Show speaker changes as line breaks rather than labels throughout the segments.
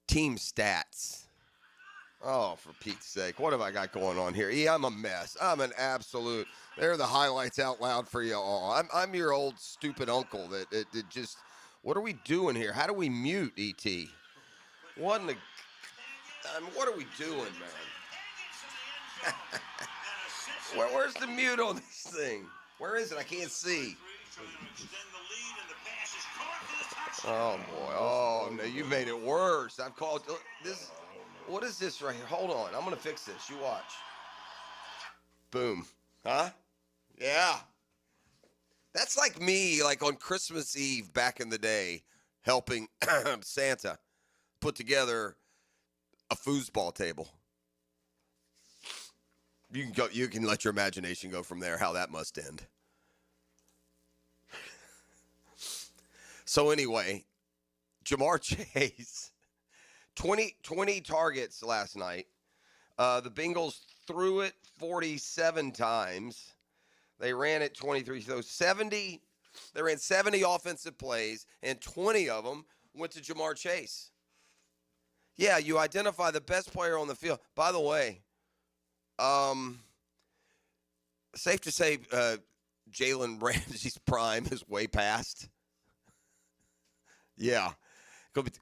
Team stats. Oh, for Pete's sake. What have I got going on here? I'm a mess. I'm an absolute. There are the highlights out loud for you all. I'm your old stupid uncle that just. What are we doing here? How do we mute, E.T.? What in the. What are we doing, man? Where's the mute on this thing? Where is it? I can't see. Oh, boy. Oh, no, you made it worse. I've called this. What is this right here? Hold on. I'm going to fix this. You watch. Boom. Huh? Yeah. That's like me, like on Christmas Eve back in the day, helping Santa put together a foosball table. You can go. You can let your imagination go from there, how that must end. So anyway, Jamar Chase, 20 targets last night. The Bengals threw it 47 times. They ran it 23. So 70. They ran 70 offensive plays, and 20 of them went to Jamar Chase. Yeah, you identify the best player on the field. By the way, safe to say Jalen Ramsey's prime is way past. Yeah.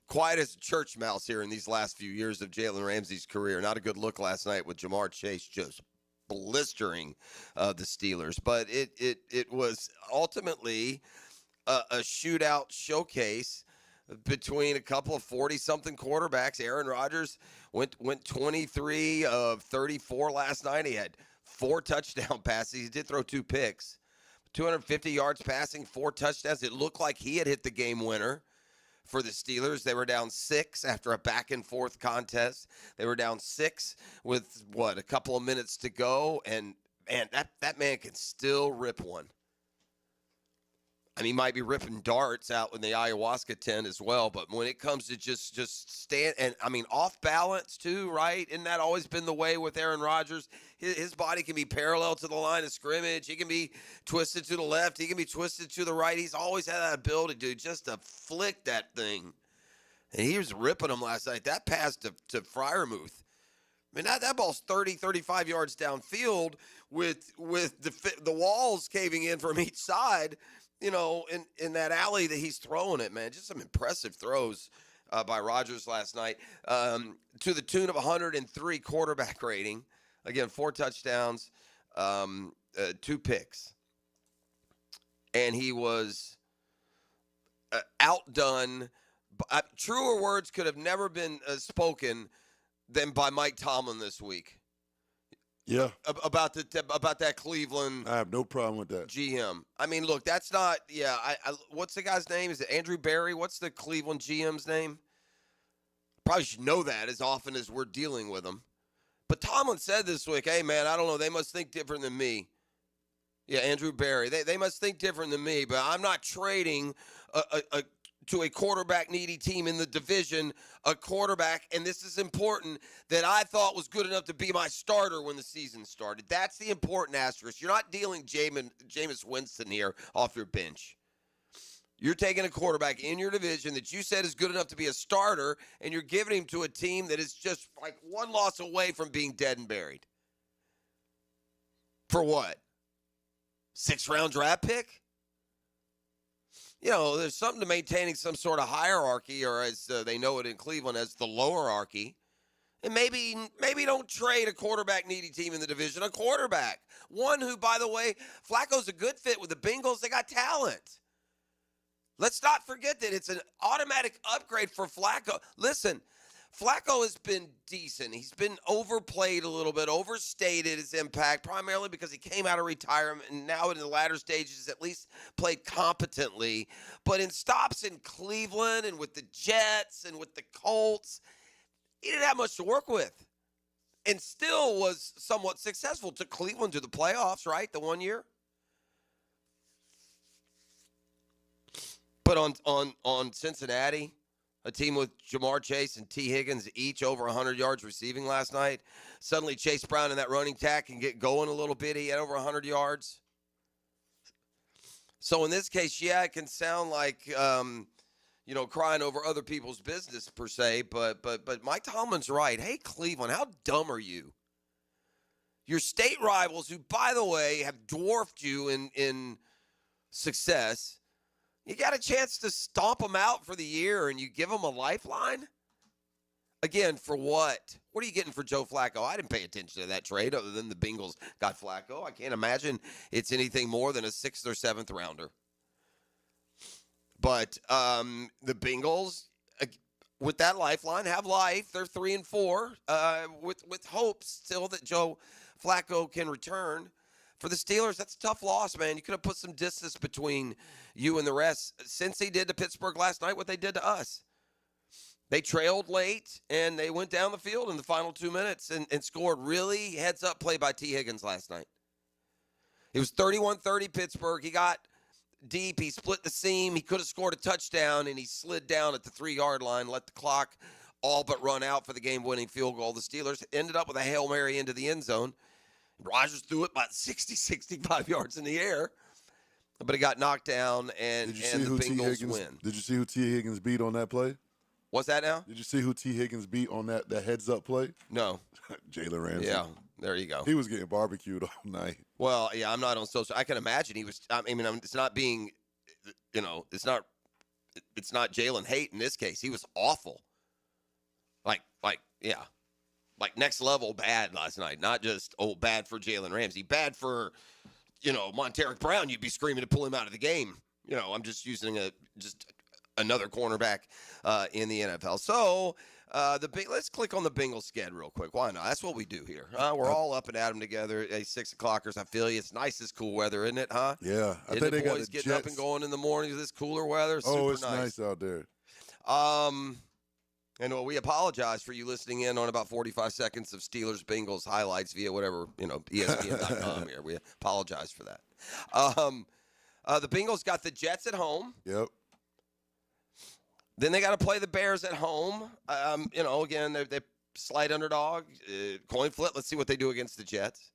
Quiet as a church mouse here in these last few years of Jalen Ramsey's career. Not a good look last night with Jamar Chase just blistering the Steelers. But it was ultimately a shootout showcase between a couple of 40-something quarterbacks. Aaron Rodgers went 23 of 34 last night. He had 4 touchdown passes. He did throw 2 picks. 250 yards passing, 4 touchdowns. It looked like he had hit the game winner for the Steelers. They were down 6 after a back-and-forth contest. They were down 6 with, a couple of minutes to go. And, man, that man can still rip one. I mean, he might be ripping darts out in the ayahuasca tent as well, but when it comes to just stand, and I mean, off balance too, right? Isn't that always been the way with Aaron Rodgers? His body can be parallel to the line of scrimmage. He can be twisted to the left. He can be twisted to the right. He's always had that ability, dude, just to flick that thing. And he was ripping them last night. That pass to Freiermuth. I mean, that ball's 30, 35 yards downfield with the walls caving in from each side. You know, in that alley that he's throwing it, man. Just some impressive throws by Rodgers last night to the tune of 103 quarterback rating. Again, 4 touchdowns, 2 picks. And he was outdone. Truer words could have never been spoken than by Mike Tomlin this week.
Yeah.
About that Cleveland.
I have no problem with that.
GM. I mean, look, that's not. Yeah. What's the guy's name? Is it Andrew Berry? What's the Cleveland GM's name? Probably should know that as often as we're dealing with him. But Tomlin said this week, "Hey, man, I don't know. They must think different than me." Yeah, Andrew Berry. They must think different than me, but I'm not trading to a quarterback-needy team in the division, a quarterback, and this is important, that I thought was good enough to be my starter when the season started. That's the important asterisk. You're not dealing Jameis Winston here off your bench. You're taking a quarterback in your division that you said is good enough to be a starter, and you're giving him to a team that is just like one loss away from being dead and buried. For what? 6th-round draft pick? You know, there's something to maintaining some sort of hierarchy, or as they know it in Cleveland as the lowerarchy. And maybe don't trade a quarterback-needy team in the division, a quarterback. One who, by the way, Flacco's a good fit with the Bengals. They got talent. Let's not forget that it's an automatic upgrade for Flacco. Listen, Flacco has been decent. He's been overplayed a little bit, overstated his impact, primarily because he came out of retirement and now in the latter stages at least played competently. But in stops in Cleveland and with the Jets and with the Colts, he didn't have much to work with and still was somewhat successful. Took Cleveland to the playoffs, right, the one year? But on Cincinnati, a team with Jamar Chase and T. Higgins each over 100 yards receiving last night. Suddenly Chase Brown in that running tack can get going a little bit. He had over 100 yards. So in this case, yeah, it can sound like, crying over other people's business per se, but Mike Tomlin's right. Hey, Cleveland, how dumb are you? Your state rivals, who, by the way, have dwarfed you in success, you got a chance to stomp them out for the year, and you give them a lifeline? Again, for what? What are you getting for Joe Flacco? I didn't pay attention to that trade other than the Bengals got Flacco. I can't imagine it's anything more than a 6th or 7th rounder. But the Bengals, with that lifeline, have life. They're 3-4 with hopes still that Joe Flacco can return. For the Steelers, that's a tough loss, man. You could have put some distance between you and the rest since they did to Pittsburgh last night what they did to us. They trailed late, and they went down the field in the final 2 minutes and scored really heads-up play by T. Higgins last night. It was 31-30 Pittsburgh. He got deep. He split the seam. He could have scored a touchdown, and he slid down at the 3-yard line, let the clock all but run out for the game-winning field goal. The Steelers ended up with a Hail Mary into the end zone. Rodgers threw it about 60, 65 yards in the air, but it got knocked down, and the Bengals win.
Did you see who T. Higgins beat on that play?
What's that now?
Did you see who T. Higgins beat on that heads-up play?
No.
Jalen Ramsey.
Yeah, there you go.
He was getting barbecued all night.
Well, yeah, I'm not on social. I can imagine he was. I mean, it's not being, it's not Jalen hate in this case. He was awful. Like next level bad last night. Not just bad for Jalen Ramsey, bad for, Monteric Brown. You'd be screaming to pull him out of the game. I'm just using another cornerback in the NFL. So let's click on the Bengals sched real quick. Why not? That's what we do here. We're all up and at 'em together. Hey, 6 o'clockers. I feel you. It's nice as cool weather, isn't it? Huh?
Yeah.
I think they got the getting Jets up and going in the mornings. This cooler weather. Super
it's nice out there.
And we apologize for you listening in on about 45 seconds of Steelers Bengals highlights via whatever ESPN.com here. We apologize for that. The Bengals got the Jets at home.
Yep.
Then they got to play the Bears at home. Again, they're slight underdog, coin flip. Let's see what they do against the Jets.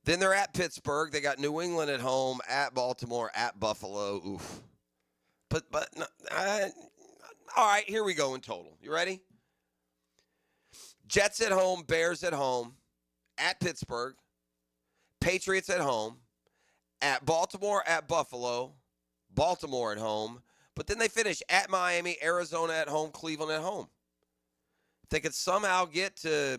Then they're at Pittsburgh. They got New England at home, at Baltimore, at Buffalo. Oof. All right, here we go in total. You ready? Jets at home, Bears at home, at Pittsburgh, Patriots at home, at Baltimore, at Buffalo, Baltimore at home. But then they finish at Miami, Arizona at home, Cleveland at home. If they could somehow get to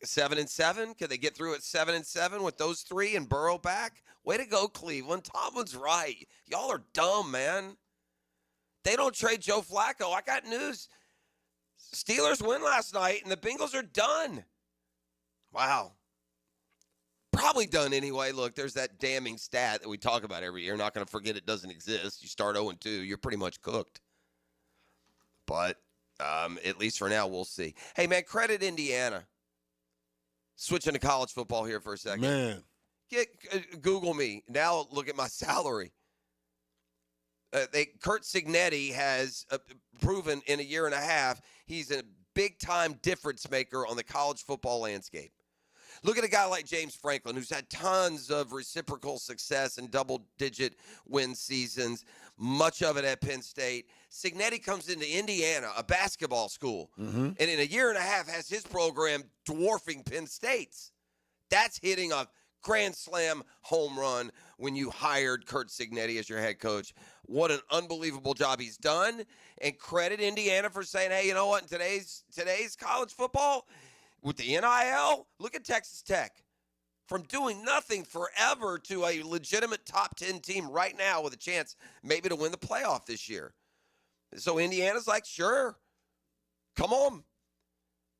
7-7, could they get through at 7-7 with those three and Burrow back? Way to go, Cleveland. Tomlin's right. Y'all are dumb, man. They don't trade Joe Flacco. I got news. Steelers win last night, and the Bengals are done. Wow. Probably done anyway. Look, there's that damning stat that we talk about every year. Not going to forget it doesn't exist. You start 0-2, you're pretty much cooked. But at least for now, we'll see. Hey, man, credit Indiana. Switching to college football here for a second.
Man.
Google me. Now look at my salary. Kurt Signetti has proven in a year and a half he's a big-time difference maker on the college football landscape. Look at a guy like James Franklin, who's had tons of reciprocal success and double-digit win seasons, much of it at Penn State. Signetti comes into Indiana, a basketball school, and in a year and a half has his program dwarfing Penn State's. That's hitting a grand slam home run when you hired Kurt Signetti as your head coach. What an unbelievable job he's done. And credit Indiana for saying, hey, you know what, in today's college football, with the NIL, look at Texas Tech. From doing nothing forever to a legitimate top 10 team right now with a chance maybe to win the playoff this year. So Indiana's like, sure, come on.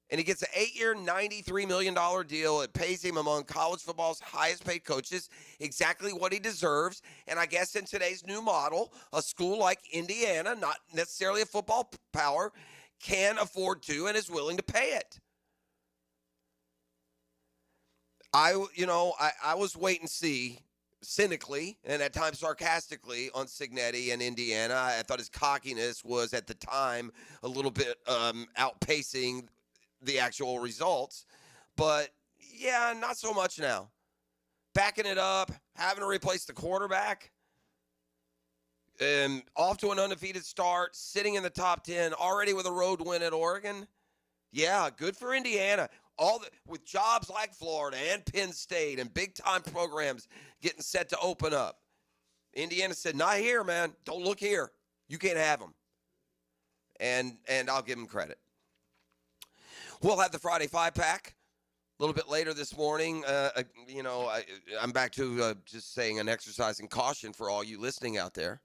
And he gets an 8-year, $93 million deal. It pays him among college football's highest paid coaches, exactly what he deserves. And I guess in today's new model, a school like Indiana, not necessarily a football power, can afford to and is willing to pay it. I was wait and see, cynically and at times sarcastically, on Signetti and Indiana. I thought his cockiness was at the time a little bit outpacing the actual results. But, yeah, not so much now. Backing it up, having to replace the quarterback. Off to an undefeated start, sitting in the top 10, already with a road win at Oregon. Yeah, good for Indiana. With jobs like Florida and Penn State and big-time programs getting set to open up. Indiana said, not here, man. Don't look here. You can't have them. And I'll give them credit. We'll have the Friday 5-pack a little bit later this morning. I'm back to just saying an exercise in caution for all you listening out there.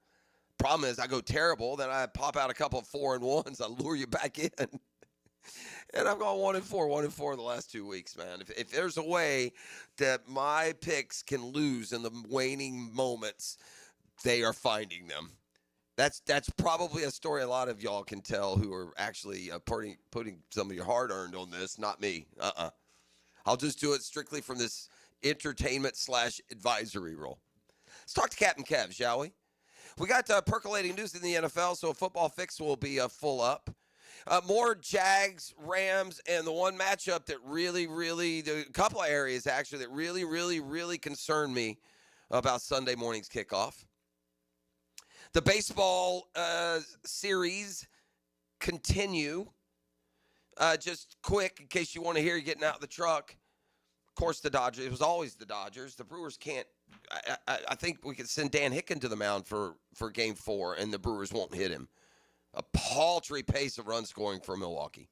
Problem is, I go terrible, then I pop out a couple of 4-1s. I lure you back in. And I've gone 1-4 the last 2 weeks, man. If there's a way that my picks can lose in the waning moments, they are finding them. That's probably a story a lot of y'all can tell who are actually putting some of your hard-earned on this, not me. I'll just do it strictly from this entertainment/advisory role. Let's talk to Captain Kev, shall we? We got percolating news in the NFL, so a football fix will be full up. More Jags, Rams, and the one matchup that a couple of areas actually that really concern me about Sunday morning's kickoff. The baseball series continue. Just quick, in case you want to hear you getting out of the truck. Of course, the Dodgers. It was always the Dodgers. The Brewers can't. I think we could send Dan Hicken to the mound for Game 4, and the Brewers won't hit him. A paltry pace of run scoring for Milwaukee,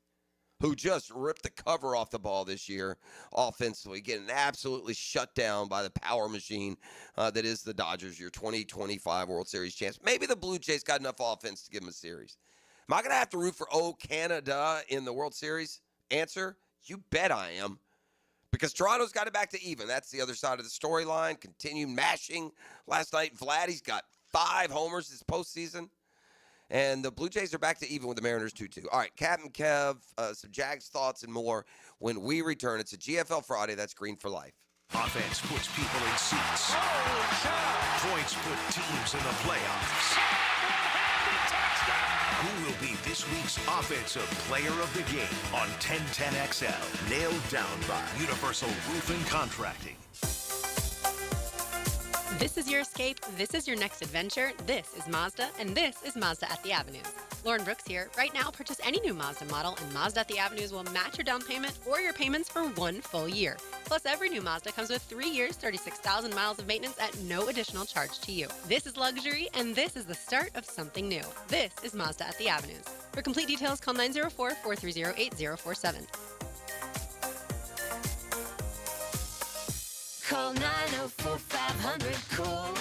who just ripped the cover off the ball this year offensively, getting absolutely shut down by the power machine that is the Dodgers, your 2025 World Series champs. Maybe the Blue Jays got enough offense to give them a series. Am I going to have to root for Canada in the World Series? Answer, you bet I am. Because Toronto's got it back to even. That's the other side of the storyline. Continue mashing. Last night, Vladdy's got 5 homers this postseason. And the Blue Jays are back to even with the Mariners 2-2. All right, Captain Kev, some Jags thoughts and more when we return. It's a GFL Friday. That's Green for Life.
Offense puts people in seats. Points put teams in the playoffs. Who will be this week's Offensive Player of the Game on 1010XL? Nailed down by Universal Roofing Contracting.
This is your escape, this is your next adventure, this is Mazda, and this is Mazda at the Avenues. Lauren Brooks here. Right now, purchase any new Mazda model, and Mazda at the Avenues will match your down payment or your payments for 1 full year. Plus, every new Mazda comes with 3 years, 36,000 miles of maintenance at no additional charge to you. This is luxury, and this is the start of something new. This is Mazda at the Avenues. For complete details, call 904-430-8047.
Call 904-500-COOL.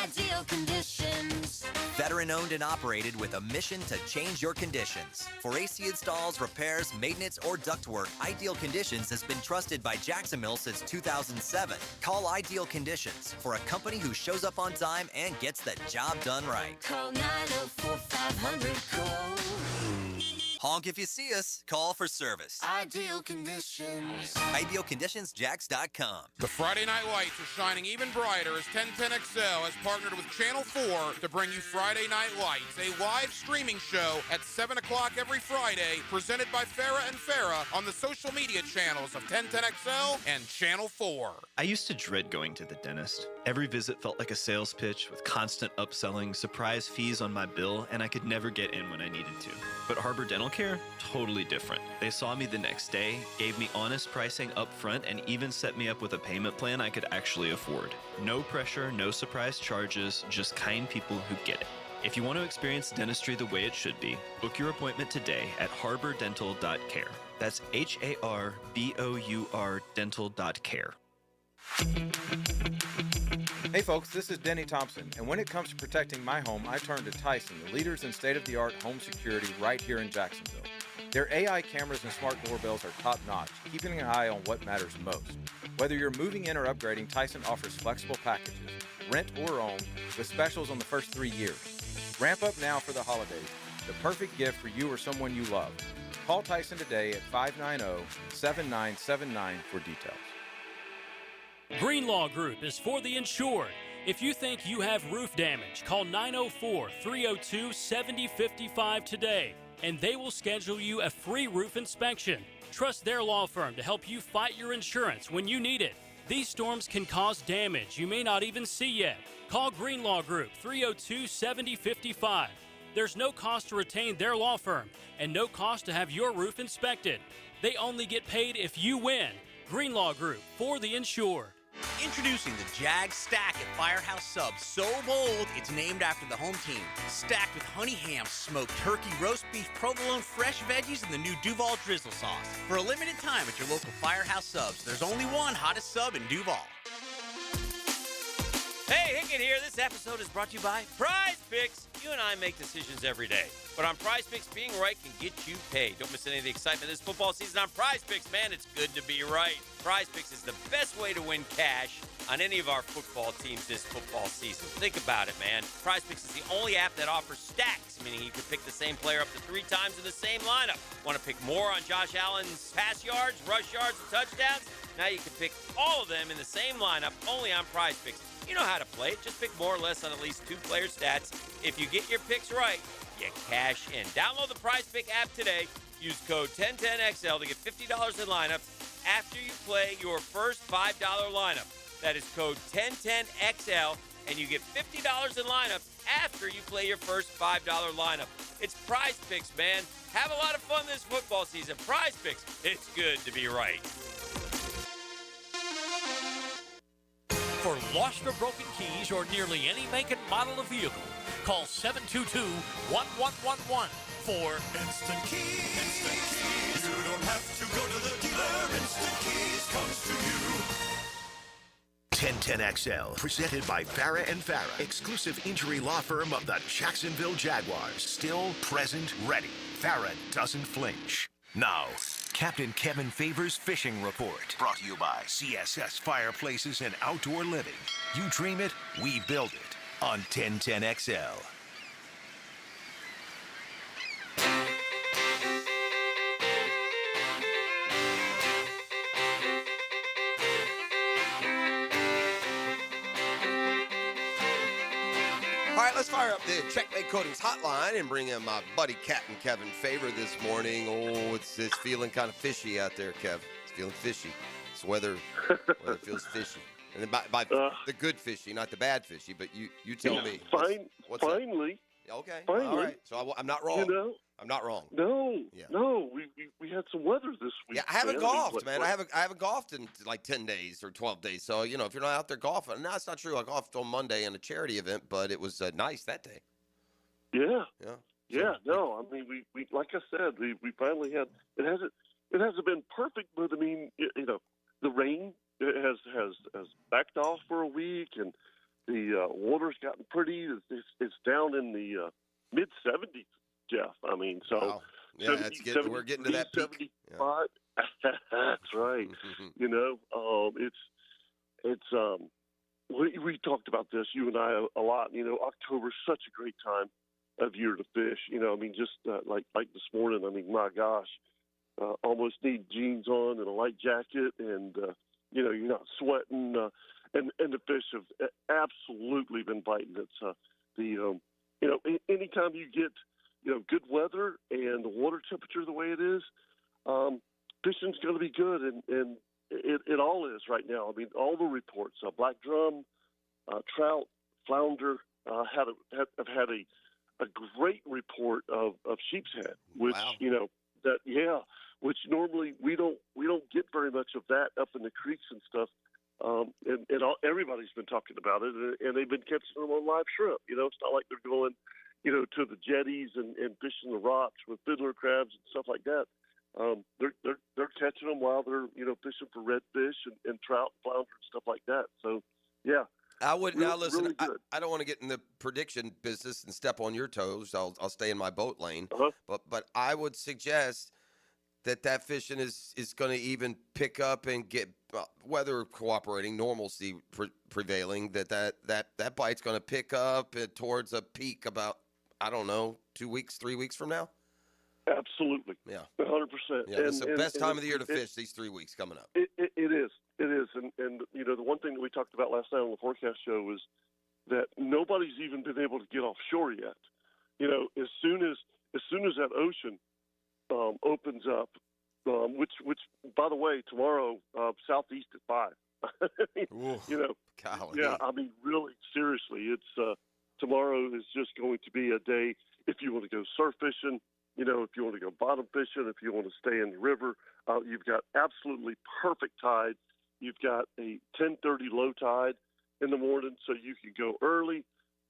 Ideal Conditions.
Veteran owned and operated with a mission to change your conditions. For AC installs, repairs, maintenance, or ductwork, Ideal Conditions has been trusted by Jacksonville since 2007. Call Ideal Conditions for a company who shows up on time and gets the job done right.
Call 904-500-COOL.
Honk if you see us. Call for service.
Ideal Conditions.
IdealConditionsJacks.com.
The Friday Night Lights are shining even brighter as 1010XL has partnered with Channel 4 to bring you Friday Night Lights, a live streaming show at 7 o'clock every Friday, presented by Farrah and Farrah on the social media channels of 1010XL and Channel 4.
I used to dread going to the dentist. Every visit felt like a sales pitch with constant upselling, surprise fees on my bill, and I could never get in when I needed to. But Harbor Dental Care, totally different. They saw me the next day, gave me honest pricing up front, and even set me up with a payment plan I could actually afford. No pressure, no surprise charges, just kind people who get it. If you want to experience dentistry the way it should be, book your appointment today at harbordental.care. That's HARBOUR dental.care.
Hey folks, this is Denny Thompson, and when it comes to protecting my home, I turn to Tyson, the leaders in state-of-the-art home security right here in Jacksonville. Their AI cameras and smart doorbells are top-notch, keeping an eye on what matters most. Whether you're moving in or upgrading, Tyson offers flexible packages, rent or own, with specials on the first 3 years. Ramp up now for the holidays, the perfect gift for you or someone you love. Call Tyson today at 590-7979 for details.
Greenlaw Group is for the insured. If you think you have roof damage, call 904-302-7055 today, and they will schedule you a free roof inspection. Trust their law firm to help you fight your insurance when you need it. These storms can cause damage you may not even see yet. Call Greenlaw Group 302-7055. There's no cost to retain their law firm and no cost to have your roof inspected. They only get paid if you win. Greenlaw Group, for the insured.
Introducing the Jag Stack at Firehouse Subs. So bold, it's named after the home team. Stacked with honey ham, smoked turkey, roast beef, provolone, fresh veggies, and the new Duval drizzle sauce. For a limited time at your local Firehouse Subs, there's only one hottest sub in Duval.
Hey, Hickett here. This episode is brought to you by Prize Picks. You and I make decisions every day, but on Prize Picks, being right can get you paid. Don't miss any of the excitement this football season on Prize Picks, man. It's good to be right. Prize Picks is the best way to win cash on any of our football teams this football season. Think about it, man. Prize Picks is the only app that offers stacks, meaning you can pick the same player up to 3 times in the same lineup. Want to pick more on Josh Allen's pass yards, rush yards, and touchdowns? Now you can pick all of them in the same lineup, only on Prize Picks. You know how to play it. Just pick more or less on at least 2 player stats. If you get your picks right, you cash in. Download the Prize Pick app today. Use code 1010XL to get $50 in lineups after you play your first $5 lineup. That is code 1010XL, and you get $50 in lineups after you play your first $5 lineup. It's Prize Picks, man. Have a lot of fun this football season. Prize Picks, it's good to be right.
For lost or broken keys or nearly any make and model of vehicle, call 722-1111 for
Instant Keys. Instant Keys. You don't have to go to the dealer. Instant Keys comes to you. 1010XL, presented by Farah & Farah, exclusive injury law firm of the Jacksonville Jaguars. Still, present, ready. Farah doesn't flinch. Now, Captain Kevin Favors Fishing Report. Brought to you by CSS Fireplaces and Outdoor Living. You dream it, we build it. On 1010XL.
All right, let's fire up the Checkmate Coatings hotline and bring in my buddy Captain Kevin Favor this morning. Oh, it's feeling kind of fishy out there, Kev. It's feeling fishy. It's weather feels fishy. And then by the good fishy, not the bad fishy, but you tell me. What's
Finally.
Okay.
Finally.
All right. So I'm not wrong.
You know?
I'm not wrong.
No. We had some weather this week.
Yeah, I haven't golfed, man.
What?
I haven't golfed in like 10 days or 12 days. So, if you're not out there golfing, no, it's not true. I golfed on Monday in a charity event, but it was nice that day.
Yeah.
Yeah.
Yeah. No, I mean, we like I said, we finally had. It hasn't been perfect, but I mean, the rain has backed off for a week, and the water's gotten pretty. It's down in the mid 70s. Jeff, I mean, so
wow. Yeah, we're getting to that peak.
75. Yeah. That's right. We talked about this, you and I, a lot. October's such a great time of year to fish. I mean, just like this morning. I mean, my gosh, almost need jeans on and a light jacket, and you're not sweating, and the fish have absolutely been biting. It's anytime you get good weather and the water temperature the way it is, fishing's going to be good, and it all is right now. I mean, all the reports, black drum, trout, flounder, have had a great report of sheep's head, which
wow.
Which normally we don't get very much of that up in the creeks and stuff. Everybody's been talking about it, and they've been catching them on live shrimp. It's not like they're going to the jetties and fishing the rocks with fiddler crabs and stuff like that. They're catching them while they're fishing for redfish and trout and flounder and stuff like that. So yeah,
I would now listen.
Really
I don't want to get in the prediction business and step on your toes. I'll stay in my boat lane.
Uh-huh.
But I would suggest that fishing is going to even pick up and get weather cooperating, normalcy prevailing. That bite's going to pick up towards a peak about 2 weeks, 3 weeks from now.
Absolutely.
Yeah.
100%.
Yeah, it's the best time of the year to fish. These 3 weeks coming up.
It is. It is. And the one thing that we talked about last night on the forecast show was that nobody's even been able to get offshore yet. As soon as that ocean opens up, which by the way, tomorrow southeast at 5.
Ooh,
you know,
golly.
yeah. I mean, really, seriously, it's tomorrow is just going to be a day. If you want to go surf fishing, you know, if you want to go bottom fishing, if you want to stay in the river, you've got absolutely perfect tide. You've got a 10:30 low tide in the morning, so you can go early,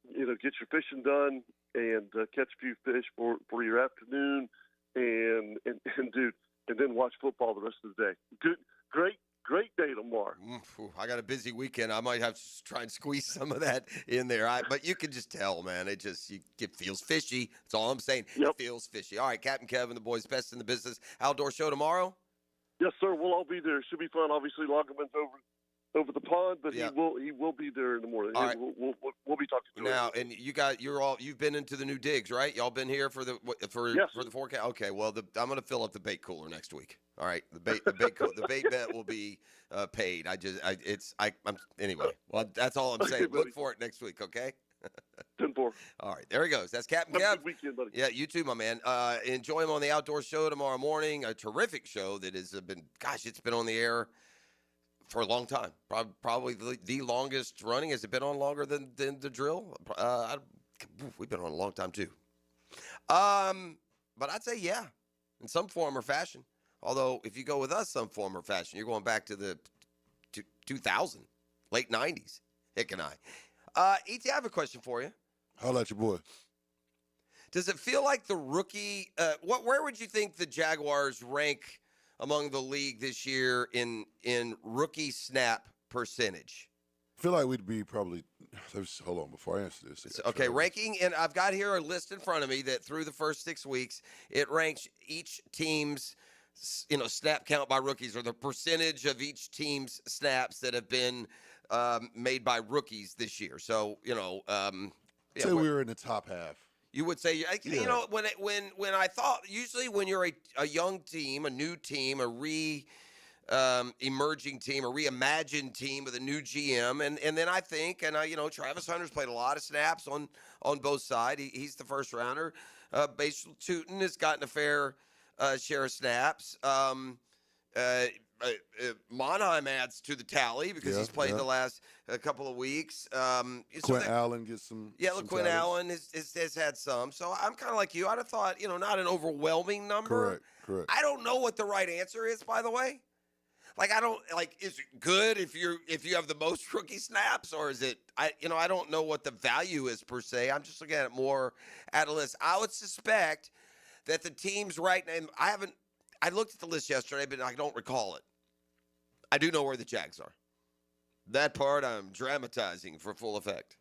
you know, get your fishing done and catch a few fish for your afternoon, and dude, and then watch football the rest of the day. Good, great day tomorrow.
I got a busy weekend. I might have to try and squeeze some of that in there. But you can just tell, man. It feels fishy. That's all I'm saying.
Yep.
It feels fishy. All right, Captain Kevin, the boys best in the business. Outdoor show tomorrow?
Yes, sir. We'll all be there. It should be fun. Obviously, Loggerman's over the pond, but
Yeah.
he will be there in the morning.
All right.
We'll be talking to him.
Now, and you've been into the new digs, right? Y'all been here for the
Yes.
for the forecast. Okay, well, I'm going to fill up the bait cooler next week. All right, the bait bet will be paid. Anyway. Well, that's all I'm
Okay,
saying.
buddy.
Look for it next week, okay?
10-4.
All right, there he goes. That's Captain
Have a
Kev.
good weekend, buddy.
Yeah, you too, my man. Enjoy him on the outdoor show tomorrow morning. A terrific show that has been, it's been on the air for a long time. Probably the longest running. Has it been on longer than the drill? We've been on a long time too. But I'd say yeah, in some form or fashion. Although if you go with us, some form or fashion, you're going back to the 2000, late 90s. Hick and I. E.T., I have a question for you.
Holla at your boy.
Does it feel like the rookie? Where would you think the Jaguars rank among the league this year in rookie snap percentage?
I feel like we'd be probably. Hold on before I answer this.
Okay, ranking, and I've got here a list in front of me that through the first 6 weeks, it ranks each team's snap count by rookies, or the percentage of each team's snaps that have been made by rookies this year. So
Say we were in the top half.
You would say, when I thought, usually when you're a young team, a new team, emerging team, a reimagined team with a new GM, and then I think, Travis Hunter's played a lot of snaps on both sides. He's the first rounder. Basil Tootin has gotten a fair share of snaps. Monheim adds to the tally because he's played the last couple of weeks.
Quinn Allen gets some.
Yeah, look, Quinn Allen has had some. So I'm kind of like you. I'd have thought, not an overwhelming number.
Correct.
I don't know what the right answer is, by the way. Is it good if you have the most rookie snaps, or is it? I don't know what the value is per se. I'm just looking at it more at a list. I would suspect that the teams right now. I looked at the list yesterday, but I don't recall it. I do know where the Jags are. That part I'm dramatizing for full effect.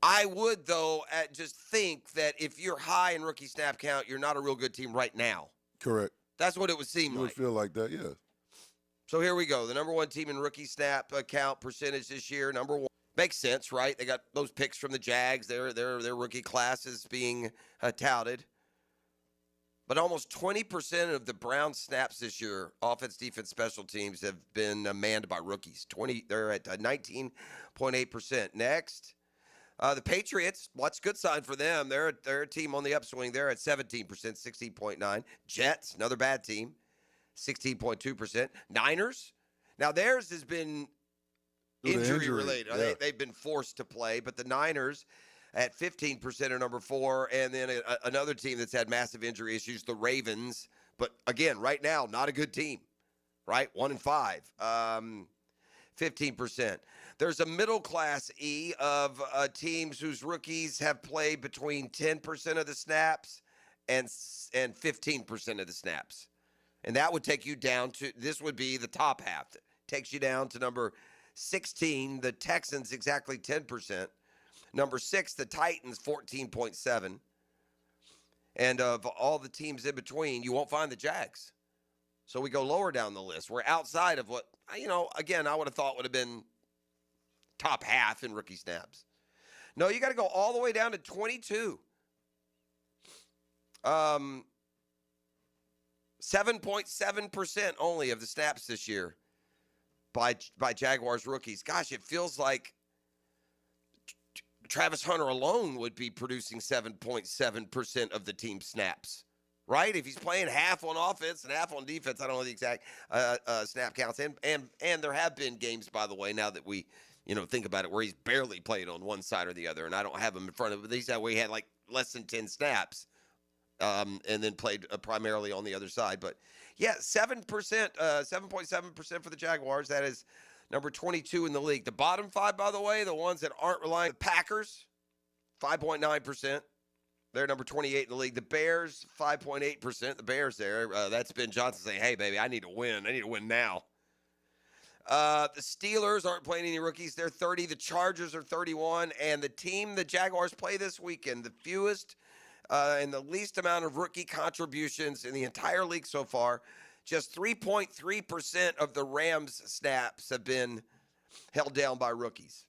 I would, though, just think that if you're high in rookie snap count, you're not a real good team right now.
Correct.
That's what it would seem
You
like.
would feel like that, yeah.
So here we go. The number one team in rookie snap count percentage this year, number one. Makes sense, right? They got those picks from the Jags. Their rookie classes being touted. But almost 20% of the Browns snaps this year, offense, defense, special teams, have been manned by rookies. They're at 19.8%. Next, the Patriots. What's a good sign for them? They're a team on the upswing. They're at 17%, 16.9%. Jets, another bad team, 16.2%. Niners. Now theirs has been injury related.
Yeah.
They've been forced to play, but the Niners at 15% are number 4, and then another team that's had massive injury issues, the Ravens. But again, right now, not a good team, right? 1-5, 15%. There's a middle class E of teams whose rookies have played between 10% of the snaps and 15% of the snaps, and that would take you down to. This would be the top half. That takes you down to number 16. The Texans exactly 10%. Number 6, the Titans, 14.7. And of all the teams in between, you won't find the Jags. So we go lower down the list. We're outside of what, again, I would have thought would have been top half in rookie snaps. No, you got to go all the way down to 22. 7.7% only of the snaps this year by Jaguars rookies. Gosh, it feels like Travis Hunter alone would be producing 7.7% of the team snaps. right? If he's playing half on offense and half on defense, I don't know the exact snap counts. And there have been games, by the way, now that we, think about it, where he's barely played on one side or the other, and I don't have him in front of him. But these that way he had like less than 10 snaps, and then played primarily on the other side. But yeah, 7.7% for the Jaguars. That is number 22 in the league. The bottom five, by the way, the ones that aren't relying, the Packers, 5.9%. They're number 28 in the league. The Bears, 5.8%. The Bears there. That's Ben Johnson saying, hey, baby, I need to win. I need to win now. The Steelers aren't playing any rookies. They're 30. The Chargers are 31. And the team the Jaguars play this weekend, the fewest and the least amount of rookie contributions in the entire league so far, just 3.3% of the Rams snaps have been held down by rookies.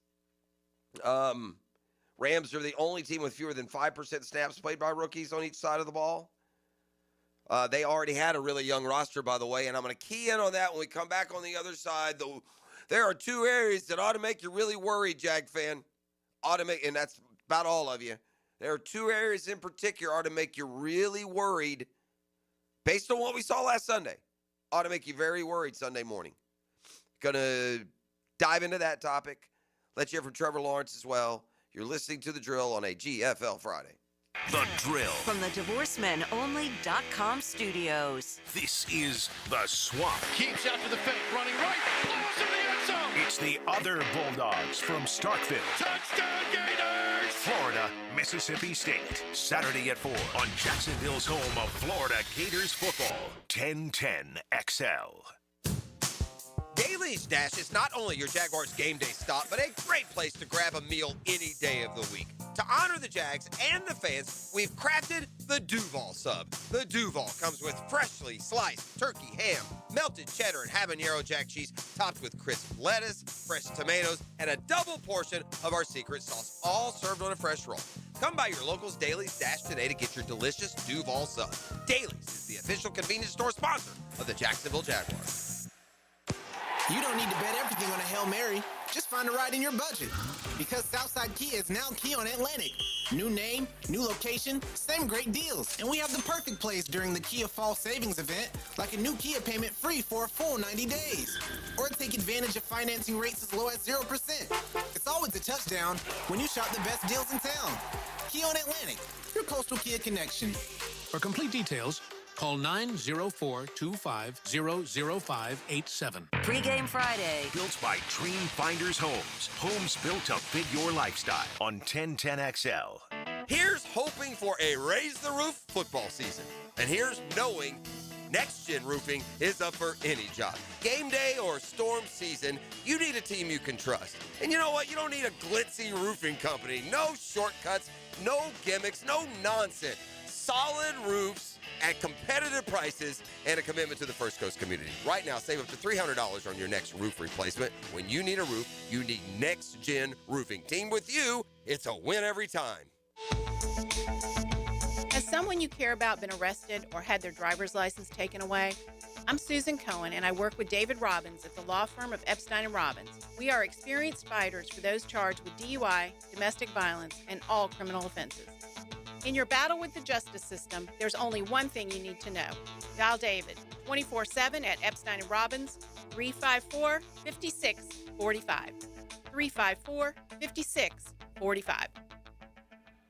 Rams are the only team with fewer than 5% snaps played by rookies on each side of the ball. They already had a really young roster, by the way, and I'm going to key in on that when we come back on the other side. There are two areas that ought to make you really worried, Jag fan. And that's about all of you. There are two areas in particular ought to make you really worried based on what we saw last Sunday. Ought to make you very worried Sunday morning. Going to dive into that topic. Let you hear from Trevor Lawrence as well. You're listening to The Drill on a GFL Friday.
The Drill.
From the DivorceMenOnly.com studios.
This is The Swamp.
Keeps out to the fake, running right, blows in the end zone.
It's the other Bulldogs from Starkville.
Touchdown Gators!
Florida, Mississippi State. Saturday at 4 on Jacksonville's home of Florida Gators football. 1010 XL.
Daly's Dash is not only your Jaguars game day stop, but a great place to grab a meal any day of the week. To honor the Jags and the fans, we've crafted the Duval Sub. The Duval comes with freshly sliced turkey, ham, melted cheddar, and habanero jack cheese, topped with crisp lettuce, fresh tomatoes, and a double portion of our secret sauce, all served on a fresh roll. Come by your local's Daly's Dash today to get your delicious Duval Sub. Daly's is the official convenience store sponsor of the Jacksonville Jaguars.
You don't need to bet everything on a Hail Mary. Just find a ride in your budget. Because Southside Kia is now Kia on Atlantic. New name, new location, same great deals. And we have the perfect place during the Kia Fall Savings event, like a new Kia payment free for a full 90 days. Or take advantage of financing rates as low as 0%. It's always a touchdown when you shop the best deals in town. Kia on Atlantic, your coastal Kia connection.
For complete details, call 904-250-0587.
Pre-game Friday.
Built by Dream Finders Homes. Homes built to fit your lifestyle on 1010 XL.
Here's hoping for a Raise the Roof football season. And here's knowing Next Gen Roofing is up for any job. Game day or storm season, you need a team you can trust. And you know what? You don't need a glitzy roofing company. No shortcuts, no gimmicks, no nonsense. Solid roofs at competitive prices and a commitment to the First Coast community. Right now, save up to $300 on your next roof replacement. When you need a roof, you need Next Gen Roofing. Team with you, it's a win every time.
Has someone you care about been arrested or had their driver's license taken away? I'm Susan Cohen, and I work with David Robbins at the law firm of Epstein & Robbins. We are experienced fighters for those charged with DUI, domestic violence, and all criminal offenses. In your battle with the justice system, there's only one thing you need to know. Dial David 24/7 at Epstein & Robbins, 354-5645. 354-5645.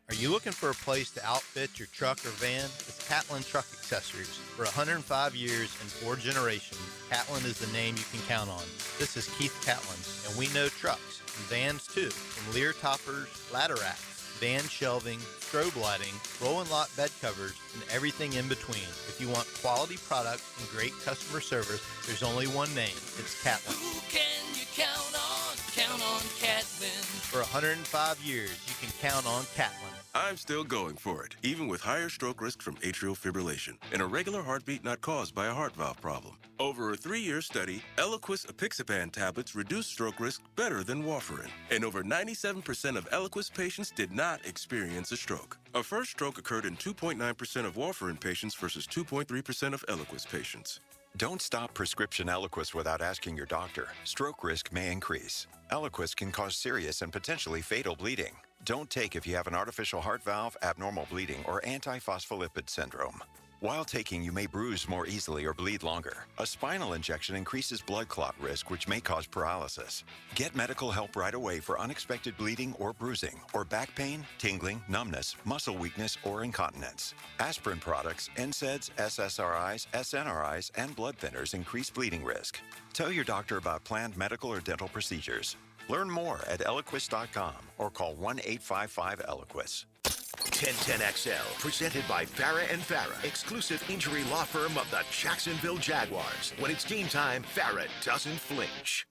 Are you looking for a place to outfit your truck or van? It's Catlin Truck Accessories. For 105 years and 4 generations, Catlin is the name you can count on. This is Keith Catlin, and we know trucks and vans too, from Lear toppers, ladder racks, van shelving, strobe lighting, roll and lock bed covers, and everything in between. If you want quality products and great customer service, there's only one name. It's Catlin.
Who can you count on? Count on Catlin.
For 105 years, you can count on Catlin.
I'm still going for it, even with higher stroke risk from atrial fibrillation, and a regular heartbeat not caused by a heart valve problem. Over a 3-year study, Eliquis apixaban tablets reduce stroke risk better than warfarin, and over 97% of Eliquis patients did not experience a stroke. A first stroke occurred in 2.9% of warfarin patients versus 2.3% of Eliquis patients.
Don't stop prescription Eliquis without asking your doctor. Stroke risk may increase. Eliquis can cause serious and potentially fatal bleeding. Don't take if you have an artificial heart valve, abnormal bleeding, or antiphospholipid syndrome. While taking, you may bruise more easily or bleed longer. A spinal injection increases blood clot risk, which may cause paralysis. Get medical help right away for unexpected bleeding or bruising, or back pain, tingling, numbness, muscle weakness, or incontinence. Aspirin products, NSAIDs, SSRIs, SNRIs, and blood thinners increase bleeding risk. Tell your doctor about planned medical or dental procedures. Learn more at Eliquis.com or call 1-855-ELIQUIS.
1010XL, presented by Farah and Farah, exclusive injury law firm of the Jacksonville Jaguars. When it's game time, Farah doesn't flinch.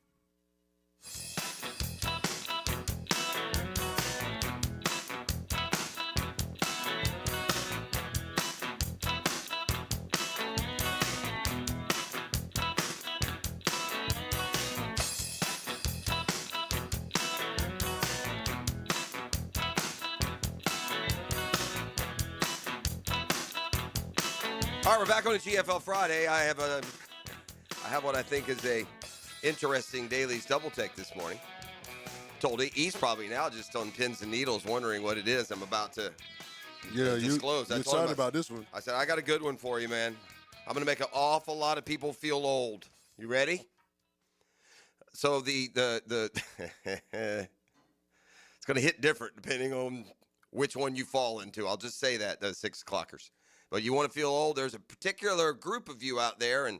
All right, we're back on a GFL Friday. I have what I think is a interesting Dailies double take this morning. Told he's probably now just on pins and needles wondering what it is I'm about to disclose.
You're excited about this one.
I said, I got a good one for you, man. I'm going to make an awful lot of people feel old. You ready? So the it's going to hit different depending on which one you fall into. I'll just say that, the 6 o'clockers. But you want to feel old, there's a particular group of you out there, and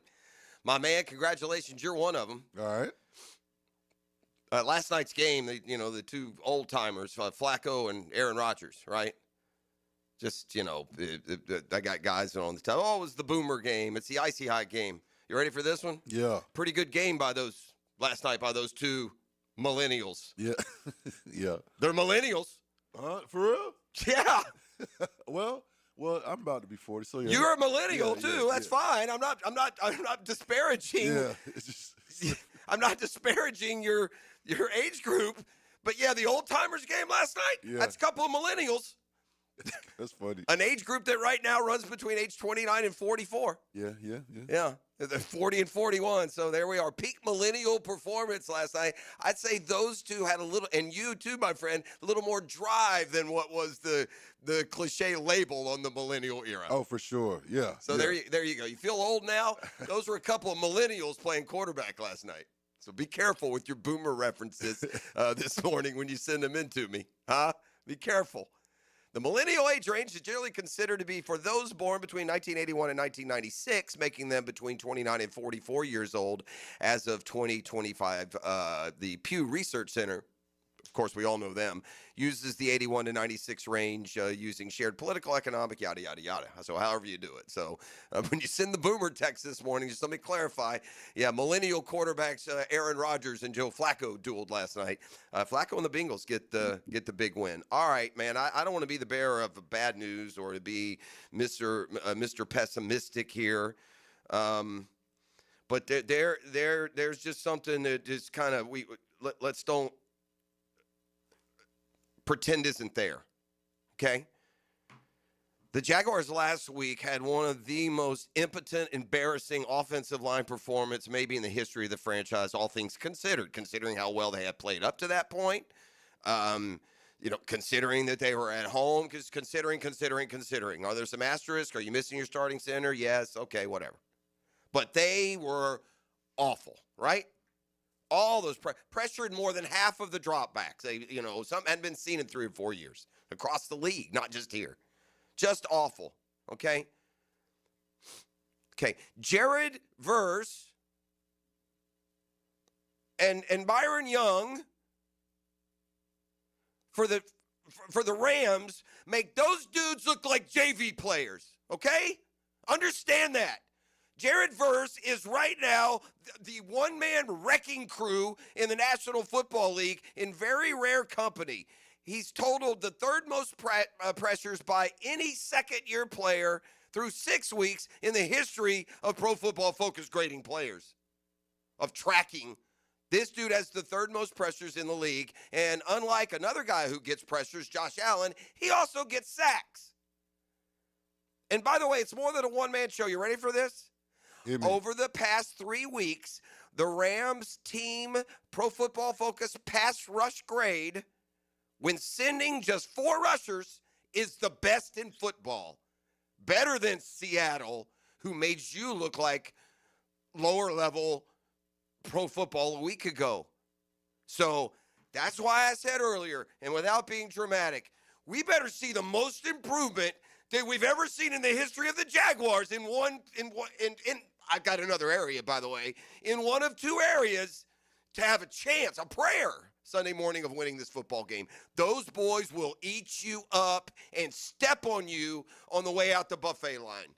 my man, congratulations, you're one of them.
All right.
Last night's game, the two old-timers, Flacco and Aaron Rodgers, right? Just, I got guys on the top. Oh, it was the Boomer game. It's the Icy High game. You ready for this one?
Yeah.
Pretty good game last night by those two millennials.
Yeah. Yeah.
They're millennials.
For real?
Yeah.
Well, I'm about to be 40, so yeah.
You're a millennial too. That's fine. I'm not disparaging.
Yeah.
I'm not disparaging your age group, but yeah, the old timers game last night.
Yeah.
That's a couple of millennials.
That's funny.
An age group that right now runs between age 29 and 44.
Yeah.
Yeah. They're 40 and 41. So there we are. Peak millennial performance last night. I'd say those two had a little, and you too, my friend, a little more drive than what was the cliche label on the millennial era.
Oh, for sure. Yeah.
So there you go. You feel old now? Those were a couple of millennials playing quarterback last night. So be careful with your boomer references this morning when you send them in to me. Huh? Be careful. The millennial age range is generally considered to be for those born between 1981 and 1996, making them between 29 and 44 years old as of 2025. The Pew Research Center, of course, we all know them, uses the 81 to 96 range using shared political, economic, yada, yada, yada. So however you do it. So when you send the boomer text this morning, just let me clarify. Yeah, millennial quarterbacks Aaron Rodgers and Joe Flacco dueled last night. Flacco and the Bengals get the big win. All right, man, I don't want to be the bearer of bad news or to be Mr. Pessimistic here. But there's just something that just kind of let's don't pretend isn't there, okay? The Jaguars last week had one of the most impotent, embarrassing offensive line performance maybe in the history of the franchise, all things considered, considering how well they had played up to that point, considering that they were at home, considering. Are there some asterisks? Are you missing your starting center? Yes, okay, whatever. But they were awful, right? All those pressured more than half of the dropbacks. Some hadn't been seen in 3 or 4 years across the league, not just here. Just awful. Okay. Jared Verse and Byron Young for the Rams make those dudes look like JV players. Okay, understand that. Jared Verse is right now the one-man wrecking crew in the National Football League in very rare company. He's totaled the third most pressures by any second-year player through 6 weeks in the history of Pro Football Focus grading players, of tracking. This dude has the third most pressures in the league, and unlike another guy who gets pressures, Josh Allen, he also gets sacks. And by the way, it's more than a one-man show. You ready for this? Over the past 3 weeks, the Rams team Pro Football Focus pass rush grade, when sending just 4 rushers, is the best in football. better than Seattle, who made you look like lower level pro football a week ago. So that's why I said earlier, and without being dramatic, we better see the most improvement that we've ever seen in the history of the Jaguars in I've got another area, by the way, in one of two areas to have a chance, a prayer, Sunday morning of winning this football game. Those boys will eat you up and step on you on the way out the buffet line.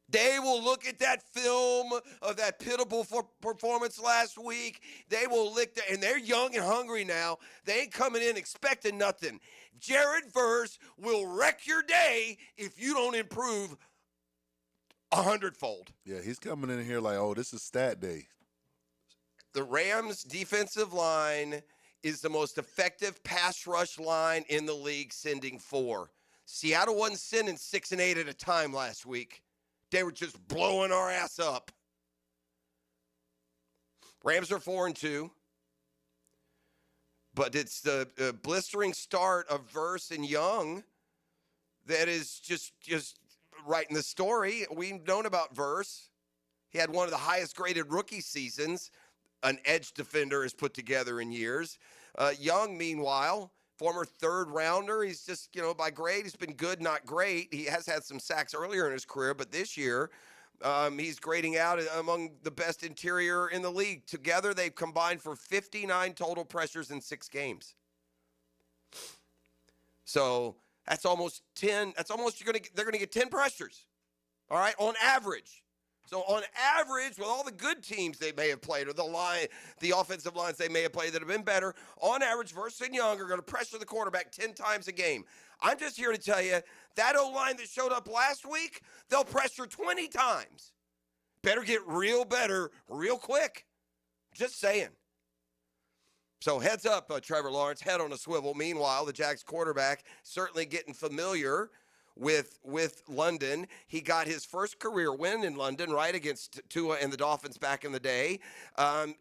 They will look at that film of that pitiable performance last week. They will and they're young and hungry now. They ain't coming in expecting nothing. Jared Verse will wreck your day if you don't improve 100-fold.
Yeah, he's coming in here like, oh, this is stat day.
The Rams' defensive line is the most effective pass rush line in the league, sending 4. Seattle wasn't sending 6 and 8 at a time last week. They were just blowing our ass up. Rams are 4-2. But it's the blistering start of Verse and Young that is just writing the story. We've known about Verse. He had one of the highest graded rookie seasons an edge defender has put together in years. Young, meanwhile, former third rounder. He's just, by grade, he's been good, not great. He has had some sacks earlier in his career, but this year he's grading out among the best interior in the league. Together, they've combined for 59 total pressures in 6 games. So that's almost 10. That's almost they're going to get 10 pressures. All right, on average. So on average, with all the good teams they may have played, or the offensive lines they may have played that have been better, on average, Verse and Young are going to pressure the quarterback 10 times a game. I'm just here to tell you, that O-line that showed up last week, they'll pressure 20 times. Better get real better real quick. Just saying. So heads up, Trevor Lawrence, head on a swivel. Meanwhile, the Jags quarterback certainly getting familiar with London. He got his first career win in London, right, against Tua and the Dolphins back in the day.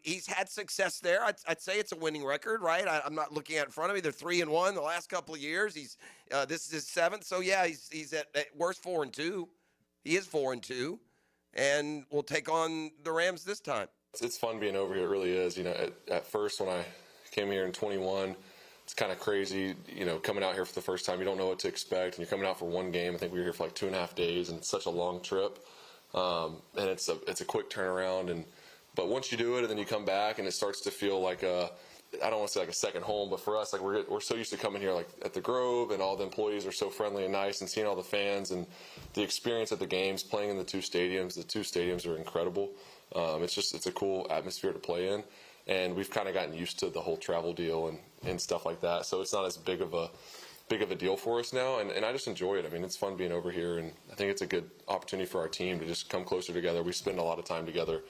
He's had success there. I'd say it's a winning record, right? I'm not looking at it in front of me. They're 3-1 the last couple of years. This is his 7th. So, yeah, he's at worst 4-2. He is 4-2, and will take on the Rams this time.
It's fun being over here. It really is. At first when I came here in 21, it's kind of crazy, coming out here for the first time. You don't know what to expect, and you're coming out for one game. I think we were here for like 2.5 days, and it's such a long trip. And it's a quick turnaround. But once you do it, and then you come back, and it starts to feel like I don't want to say like a second home, but for us, like we're so used to coming here like at the Grove, and all the employees are so friendly and nice, and seeing all the fans and the experience at the games, playing in the 2 stadiums. The 2 stadiums are incredible. It's a cool atmosphere to play in. And we've kind of gotten used to the whole travel deal and stuff like that. So it's not as big of a deal for us now. And I just enjoy it. I mean, it's fun being over here. And I think it's a good opportunity for our team to just come closer together. We spend a lot of time together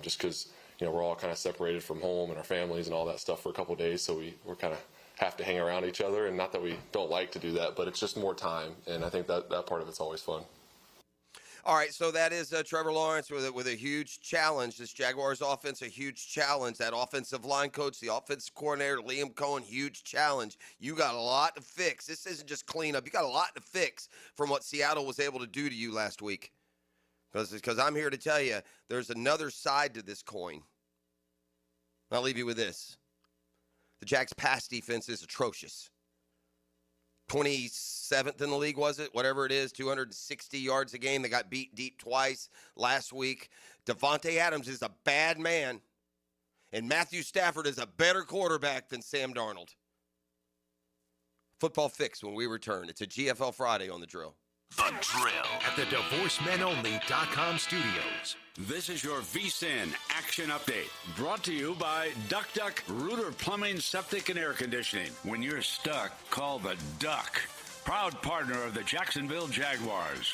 just because, we're all kind of separated from home and our families and all that stuff for a couple of days. So we're kind of have to hang around each other. And not that we don't like to do that, but it's just more time. And I think that part of it's always fun.
All right, so that is Trevor Lawrence with a huge challenge. This Jaguars offense, a huge challenge. That offensive line coach, the offensive coordinator, Liam Cohen, huge challenge. You got a lot to fix. This isn't just cleanup. You got a lot to fix from what Seattle was able to do to you last week. Because I'm here to tell you, there's another side to this coin. I'll leave you with this. The Jags' pass defense is atrocious. 27th in the league, was it? Whatever it is, 260 yards a game. They got beat deep twice last week. Devontae Adams is a bad man, and Matthew Stafford is a better quarterback than Sam Darnold. Football Fix when we return. It's a GFL Friday on The Drill.
The Drill at the DivorceMenOnly.com studios.
This is your VSIN Action Update, brought to you by Duck Duck Rooter Plumbing, Septic, and Air Conditioning. When you're stuck, call the Duck. Proud partner of the Jacksonville Jaguars.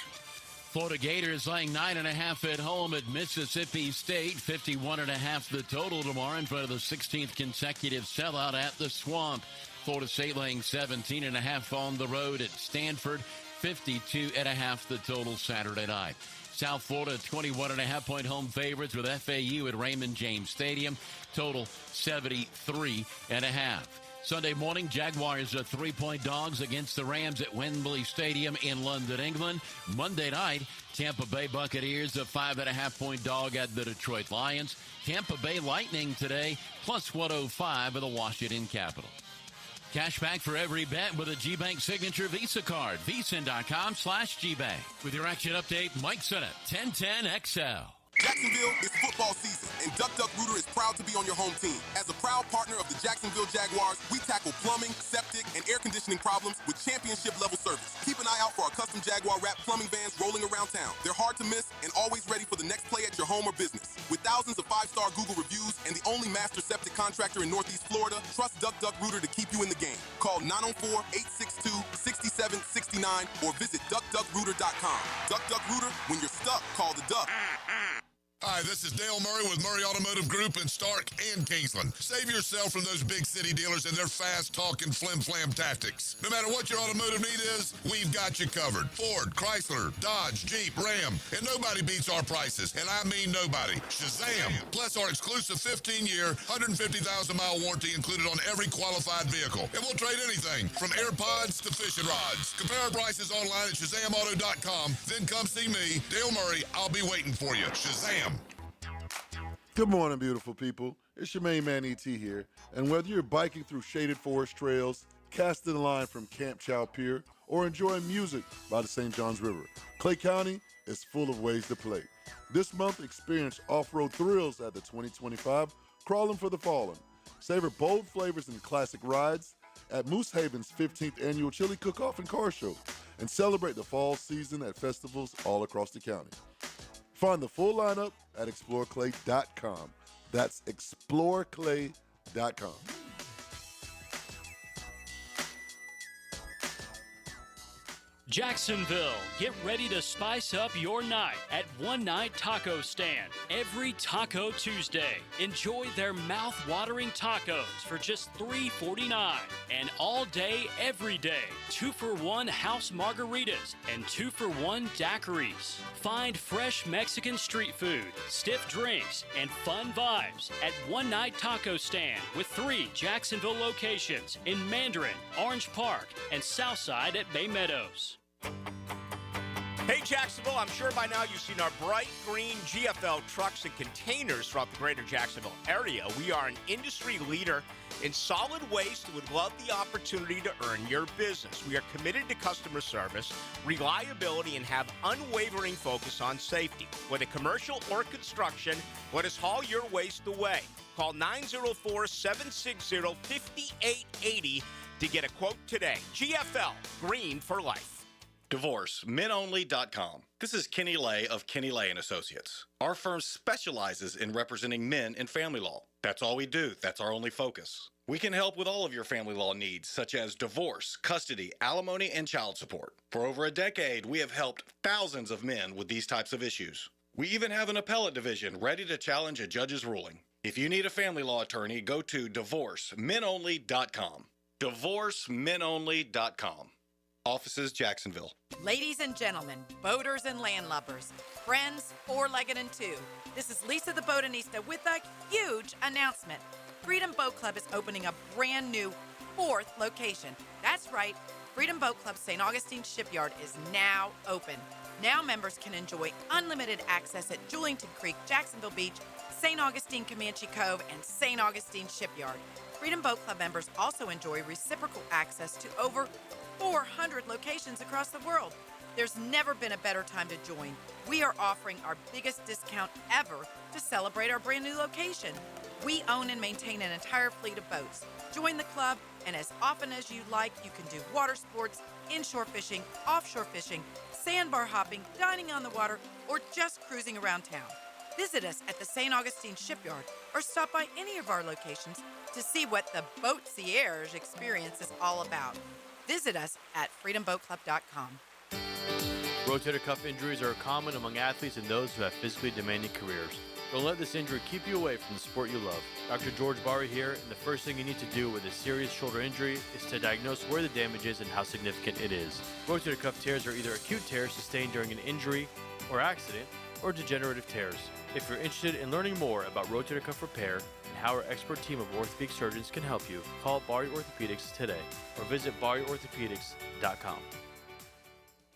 Florida Gators laying 9.5 at home at Mississippi State. 51.5 the total tomorrow in front of the 16th consecutive sellout at the Swamp. Florida State laying 17.5 on the road at Stanford. 52.5 the total Saturday night. South Florida 21.5-point home favorites with FAU at Raymond James Stadium. Total 73.5. Sunday morning, Jaguars are 3-point dogs against the Rams at Wembley Stadium in London, England. Monday night, Tampa Bay Buccaneers a 5.5-point dog at the Detroit Lions. Tampa Bay Lightning today, plus 105 of the Washington Capitals. Cash back for every bet with a G-Bank Signature Visa card. VSIN.com/GBank. With your action update, Mike Sennett, 1010XL.
Jacksonville is football season, and Duck Duck Rooter is proud to be on your home team. As a proud partner of the Jacksonville Jaguars, we tackle plumbing, septic, and air conditioning problems with championship-level service. Keep an eye out for our custom Jaguar wrap plumbing vans rolling around town. They're hard to miss and always ready for the next play at your home or business. With thousands of 5-star Google reviews and the only master septic contractor in Northeast Florida, trust Duck Duck Rooter to keep you in the game. Call 904-862-6769 or visit DuckDuckRooter.com. Duck Duck Rooter, when you're stuck, call the Duck.
Hi, this is Dale Murray with Murray Automotive Group in Stark and Kingsland. Save yourself from those big city dealers and their fast-talking flim-flam tactics. No matter what your automotive need is, we've got you covered. Ford, Chrysler, Dodge, Jeep, Ram, and nobody beats our prices, and I mean nobody. Shazam! Plus our exclusive 15-year, 150,000-mile warranty included on every qualified vehicle. And we'll trade anything from AirPods to fishing rods. Compare our prices online at ShazamAuto.com. Then come see me, Dale Murray. I'll be waiting for you. Shazam!
Good morning, beautiful people. It's your main man, E.T. here. And whether you're biking through shaded forest trails, casting a line from Camp Chow Pier, or enjoying music by the St. Johns River, Clay County is full of ways to play. This month, experience off-road thrills at the 2025 Crawling for the Fallen. Savor bold flavors and classic rides at Moose Haven's 15th Annual Chili Cook-Off and Car Show, and celebrate the fall season at festivals all across the county. Find the full lineup at exploreclay.com. That's exploreclay.com.
Jacksonville, get ready to spice up your night at One Night Taco Stand. Every Taco Tuesday, enjoy their mouth-watering tacos for just $3.49. And all day, every day, 2-for-1 house margaritas and 2-for-1 daiquiris. Find fresh Mexican street food, stiff drinks, and fun vibes at One Night Taco Stand with 3 Jacksonville locations in Mandarin, Orange Park, and Southside at Bay Meadows.
Hey Jacksonville, I'm sure by now you've seen our bright green GFL trucks and containers throughout the greater Jacksonville area. We are an industry leader in solid waste and would love the opportunity to earn your business. We are committed to customer service, reliability, and have unwavering focus on safety. Whether commercial or construction, let us haul your waste away. Call 904-760-5880 to get a quote today. GFL, green for life.
Divorce, menonly.com. This is Kenny Lay of Kenny Lay & Associates. Our firm specializes in representing men in family law. That's all we do. That's our only focus. We can help with all of your family law needs, such as divorce, custody, alimony, and child support. For over a decade, we have helped thousands of men with these types of issues. We even have an appellate division ready to challenge a judge's ruling. If you need a family law attorney, go to divorcemenonly.com. Divorcemenonly.com. Offices, Jacksonville.
Ladies and gentlemen, boaters and landlubbers, friends, four-legged and two, this is Lisa the Botanista with a huge announcement. Freedom Boat Club is opening a brand new 4th location. That's right, Freedom Boat Club St. Augustine Shipyard is now open. Now members can enjoy unlimited access at Julington Creek, Jacksonville Beach, St. Augustine Comanche Cove, and St. Augustine Shipyard. Freedom Boat Club members also enjoy reciprocal access to over 400 locations across the world. There's never been a better time to join. We are offering our biggest discount ever to celebrate our brand new location. We own and maintain an entire fleet of boats. Join the club, and as often as you like, you can do water sports, inshore fishing, offshore fishing, sandbar hopping, dining on the water, or just cruising around town. Visit us at the St. Augustine Shipyard or stop by any of our locations to see what the Boatcierge experience is all about. Visit us at freedomboatclub.com.
Rotator cuff injuries are common among athletes and those who have physically demanding careers. Don't let this injury keep you away from the sport you love. Dr. George Barry here, and the first thing you need to do with a serious shoulder injury is to diagnose where the damage is and how significant it is. Rotator cuff tears are either acute tears sustained during an injury or accident, or degenerative tears. If you're interested in learning more about rotator cuff repair and how our expert team of orthopedic surgeons can help you, call Bari Orthopedics today or visit bariorthopedics.com.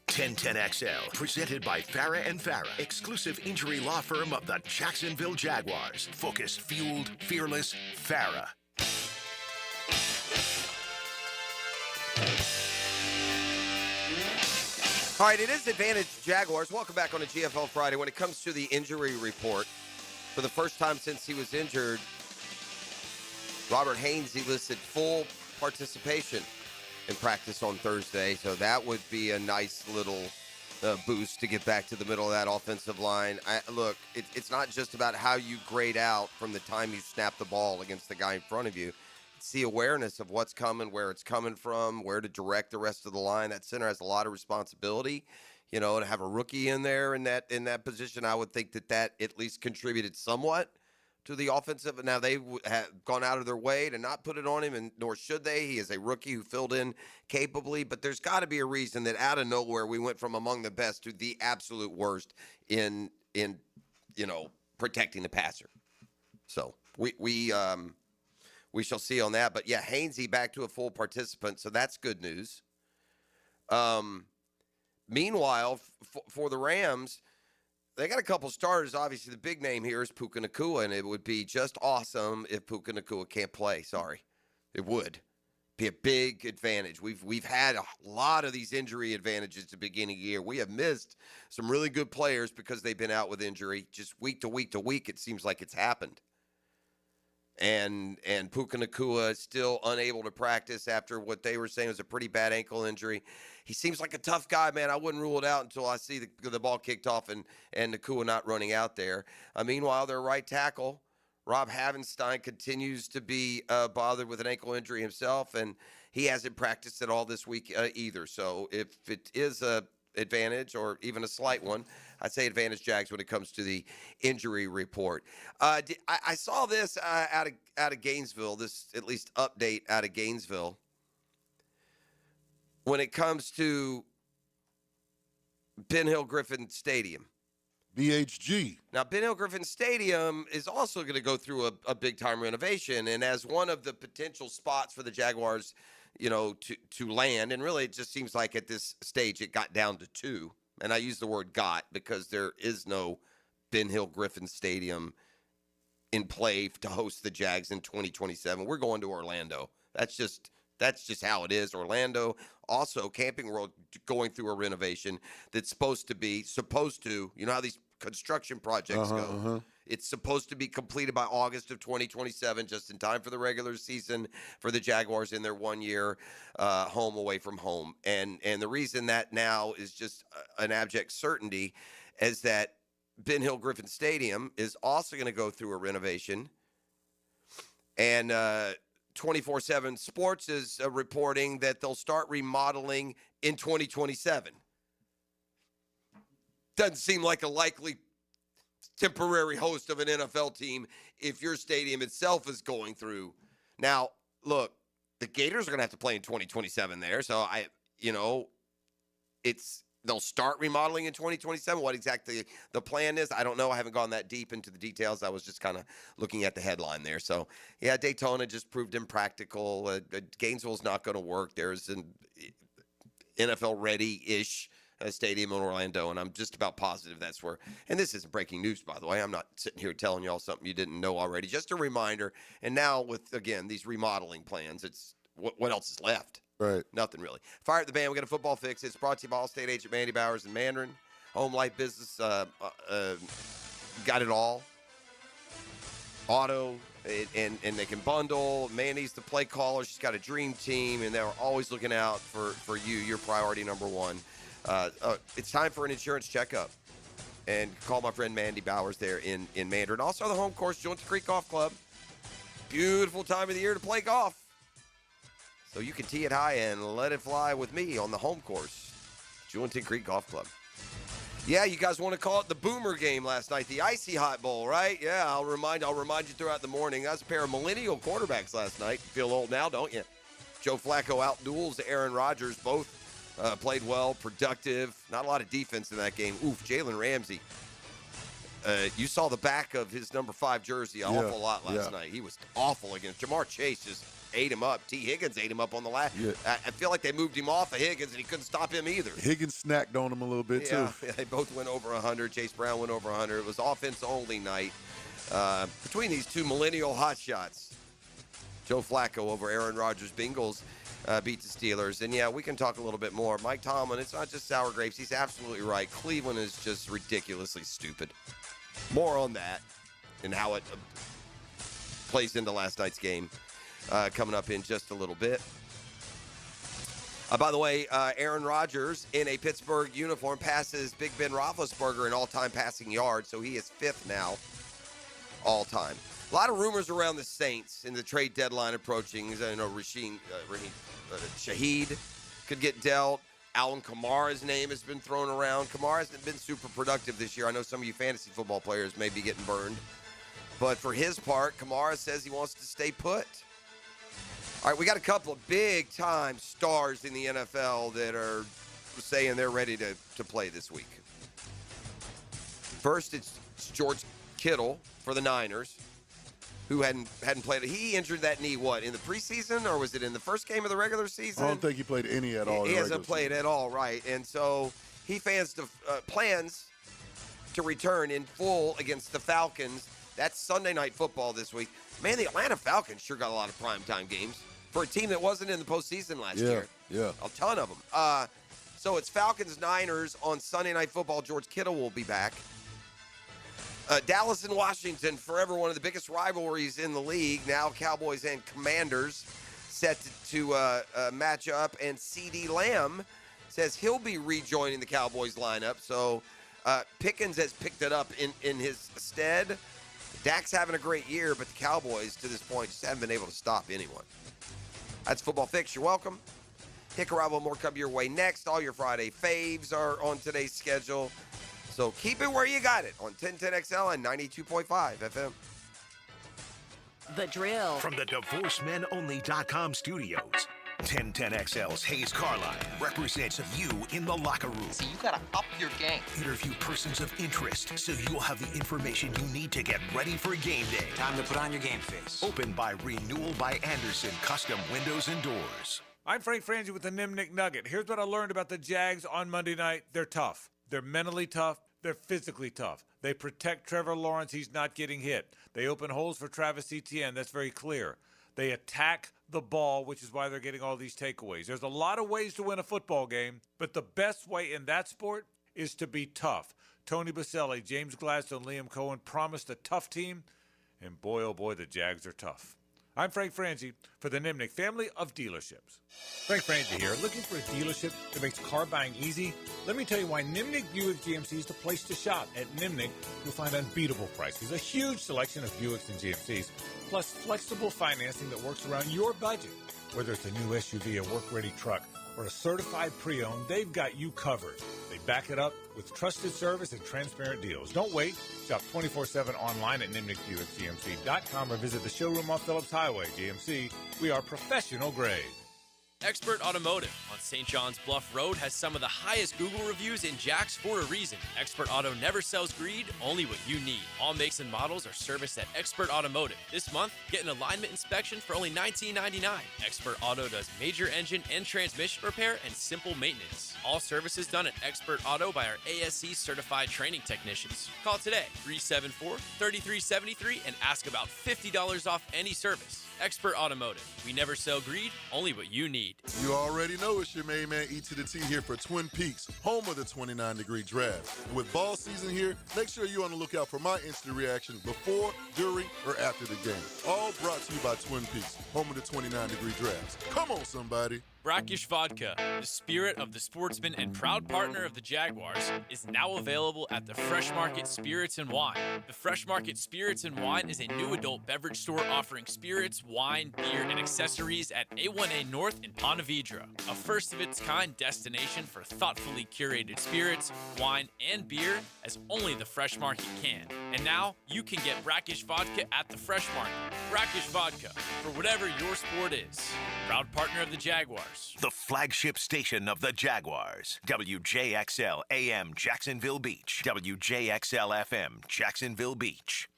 1010XL, presented by Farah and Farah, exclusive injury law firm of the Jacksonville Jaguars. Focused, fueled, fearless, Farah.
All right, it is Advantage Jaguars. Welcome back on a GFL Friday. When it comes to the injury report, for the first time since he was injured, Robert Hainsey listed full participation in practice on Thursday, so that would be a nice little boost to get back to the middle of that offensive line. Look, it's not just about how you grade out from the time you snap the ball against the guy in front of you. It's the awareness of what's coming, where it's coming from, where to direct the rest of the line. That center has a lot of responsibility. You know, to have a rookie in there in that position, I would think that at least contributed somewhat to the offensive. Now, they have gone out of their way to not put it on him, and nor should they. He is a rookie who filled in capably, but there's got to be a reason that out of nowhere we went from among the best to the absolute worst in protecting the passer. So we shall see on that. But, yeah, Hainsey back to a full participant, so that's good news. Meanwhile, for the Rams, they got a couple starters. Obviously, the big name here is Puka Nacua, and it would be just awesome if Puka Nacua can't play. Sorry. It would be a big advantage. We've had a lot of these injury advantages at the beginning of the year. We have missed some really good players because they've been out with injury. Just week to week to week, it seems like it's happened. And Puka Nacua is still unable to practice after what they were saying was a pretty bad ankle injury. He seems like a tough guy, man. I wouldn't rule it out until I see the ball kicked off and Nacua not running out there. Meanwhile, their right tackle, Rob Havenstein, continues to be bothered with an ankle injury himself, and he hasn't practiced at all this week either. So if it is a advantage or even a slight one, I'd say advantage Jags when it comes to the injury report. I saw this out of Gainesville, this at least update out of Gainesville. When it comes to Ben Hill Griffin Stadium.
BHG.
Now, Ben Hill Griffin Stadium is also going to go through a big-time renovation, and as one of the potential spots for the Jaguars, to land, and really it just seems like at this stage it got down to two, and I use the word got because there is no Ben Hill Griffin Stadium in play to host the Jags in 2027. We're going to Orlando. That's just how it is. Orlando, also Camping World, going through a renovation that's supposed to, you know how these construction projects go. It's supposed to be completed by August of 2027, just in time for the regular season for the Jaguars in their 1 year home away from home. And the reason that now is just an abject certainty is that Ben Hill Griffin Stadium is also going to go through a renovation. And 24/7 Sports is reporting that they'll start remodeling in 2027. Doesn't seem like a likely temporary host of an NFL team if your stadium itself is going through. Now, look, the Gators are going to have to play in 2027 there, so they'll start remodeling in 2027. What exactly the plan is, I don't know. I haven't gone that deep into the details. I was just kind of looking at the headline there. So, yeah, Daytona just proved impractical. Gainesville's not going to work. There's an NFL-ready-ish stadium in Orlando, and I'm just about positive that's where. And this isn't breaking news, by the way. I'm not sitting here telling y'all something you didn't know already. Just a reminder. And now with, again, these remodeling plans, it's what else is left?
Right.
Nothing really. Fire at the band. We got a football fix. It's brought to you by Allstate agent Mandy Bowers and Mandarin. Home life business. Got it all. Auto. And they can bundle. Mandy's the play caller. She's got a dream team, and they're always looking out for you, your priority number one. It's time for an insurance checkup. And call my friend Mandy Bowers there in Mandarin. Also, the home course, Joint Creek Golf Club. Beautiful time of the year to play golf. So you can tee it high and let it fly with me on the home course, Jewelton Creek Golf Club. Yeah, you guys want to call it the Boomer game last night, the Icy Hot Bowl, right? Yeah, I'll remind you throughout the morning. That was a pair of millennial quarterbacks last night. Feel old now, don't you? Joe Flacco out-duels Aaron Rodgers. Both played well, productive. Not a lot of defense in that game. Oof, Jalen Ramsey. You saw the back of his number 5 jersey an awful lot last night. He was awful against Jamar Chase. Just ate him up. T. Higgins ate him up on the last.
Yeah.
I feel like they moved him off of Higgins, and he couldn't stop him either.
Higgins snacked on him a little bit, too.
Yeah, they both went over 100. Chase Brown went over 100. It was offense-only night between these two millennial hotshots. Joe Flacco over Aaron Rodgers. Bengals beat the Steelers. And, yeah, we can talk a little bit more. Mike Tomlin, it's not just sour grapes. He's absolutely right. Cleveland is just ridiculously stupid. More on that and how it plays into last night's game coming up in just a little bit. By the way, Aaron Rodgers in a Pittsburgh uniform passes Big Ben Roethlisberger in all-time passing yards, so he is 5th now all-time. A lot of rumors around the Saints in the trade deadline approaching. I know Shaheed could get dealt. Alvin Kamara's name has been thrown around. Kamara hasn't been super productive this year. I know some of you fantasy football players may be getting burned. But for his part, Kamara says he wants to stay put. All right, we got a couple of big-time stars in the NFL that are saying they're ready to play this week. First, it's George Kittle for the Niners, who hadn't played. He injured that knee, in the preseason, or was it in the first game of the regular season?
I don't think he played any at all.
He hasn't played at all, right. And so he plans to return in full against the Falcons. That's Sunday Night Football this week. Man, the Atlanta Falcons sure got a lot of primetime games for a team that wasn't in the postseason last year.
Yeah.
A ton of them. So it's Falcons-Niners on Sunday Night Football. George Kittle will be back. Dallas and Washington, forever one of the biggest rivalries in the league. Now Cowboys and Commanders set to match up. And C.D. Lamb says he'll be rejoining the Cowboys lineup. So Pickens has picked it up in his stead. Dak's having a great year, but the Cowboys, to this point, just haven't been able to stop anyone. That's Football Fix. You're welcome. Hick Arrival, more come your way next. All your Friday faves are on today's schedule. So keep it where you got it on 1010XL and 92.5 FM.
The Drill.
From the DivorceMenOnly.com studios, 1010XL's Hayes Carline represents you in the locker room.
So you gotta up your game.
Interview persons of interest so you'll have the information you need to get ready for game day.
Time to put on your game face.
Opened by Renewal by Anderson Custom Windows and Doors.
I'm Frank Frangie with the Nimnick Nugget. Here's what I learned about the Jags on Monday night. They're tough. They're mentally tough. They're physically tough. They protect Trevor Lawrence. He's not getting hit. They open holes for Travis Etienne. That's very clear. They attack the ball, which is why they're getting all these takeaways. There's a lot of ways to win a football game, but the best way in that sport is to be tough. Tony Baselli, James Gladstone, Liam Cohen promised a tough team, and boy, oh boy, the Jags are tough. I'm Frank Frangie for the Nimnick family of dealerships. Frank Frangie here. Looking for a dealership that makes car buying easy? Let me tell you why Nimnick Buick GMC is the place to shop. At Nimnick, you'll find unbeatable prices, a huge selection of Buicks and GMCs, plus flexible financing that works around your budget. Whether it's a new SUV, a work-ready truck, or a certified pre-owned, they've got you covered. They back it up with trusted service and transparent deals. Don't wait. Shop 24/7 online at NimnickBuickGMC.com or visit the showroom on Phillips Highway. GMC, we are professional grade.
Expert Automotive on St. John's Bluff Road has some of the highest Google reviews in Jax for a reason. Expert Auto never sells greed, only what you need. All makes and models are serviced at Expert Automotive. This month, get an alignment inspection for only $19.99. Expert Auto does major engine and transmission repair and simple maintenance. All services done at Expert Auto by our ASC certified training technicians. Call today, 374-3373, and ask about $50 off any service. Expert Automotive. We never sell greed, only what you need.
You already know it's your main man E to the T here for Twin Peaks, home of the 29-degree draft. And with ball season here, make sure you're on the lookout for my instant reaction before, during, or after the game. All brought to you by Twin Peaks, home of the 29-degree drafts. Come on, somebody.
Brackish Vodka, the spirit of the sportsman and proud partner of the Jaguars, is now available at the Fresh Market Spirits and Wine. The Fresh Market Spirits and Wine is a new adult beverage store offering spirits, wine, beer, and accessories at A1A North in Ponte Vedra, a first-of-its-kind destination for thoughtfully curated spirits, wine, and beer as only the Fresh Market can. And now, you can get Brackish Vodka at the Fresh Market. Brackish Vodka, for whatever your sport is. Proud partner of the Jaguars.
Jaguars, the flagship station of the Jaguars. WJXL AM Jacksonville Beach. WJXL FM Jacksonville Beach.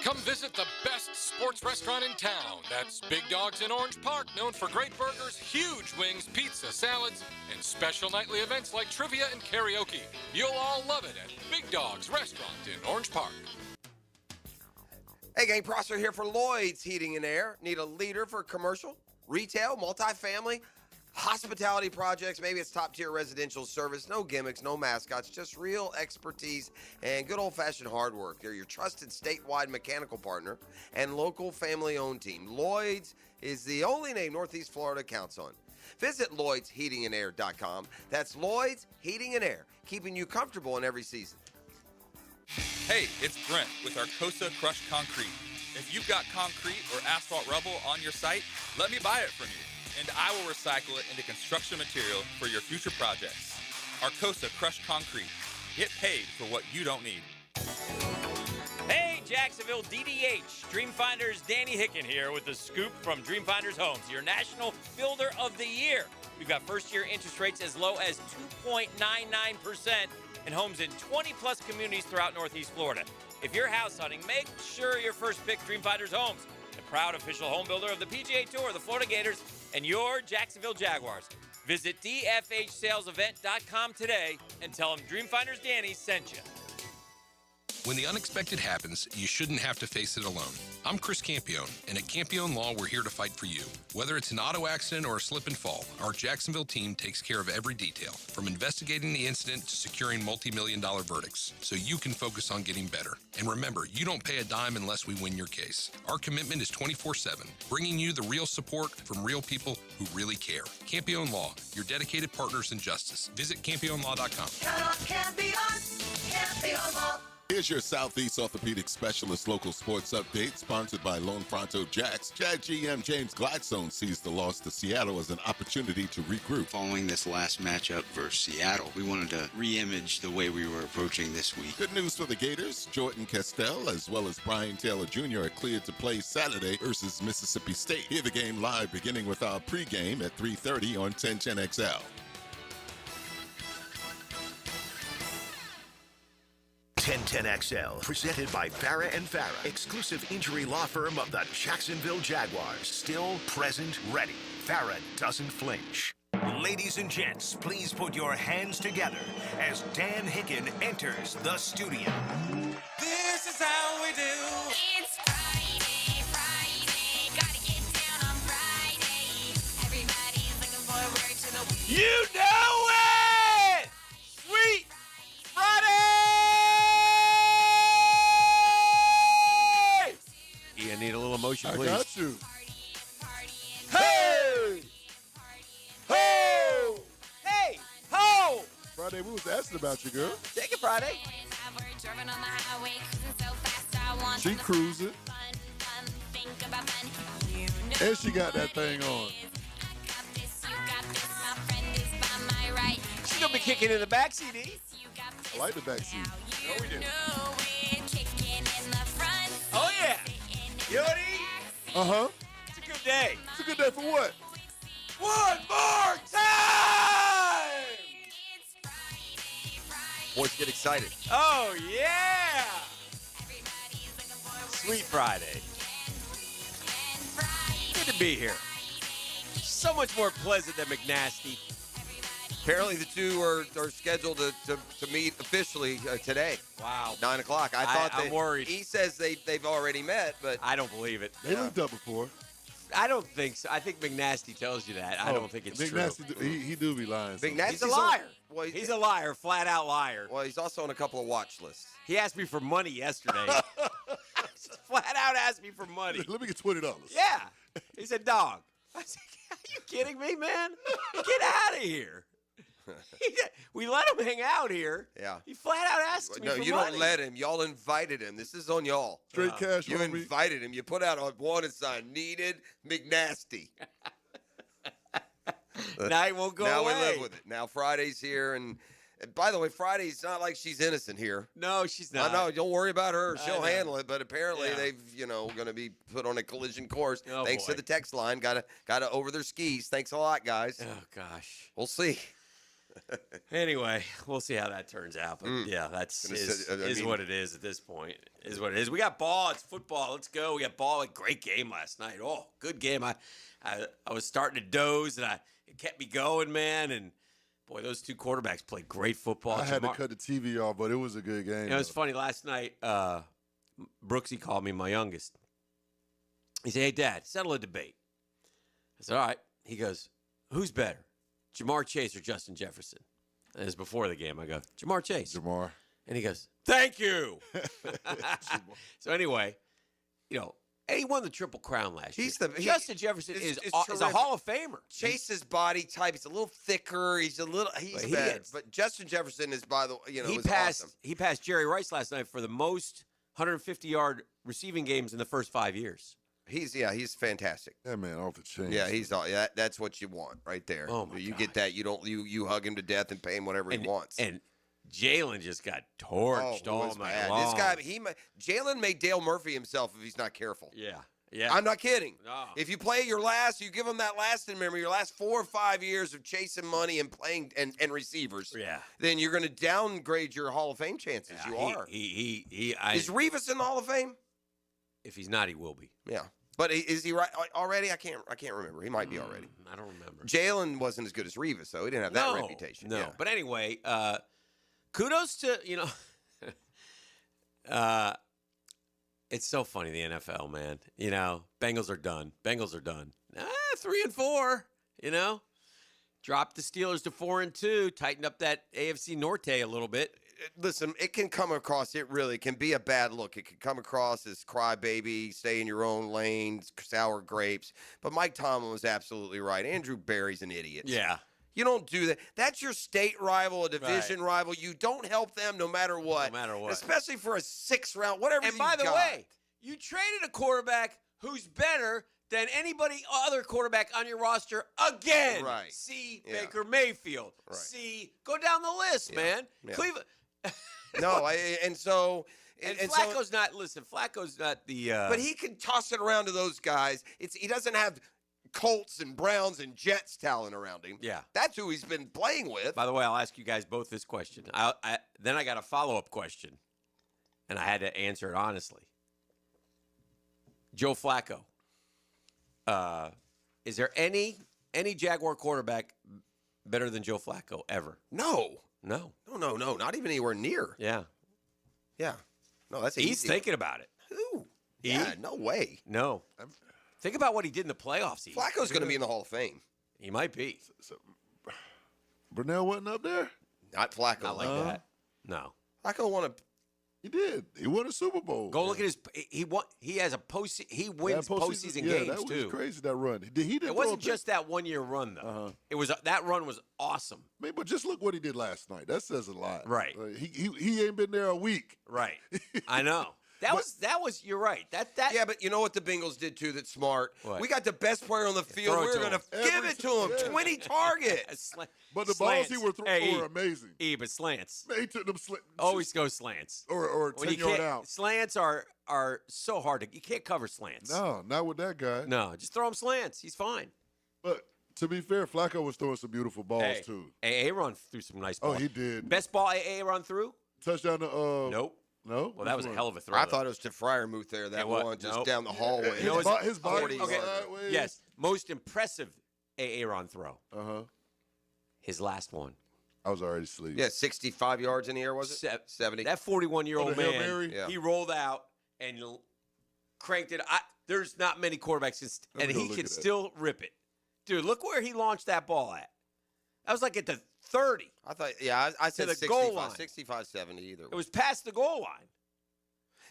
Come visit the best sports restaurant in town. That's Big Dogs in Orange Park, known for great burgers, huge wings, pizza, salads, and special nightly events like trivia and karaoke. You'll all love it at Big Dogs Restaurant in Orange Park.
Hey, gang, Prosser here for Lloyd's Heating and Air. Need a leader for commercial, retail, multifamily, hospitality projects? Maybe it's top-tier residential service. No gimmicks, no mascots, just real expertise and good old-fashioned hard work. They're your trusted statewide mechanical partner and local family-owned team. Lloyd's is the only name Northeast Florida counts on. Visit Lloyd'sHeatingandAir.com. That's Lloyd's Heating and Air, keeping you comfortable in every season.
Hey, it's Brent with Arcosa Crushed Concrete. If you've got concrete or asphalt rubble on your site, let me buy it from you, and I will recycle it into construction material for your future projects. Arcosa Crushed Concrete. Get paid for what you don't need.
Hey, Jacksonville DDH. Dreamfinders Danny Hicken here with the scoop from Dreamfinders Homes, your National Builder of the Year. We've got first-year interest rates as low as 2.99% and homes in 20-plus communities throughout Northeast Florida. If you're house hunting, make sure your first pick Dreamfinders Homes, the proud official home builder of the PGA Tour, the Florida Gators, and your Jacksonville Jaguars. Visit dfhsalesevent.com today and tell them Dreamfinders Danny sent you.
When the unexpected happens, you shouldn't have to face it alone. I'm Chris Campione, and at Campione Law, we're here to fight for you. Whether it's an auto accident or a slip and fall, our Jacksonville team takes care of every detail, from investigating the incident to securing multi-million-dollar verdicts, so you can focus on getting better. And remember, you don't pay a dime unless we win your case. Our commitment is 24/7, bringing you the real support from real people who really care. Campione Law, your dedicated partners in justice. Visit CampioneLaw.com.
Count on Campione, Campione Law.
Here's your Southeast Orthopedic Specialist local sports update, sponsored by Lone Pronto Jacks. Jag GM James Gladstone sees the loss to Seattle as an opportunity to regroup.
Following this last matchup versus Seattle, we wanted to re-image the way we were approaching this week.
Good news for the Gators. Jordan Castell, as well as Brian Taylor Jr. are cleared to play Saturday versus Mississippi State. Hear the game live beginning with our pregame at 3:30 on 1010XL.
1010XL, presented by Farah and Farah, exclusive injury law firm of the Jacksonville Jaguars. Still, present, ready. Farah doesn't flinch. Ladies and gents, please put your hands together as Dan Hicken enters the studio.
This is how we do. It's Friday, Friday. Gotta get down on Friday. Everybody's looking forward to the week.
You know it! Sweet Friday!
I need a little emotion, please.
I got you.
Hey! Ho! Hey! Ho!
Friday, we was asking about you, girl.
Take it, Friday.
She cruising. And she got that thing on.
She's gonna be kicking in the back CD.
I like the back seat.
Oh, we do. Oh, yeah. Yodi.
Uh-huh.
It's a good day.
It's a good day for what?
One more time!
Boys get excited.
Oh, yeah! Sweet Friday. Good to be here. So much more pleasant than McNasty.
Apparently, the two are scheduled to meet officially today.
Wow.
9 o'clock. I'm
worried.
He says they've already met, but
I don't believe it.
They linked up before.
I don't think so. I think McNasty tells you that. I don't think it's true.
He do be lying.
He's a liar. He's a liar, flat out liar.
Well, he's also on a couple of watch lists.
He asked me for money yesterday. Flat out asked me for money.
Let me get $20.
Yeah. He said, dog. I said, are you kidding me, man? Get out of here. We let him hang out here.
Yeah.
He flat out asked me for money.
No, you don't let him. Y'all invited him. This is on y'all.
Straight cash.
You invited him. You put out a wanted sign. Needed McNasty.
Now he won't go away.
Now we live with it. Now Friday's here, and By the way, Friday's not like she's innocent here.
No, she's not.
No, don't worry about her. She'll
know.
handle it. But apparently
Yeah.
they've, going to be put on a collision course.
Oh,
thanks
boy.
to the text line. Got to over their skis. Thanks a lot, guys.
Oh, gosh.
We'll see.
Anyway, we'll see how that turns out. But yeah, that's is what it is at this point. Is what it is. We got ball. It's football. Let's go. We got ball. A great game last night. Oh, good game. I was starting to doze, and it kept me going, man. And boy, those two quarterbacks played great football.
I had to cut the TV off, but it was a good game.
It was funny. Last night, Brooksy called me, my youngest. He said, "Hey, Dad, settle a debate." I said, "All right." He goes, "Who's better, Jamar Chase or Justin Jefferson?" And it was before the game. I go, "Jamar Chase."
Jamar.
And he goes, "Thank you." So anyway, he won the Triple Crown last year. Justin Jefferson is a
terrific.
Hall of Famer.
Chase's body type, he's a little thicker. He's better. But Justin Jefferson is, by the way,
he
is
passed.
awesome.
He passed Jerry Rice last night for the most 150-yard receiving games in the first 5 years.
He's fantastic.
That man off the chain.
Yeah, that's what you want right there.
Oh my
you
God.
get that. You hug him to death and pay him whatever he wants.
And Jalen just got torched all night long.
This guy, Jalen made Dale Murphy himself if he's not careful.
Yeah.
I'm not kidding.
No.
If you play you give him that lasting memory, your last 4 or 5 years of chasing money and playing and receivers, then you're going to downgrade your Hall of Fame chances.
Yeah,
Is Revis in the Hall of Fame?
If he's not, he will be.
Yeah. But is he right already? I can't remember. He might be already.
I don't remember.
Jalen wasn't as good as Revis, though. He didn't have that reputation.
No.
Yeah.
But anyway, kudos to, it's so funny, the NFL, man. Bengals are done. 3-4, Dropped the Steelers to 4-2, tightened up that AFC Norte a little bit.
Listen, it can come across, it really can be a bad look. It can come across as crybaby, stay in your own lane, sour grapes. But Mike Tomlin was absolutely right. Andrew Berry's an idiot.
Yeah.
You don't do that. That's your state rival, a division rival. You don't help them no matter what. Especially for a 6th round, whatever
And by the way, you traded a quarterback who's better than anybody other quarterback on your roster again.
Right.
See Baker Mayfield.
Right.
See, go down the list, man.
Yeah.
Cleveland.
And
Flacco's not. Listen, Flacco's not the.
But he can toss it around to those guys. He doesn't have Colts and Browns and Jets talent around him.
Yeah,
that's who he's been playing with.
By the way, I'll ask you guys both this question. Then I got a follow-up question, and I had to answer it honestly. Joe Flacco. Is there any Jaguar quarterback better than Joe Flacco ever?
No.
No.
Not even anywhere near.
Yeah.
No, that's
He's
easy.
thinking about it.
Who? Yeah, no way.
No. Think about what he did in the playoffs.
Flacco's going to be in the Hall of Fame.
He might be.
Brunell wasn't up there?
Not Flacco.
Not like that. No.
Flacco won a.
He did. He won a Super Bowl.
Go look at his. He won. He has a post. He wins postseason games
that was
too.
Crazy that run. He didn't.
It wasn't just that 1 year run though. It was that run was awesome.
But just look what he did last night. That says a lot.
Right.
He ain't been there a week.
Right. I know. That was. You're right. That.
Yeah, but you know what the Bengals did too? That's smart.
What?
We got the best player on the field.
Throw it
We're
to
going
him.
to give it to him. 20 targets.
But the balls he were throwing were amazing.
But slants.
He took them slants.
Always go slants.
Or 10-yard out.
Slants are so hard to. You can't cover slants.
No, not with that guy.
No, just throw him slants. He's fine.
But to be fair, Flacco was throwing some beautiful balls too.
Aaron threw some nice balls.
Oh, he did.
Best ball Aaron threw?
Touchdown to
Nope.
No?
Well, that was a hell of a throw.
I thought it was to Freiermuth there. That one just down the hallway.
His body was sideways.
Yes. Most impressive Aaron throw. His last one.
I was already asleep.
Yeah, 65 yards in the air, was it? 70.
That 41-year-old
the Hail
man,
Mary?
Yeah.
he rolled out and cranked it. There's not many quarterbacks, and he can still rip it. Dude, look where he launched that ball at. That was like at the 30.
I thought, I said
the
65,
goal line.
65, 70 either.
It was past the goal line.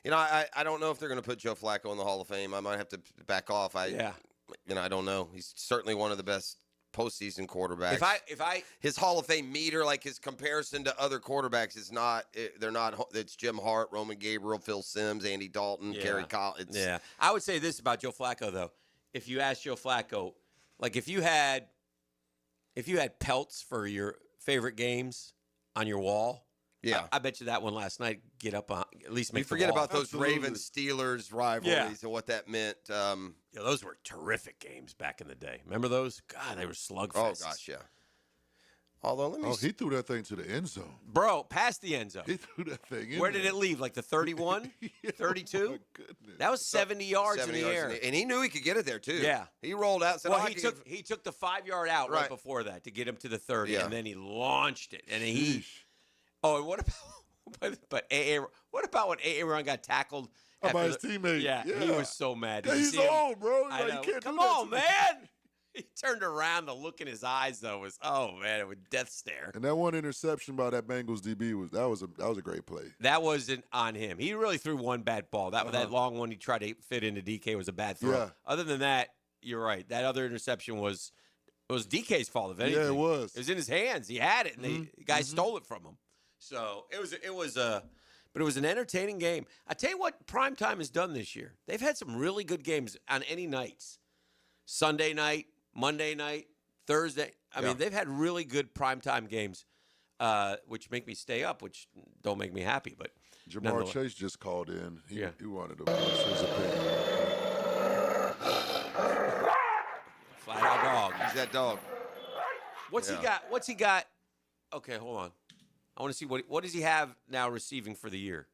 You know, I don't know if they're going to put Joe Flacco in the Hall of Fame. I might have to back off. I don't know. He's certainly one of the best postseason quarterbacks.
If I
his Hall of Fame meter, like his comparison to other quarterbacks, is not. They're not. It's Jim Hart, Roman Gabriel, Phil Simms, Andy Dalton, Kerry Collins.
Yeah, I would say this about Joe Flacco though. If you ask Joe Flacco, like if you had pelts for your favorite games, on your wall.
Yeah.
I bet you that one last night, get up on, at least make
You
the
forget
wall.
about those Ravens-Steelers rivalries and what that meant.
Yeah, those were terrific games back in the day. Remember those? God, they were slugfests.
Oh, gosh, yeah. Although, let me
he threw that thing to the end zone.
Bro, past the end zone.
He threw that thing in
Where did
there.
it leave? Like the 31? 32?
Oh, my goodness.
That was 70 yards
70
in the
yards
air.
And he knew he could get it there, too.
Yeah.
He rolled out. Said,
Well,
"Oh,
he took the 5-yard out right before that to get him to the 30,
Yeah.
and then he launched it. And he – oh, and what about – but what about when Aaron got tackled?
By
after
his teammate.
Yeah, he was so mad. Did
Yeah,
you
he's
see him?
old, bro.
I
Like,
know.
you can't
Come
do that
on,
to me.
man. He turned around. The look in his eyes, though, was, oh, man, it was death stare.
And that one interception by that Bengals DB was a great play.
That wasn't on him. He really threw one bad ball. That long one he tried to fit into DK was a bad throw.
Yeah.
Other than that, you're right. That other interception was DK's fault, if anything.
Yeah, it was.
It was in his hands. He had it, and the guy stole it from him. So it was an entertaining game. I tell you what, primetime has done this year. They've had some really good games on any nights. Sunday night, Monday night, Thursday. I mean, they've had really good primetime games, which make me stay up, which don't make me happy. But
Jamar Chase just called in. He wanted to voice his opinion.
Flat out dog.
He's that dog.
What's he got? What's he got? Okay, hold on. I want to see what does he have now receiving for the year?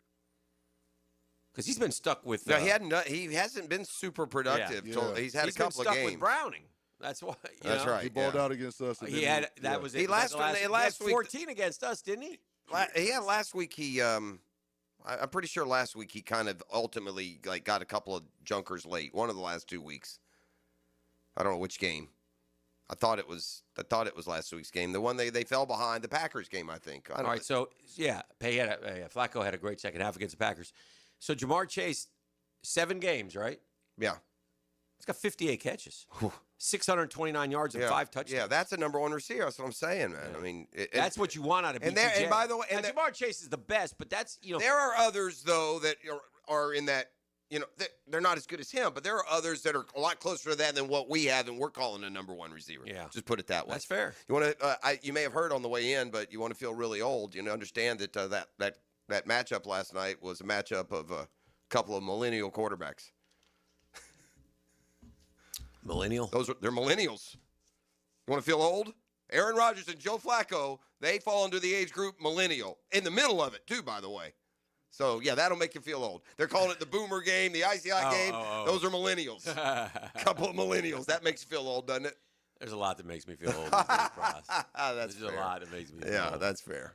Because he's been stuck with.
No, he hasn't been super productive.
Yeah.
So he's had a couple
been
of
stuck
games.
with Browning. That's why.
That's right.
He balled out against us. and
He
then
had that was it.
He last week
14 against us, didn't he?
Last week he I'm pretty sure last week he kind of ultimately got a couple of junkers late. One of the last 2 weeks. I don't know which game. I thought it was last week's game. The one they fell behind, the Packers game, I think.
All right, so Flacco had a great second half against the Packers. So Jamar Chase, 7 games, right?
Yeah.
He's got 58 catches, 629 yards and 5 touchdowns.
Yeah, that's a number one receiver. That's what I'm saying, man. I mean,
that's what you want out of BTJ.
And by the way,
Jamar Chase is the best, but that's
there are others though that are in that. They're not as good as him, but there are others that are a lot closer to that than what we have, and we're calling a number one receiver.
Yeah,
just put it that way.
That's fair.
You want to? You may have heard on the way in, but you want to feel really old. Understand that that matchup last night was a matchup of a couple of millennial quarterbacks.
Millennial?
They're millennials. You want to feel old? Aaron Rodgers and Joe Flacco, they fall into the age group millennial. In the middle of it, too, by the way. So, yeah, that'll make you feel old. They're calling it the Boomer game, the ICI game. Those are millennials. A couple of millennials. That makes you feel old, doesn't it?
There's a lot that makes me feel old. There's
fair.
a lot that makes me feel
Yeah,
old.
that's fair.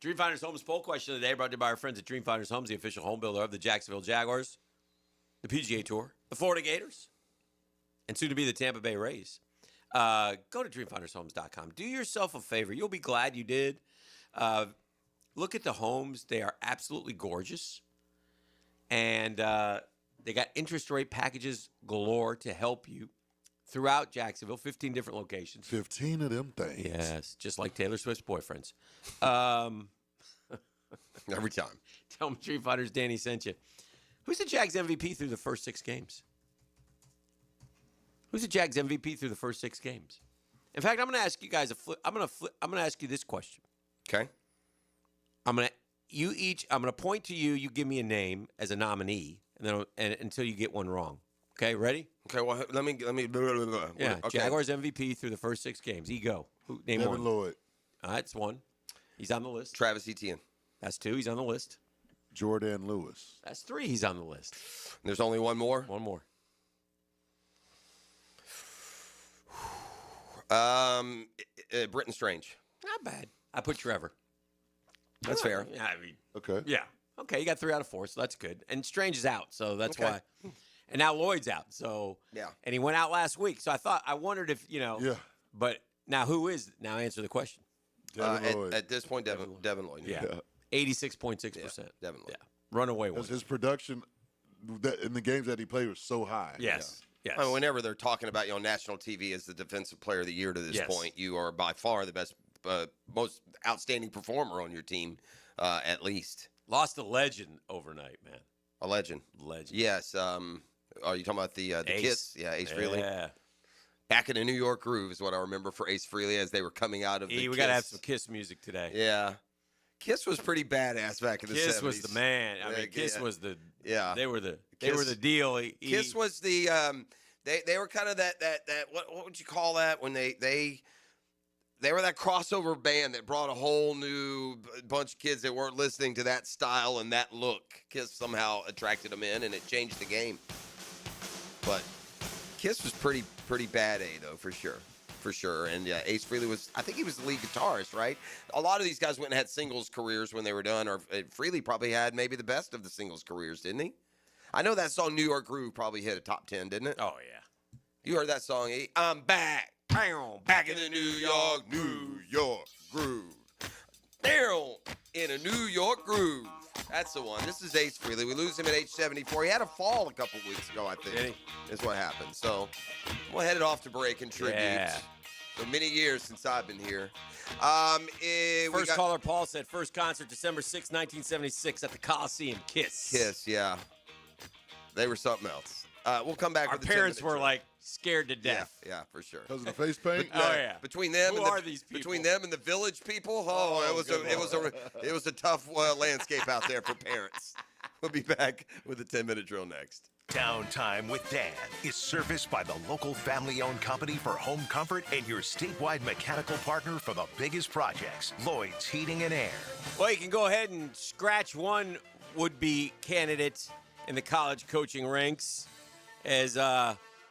Dreamfinders Homes poll question of the day brought to you by our friends at Dreamfinders Homes, the official home builder of the Jacksonville Jaguars, the PGA Tour, the Florida Gators, and soon to be the Tampa Bay Rays. Go to dreamfindershomes.com. Do yourself a favor. You'll be glad you did. Look at the homes. They are absolutely gorgeous. And they got interest rate packages galore to help you throughout Jacksonville, 15 different locations.
15 of them things.
Yes, just like Taylor Swift's boyfriends.
Every time.
Tell them Dreamfinders Danny sent you. Who's the Jags MVP through the first 6 games? Who's the Jags MVP through the first 6 games? In fact, I'm going to ask you guys I'm going to ask you this question.
Okay.
I'm going to point to you. You give me a name as a nominee, and then until you get one wrong. Okay, ready?
Okay. Well, let me.
Yeah.
Okay.
Jaguars MVP through the first 6 games. Name
Devin
one.
Lloyd.
That's 1. He's on the list.
Travis Etienne.
That's 2. He's on the list.
Jordan Lewis.
That's 3. He's on the list.
There's only one more.
One more.
Britton Strange.
Not bad. I put Trevor.
That's fair.
Yeah, I mean,
Okay.
yeah. Okay, you got 3 out of 4, so that's good. And Strange is out, so that's
Okay.
why. And now Lloyd's out, so
Yeah.
And he went out last week, so I wondered if
Yeah.
But now who is? Now answer the question.
Devin Lloyd.
At this point, Devin Lloyd.
Yeah, 86.6%.
Devin Lloyd.
Yeah, runaway
Because
one.
his production in the games that he played was so high.
Yes. Yes.
I mean, whenever they're talking about you on national TV as the defensive player of the year to this
Yes.
point, you are by far the best, most outstanding performer on your team, at least.
Lost a legend overnight, man.
A legend.
Legend.
Yes. Are you talking about the
Ace.
Kiss? Yeah, Ace Frehley.
Yeah.
Back in the New York groove is what I remember for Ace Frehley as they were coming out of the
We
Kiss.
got to have some Kiss music today.
Yeah. Kiss was pretty badass back in the 70s.
Kiss was the man. I mean, Kiss was the They were the deal.
Kiss was the they were kind of that what would you call that when they were that crossover band that brought a whole new bunch of kids that weren't listening to that style and that look. Kiss somehow attracted them in, and it changed the game. But Kiss was pretty bad A though, for sure. And yeah, Ace Frehley I think he was the lead guitarist, right? A lot of these guys went and had singles careers when they were done, or Frehley probably had maybe the best of the singles careers, didn't he? I know that song New York Groove probably hit a top 10, didn't it?
Oh, yeah.
You heard that song, E? I'm back. Back in the New York Groove. Down in a New York Groove. That's the one. This is Ace Frehley. We lose him at age 74. He had a fall a couple weeks ago, I think. Is what happened. So we'll head it off to break and tribute.
Yeah.
So many years since I've been here.
First caller, Paul, said first concert December 6, 1976 at the Coliseum. Kiss.
Kiss, yeah. They were something else. We'll come back.
Our
with
parents were like scared to death.
Yeah, for sure.
Because of the face paint.
Oh yeah.
Between them
Who
and
are these people?
Between them and the Village people, it was a tough landscape out there for parents. We'll be back with a 10-minute drill next.
Downtime with Dan is serviced by the local family-owned company for home comfort and your statewide mechanical partner for the biggest projects, Lloyd's Heating and Air.
Well, you can go ahead and scratch one would-be candidate in the college coaching ranks, as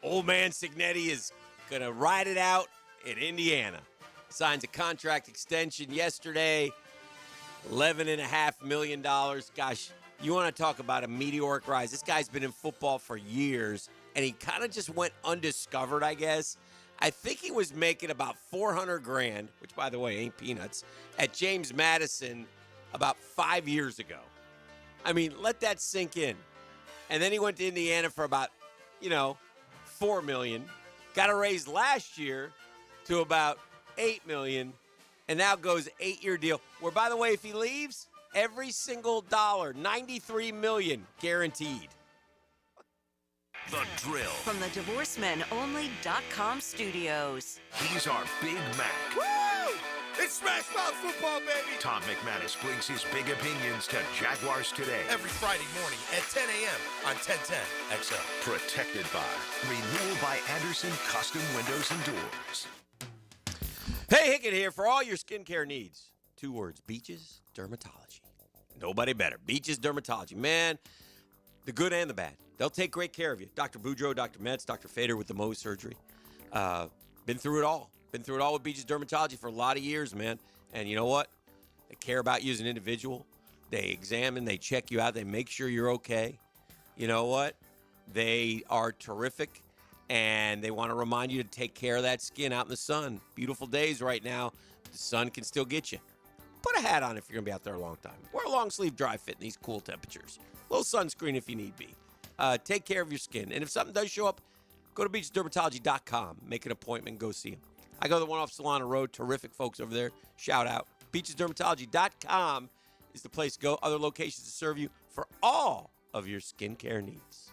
old man Signetti is going to ride it out in Indiana. Signs a contract extension yesterday, $11.5 million. Gosh, you want to talk about a meteoric rise. This guy's been in football for years, and he kind of just went undiscovered, I guess. I think he was making about $400,000, which, by the way, ain't peanuts, at James Madison about 5 years ago. I mean, let that sink in. And then he went to Indiana for about, $4 million. Got a raise last year to about $8 million, and now goes 8-year deal. Where, by the way, if he leaves, every single dollar, $93 million guaranteed.
The Drill.
From the DivorceMenOnly.com studios.
He's our Big Mac.
Woo! It's Smash Mouth football, baby!
Tom McManus brings his big opinions to Jaguars Today.
Every Friday morning at 10 a.m. on 1010 XL.
Protected by Renewal by Anderson Custom Windows and Doors.
Hey, Hickett here for all your skincare needs. 2 words, Beaches Dermatology. Nobody better. Beaches Dermatology. Man, the good and the bad. They'll take great care of you. Dr. Boudreaux, Dr. Metz, Dr. Fader with the Mohs surgery. Been through it all. Been through it all with Beaches Dermatology for a lot of years, man. And you know what? They care about you as an individual. They examine, they check you out, they make sure you're okay. You know what? They are terrific, and they want to remind you to take care of that skin out in the sun. Beautiful days right now. The sun can still get you. Put a hat on if you're going to be out there a long time. Wear a long-sleeve dry fit in these cool temperatures. A little sunscreen if you need be. Take care of your skin. And if something does show up, go to beachesdermatology.com. Make an appointment and go see them. I go to the one off Solana Road. Terrific folks over there. Shout out. Beachesdermatology.com is the place to go. Other locations to serve you for all of your skincare needs.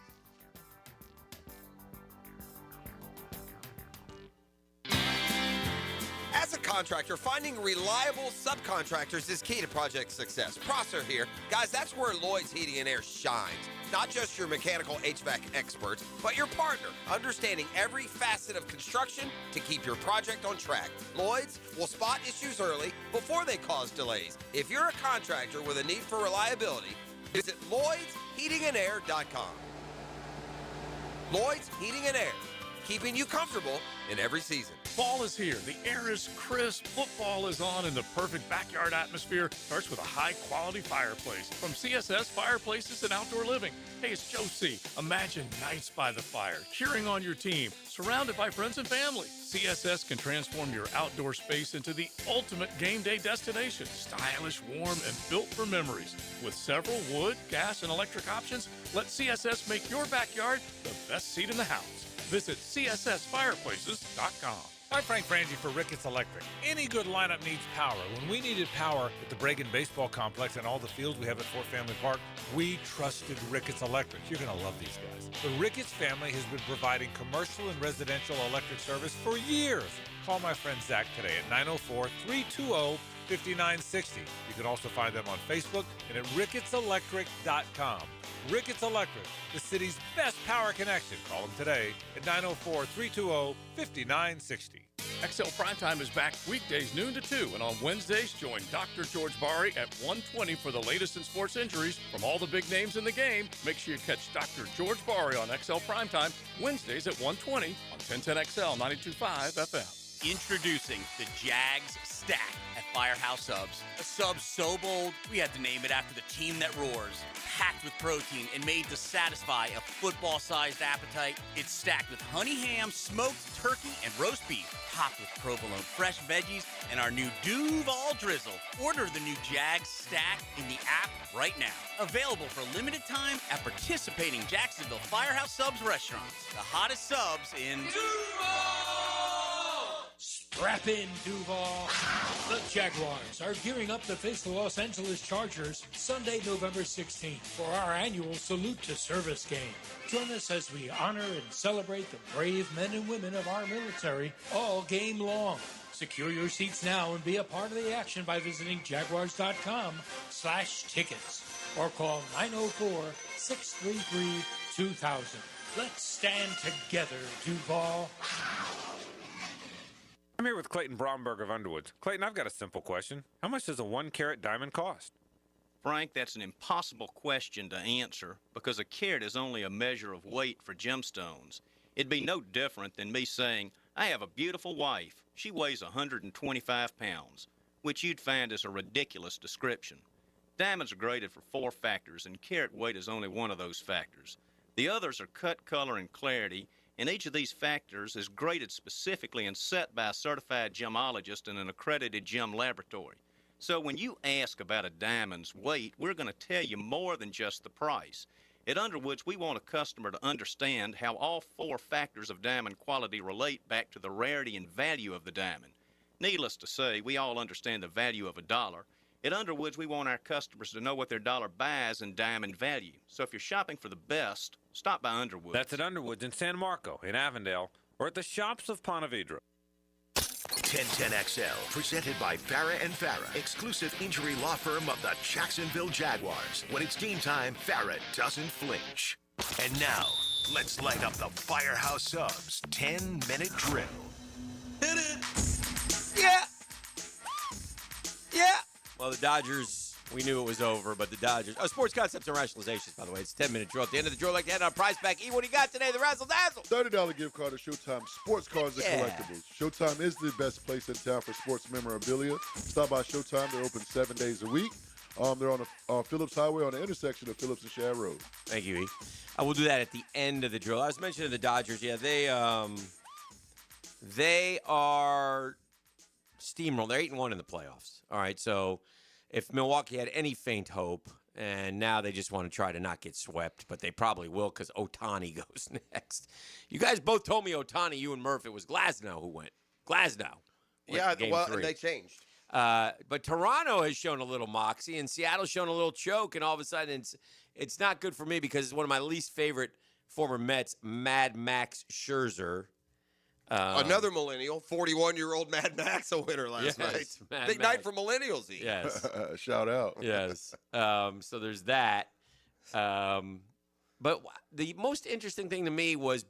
As a contractor, finding reliable subcontractors is key to project success. Prosser here. Guys, that's where Lloyd's Heating and Air shines. Not just your mechanical HVAC experts, but your partner, understanding every facet of construction to keep your project on track. Lloyd's will spot issues early before they cause delays. If you're a contractor with a need for reliability, visit LloydsHeatingandAir.com. Lloyd's Heating and Air, keeping you comfortable in every season.
Fall is here. The air is crisp. Football is on, and the perfect backyard atmosphere starts with a high-quality fireplace from CSS Fireplaces and Outdoor Living. Hey, it's Joe C. Imagine nights by the fire, cheering on your team, surrounded by friends and family. CSS can transform your outdoor space into the ultimate game day destination. Stylish, warm, and built for memories. With several wood, gas, and electric options, let CSS make your backyard the best seat in the house. Visit CSSFireplaces.com.
I'm Frank Frangie for Ricketts Electric. Any good lineup needs power. When we needed power at the Bregan Baseball Complex and all the fields we have at Fort Family Park, we trusted Ricketts Electric. You're going to love these guys. The Ricketts family has been providing commercial and residential electric service for years. Call my friend Zach today at 5960. You can also find them on Facebook and at rickettselectric.com. Ricketts Electric, the city's best power connection. Call them today at 904-320-5960.
XL Primetime is back weekdays noon to 2, and on Wednesdays, join Dr. George Bari at 1:20 for the latest in sports injuries from all the big names in the game. Make sure you catch Dr. George Bari on XL Primetime Wednesdays at 1:20 on 1010XL 92.5 FM.
Introducing the Jags Stack at Firehouse Subs. A sub so bold, we had to name it after the team that roars. Packed with protein and made to satisfy a football-sized appetite. It's stacked with honey ham, smoked turkey, and roast beef. Topped with provolone fresh veggies and our new Duval drizzle. Order the new Jags Stack in the app right now. Available for limited time at participating Jacksonville Firehouse Subs restaurants. The hottest subs in
Strap in, Duval. The Jaguars are gearing up to face the Los Angeles Chargers Sunday, November 16th for our annual Salute to Service game. Join us as we honor and celebrate the brave men and women of our military all game long. Secure your seats now and be a part of the action by visiting jaguars.com/tickets or call 904-633-2000. Let's stand together, Duval.
I'm here with Clayton Bromberg of Underwoods. Clayton, I've got a simple question. How much does a 1-carat diamond cost?
Frank, that's an impossible question to answer because a carat is only a measure of weight for gemstones. It'd be no different than me saying, I have a beautiful wife. She weighs 125 pounds, which you'd find is a ridiculous description. Diamonds are graded for 4 factors, and carat weight is only one of those factors. The others are cut, color, and clarity, and each of these factors is graded specifically and set by a certified gemologist in an accredited gem laboratory. So when you ask about a diamond's weight, we're going to tell you more than just the price. At Underwoods, we want a customer to understand how all 4 factors of diamond quality relate back to the rarity and value of the diamond. Needless to say, we all understand the value of a dollar. At Underwoods, we want our customers to know what their dollar buys in diamond value. So if you're shopping for the best, stop by Underwoods.
That's at Underwoods in San Marco, in Avondale, or at the shops of Ponte Vedra.
1010XL, presented by Farah and Farah, exclusive injury law firm of the Jacksonville Jaguars. When it's game time, Farah doesn't flinch. And now, let's light up the Firehouse Subs 10-minute drill.
Hit it! Yeah! Yeah! Well, the Dodgers, we knew it was over, but the Dodgers... Oh, Sports Concepts and Rationalizations, by the way. It's a 10-minute drill. At the end of the drill, like to head on Prize Pack. E, what do you got today? The Razzle Dazzle!
$30 gift card to Showtime Sports Cards and Collectibles. Showtime is the best place in town for sports memorabilia. Stop by Showtime. They're open 7 days a week. They're on Phillips Highway on the intersection of Phillips and Shad Road.
Thank you, E. We'll do that at the end of the drill. I was mentioning the Dodgers. Yeah, they are steamrolled. They're 8-1 in the playoffs. All right, so if Milwaukee had any faint hope, and now they just want to try to not get swept, but they probably will because Ohtani goes next. You guys both told me Ohtani, you and Murph, it was Glasnow who went. Glasnow.
Yeah, well, and they changed.
But Toronto has shown a little moxie, and Seattle's shown a little choke, and all of a sudden it's not good for me because it's one of my least favorite former Mets, Mad Max Scherzer.
Another millennial, 41-year-old Mad Max, a winner last night. Big night for millennials, E.
Yes.
Shout out.
Yes. So there's that. But the most interesting thing to me was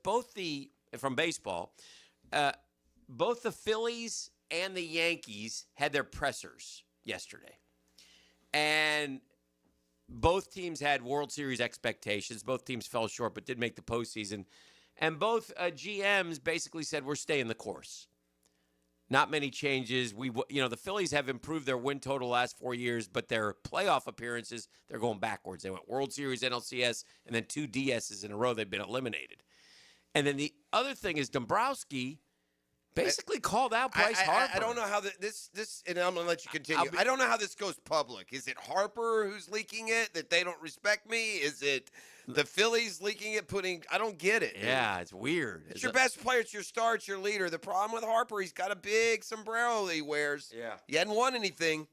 from baseball, both the Phillies and the Yankees had their pressers yesterday. And both teams had World Series expectations. Both teams fell short but did make the postseason. And both GMs basically said, we're staying the course. Not many changes. The Phillies have improved their win total last 4 years, but their playoff appearances, they're going backwards. They went World Series, NLCS, and then 2 DSs in a row. They've been eliminated. And then the other thing is Dombrowski basically called out Bryce Harper.
I don't know how this, and I'm going to let you continue. I don't know how this goes public. Is it Harper who's leaking it, that they don't respect me? Is it the Phillies leaking it, I don't get it.
Yeah, it's weird.
It's your best player. It's your star. It's your leader. The problem with Harper, he's got a big sombrero that he wears.
Yeah.
He hadn't won anything.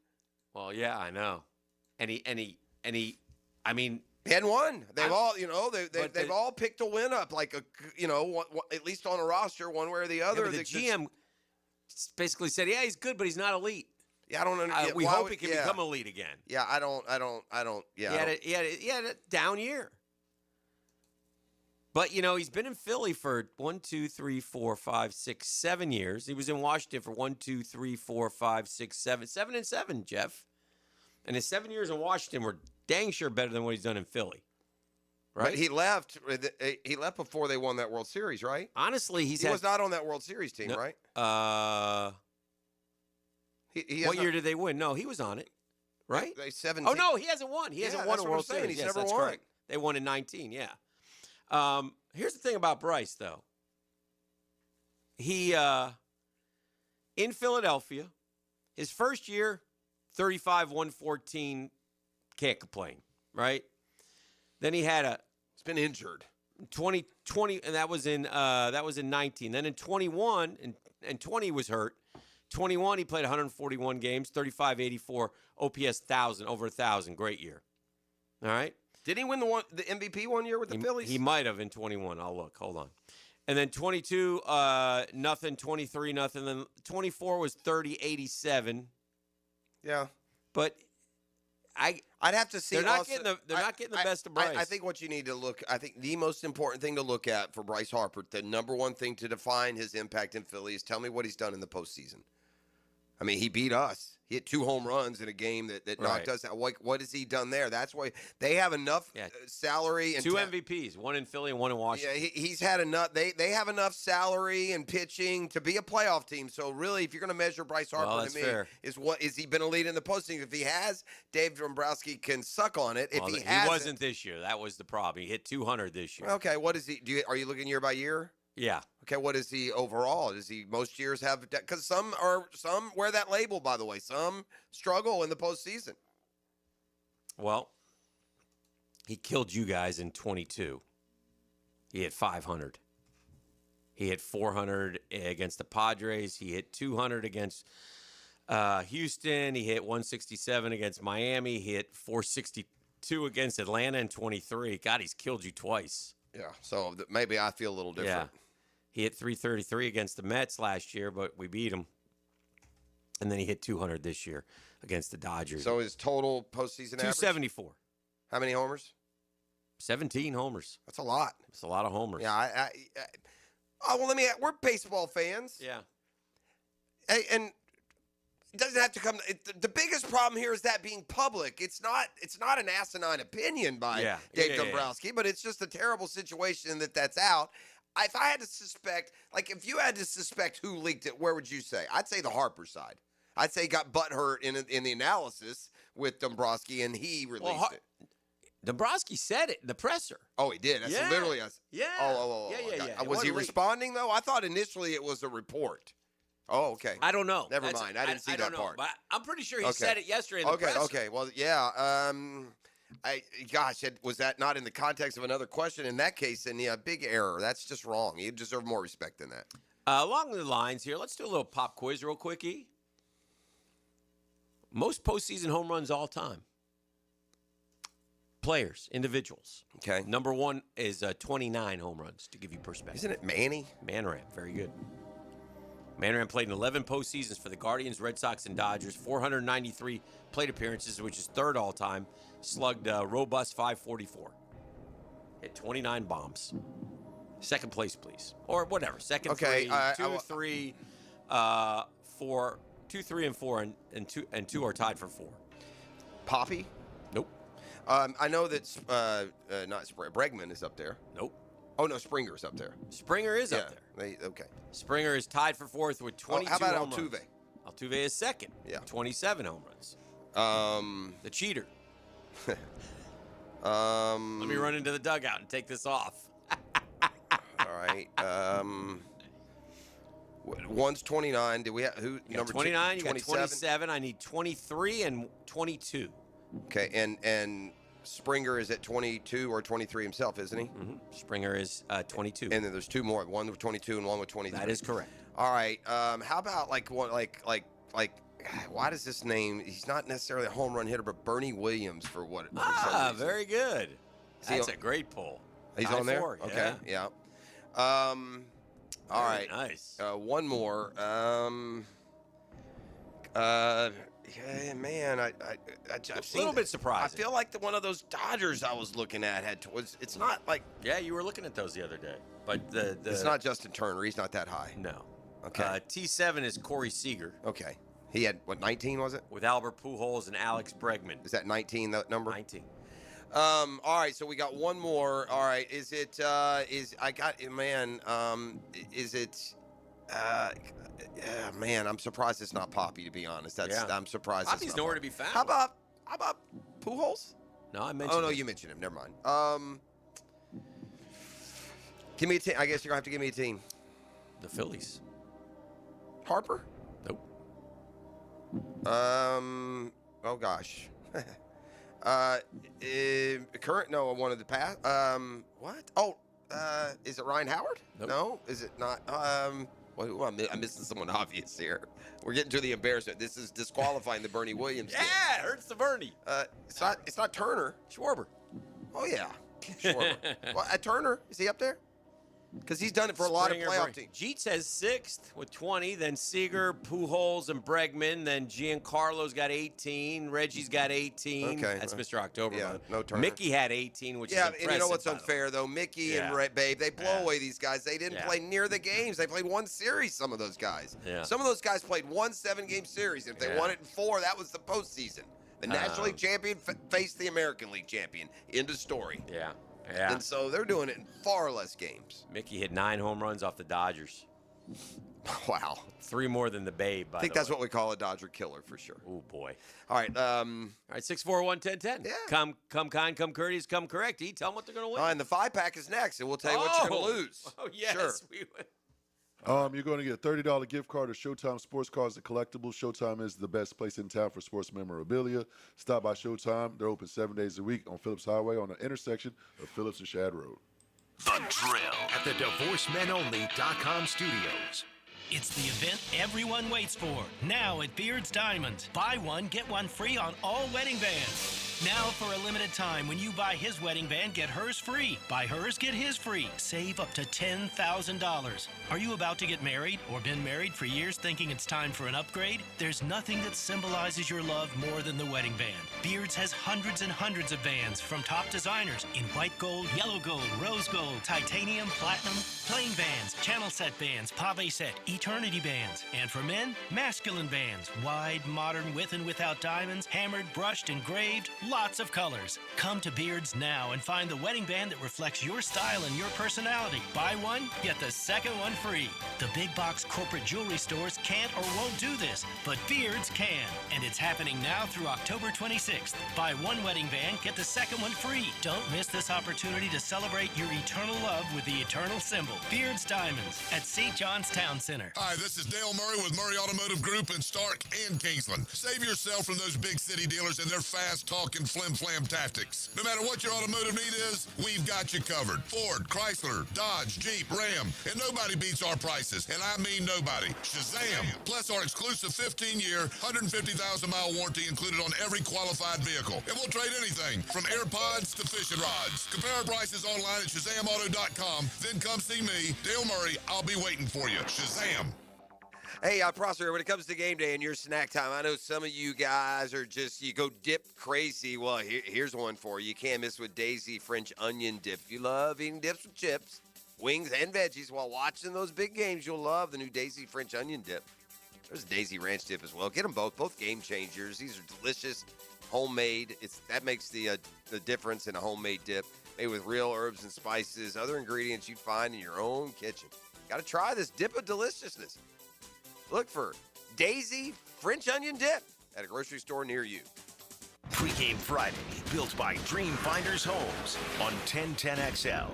Well, yeah, I know. And he
He hadn't won. They've they've all picked a win up, like at least on a roster, one way or the other.
Yeah, but the GM basically said, yeah, he's good, but he's not elite.
Yeah, I don't understand.
We hope he can become elite again.
Yeah, I don't. Yeah,
He had a down year. But, he's been in Philly for 1, 2, 3, 4, 5, 6, 7 years. He was in Washington for 1, 2, 3, 4, 5, 6, 7. 7 and 7, Jeff. And his 7 years in Washington were dang sure better than what he's done in Philly. Right?
But he left. He left before they won that World Series, right?
Honestly, he
was not on that World Series team, right?
What year did they win? No, he was on it, right?
They 17.
Oh no, he hasn't won. He hasn't won a World Series.
He's
Yes,
never
that's
won.
correct. They won in 19. Yeah. Here's the thing about Bryce, though. He in Philadelphia, his first year, 35, 114, can't complain, right? Then he had
he's been injured.
20, and that was in 19. Then in 21, and 20 was hurt. 21, he played 141 games, 35, 84, OPS 1,000, over 1,000. Great year. All right.
Did he win the MVP one year with the Phillies?
He might have in 21. I'll look. Hold on. And then 22, nothing. 23, nothing. Then 24 was 30, 87.
Yeah.
But I'd
have to see.
They're not getting the best of Bryce.
I think what you need to look. I think the most important thing to look at for Bryce Harper, the number one thing to define his impact in Philly, is tell me what he's done in the postseason. I mean, he beat us. He hit 2 home runs in a game that knocked us out. What has he done there? That's why they have enough salary and
2 MVPs, one in Philly and one in Washington.
Yeah, he's had enough. They have enough salary and pitching to be a playoff team. So really, if you're going to measure Bryce Harper to me, is he been a lead in the postseason? If he has, Dave Dombrowski can suck on it. If he
wasn't this year, that was the problem. He hit 200 this year.
Okay, what is he? Are you looking year by year?
Yeah.
Okay, what is he overall? Does he most years have? Because some wear that label, by the way. Some struggle in the postseason.
Well, he killed you guys in 22. He hit 500. He hit 400 against the Padres. He hit 200 against Houston. He hit 167 against Miami. He hit 462 against Atlanta in 23. God, he's killed you twice.
Yeah, so maybe I feel a little different.
Yeah. He hit 333 against the Mets last year, but we beat him. And then he hit 200 this year against the Dodgers.
So his total postseason average?
274.
How many homers?
17 homers.
That's a lot.
That's a lot of homers.
Yeah, we're baseball fans.
Yeah.
And it doesn't have to come. The biggest problem here is that being public. It's not an asinine opinion by Dave Dombrowski, but it's just a terrible situation that's out. If I had to suspect, if you had to suspect who leaked it, where would you say? I'd say the Harper side. I'd say he got butthurt in the analysis with Dombrowski, and he released it.
Dombrowski said it in the presser.
Oh, he did. That's literally us.
Yeah.
Yeah. Was he responding though? I thought initially it was a report. Oh, okay.
I don't know.
Never mind. I didn't see that part.
But I'm pretty sure he said it yesterday in the presser.
Okay. Well, yeah. Was that not in the context of another question? In that case, then big error. That's just wrong. You deserve more respect than that.
Along the lines here, let's do a little pop quiz real quickie. Most postseason home runs all time. Players, individuals.
Okay.
Number one is 29 home runs, to give you perspective.
Isn't it Manny?
Manram, very good. Manram played in 11 postseasons for the Guardians, Red Sox, and Dodgers. 493 plate appearances, which is third all-time. Slugged robust .544. Hit 29 bombs. Second place, please. Or whatever. Second,
okay,
3, 4. 2, 3, and 4, and 2 are tied for 4.
Poppy?
Nope.
I know that Bregman is up there.
Nope.
Oh, no, Springer's up there.
Springer is up there.
Okay.
Springer is tied for 4th with 22
how about
home
Altuve?
runs. Altuve is second.
Yeah.
27 home runs. The cheater. Let me run into the dugout and take this off.
All right. One's 29. Do we have who?
You got 29. You got 27. I need 23 and 22.
Okay, and Springer is at 22 or 23 himself, isn't he?
Mm-hmm. Springer is 22.
And then there's 2 more, one with 22 and one with 23.
That is correct.
All right. How about why does this name? He's not necessarily a home run hitter, but Bernie Williams for what? For
very good. That's a great pull.
He's on there. Okay. Yeah. All right.
Nice.
One more. Yeah, man, I've
A
seen
little bit surprising.
I feel like one of those Dodgers I was looking at it's not like.
Yeah, you were looking at those the other day. But
It's not Justin Turner. He's not that high.
No.
Okay.
T7 is Corey Seager.
Okay. He had, 19 was it?
With Albert Pujols and Alex Bregman.
Is that 19, that number?
19.
All right, so we got one more. All right, is it, man, I'm surprised it's not Poppy, to be honest. I'm surprised
Poppy's
it's not
nowhere
Poppy.
to be found.
How about Pujols?
No, I mentioned
Oh, no,
him.
you mentioned him. Never mind. Give me a team. I guess you're going to have to give me a team.
The Phillies.
Harper?
Nope.
Oh, gosh. Current? No, one of the past. What? Oh, is it Ryan Howard?
Nope.
No, is it not? I'm missing someone obvious here. We're getting to the embarrassment. This is disqualifying the Bernie Williams.
Yeah, it hurts the Bernie.
It's not Turner.
Schwarber.
Oh yeah, Schwarber. Well, Turner, is he up there? Because he's done it for a lot of playoff teams.
Jeets has 6th with 20. Then Seager, Pujols, and Bregman. Then Giancarlo's got 18. Reggie's got 18.
Okay.
That's Mr. October.
Yeah, no Turner.
Mickey had 18, which is
Yeah,
impressive.
and you know what's
by the way.
unfair though? Mickey and Babe, they blow away these guys. They didn't play near the games. They played one series. Some of those guys.
Yeah.
Some of those guys played one 7-game series. If they won it in 4, that was the postseason. The National League champion faced the American League champion. End of story.
Yeah. Yeah.
And so they're doing it in far less games.
Mickey hit 9 home runs off the Dodgers.
Wow.
3 more than the Babe, by
I think
the
that's
way.
what we call a Dodger killer for sure.
Oh, boy.
All right.
All right, 641-1010.
Yeah.
Come kind, come courteous, come correct. Tell them what they're going to win.
And the 5-pack is next, and we'll tell you what you're going to lose.
Oh, yes.
Sure.
You're going to get a $30 gift card to Showtime Sports Cards and Collectibles. Showtime is the best place in town for sports memorabilia. Stop by Showtime. They're open 7 days a week on Phillips Highway on the intersection of Phillips and Shad Road.
The Drill at the DivorceMenOnly.com studios.
It's the event everyone waits for. Now at Beard's Diamonds. Buy one, get one free on all wedding bands. Now for a limited time, when you buy his wedding band, get hers free. Buy hers, get his free. Save up to $10,000. Are you about to get married or been married for years thinking it's time for an upgrade? There's nothing that symbolizes your love more than the wedding band. Beard's has hundreds and hundreds of bands from top designers in white gold, yellow gold, rose gold, titanium, platinum, plain bands, channel set bands, pave set, eternity bands. And for men, masculine bands. Wide, modern, with and without diamonds, hammered, brushed, engraved, lots of colors. Come to Beard's now and find the wedding band that reflects your style and your personality. Buy one, get the second one free. The big box corporate jewelry stores can't or won't do this, but Beard's can. And it's happening now through October 26th. Buy one wedding band, get the second one free. Don't miss this opportunity to celebrate your eternal love with the eternal symbol. Beard's Diamonds at St. John's Town Center.
Hi, this is Dale Murray with Murray Automotive Group in Stark and Kingsland. Save yourself from those big city dealers and their fast-talking flim-flam tactics. No matter what your automotive need is, we've got you covered. Ford, Chrysler, Dodge, Jeep, Ram, and nobody beats our prices, and I mean nobody. Shazam! Plus our exclusive 15-year, 150,000-mile warranty included on every qualified vehicle. And we'll trade anything from AirPods to fishing rods. Compare our prices online at ShazamAuto.com. Then come see me, Dale Murray. I'll be waiting for you. Shazam!
Hey, Prosser, when it comes to game day and your snack time, I know some of you guys are just, you go dip crazy. Well, here's one for you. You can't miss with Daisy French onion dip. If you love eating dips with chips, wings, and veggies while watching those big games, you'll love the new Daisy French onion dip. There's a Daisy Ranch dip as well. Get them both game changers. These are delicious, homemade. That makes the difference in a homemade dip. Made with real herbs and spices, other ingredients you'd find in your own kitchen. Got to try this dip of deliciousness. Look for Daisy French Onion Dip at a grocery store near you.
Pre-Game Friday, built by Dream Finders Homes on 1010XL.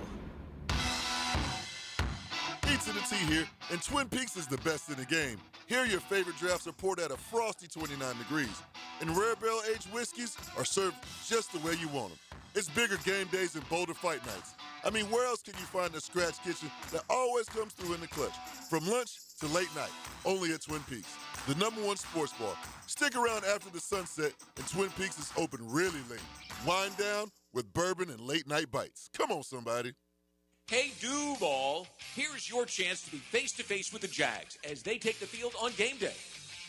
Pizza to T here, and Twin Peaks is the best in the game. Here, your favorite drafts are poured at a frosty 29 degrees, and rare barrel-aged whiskeys are served just the way you want them. It's bigger game days and bolder fight nights. I mean, where else can you find a scratch kitchen that always comes through in the clutch? From lunch to late night, only at Twin Peaks, the #1 sports bar. Stick around after the sunset, and Twin Peaks is open really late. Wind down with bourbon and late-night bites. Come on, somebody.
Hey, Duval, here's your chance to be face-to-face with the Jags as they take the field on game day.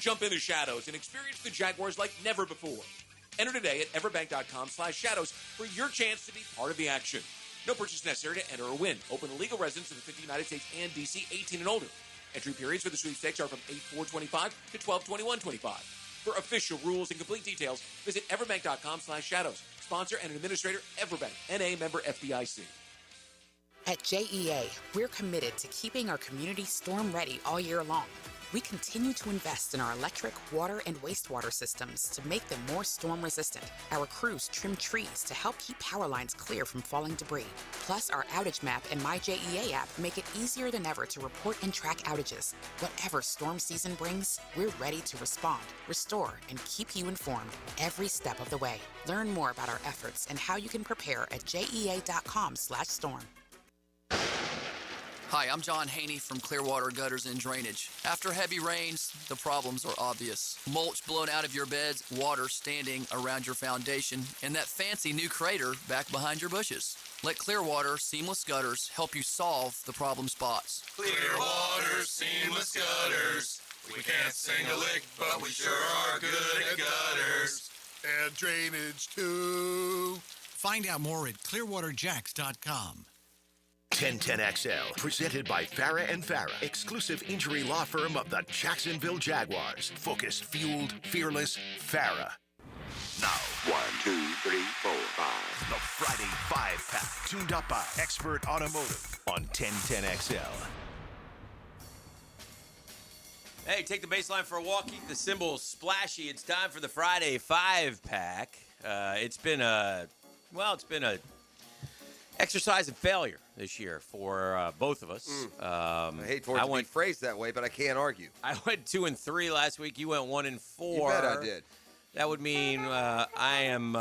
Jump in the shadows and experience the Jaguars like never before. Enter today at everbank.com/shadows for your chance to be part of the action. No purchase necessary to enter or win. Open to legal residents of the 50 United States and D.C., 18 and older. Entry periods for the sweepstakes are from 8/4/25 to 12/21/25. For official rules and complete details, visit everbank.com/shadows. Sponsor and administrator, Everbank, N.A. member FDIC.
At JEA, we're committed to keeping our community storm ready all year long. We continue to invest in our electric, water, and wastewater systems to make them more storm resistant. Our crews trim trees to help keep power lines clear from falling debris. Plus, our outage map and My JEA app make it easier than ever to report and track outages. Whatever storm season brings, we're ready to respond, restore, and keep you informed every step of the way. Learn more about our efforts and how you can prepare at jea.com/storm.
Hi, I'm John Haney from Clearwater Gutters and Drainage. After heavy rains, the problems are obvious. Mulch blown out of your beds, water standing around your foundation, and that fancy new crater back behind your bushes. Let Clearwater Seamless Gutters help you solve the problem spots.
Clearwater Seamless Gutters. We can't sing a lick, but we sure are good at gutters.
And drainage, too.
Find out more at clearwaterjacks.com.
1010XL, presented by Farah and Farah, exclusive injury law firm of the Jacksonville Jaguars. Focused, fueled, fearless, Farah. Now, 1, 2, 3, 4, 5. The Friday 5-pack, tuned up by Expert Automotive on 1010XL.
Hey, take the baseline for a walk, keep the cymbals splashy. It's time for the Friday 5-pack. It's been a exercise in failure this year for both of us.
I hate for it to be phrased that way, but I can't argue.
I went 2-3 last week. You went 1-4.
You bet I did.
That would mean I am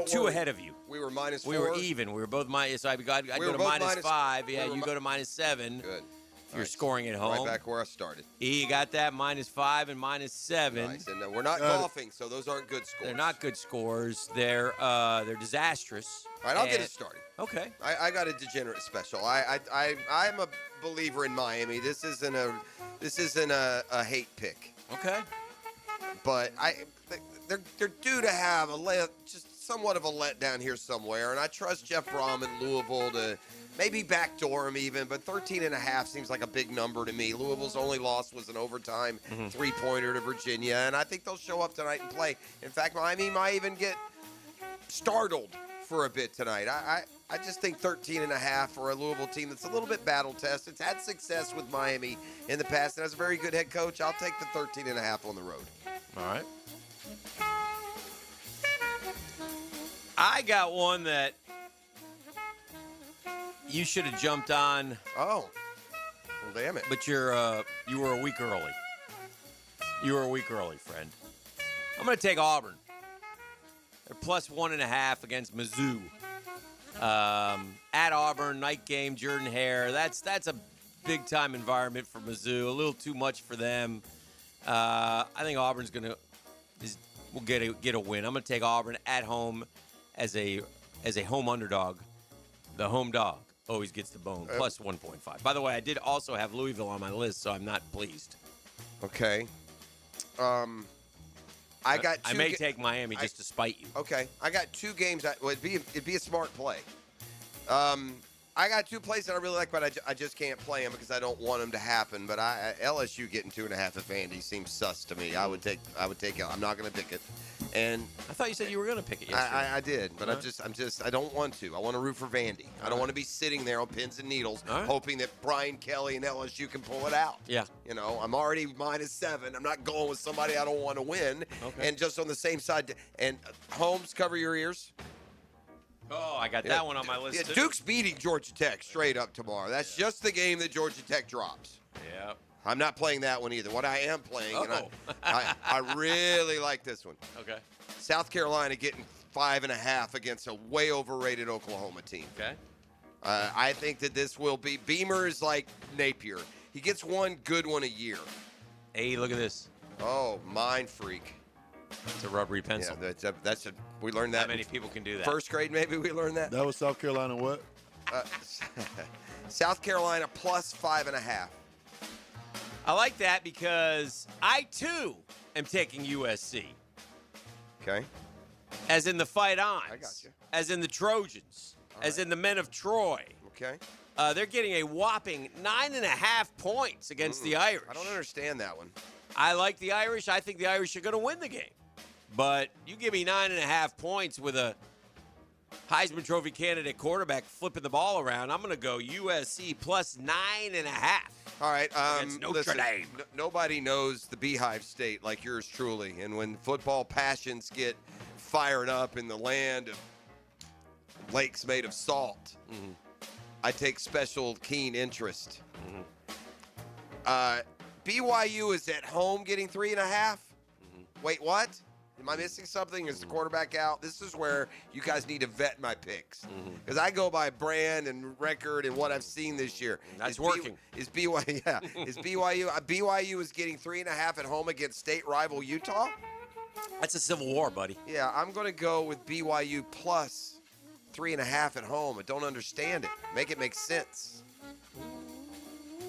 two ahead of you.
We were -4.
We were even. We were both minus. So I go to -5. Yeah, you go to -7.
Good.
If you're scoring at home.
Right back where I started.
You got that, -5 and -7.
Nice. And we're not golfing, so those aren't good scores.
They're not good scores. They're disastrous.
All right, I'll get it started.
Okay.
I got a degenerate special. I'm a believer in Miami. This isn't a hate pick.
Okay.
But they're due to have just somewhat of a letdown here somewhere, and I trust Jeff Brom in Louisville to maybe backdoor him even, but 13.5 seems like a big number to me. Louisville's only loss was an overtime three-pointer to Virginia, and I think they'll show up tonight and play. In fact, Miami might even get startled for a bit tonight. I just think 13.5 for a Louisville team that's a little bit battle-tested. It's had success with Miami in the past and has a very good head coach. I'll take the 13.5 on the road.
All right. I got one that you should have jumped on.
Oh. Well, damn it.
But you were a week early. You were a week early, friend. I'm going to take Auburn. They're +1.5 against Mizzou. At Auburn, night game, Jordan Hare. That's a big-time environment for Mizzou. A little too much for them. I think Auburn's will get a win. I'm going to take Auburn at home as a home underdog. The home dog always gets the bone, +1.5. By the way, I did also have Louisville on my list, so I'm not pleased.
Okay. I
may take Miami just to spite you.
Okay. I got two games. It'd be a smart play. I got two plays that I really like, but I just can't play them because I don't want them to happen. But LSU getting 2.5 at Vandy seems sus to me. I would take it. I'm not going to pick it. And
I thought you said you were going to pick it yesterday.
I did, but I don't want to. I want to root for Vandy. I don't want to be sitting there on pins and needles hoping that Brian Kelly and LSU can pull it out.
Yeah.
You know, I'm already -7. I'm not going with somebody I don't want to win. Okay. And just on the same side. And Holmes, cover your ears.
Oh, I got that one on my list, too.
Duke's beating Georgia Tech straight up tomorrow. That's just the game that Georgia Tech drops.
Yeah.
I'm not playing that one either. What I am playing, and I really like this one.
Okay.
South Carolina getting 5.5 against a way overrated Oklahoma team.
Okay.
I think that this will be. Beamer is like Napier. He gets one good one a year.
Hey, look at this.
Oh, mind freak.
It's a rubbery pencil.
Yeah, we learned that.
Not many people can do that.
First grade, maybe we learned that.
That was South Carolina what?
South Carolina +5.5.
I like that because I, too, am taking USC.
Okay.
As in the Fight Ons.
I got you.
As in the Trojans. As in the Men of Troy.
Okay.
They're getting a whopping 9.5 points against the Irish.
I don't understand that one.
I like the Irish. I think the Irish are going to win the game. But you give me 9.5 points with a Heisman Trophy candidate quarterback flipping the ball around, I'm going to go USC plus 9.5.
All right.
Against Notre
Listen,
Dame.
Nobody knows the Beehive State like yours truly. And when football passions get fired up in the land of lakes made of salt, I take special keen interest. BYU is at home getting 3.5. Wait, what? Am I missing something? Is the quarterback out? This is where you guys need to vet my picks. Because I go by brand and record and what I've seen this year.
That's working.
Is BYU, yeah. Is BYU is getting 3.5 at home against state rival Utah?
That's a civil war, buddy.
Yeah, I'm going to go with BYU plus 3.5 at home. I don't understand it. Make it make sense.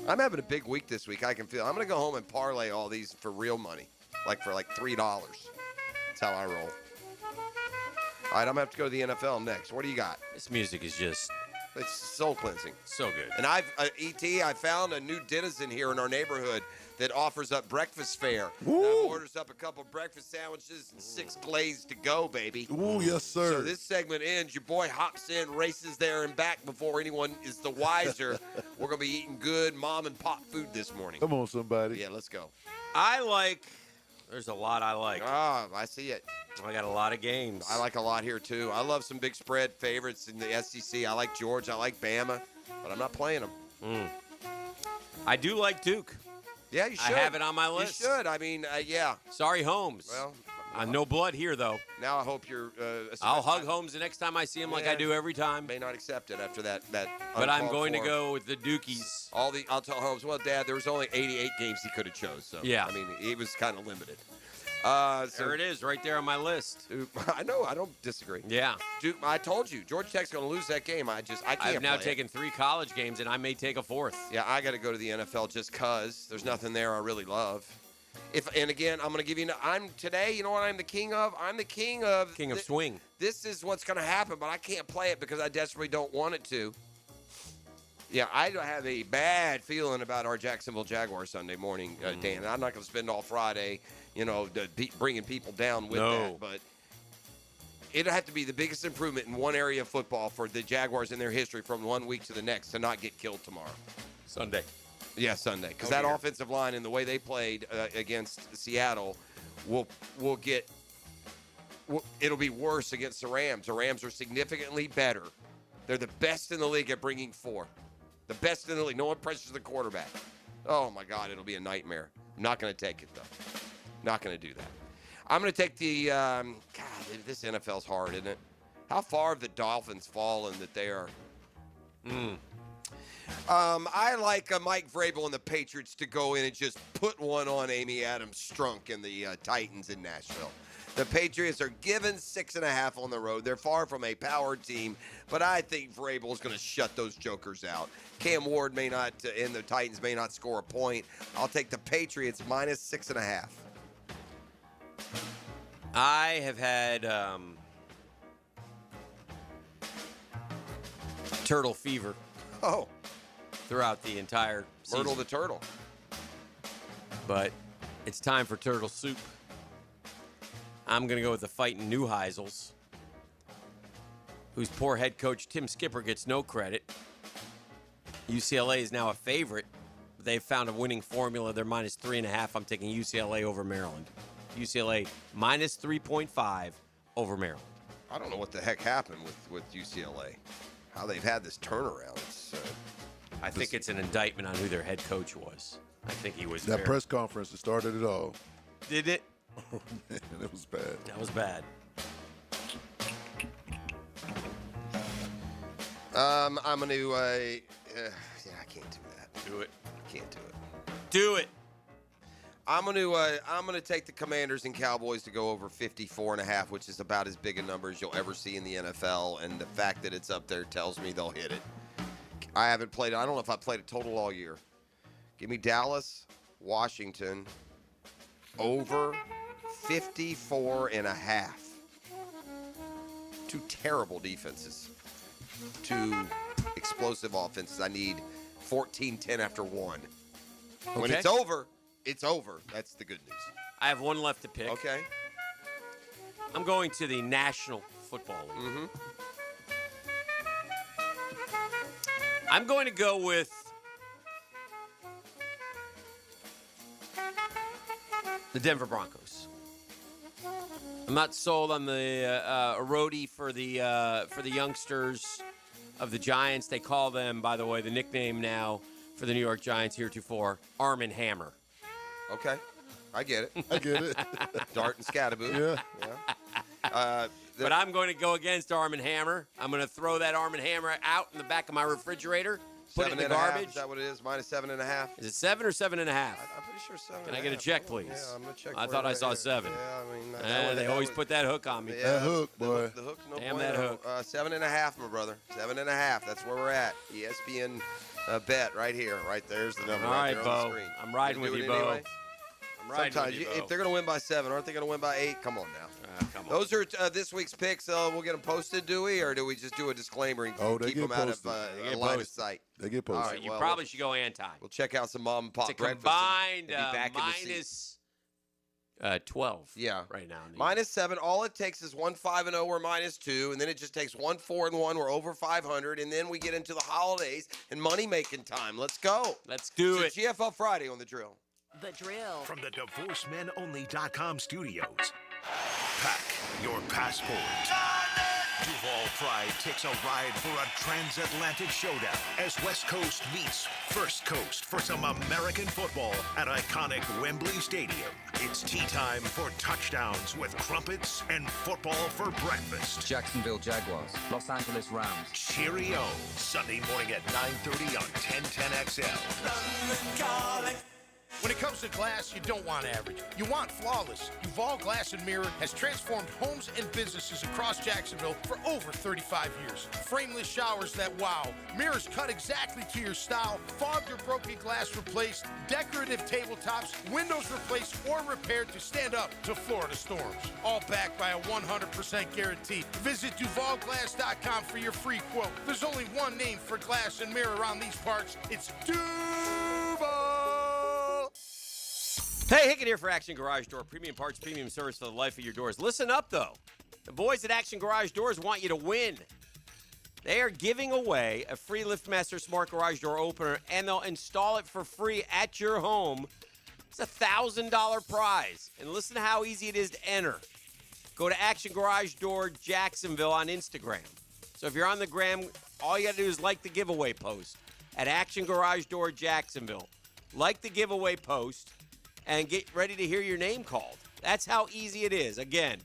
I'm having a big week this week. I can feel. I'm going to go home and parlay all these for real money, for $3. That's how I roll. All right, I'm going to have to go to the NFL next. What do you got?
This music is just...
It's soul cleansing.
So good.
And I found a new denizen here in our neighborhood that offers up breakfast fare. Orders up a couple breakfast sandwiches and 6 glazed to go, baby.
Ooh, yes, sir.
So this segment ends. Your boy hops in, races there and back before anyone is the wiser. We're going to be eating good mom and pop food this morning.
Come on, somebody.
Yeah, let's go.
There's a lot I like.
Ah, I see it.
I got a lot of games.
I like a lot here, too. I love some big spread favorites in the SEC. I like Georgia. I like Bama, but I'm not playing them.
I do like Duke.
Yeah, you should.
I have it on my list.
You should. I mean, yeah.
Sorry, Holmes.
Well,
no blood here, though.
Now I hope you're...
I'll hug Holmes the next time I see him like I do every time.
May not accept it after that
but I'm going to go with the Dukies.
I'll tell Holmes, well, Dad, there was only 88 games he could have chose. So,
yeah.
I mean, he was kind of limited.
There it is, right there on my list.
Duke, I know. I don't disagree.
Yeah.
Duke, I told you, Georgia Tech's going to lose that game. I can't
I've now
play
taken 3 college games, and I may take a 4th.
Yeah, I got to go to the NFL just because there's nothing there I really love. And again, I'm going to give you. Today. You know what I'm the king of? I'm the king of
swing.
This is what's going to happen, but I can't play it because I desperately don't want it to. Yeah, I have a bad feeling about our Jacksonville Jaguars Sunday morning, Dan. And I'm not going to spend all Friday, bringing people down with that. But it'll have to be the biggest improvement in one area of football for the Jaguars in their history from one week to the next to not get killed tomorrow.
Sunday.
Yeah, Sunday. Because that offensive line and the way they played against Seattle it'll be worse against the Rams. The Rams are significantly better. They're the best in the league at bringing 4. The best in the league. No one pressures the quarterback. Oh, my God, it'll be a nightmare. I'm not going to take it, though. Not going to do that. I'm going to take the God, this NFL's hard, isn't it? How far have the Dolphins fallen that they are? I like Mike Vrabel and the Patriots to go in and just put one on Amy Adams-Strunk and the Titans in Nashville. The Patriots are given 6.5 on the road. They're far from a power team, but I think Vrabel is going to shut those jokers out. Cam Ward may not, and the Titans may not score a point. I'll take the Patriots minus 6.5.
I have had turtle fever.
Oh.
Throughout the entire season.
Myrtle the turtle.
But it's time for turtle soup. I'm going to go with the fighting Neuheisels, whose poor head coach Tim Skipper gets no credit. UCLA is now a favorite. They've found a winning formula. They're minus 3.5. I'm taking UCLA over Maryland. UCLA minus 3.5 over Maryland.
I don't know what the heck happened with UCLA. How they've had this turnaround.
I think it's an indictment on who their head coach was. I think he was
that press conference that started it all.
Did it?
Oh, man, it was bad.
That was bad.
I'm going to, I can't do that.
Do it.
I can't do it.
Do it.
I'm going to take the Commanders and Cowboys to go over 54.5, which is about as big a number as you'll ever see in the NFL. And the fact that it's up there tells me they'll hit it. I don't know if I played a total all year. Give me Dallas Washington over 54.5. Two terrible defenses. Two explosive offenses. I need 14-10 after one. When
Okay.
it's over, it's over. That's the good news.
I have one left to pick.
Okay.
I'm going to the National Football League.
Mm-hmm.
I'm going to go with the Denver Broncos. I'm not sold on the roadie for the youngsters of the Giants. They call them, by the way, the nickname now for the New York Giants heretofore, Arm and Hammer.
Okay. I get it.
I get it.
Dart and Scattaboo.
Yeah.
But I'm going to go against Arm and Hammer. I'm going to throw that Arm and Hammer out in the back of my refrigerator, put it in the
7.5,
garbage.
Is that what it is? Minus 7.5?
Is it 7 or 7.5?
I'm pretty sure 7.
Can I get a check, please?
Yeah, I'm going to check.
I thought I saw 7.
Yeah, I mean,
They always put that hook on me.
Yeah,
That hook, boy.
The hook, no
Damn
bueno.
that hook.
7.5, my brother. 7.5. That's where we're at. ESPN bet right here. Right there's the number.
All right,
there on the
Bo.
screen.
I'm riding
Gonna
with
do
you,
it
Bo.
anyway?
I'm riding
Sometimes,
with you, Bo.
if they're going to win by 7, aren't they going to win by 8? Come on now.
Come on.
Those are this week's picks. We'll get them posted, do we? Or do we just do a disclaimer and
Oh, they
keep
get
them out of
posted.
They get
line of
posted.
sight?
They get
All
posted.
right,
You
well,
probably should go anti.
We'll check out some mom and pop
It's a
breakfast
combined
and be back in the seat.
minus 12
Yeah.
right now.
Minus 7. All it takes is 1 5-0. We're minus 2, and then it just takes 1 4-1. We're over 500, and then we get into the holidays and money making time. Let's go.
Let's do it.
It's GFL Friday on the drill.
The Drill.
From the DivorceMenOnly.com studios, pack your passport. Duval Pride takes a ride for a transatlantic showdown as West Coast meets First Coast for some American football at iconic Wembley Stadium. It's tea time for touchdowns with crumpets and football for breakfast.
Jacksonville Jaguars, Los Angeles Rams.
Cheerio. Sunday morning at 9:30 on 1010XL.
When it comes to glass, you don't want average. You want flawless. Duval Glass and Mirror has transformed homes and businesses across Jacksonville for over 35 years. Frameless showers that wow. Mirrors cut exactly to your style. Fogged or broken glass replaced. Decorative tabletops. Windows replaced or repaired to stand up to Florida storms. All backed by a 100% guarantee. Visit DuvalGlass.com for your free quote. There's only one name for glass and mirror around these parts. It's Duval.
Hey, Hickett here for Action Garage Door. Premium parts, premium service for the life of your doors. Listen up, though. The boys at Action Garage Doors want you to win. They are giving away a free LiftMaster Smart Garage Door opener, and they'll install it for free at your home. It's a $1,000 prize. And listen to how easy it is to enter. Go to Action Garage Door Jacksonville on Instagram. So if you're on the gram, all you got to do is like the giveaway post at Action Garage Door Jacksonville. Like the giveaway post and get ready to hear your name called. That's how easy it is. Again,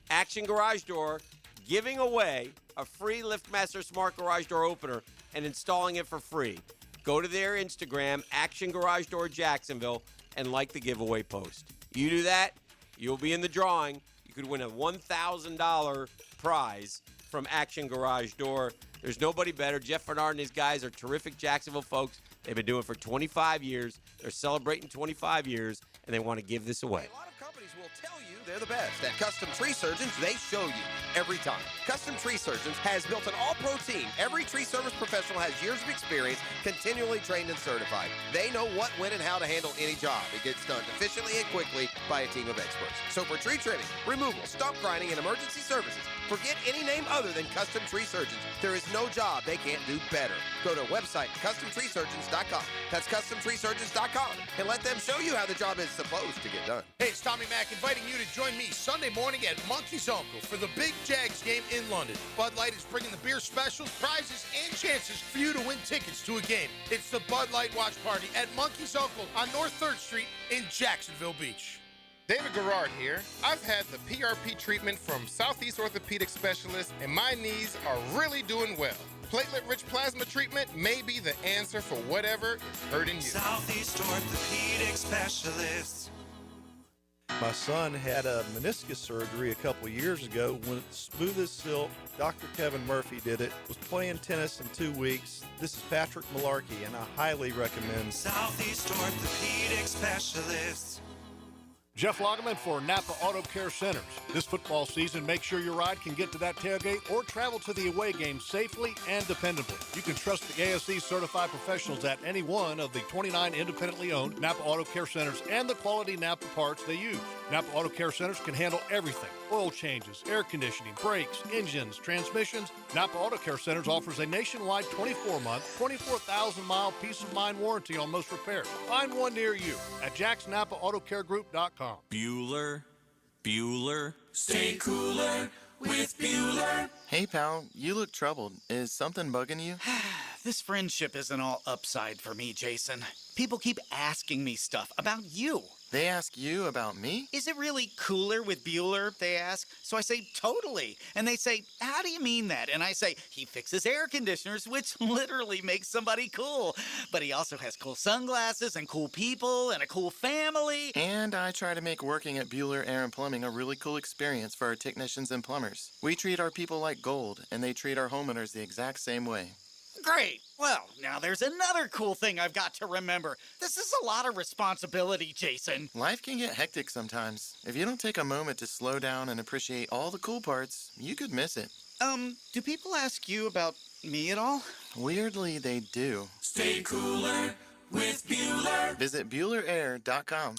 Action Garage Door giving away a free LiftMaster Smart Garage Door opener and installing it for free. Go to their Instagram, Action Garage Door Jacksonville, and like the giveaway post. You do that, you'll be in the drawing. You could win a $1,000 prize from Action Garage Door. There's nobody better. Jeff Bernard and his guys are terrific Jacksonville folks. They've been doing it for 25 years. They're celebrating 25 years, and they want to give this away.
A lot of companies will tell you they're the best. At Custom Tree Surgeons, they show you every time. Custom Tree Surgeons has built an all-pro team. Every tree service professional has years of experience, continually trained and certified. They know what, when, and how to handle any job. It gets done efficiently and quickly by a team of experts. So for tree trimming, removal, stump grinding, and emergency services, forget any name other than Custom Tree Surgeons. There is no job they can't do better. Go to website CustomTreeSurgeons.com. That's CustomTreeSurgeons.com, and let them show you how the job is supposed to get done.
Hey, it's Tommy Mack inviting you to join me Sunday morning at Monkey's Uncle for the big Jags game in London. Bud Light is bringing the beer specials, prizes, and chances for you to win tickets to a game. It's the Bud Light Watch Party at Monkey's Uncle on North 3rd Street in Jacksonville Beach.
David Garrard here. I've had the PRP treatment from Southeast Orthopedic Specialists, and my knees are really doing well. Platelet-rich plasma treatment may be the answer for whatever is hurting you.
Southeast Orthopedic Specialists.
My son had a meniscus surgery a couple years ago. When it's smooth as silk, Dr. Kevin Murphy did it. Was playing tennis in 2 weeks. This is Patrick Malarkey, and I highly recommend
Southeast Orthopedic Specialists.
Jeff Lagerman for Napa Auto Care Centers. This football season, make sure your ride can get to that tailgate or travel to the away game safely and dependably. You can trust the ASE certified professionals at any one of the 29 independently owned Napa Auto Care Centers and the quality Napa parts they use. Napa Auto Care Centers can handle everything: oil changes, air conditioning, brakes, engines, transmissions. Napa Auto Care Centers offers a nationwide 24-month, 24,000-mile peace of mind warranty on most repairs. Find one near you at jacksnapaautocare.group.com.
Bueller, stay cooler with Bueller.
Hey, pal, you look troubled. Is something bugging you?
This friendship isn't all upside for me, Jason. People keep asking me stuff about you.
They ask you about me?
Is it really cooler with Bueller, they ask? So I say, totally. And they say, how do you mean that? And I say, he fixes air conditioners, which literally makes somebody cool. But he also has cool sunglasses and cool people and a cool family.
And I try to make working at Bueller Air and Plumbing a really cool experience for our technicians and plumbers. We treat our people like gold, and they treat our homeowners the exact same way.
Great. Well, now there's another cool thing I've got to remember. This is a lot of responsibility, Jason.
Life can get hectic sometimes. If you don't take a moment to slow down and appreciate all the cool parts, you could miss it.
Do people ask you about me at all?
Weirdly, they do.
Stay cooler with Bueller.
Visit BuellerAir.com.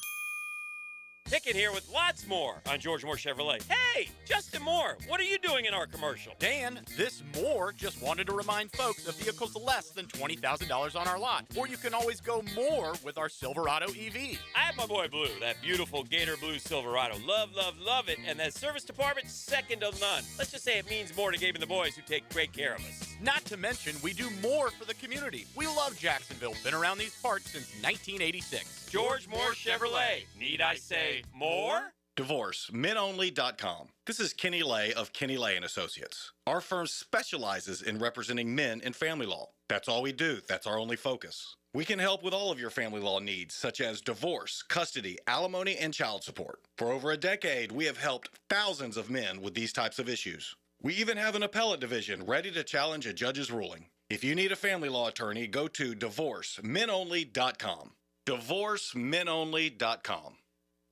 Hicken here with lots more on George Moore Chevrolet. Hey, Justin Moore, what are you doing in our commercial?
Dan, this Moore just wanted to remind folks of vehicles less than $20,000 on our lot. Or you can always go more with our Silverado EV.
I have my boy Blue, that beautiful Gator Blue Silverado. Love, love, love it. And that service department, second to none. Let's just say it means more to Gabe and the boys who take great care of us.
Not to mention, we do more for the community. We love Jacksonville. Been around these parts since 1986.
George Moore Chevrolet. Need I say more?
Divorce, menonly.com. This is Kenny Lay of Kenny Lay & Associates. Our firm specializes in representing men in family law. That's all we do. That's our only focus. We can help with all of your family law needs, such as divorce, custody, alimony, and child support. For over a decade, we have helped thousands of men with these types of issues. We even have an appellate division ready to challenge a judge's ruling. If you need a family law attorney, go to divorcemenonly.com. divorcemenonly.com.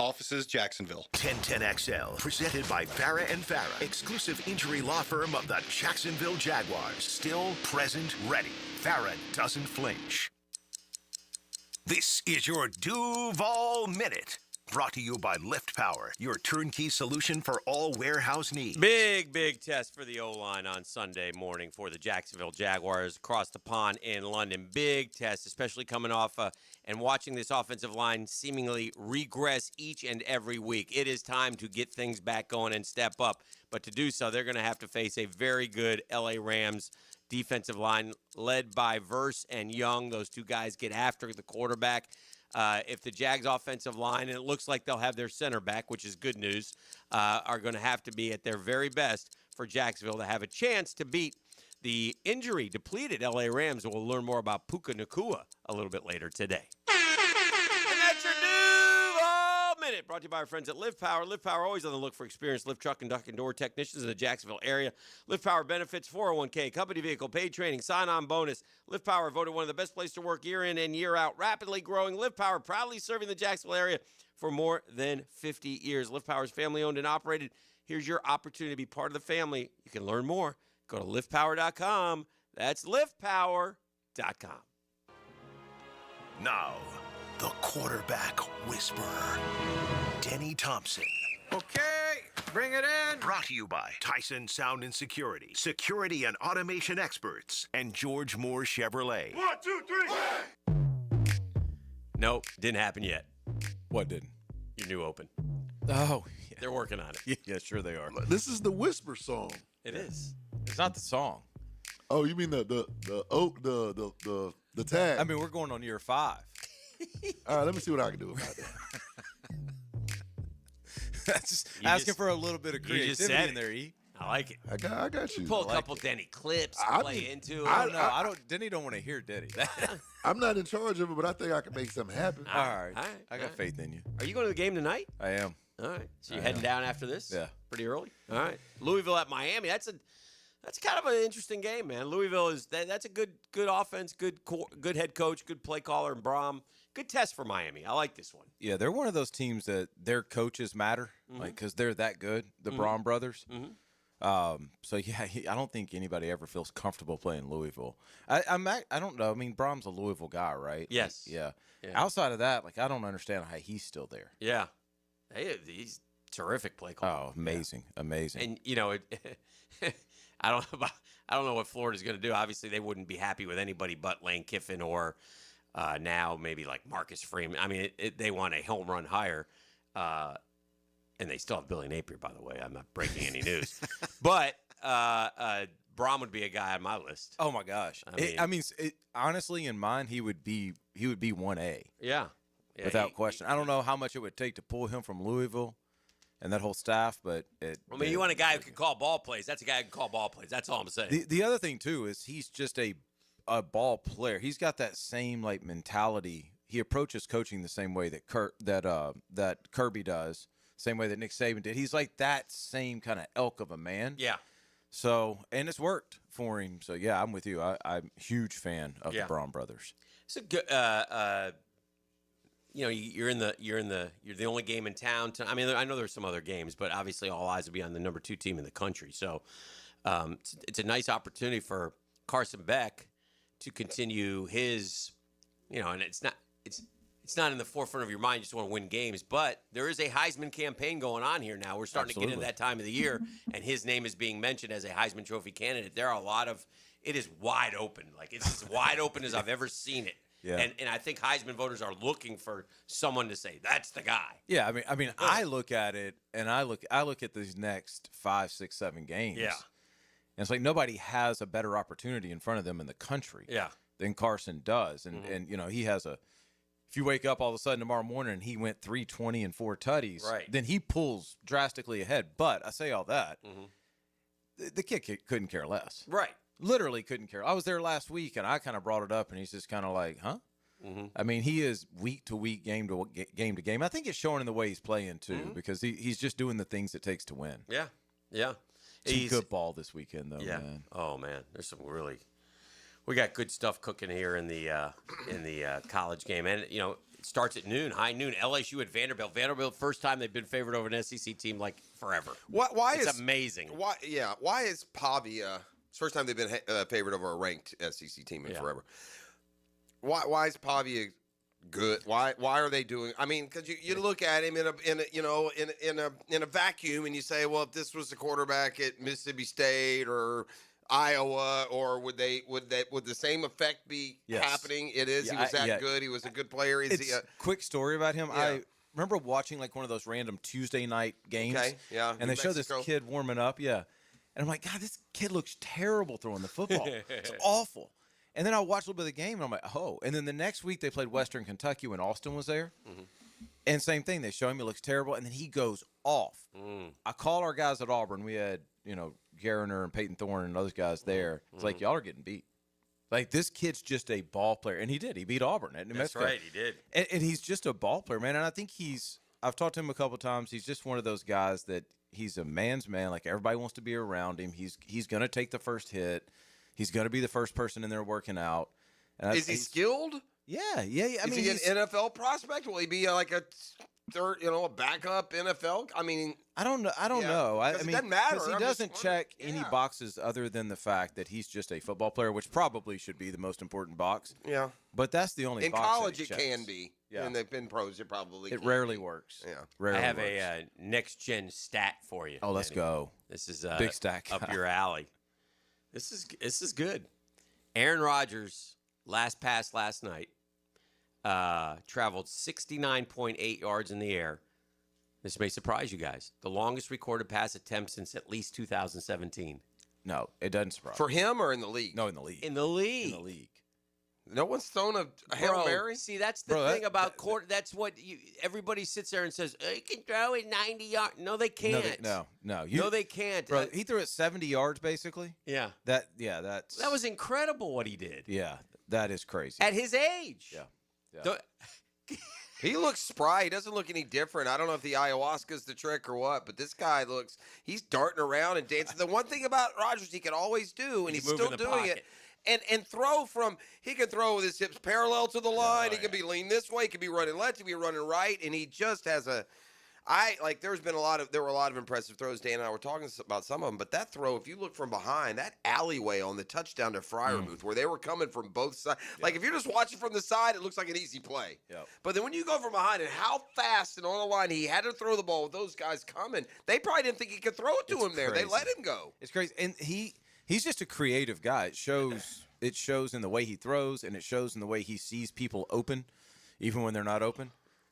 Offices, Jacksonville.
1010XL, presented by Farah and Farah, exclusive injury law firm of the Jacksonville Jaguars. Still present, ready. Farah doesn't flinch. This is your Duval Minute. Brought to you by Lift Power, your turnkey solution for all warehouse needs.
Big test for the O-line on Sunday morning for the Jacksonville Jaguars across the pond in London. Big test, especially coming off and watching this offensive line seemingly regress each and every week. It is time to get things back going and step up. But to do so, they're going to have to face a very good L.A. Rams defensive line led by Verse and Young. Those two guys get after the quarterback. If the Jags offensive line, and it looks like they'll have their center back, which is good news, are going to have to be at their very best for Jacksonville to have a chance to beat the injury-depleted L.A. Rams. We'll learn more about Puka Nacua a little bit later today. And that's your Duval Minute, brought to you by our friends at Lift Power. Lift Power, always on the look for experienced lift truck and duck and door technicians in the Jacksonville area. Lift Power benefits, 401k, company vehicle, paid training, sign-on bonus. Lift Power voted one of the best places to work year in and year out. Rapidly growing. Lift Power, proudly serving the Jacksonville area for more than 50 years. Lift Power is family-owned and operated. Here's your opportunity to be part of the family. You can learn more. Go to liftpower.com. That's liftpower.com.
Now, the quarterback whisperer, Denny Thompson.
Okay, bring it in.
Brought to you by Tyson Sound and Security, security and automation experts, and George Moore Chevrolet.
1, 2, 3.
Nope, didn't happen yet.
What didn't?
Your new open.
Oh,
yeah. They're working on it.
Yeah, sure they are.
This is the Whisper song.
It is.
It's not the song.
Oh, you mean the tag?
I mean, we're going on year 5.
All right, let me see what I can do about that.
That's just asking for a little bit of creativity in there, E.
I like it.
I got you.
Pull a couple Denny clips, play into it.
I don't. Denny don't want to hear Denny.
I'm not in charge of it, but I think I can make something happen.
All right. I got faith in you.
Are you going to the game tonight?
I am.
All right. So you're heading down after this?
Yeah.
Pretty early? All right. Louisville at Miami. That's kind of an interesting game, man. Louisville that's a good offense, good head coach, good play caller, and Braum. Good test for Miami. I like this one.
Yeah, they're one of those teams that their coaches matter, because they're that good. The Braum brothers. So yeah, I don't think anybody ever feels comfortable playing Louisville. I don't know. I mean, Braum's a Louisville guy, right?
Yes.
Yeah. Outside of that, I don't understand how he's still there.
Yeah. He's terrific play caller.
Oh, amazing, amazing.
And I don't know what Florida's going to do. Obviously, they wouldn't be happy with anybody but Lane Kiffin or now maybe like Marcus Freeman. I mean, they want a home run hire, and they still have Billy Napier, by the way. I'm not breaking any news, but Braum would be a guy on my list.
Oh my gosh! Honestly, in mine, he would be 1A.
Yeah,
without question. I don't know how much it would take to pull him from Louisville and that whole staff, but
you want a guy who can call ball plays. That's a guy who can call ball plays. That's all I'm saying.
The other thing too is he's just a ball player. He's got that same mentality. He approaches coaching the same way that Kirby does, same way that Nick Saban did. He's like that same kind of ilk of a man.
Yeah.
So, and it's worked for him. So yeah, I'm with you. I'm a huge fan of the Braum brothers.
It's a good. You're the only game in town. I know there's some other games, but obviously all eyes will be on the number 2 team in the country. So it's a nice opportunity for Carson Beck to continue his, and it's not in the forefront of your mind. You just want to win games, but there is a Heisman campaign going on here now. We're starting to get into that time of the year, and his name is being mentioned as a Heisman Trophy candidate. There are it is wide open. It's as wide open as I've ever seen it.
Yeah.
And I think Heisman voters are looking for someone to say, that's the guy.
Yeah, I mean, I look at it, and I look at these next 5, 6, 7 games.
Yeah.
And it's like nobody has a better opportunity in front of them in the country.
Yeah.
Than Carson does. And he has if you wake up all of a sudden tomorrow morning and he went 320 and 4 tutties,
right,
then he pulls drastically ahead. But I say all that, the kid couldn't care less.
Right.
Literally couldn't care. I was there last week, and I kind of brought it up, and he's just kind of like, huh? I mean, he is week to week, game to game. I think it's showing in the way he's playing, too, because he's just doing the things it takes to win.
Yeah, yeah.
Some good ball this weekend, though, man.
Oh, man. There's some we got good stuff cooking here in the college game. And, it starts at noon, high noon. LSU at Vanderbilt. Vanderbilt, first time they've been favored over an SEC team forever. It's amazing.
Why is Pavia... It's the first time they've been favored over a ranked SEC team in forever. Why is Pavia good? Why are they doing? I mean, because you look at him in a vacuum and you say, well, if this was the quarterback at Mississippi State or Iowa, or would the same effect be happening? It is. He was that good. He was a good player.
Quick story about him. Yeah. I remember watching one of those random Tuesday night games.
Okay. Yeah.
And they show this kid warming up. Yeah. And I'm like, God, this kid looks terrible throwing the football. It's awful. And then I watched a little bit of the game, and I'm like, oh. And then the next week they played Western Kentucky when Austin was there. And same thing. They show him he looks terrible, and then he goes off. I call our guys at Auburn. We had, Gariner and Peyton Thorne and those guys there. It's like, y'all are getting beat. This kid's just a ball player. And he did. He beat Auburn at New Mexico.
That's right, he did.
And he's just a ball player, man. And I think I've talked to him a couple of times. He's just one of those guys that he's a man's man. Everybody wants to be around him. He's going to take the first hit. He's going to be the first person in there working out. And
is he skilled?
Yeah.
Is he an NFL prospect? Will he be a third, a backup NFL? I mean,
I don't know. I mean,
it doesn't matter.
He doesn't check any boxes other than the fact that he's just a football player, which probably should be the most important box.
Yeah.
But that's the only
in
box
college
that
it can be. Yeah. And they've been pros. It probably.
It rarely works.
Yeah.
Rarely
I have
works.
a next gen stat for you.
Oh, let's go.
This is
big stack
up your alley. This is good. Aaron Rodgers last pass last night traveled 69.8 yards in the air. This may surprise you guys. The longest recorded pass attempt since at least 2017.
No, it doesn't surprise.
For him or in the league?
No, in the league.
In the league.
In the league.
No one's thrown a Hail Mary?
See, that's the thing about quarter. That's what everybody sits there and says, he can throw it 90 yards. No, they can't.
No,
they can't.
Bro, he threw it 70 yards, basically.
Yeah.
That
was incredible what he did.
Yeah, that is crazy.
At his age.
Yeah.
He looks spry. He doesn't look any different. I don't know if the ayahuasca's the trick or what, but this guy he's darting around and dancing. The one thing about Rodgers he can always do, and he's still doing it, and throw he can throw with his hips parallel to the line. He can be leaning this way. He can be running left. He can be running right, and he just has there were a lot of impressive throws. Dan and I were talking about some of them, but that throw, if you look from behind, that alleyway on the touchdown to Freiermuth, where they were coming from both sides, like if you're just watching from the side, it looks like an easy play.
Yep.
But then when you go from behind and how fast and on the line he had to throw the ball with those guys coming, they probably didn't think he could throw it to him there. They let him go.
It's crazy, and he's just a creative guy. It shows in the way he throws, and it shows in the way he sees people open, even when they're not open.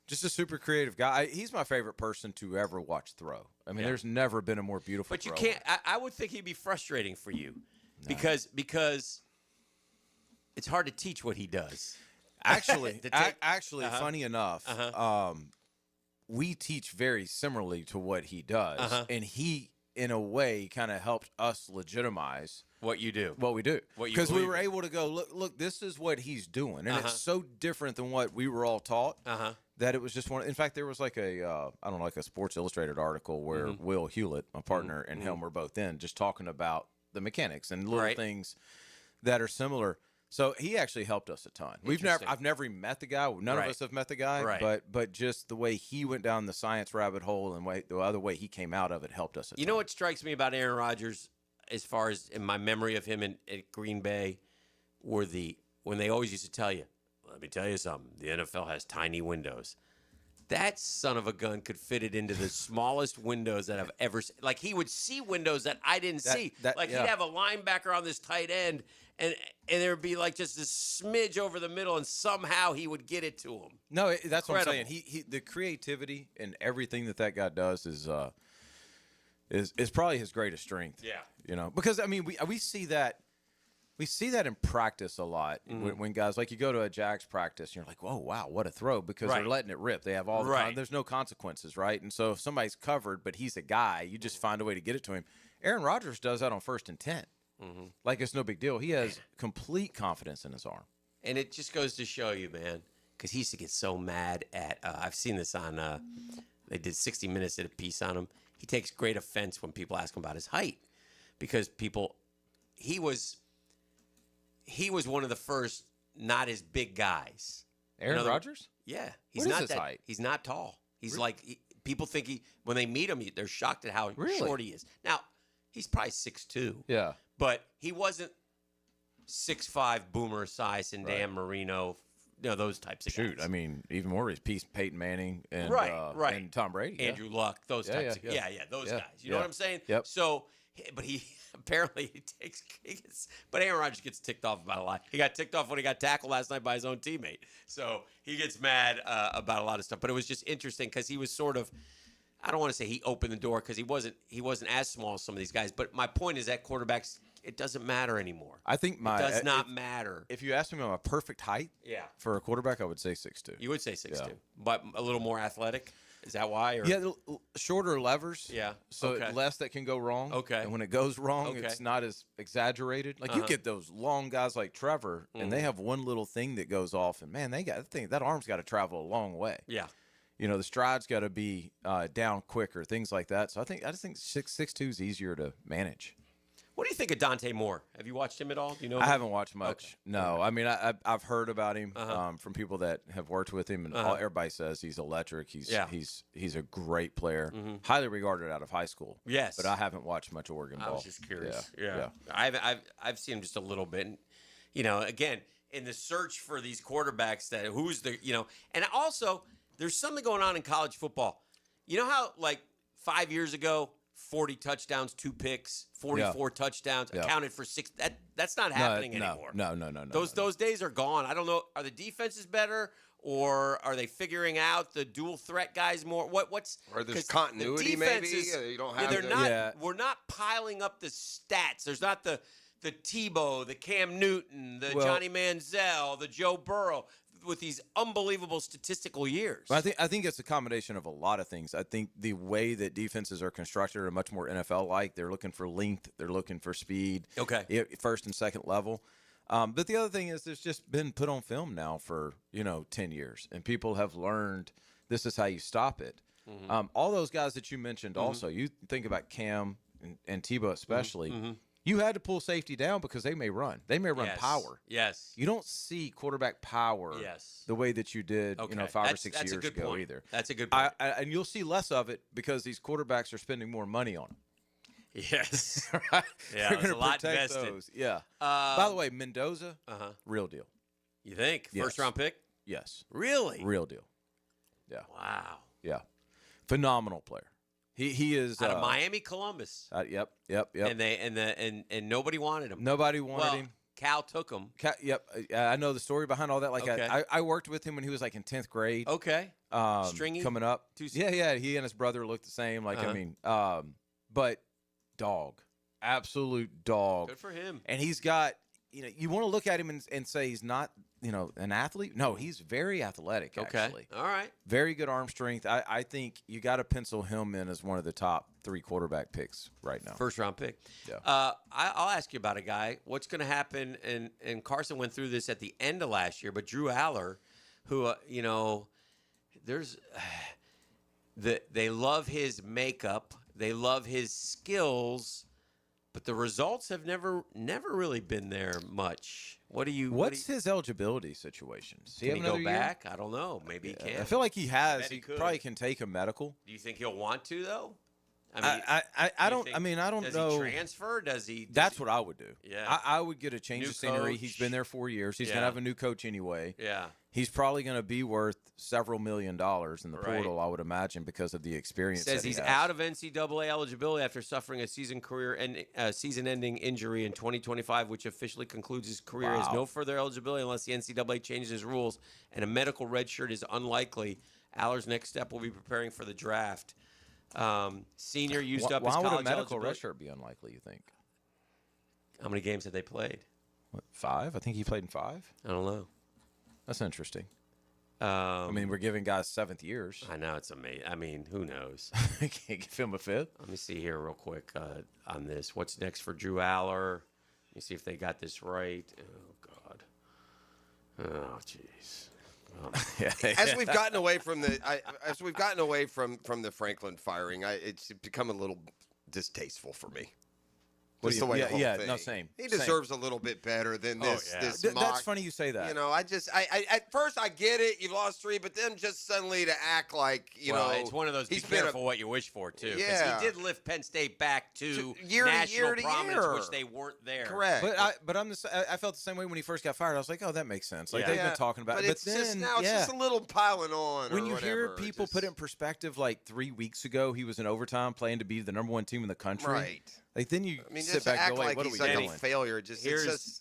Just a super creative guy. He's my favorite person to ever watch throw. I mean, there's never been a more beautiful
But you
thrower.
can't. I would think he'd be frustrating for you because it's hard to teach what he does.
Actually, funny enough, we teach very similarly to what he does, and he, in a way, kind of helped us legitimize
what you do,
what we do, because we were
in.
able to go look. This is what he's doing, and it's so different than what we were all taught. That it was just one. In fact, there was like a like a Sports Illustrated article where Will Hewlett, my partner, and him were both in, just talking about the mechanics and little things that are similar. So he actually helped us a ton. I've never met the guy. None of us have met the guy. But just the way he went down the science rabbit hole and the other way he came out of it helped us a ton.
You know what strikes me about Aaron Rodgers, as far as in my memory of him at Green Bay, when they always used to tell you, let me tell you something, the NFL has tiny windows. That son of a gun could fit it into the smallest windows that I've ever seen. Like, he would see windows that I didn't see. He'd have a linebacker on this tight end, and there would be like just this smidge over the middle, and somehow he would get it to him.
No, that's what I'm saying. He the creativity and everything that guy does is probably his greatest strength.
Yeah.
You know, because I mean we see that. We see that in practice a lot when guys, like you go to a Jags practice and you're like, whoa, wow, what a throw, because they're letting it rip. They have all the time. There's no consequences, right? And so if somebody's covered but he's a guy, you just find a way to get it to him. Aaron Rodgers does that on 1st and 10. Like it's no big deal. He has complete confidence in his arm.
And it just goes to show you, man, because he used to get so mad at I've seen this on they did 60 Minutes, did a piece on him. He takes great offense when people ask him about his height, because he was one of the first not as big guys.
Aaron Rodgers?
Yeah.
What is his height?
He's not tall. He's people think when they meet him, they're shocked at how short he is. Now, he's probably 6'2".
Yeah.
But he wasn't 6'5" Boomer Esiason and Dan Marino, those types of guys.
Shoot, I mean, even more is Peyton Manning and and Tom Brady.
Andrew Luck, those types of guys. Yeah, those guys. You know what I'm saying?
Yep.
So, but he apparently but Aaron Rodgers gets ticked off about a lot. He got ticked off when he got tackled last night by his own teammate. So he gets mad about a lot of stuff. But it was just interesting because he was sort of, I don't want to say he opened the door, because he wasn't as small as some of these guys. But my point is that quarterbacks, it doesn't matter anymore.
I think
it does not matter.
If you asked me my perfect height for a quarterback, I would say 6'2".
You would say 6'2", but a little more athletic. Is that why? Or?
Yeah, shorter levers.
Yeah.
So less that can go wrong.
Okay.
And when it goes wrong, it's not as exaggerated. Like you get those long guys like Trevor, and they have one little thing that goes off, and man, that arm's got to travel a long way.
Yeah.
You know, the stride's got to be down quicker, things like that. So I just think 6'2" is easier to manage.
What do you think of Dante Moore? Have you watched him at all? Do you know him?
I haven't watched much. Okay. No, I mean I've heard about him from people that have worked with him, and everybody says he's electric. He's a great player, highly regarded out of high school.
Yes,
but I haven't watched much Oregon ball.
I was just curious. Yeah. I've seen him just a little bit. And, again, in the search for these quarterbacks, and also there's something going on in college football. You know how 5 years ago, 40 touchdowns, 2 picks, 44 touchdowns, accounted for 6. That's not happening anymore.
No.
Those days are gone. I don't know. Are the defenses better, or are they figuring out the dual threat guys more? What's
or there's continuity maybe? You don't have.
We're not piling up the stats. There's not the Tebow, the Cam Newton, the Johnny Manziel, the Joe Burrow, with these unbelievable statistical years.
I think it's a combination of a lot of things. I think the way that defenses are constructed are much more NFL-like. They're looking for length. They're looking for speed.
Okay.
First and second level. But the other thing is, it's just been put on film now for 10 years, and people have learned this is how you stop it.
Mm-hmm.
All those guys that you mentioned, also, you think about Cam and Tebow especially. You had to pull safety down because they may run. They may run power.
Yes.
You don't see quarterback power the way that you did, 5 or 6 years ago
point.
either.
That's a good point.
And you'll see less of it because these quarterbacks are spending more money on them.
Yes.
Right?
Yeah,
They're
there's a
gonna
lot
protect
invested.
those. Yeah. By the way, Mendoza, real deal.
You think?
Yes.
First round pick?
Yes.
Really?
Real deal. Yeah.
Wow.
Yeah. Phenomenal player. He is
Out of Miami, Columbus.
Yep.
And nobody wanted him.
Nobody wanted him.
Cal took him.
I know the story behind all that. Like
Okay.
I worked with him when he was like in 10th grade.
Okay. Stringy?
Coming up.
Too-
Yeah. He and his brother looked the same. Like I mean, but dog, absolute dog.
Good for him.
And he's got you want to look at him and say he's not an athlete. No, he's very athletic.
Okay.
Actually.
All right.
Very good arm strength. I think you got to pencil him in as one of the top 3 quarterback picks right now.
First round pick.
Yeah.
I'll ask you about a guy. What's going to happen? And Carson went through this at the end of last year, but Drew Aller, who there's they love his makeup, they love his skills, but the results have never really been there much.
What's his eligibility situation? Does
Can he go back? I don't know. Maybe he can.
I feel like he has.
Bet
He
could.
probably can take a medical.
Do you think he'll want to though?
I don't know.
Does he transfer?
That's what I would do.
Yeah.
I would get a change
New
of scenery.
coach.
He's been there 4 years. He's
Yeah.
gonna have a new coach anyway.
Yeah.
He's probably gonna be worth several $1 million in the
Right.
portal, I would imagine, because of the experience.
Says
that
he's
he has.
out of NCAA eligibility after suffering a season-ending injury in 2025, which officially concludes his career. He has
Wow.
no further eligibility unless the NCAA changes his rules, and a medical redshirt is unlikely. Aller's next step will be preparing for the draft. Senior used up his
Why
college
would a medical
eligibility.
redshirt be unlikely, you think?
How many games have they played?
What, 5? I think he played in 5.
I don't know.
That's interesting. I mean, we're giving guys 7th years.
I know, it's amazing. I mean, who knows?
Can't give him a 5th.
Let me see here real quick on this. What's next for Drew Aller? Let me see if they got this right. Oh, God. Oh, jeez.
As we've gotten away from the Franklin firing, it's become a little distasteful for me. Just the way the whole thing.
No, same.
He deserves a little bit better than this. This mock.
That's funny you say that.
I at first I get it. You've lost 3, but then just suddenly to act like
it's one of those. Be careful what you wish for too.
Yeah,
he did lift Penn State back to
year
national
to
prominence,
year.
which they weren't there.
Correct.
But I felt the same way when he first got fired. I was like, oh, that makes sense. Like they've been talking about it.
But
then,
it's just a little piling on.
When
or
you
whatever,
hear people put it in perspective, like 3 weeks ago, he was in overtime playing to be the #1 team in the country.
Right.
Like then you
sit
sit back
act
and go,
like
what are
he's
we
such
doing?
a failure. Here's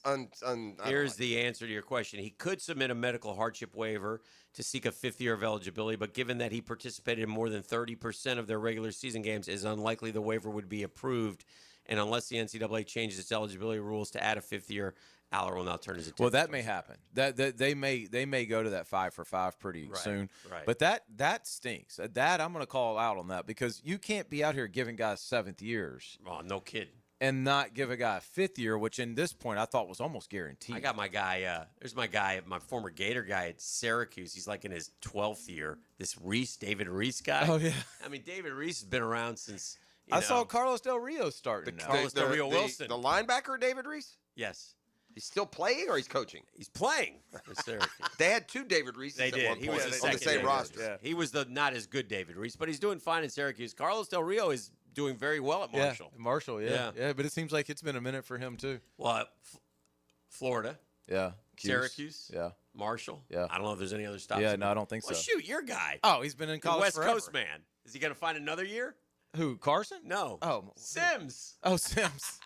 the answer to your question. He could submit a medical hardship waiver to seek a 5th year of eligibility, but given that he participated in more than 30% of their regular season games, it is unlikely the waiver would be approved. And unless the NCAA changes its eligibility rules to add a 5th year, Aller will now turn his attention.
Well, that may happen. That they may go to that 5 for 5 pretty soon.
Right.
But that stinks. That I'm going to call out on that because you can't be out here giving guys 7th years.
Oh, no kidding.
And not give a guy a 5th year, which in this point I thought was almost guaranteed.
I got my guy. There's my guy, my former Gator guy at Syracuse. He's like in his 12th year. This David Reese guy.
Oh yeah.
I mean, David Reese has been around since.
I saw Carlos Del Rio starting.
Carlos Del Rio Wilson,
the linebacker, David Reese.
Yes.
He's still playing or he's coaching?
He's playing for Syracuse.
They had 2 David Reeses
They
at
did.
one
He
point
was
on the same roster.
Yeah. He was the not as good David Reese, but he's doing fine in Syracuse. Carlos Del Rio is doing very well at Marshall.
Yeah, Marshall, yeah. But it seems like it's been a minute for him too.
Well, Florida.
Yeah.
Syracuse.
Yeah.
Marshall.
Yeah.
I don't know if there's any other stops.
Yeah, no, I don't think
well,
so.
Shoot, your guy.
Oh, he's been in college
West
forever.
Coast man. Is he going to find another year?
Who, Carson?
No.
Oh,
Sims.
Oh, Sims.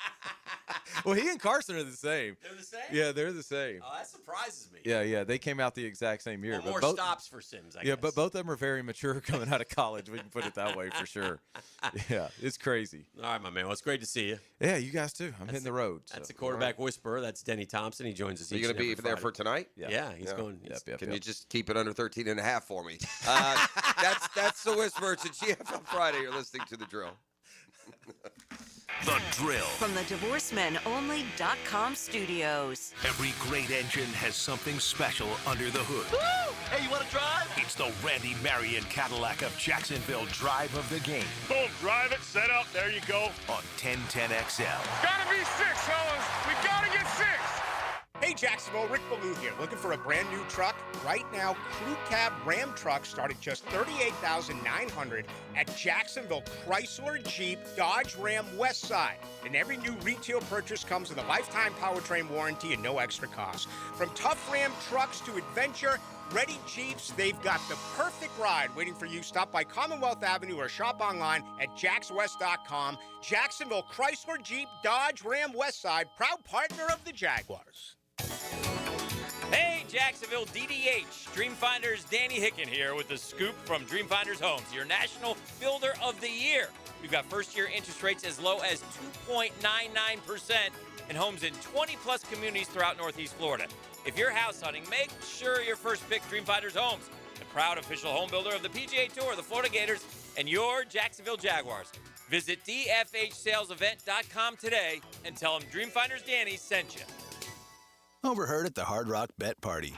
Well, he and Carson are the same.
They're the same?
Yeah, they're the same.
Oh, that surprises me.
Yeah. They came out the exact same year.
Well,
but
more stops for Sims, I guess.
Yeah, but both of them are very mature coming out of college. We can put it that way for sure. Yeah, it's crazy.
All right, my man. Well, it's great to see you.
Yeah, you guys too. I'm hitting the road.
That's the quarterback whisperer. That's Denny Thompson. He joins us.
Are you going to be there for tonight?
Yeah, he's going.
Can you just keep it under 13.5 for me? That's the whisper. It's a GFL Friday. You're listening to The Drill.
The Drill.
From the DivorceMenOnly.com studios.
Every great engine has something special under the hood.
Woo! Hey, you want to drive?
It's the Randy Marion Cadillac of Jacksonville drive of the game.
Boom, drive it, set up, there you go.
On 1010XL.
Gotta be 6, fellas. We gotta get 6.
Hey Jacksonville, Rick Ballou here. Looking for a brand new truck? Right now, Crew Cab Ram trucks start at just $38,900 at Jacksonville Chrysler Jeep Dodge Ram West Side. And every new retail purchase comes with a lifetime powertrain warranty and no extra cost. From tough Ram trucks to adventure ready Jeeps, they've got the perfect ride waiting for you. Stop by Commonwealth Avenue or shop online at jackswest.com. Jacksonville Chrysler Jeep Dodge Ram West Side, proud partner of the Jaguars.
Hey, Jacksonville DDH. Dreamfinders Danny Hicken here with the scoop from Dreamfinders Homes, your national builder of the year. We've got first-year interest rates as low as 2.99% and homes in 20-plus communities throughout Northeast Florida. If you're house hunting, make sure your first pick Dreamfinders Homes, the proud official home builder of the PGA Tour, the Florida Gators, and your Jacksonville Jaguars. Visit dfhsalesevent.com today and tell them Dreamfinders Danny sent you.
Overheard at the Hard Rock Bet Party.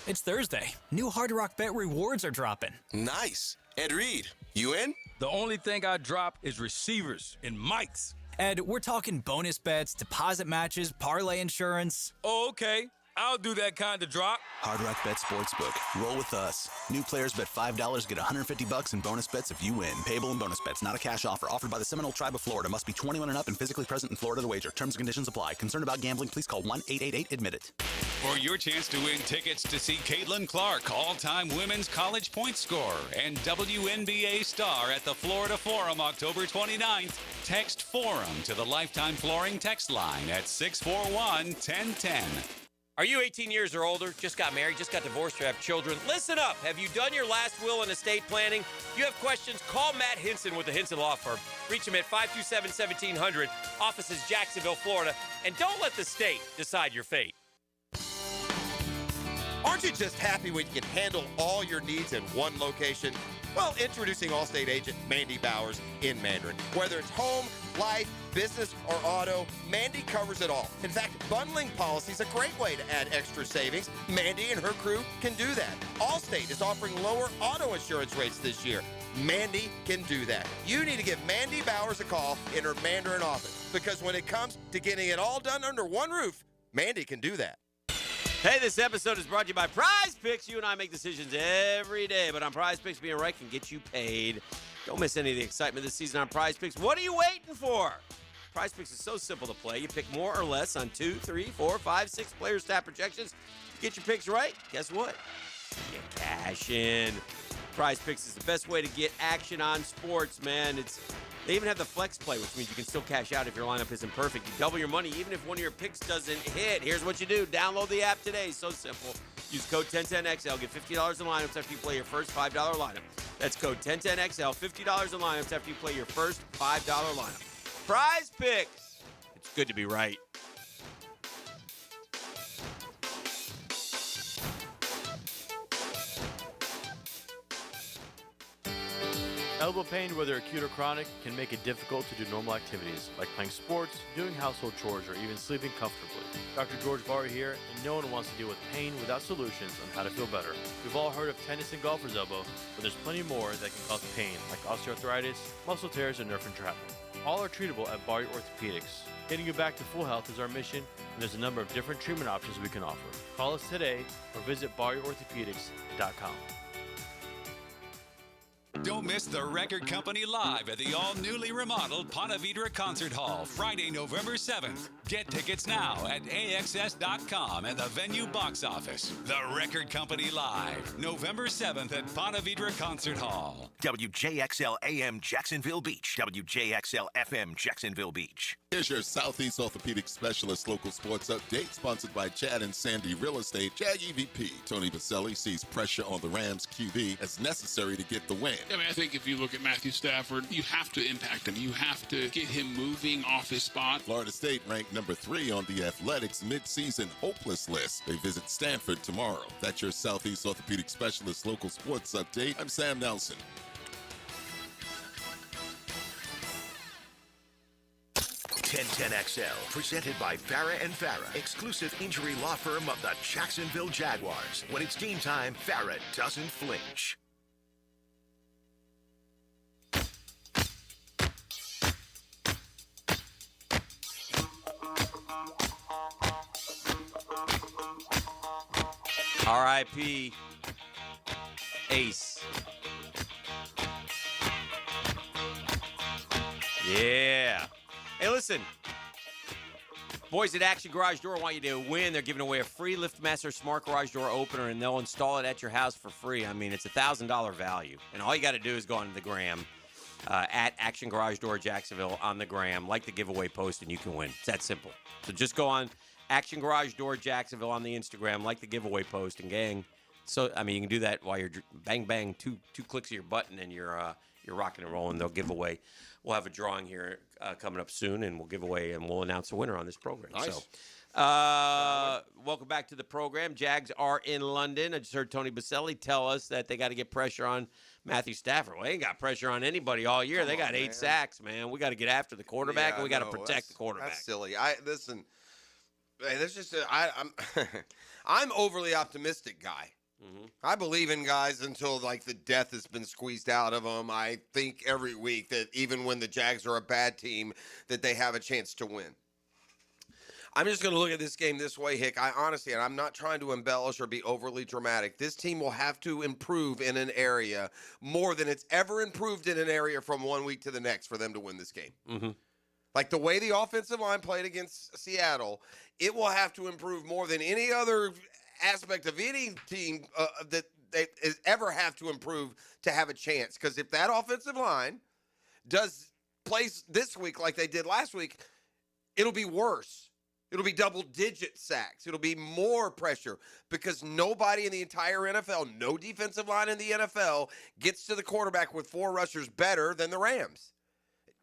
It's Thursday. New Hard Rock Bet rewards are dropping.
Nice. Ed Reed, you in?
The only thing I drop is receivers and mics.
Ed, we're talking bonus bets, deposit matches, parlay insurance.
Oh, okay. I'll do that kind of drop.
Hard Rock Bet Sportsbook. Roll with us. New players bet $5, get $150 in bonus bets if you win. Payable in bonus bets, not a cash offer. Offered by the Seminole Tribe of Florida. Must be 21 and up and physically present in Florida to wager. Terms and conditions apply. Concerned about gambling? Please call 1-888-ADMIT-IT.
For your chance to win tickets to see Caitlin Clark, all-time women's college point scorer and WNBA star at the Florida Forum October 29th, text FORUM to the Lifetime Flooring text line at 641-1010.
Are you 18 years or older, just got married, just got divorced, or have children? Listen up. Have you done your last will and estate planning? If you have questions, call Matt Hinson with the Hinson Law Firm. Reach him at 527-1700, offices Jacksonville, Florida, and don't let the state decide your fate.
Aren't you just happy when you can handle all your needs in one location? Well, introducing Allstate agent Mandy Bowers in Mandarin. Whether it's home, life, business, or auto, Mandy covers it all. In fact, bundling policy is a great way to add extra savings. Mandy and her crew can do that. Allstate is offering lower auto insurance rates this year. Mandy can do that. You need to give Mandy Bowers a call in her Mandarin office, because when it comes to getting it all done under one roof, Mandy can do that.
Hey, this episode is brought to you by Prize Picks. You and I make decisions every day, but on Prize Picks, being right can get you paid. Don't miss any of the excitement this season on Prize Picks. What are you waiting for? Prize Picks is so simple to play. You pick more or less on 2, 3, 4, 5, 6 player stat projections. Get your picks right. Guess what? You cash in. Prize Picks is the best way to get action on sports, man. They even have the flex play, which means you can still cash out if your lineup isn't perfect. You double your money even if one of your picks doesn't hit. Here's what you do. Download the app today. So simple. Use code 1010XL. Get $50 in lineups after you play your first $5 lineup. That's code 1010XL. $50 in lineups after you play your first $5 lineup. Prize Picks. It's good to be right.
Elbow pain, whether acute or chronic, can make it difficult to do normal activities, like playing sports, doing household chores, or even sleeping comfortably. Dr. George Barr here, and no one wants to deal with pain without solutions on how to feel better. We've all heard of tennis and golfer's elbow, but there's plenty more that can cause pain, like osteoarthritis, muscle tears, and nerve entrapment. All are treatable at Barr Orthopedics. Getting you back to full health is our mission, and there's a number of different treatment options we can offer. Call us today or visit barrorthopedics.com.
Don't miss the Record Company live at the all-newly remodeled Ponte Vedra Concert Hall, Friday, November 7th. Get tickets now at AXS.com and the venue box office. The Record Company live, November 7th at Ponte Vedra Concert Hall.
WJXL AM Jacksonville Beach. WJXL FM Jacksonville Beach.
Here's your Southeast Orthopedic Specialist local sports update, sponsored by Chad and Sandy Real Estate. Jag EVP Tony Baselli sees pressure on the Rams QB as necessary to get the win.
I mean, I think if you look at Matthew Stafford, you have to impact him. You have to get him moving off his spot.
Florida State ranked number 3 on the Athletics midseason hopeless list. They visit Stanford tomorrow. That's your Southeast Orthopedic Specialist local sports update. I'm Sam Nelson.
1010XL, presented by Farah and Farah, exclusive injury law firm of the Jacksonville Jaguars. When it's game time, Farah doesn't flinch.
R.I.P. Ace. Yeah. Hey, listen. Boys at Action Garage Door want you to win. They're giving away a free LiftMaster Smart Garage Door opener, and they'll install it at your house for free. I mean, it's a $1,000 value. And all you got to do is go on the gram at Action Garage Door Jacksonville on the gram, like the giveaway post, and you can win. It's that simple. So just go on Action Garage Door Jacksonville on the Instagram, like the giveaway post, and gang. So, I mean, you can do that while you're bang, bang, two clicks of your button, and you're rocking and rolling. They'll give away. We'll have a drawing here coming up soon, and we'll give away and we'll announce a winner on this program.
Nice.
So, welcome back to the program. Jags are in London. I just heard Tony Baselli tell us that they got to get pressure on Matthew Stafford. Well, they ain't got pressure on anybody all year. They got 8 sacks, man. We got to get after the quarterback, and we got to protect the quarterback.
That's silly. Listen. Hey, there's just I'm overly optimistic guy. Mm-hmm. I believe in guys until like the death has been squeezed out of them. I think every week that even when the Jags are a bad team, that they have a chance to win. I'm just going to look at this game this way, Hick. I honestly, and I'm not trying to embellish or be overly dramatic, this team will have to improve in an area more than it's ever improved in an area from one week to the next for them to win this game.
Mm-hmm.
Like the way the offensive line played against Seattle, it will have to improve more than any other aspect of any team that they ever have to improve to have a chance. Because if that offensive line plays this week like they did last week, it'll be worse. It'll be double-digit sacks. It'll be more pressure because nobody in the entire NFL, no defensive line in the NFL, gets to the quarterback with 4 rushers better than the Rams.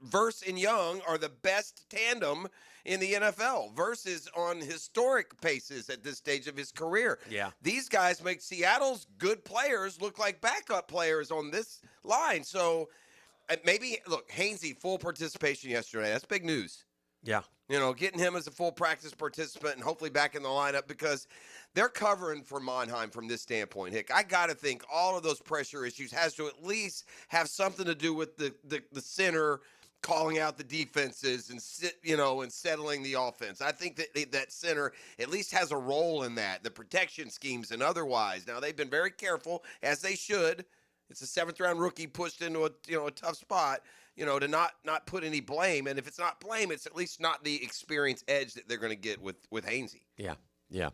Verse and Young are the best tandem in the NFL. Verse is on historic paces at this stage of his career.
Yeah.
These guys make Seattle's good players look like backup players on this line. So maybe, look, Hainsey, full participation yesterday. That's big news.
Yeah.
You know, getting him as a full practice participant and hopefully back in the lineup because they're covering for Monheim from this standpoint, Hick. I got to think all of those pressure issues has to at least have something to do with the center calling out the defenses and settling the offense. I think that center at least has a role in that, the protection schemes and otherwise. Now, they've been very careful, as they should. It's a 7th-round rookie pushed into a tough spot, to not put any blame. And if it's not blame, it's at least not the experience edge that they're going to get with Hainsey.
Yeah, yeah.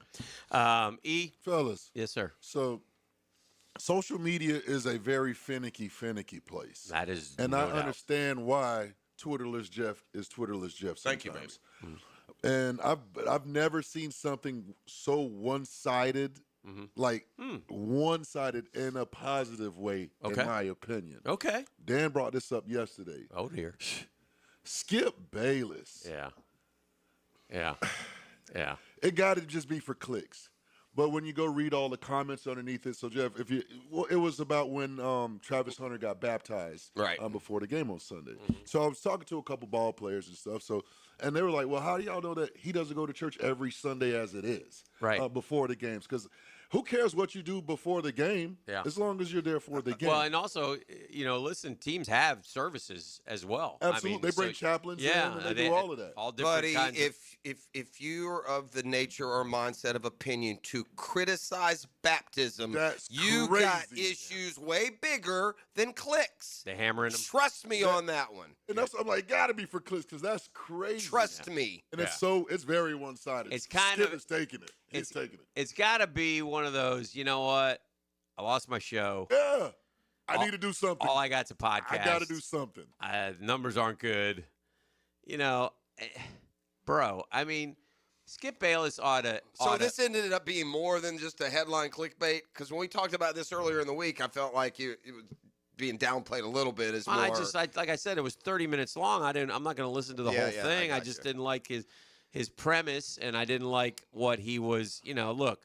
Fellas.
Yes, sir.
So social media is a very finicky place.
That is,
and
no
I
doubt.
understand why Twitterless Jeff is Twitterless Jeff sometimes.
Thank you, baby.
And I've never seen something so one-sided, one-sided in a positive way, in my opinion.
Okay.
Dan brought this up yesterday.
Oh, dear.
Skip Bayless.
Yeah. Yeah.
It got to just be for clicks. But when you go read all the comments underneath it, so Jeff, it was about when Travis Hunter got baptized before the game on Sunday.
Mm-hmm.
So I was talking to a couple ball players and stuff. And they were like, "Well, how do y'all know that he doesn't go to church every Sunday as it is, before the games? Because who cares what you do before the game, as long as you're there for the game."
Well, and also, listen, teams have services as well.
Absolutely,
I mean,
they bring chaplains in, and they do all of that.
All different
Buddy,
kinds
if you're of the nature or mindset of opinion to criticize baptism, you
crazy.
got issues way bigger than clicks.
They hammering them.
Trust me on that one.
And that's I'm like, gotta be for clicks because that's crazy.
Trust me.
And it's very one-sided.
It's kind
Skip
of
is taking it. He's taking it.
It's got to be one of those. You know what? I lost my show.
Yeah. I need to do something.
All I got's a podcast.
I got to do something.
Numbers aren't good. Bro, I mean, Skip Bayless ought to.
So this ended up being more than just a headline clickbait? Because when we talked about this earlier in the week, I felt like it was being downplayed a little bit as more.
Like I said, it was 30 minutes long. I'm not going to listen to the whole thing. I just didn't like his premise, and I didn't like what he was. Look,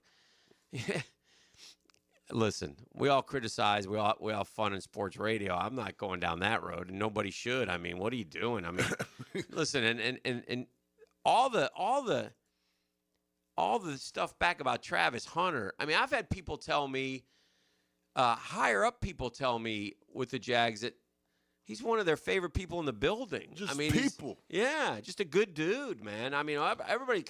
Listen, we all criticize. We all have fun in sports radio. I'm not going down that road, and nobody should. I mean, what are you doing? I mean, listen, and all the stuff back about Travis Hunter. I mean, I've had people tell me, higher up people tell me with the Jags that he's one of their favorite people in the building.
Just people.
Yeah, just a good dude, man. I mean, everybody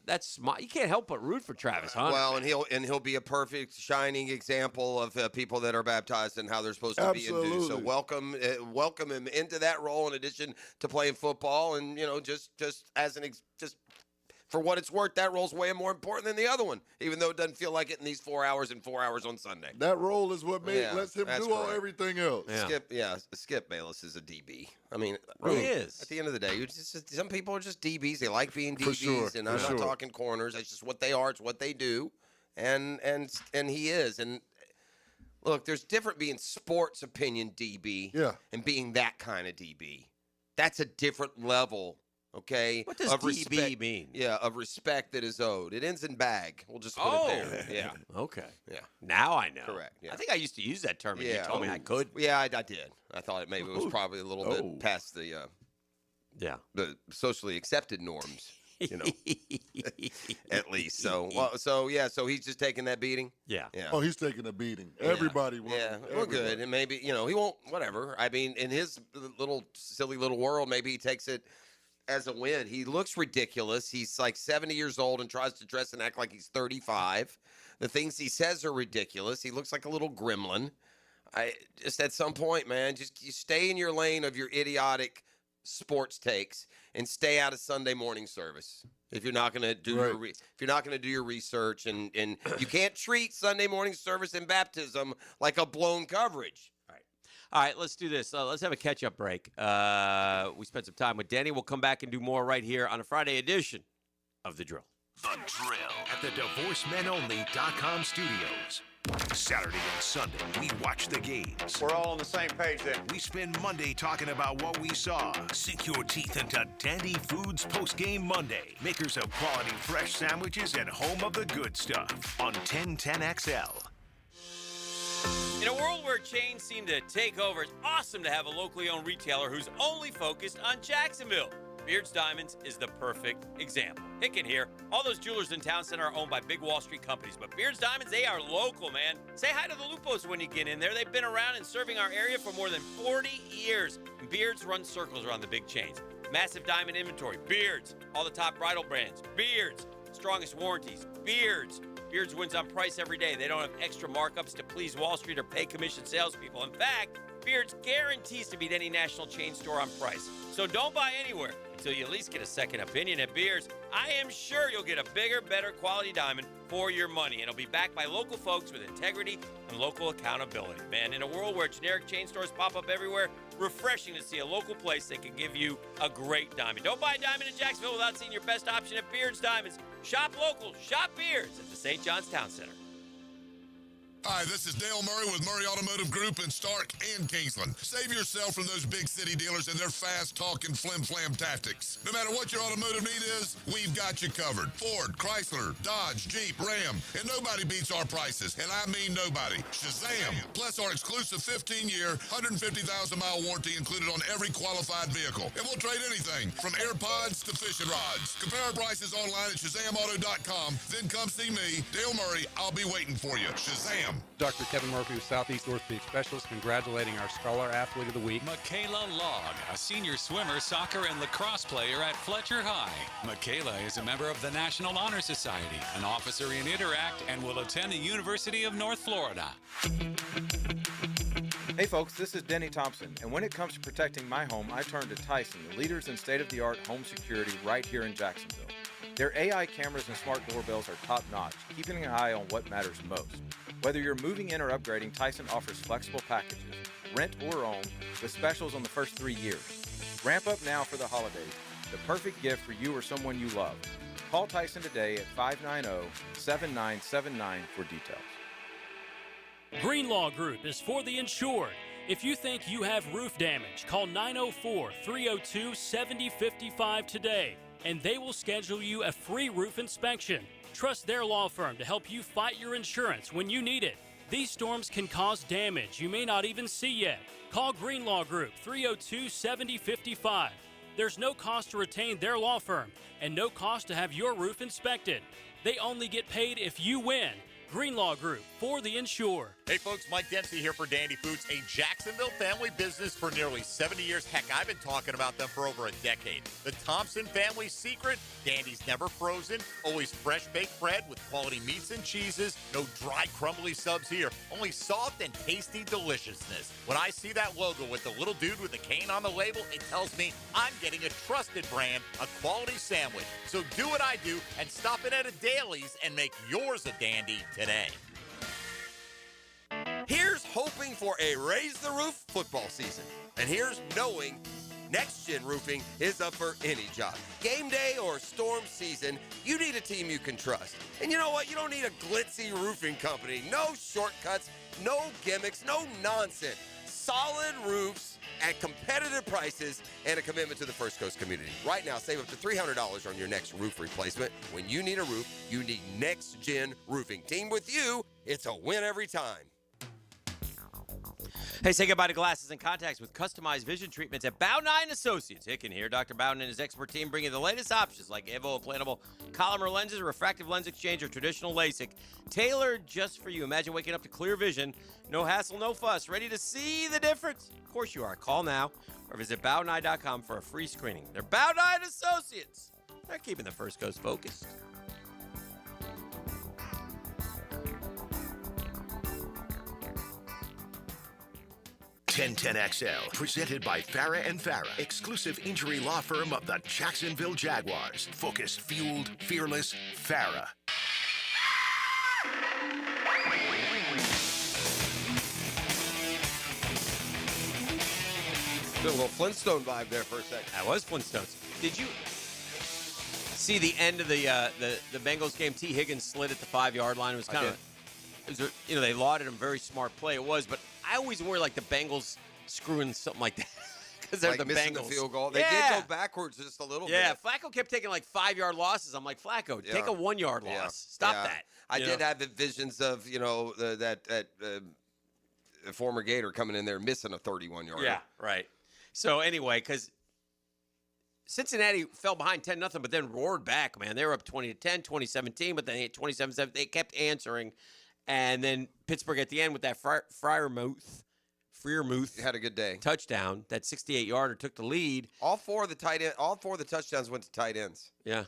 that's smart. You can't help but root for Travis Hunter.
Well, and he'll be a perfect shining example of people that are baptized and how they're supposed to be and do. So welcome him into that role in addition to playing football, and just as just for what it's worth, that role's way more important than the other one, even though it doesn't feel like it in these 4 hours and 4 hours on Sunday.
That role is what lets him do everything else.
Yeah. Skip Bayless is a DB. I mean,
he is.
At the end of the day, some people are just DBs. They like being DBs,
sure,
and I'm not talking corners. That's just what they are. It's what they do, and he is. And look, there's different being sports opinion DB, and being that kind of DB. That's a different level. Okay.
What does DB mean?
Yeah, of respect that is owed. It ends in bag. We'll just put it there. Yeah.
Okay.
Yeah.
Now I know.
Correct. Yeah.
I think I used to use that term, and you told me I could.
Yeah, I did. I thought maybe it was probably a little bit past the the socially accepted norms. At least. So he's just taking that beating.
Yeah.
Oh, he's taking a beating. Everybody wants.
Yeah. Well, good. And maybe he won't. Whatever. I mean, in his silly little world, maybe he takes it as a win. He looks ridiculous. He's like 70 years old and tries to dress and act like he's 35. The things he says are ridiculous. He looks like a little gremlin. I just at some point, man, you stay in your lane of your idiotic sports takes and stay out of Sunday morning service. If you're not going to do your research and you can't treat Sunday morning service and baptism like a blown coverage.
All right, let's do this. Let's have a catch-up break. We spent some time with Denny. We'll come back and do more right here on a Friday edition of The Drill.
The Drill at the DivorceMenOnly.com studios. Saturday and Sunday, we watch the games.
We're all on the same page then.
We spend Monday talking about what we saw. Sink your teeth into Dandy Foods Post-Game Monday. Makers of quality fresh sandwiches and home of the good stuff on 1010XL.
In a world where chains seem to take over, it's awesome to have a locally owned retailer who's only focused on Jacksonville. Beard's Diamonds is the perfect example. Hicken here. All those jewelers in Town Center are owned by big Wall Street companies, but Beard's Diamonds, they are local, man. Say hi to the Lupos when you get in there. They've been around and serving our area for more than 40 years. And Beard's runs circles around the big chains. Massive diamond inventory, Beard's. All the top bridal brands, Beard's. Strongest warranties, Beard's. Beard's wins on price every day. They don't have extra markups to please Wall Street or pay commission salespeople. In fact, Beard's guarantees to beat any national chain store on price. So don't buy anywhere until you at least get a second opinion at Beard's. I am sure you'll get a bigger, better quality diamond for your money. And it'll be backed by local folks with integrity and local accountability. Man, in a world where generic chain stores pop up everywhere, refreshing to see a local place that can give you a great diamond. Don't buy a diamond in Jacksonville without seeing your best option at Beard's Diamonds. Shop local, shop Beard's at the St. John's Town Center.
Hi, this is Dale Murray with Murray Automotive Group in Stark and Kingsland. Save yourself from those big city dealers and their fast-talking flim-flam tactics. No matter what your automotive need is, we've got you covered. Ford, Chrysler, Dodge, Jeep, Ram, and nobody beats our prices, and I mean nobody. Shazam! Plus our exclusive 15-year, 150,000-mile warranty included on every qualified vehicle. And we'll trade anything from AirPods to fishing rods. Compare our prices online at ShazamAuto.com. Then come see me, Dale Murray. I'll be waiting for you. Shazam!
Dr. Kevin Murphy with Southeast Orthopedic Specialist, congratulating our Scholar Athlete of the Week.
Michaela Logg, a senior swimmer, soccer, and lacrosse player at Fletcher High. Michaela is a member of the National Honor Society, an officer in Interact, and will attend the University of North Florida.
Hey folks, this is Denny Thompson, and when it comes to protecting my home, I turn to Tyson, the leaders in state-of-the-art home security right here in Jacksonville. Their AI cameras and smart doorbells are top-notch, keeping an eye on what matters most. Whether you're moving in or upgrading, Tyson offers flexible packages, rent or own, with specials on the first 3 years. Ramp up now for the holidays, the perfect gift for you or someone you love. Call Tyson today at 590-7979 for details.
Greenlaw Group is for the insured. If you think you have roof damage, call 904-302-7055 today. and they will schedule you a free roof inspection. Trust their law firm to help you fight your insurance when you need it. These storms can cause damage you may not even see yet. Call Greenlaw Group 302-7055. There's no cost to retain their law firm and no cost to have your roof inspected. They only get paid if you win. Greenlaw Group, for the insured.
Hey folks, Mike Dempsey here for Dandy Foods, a Jacksonville family business for nearly 70 years. Heck, I've been talking about them for over a decade. The Thompson family secret, Dandy's never frozen, always fresh baked bread with quality meats and cheeses, no dry crumbly subs here, only soft and tasty deliciousness. When I see that logo with the little dude with the cane on the label, it tells me I'm getting a trusted brand, a quality sandwich. So do what I do and stop in at a Daly's and make yours a Dandy today.
Here's hoping for a Raise the Roof football season. And here's knowing Next Gen Roofing is up for any job. Game day or storm season, you need a team you can trust. And you know what? You don't need a glitzy roofing company. No shortcuts, no gimmicks, no nonsense. Solid roofs at competitive prices and a commitment to the First Coast community. Right now, save up to $300 on your next roof replacement. When you need a roof, you need Next Gen Roofing. Team with you, it's a win every time.
Hey, say goodbye to glasses and contacts with customized vision treatments at Bowden Associates. Hicken here. Dr. Bowden and his expert team bring you the latest options like Evo implantable Collamer lenses, refractive lens exchange, or traditional LASIK. Tailored just for you. Imagine waking up to clear vision. No hassle, no fuss. Ready to see the difference? Of course you are. Call now or visit BowdenEye.com for a free screening. They're Bowden Associates. They're keeping the First Coast focused.
XL, presented by Farah and Farah, exclusive injury law firm of the Jacksonville Jaguars. Focused, fueled, fearless, Farah.
A little Flintstone vibe there for a second.
That was Flintstones. Did you see the end of the Bengals game? T. Higgins slid at the 5-yard line. It was kind of, they lauded him. Very smart play. It was, but I always worry like the Bengals screwing something like that because they're
like
the
missing
Bengals.
The field goal. They did go backwards just a little bit.
Yeah, Flacco kept taking like 5-yard losses. I'm like, Flacco, take a 1-yard loss. Stop that.
I did have the visions of that former Gator coming in there missing a 31-yard.
Yeah, right. So anyway, because Cincinnati fell behind 10-0, but then roared back, man. They were up 20-10, 2017, but then they hit 27-7. They kept answering. And then Pittsburgh at the end with that Freiermuth
had a good day.
Touchdown. That 68-yarder took the lead.
All four of the touchdowns went to tight ends.
Yeah.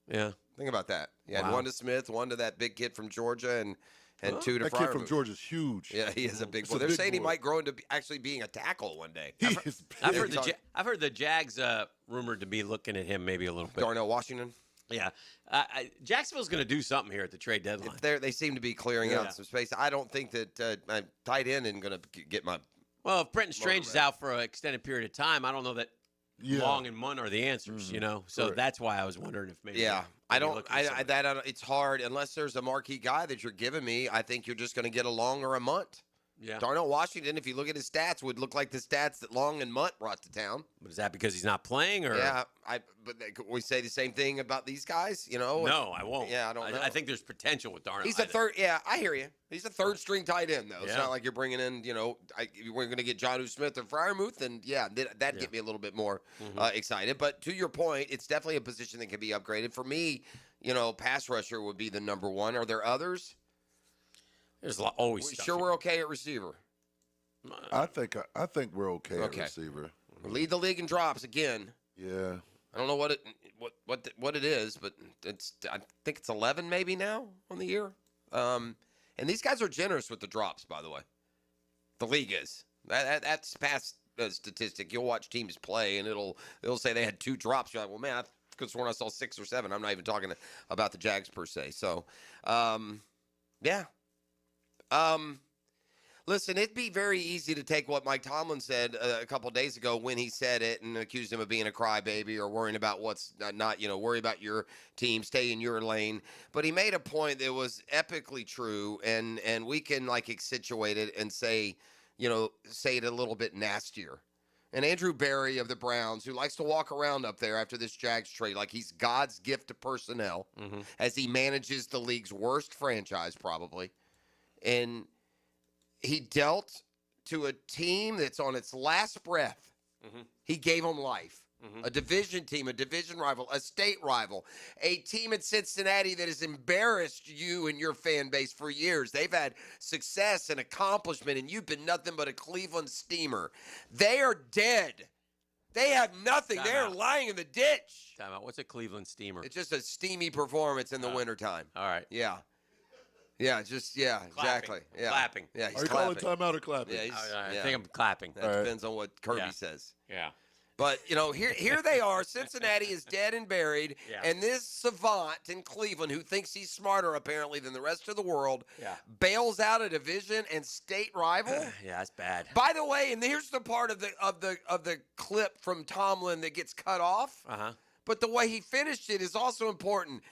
Think about that. You had one to Smith, one to that big kid from Georgia, and two to Freiermuth.
That kid from Georgia is huge.
Yeah, he is a big boy. They're saying he might grow into actually being a tackle one day.
I've heard the Jags rumored to be looking at him maybe a little bit.
Darnell Washington.
Yeah. Jacksonville's going to do something here at the trade deadline.
They seem to be clearing out some space. I don't think that tight end isn't going to get my.
Well, if Brenton Strange is out for an extended period of time, I don't know that Long and Munn are the answers, So that's why I was wondering if maybe.
Yeah. It's hard unless there's a marquee guy that you're giving me. I think you're just going to get a Long or a Munt.
Yeah.
Darnell Washington, if you look at his stats, would look like the stats that Long and Munt brought to town.
But is that because he's not playing, or?
Yeah, but we say the same thing about these guys,
No, I won't.
Yeah, I don't know.
I think there's potential with Darnell.
He's a third. Yeah, I hear you. He's a third string tight end, though. It's
Yeah.
not like you're bringing in, we're going to get Jonnu Smith or Freiermuth, and that'd get me a little bit more excited. But to your point, it's definitely a position that can be upgraded. For me, pass rusher would be the number one. Are there others?
There's always stuff.
Sure, we're okay at receiver.
I think we're okay at receiver.
Lead the league in drops again.
Yeah.
I don't know what it is, but I think it's 11 maybe now on the year. And these guys are generous with the drops, by the way. The league is. That's past statistic. You'll watch teams play, and it'll say they had 2 drops. You're like, well, man, I could have sworn I saw 6 or 7. I'm not even talking about the Jags per se. So, yeah. Listen, it'd be very easy to take what Mike Tomlin said a couple days ago when he said it and accused him of being a crybaby or worrying about what's not, worry about your team, stay in your lane. But he made a point that was epically true, and we can accentuate it and say it a little bit nastier. and Andrew Berry of the Browns, who likes to walk around up there after this Jags trade like he's God's gift to personnel, as he manages the league's worst franchise probably. And he dealt to a team that's on its last breath. He gave them life. A division team, a division rival, a state rival, a team in Cincinnati that has embarrassed you and your fan base for years. They've had success and accomplishment, and you've been nothing but a Cleveland steamer. They are dead. They have nothing. They're lying in the ditch.
Time out. What's a Cleveland steamer?
It's just a steamy performance in the wintertime.
All right.
Yeah. Yeah, exactly. Yeah.
Clapping.
Yeah, he's
Are you
clapping.
calling timeout or clapping?
Yeah,
I think I'm clapping.
That depends on what Kirby says.
Yeah.
But, here they are. Cincinnati is dead and buried.
Yeah.
And this savant in Cleveland, who thinks he's smarter, apparently, than the rest of the world, bails out a division and state rival.
Yeah, that's bad.
By the way, and here's the part of the clip from Tomlin that gets cut off. But the way he finished it is also important.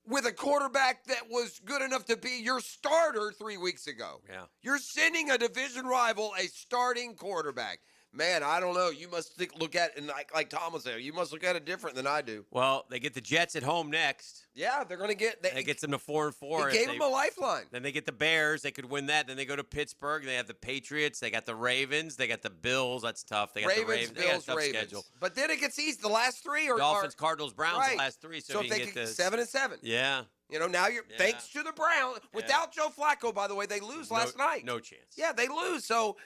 With a quarterback that was good enough to be your starter 3 weeks ago.
Yeah.
You're sending a division rival a starting quarterback. Man, I don't know. You must look at it, and like Tom was there, you must look at it different than I do.
Well, they get the Jets at home next.
Yeah, they're going to get.
That gets them to 4-4.
He gave them a lifeline.
Then they get the Bears. They could win that. Then they go to Pittsburgh. They have the Patriots. They got the Ravens. They got the Bills. That's tough. They got the Ravens. They got a tough schedule.
But then it gets easy. The last three are
Dolphins, Cardinals, Browns.
Right.
The last three. So
if they
get
get
the
7-7.
Yeah.
Now you're thanks to the Browns. Without Joe Flacco, by the way, they lose last night.
No chance.
Yeah, they lose. So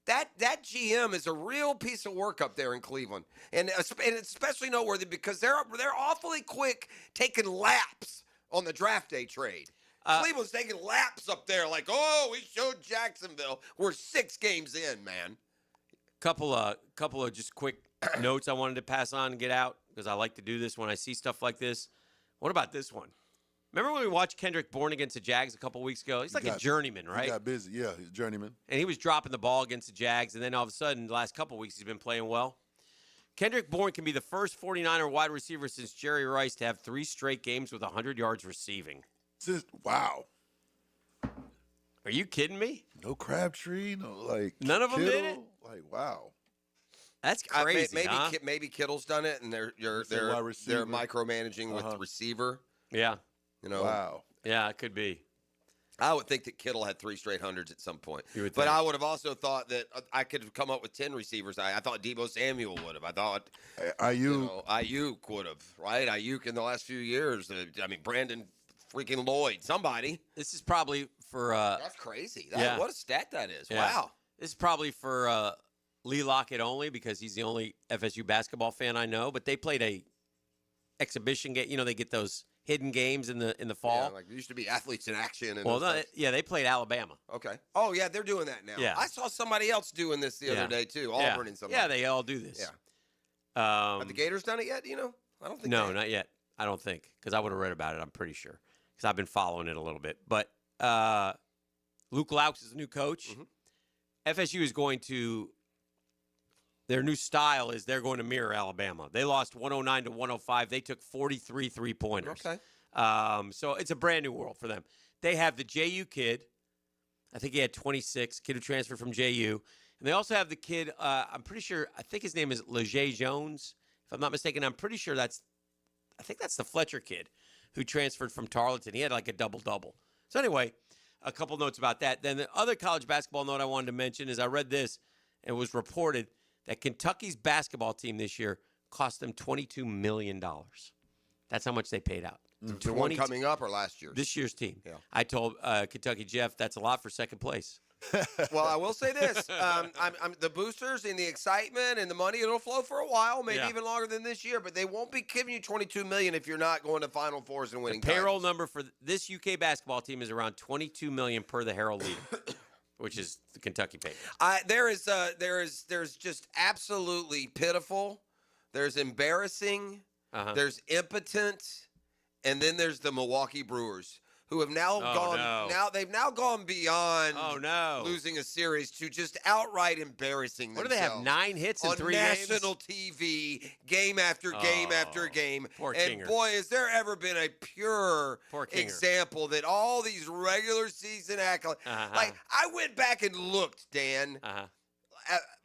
that GM is a real piece of work up there in Cleveland, and it's especially noteworthy because they're awfully quick taking laps on the draft day trade. Cleveland's taking laps up there, like, we showed Jacksonville. We're 6 games in, man.
Couple of just quick notes I wanted to pass on and get out because I like to do this when I see stuff like this. What about this one? Remember when we watched Kendrick Bourne against the Jags a couple weeks ago? He's like a journeyman, right?
He got busy. Yeah, he's a journeyman.
And he was dropping the ball against the Jags, and then all of a sudden, the last couple weeks, he's been playing well. Kendrick Bourne can be the first 49er wide receiver since Jerry Rice to have 3 straight games with 100 yards receiving.
Wow.
Are you kidding me?
No Crabtree,
none of them
Kittle,
did it?
Wow.
That's crazy,
maybe Kittle's done it, and they're micromanaging with the receiver.
Yeah.
Wow.
Yeah, it could be.
I would think that Kittle had 3 straight hundreds at some point.
But
I would have also thought that I could have come up with 10 receivers. I thought Deebo Samuel would have. I thought Ayuk would have, right? Ayuk in the last few years. Brandon freaking Lloyd, somebody.
This is probably for
that's crazy. What a stat that is.
Yeah.
Wow.
This is probably for Lee Lockett only because he's the only FSU basketball fan I know. But they played a exhibition game. They get those hidden games in the fall.
Yeah, like there used to be athletes in action. And
they played Alabama.
Okay. Oh, yeah, they're doing that now.
Yeah.
I saw somebody else doing this the other day, too. Auburn and somebody.
Yeah, they all do this.
Yeah. Have the Gators done it yet? I don't think
No, not yet. I don't think because I would have read about it, I'm pretty sure, because I've been following it a little bit. But Luke Laux is the new coach. FSU is going to – their new style is they're going to mirror Alabama. They lost 109 to 105. They took 43 three-pointers.
Okay.
So it's a brand new world for them. They have the JU kid. I think he had 26, kid who transferred from JU. And they also have the kid, I'm pretty sure, I think his name is Leger Jones. If I'm not mistaken, I'm pretty sure I think that's the Fletcher kid who transferred from Tarleton. He had like a double-double. So anyway, a couple notes about that. Then the other college basketball note I wanted to mention is I read this, and it was reported that Kentucky's basketball team this year cost them $22 million. That's how much they paid out.
The one coming up or last year's?
This year's team.
Yeah.
I told Kentucky Jeff that's a lot for second place.
Well, I will say this. I'm the boosters and the excitement and the money, it'll flow for a while, maybe even longer than this year, but they won't be giving you $22 million if you're not going to Final Fours and winning
payroll
titles.
number for this UK basketball team is around $22 million per the Herald Leader, which is the Kentucky paper.
There's just absolutely pitiful. There's embarrassing. There's impotent. And then there's the Milwaukee Brewers, who have now they've now gone beyond losing a series to just outright embarrassing themselves.
What do they have, 9 hits in 3 games?
On national TV, game after game after game.
Poor
and
Kinger.
boy, has there ever been a pure example that all these regular season accolades. Like, I went back and looked, Dan.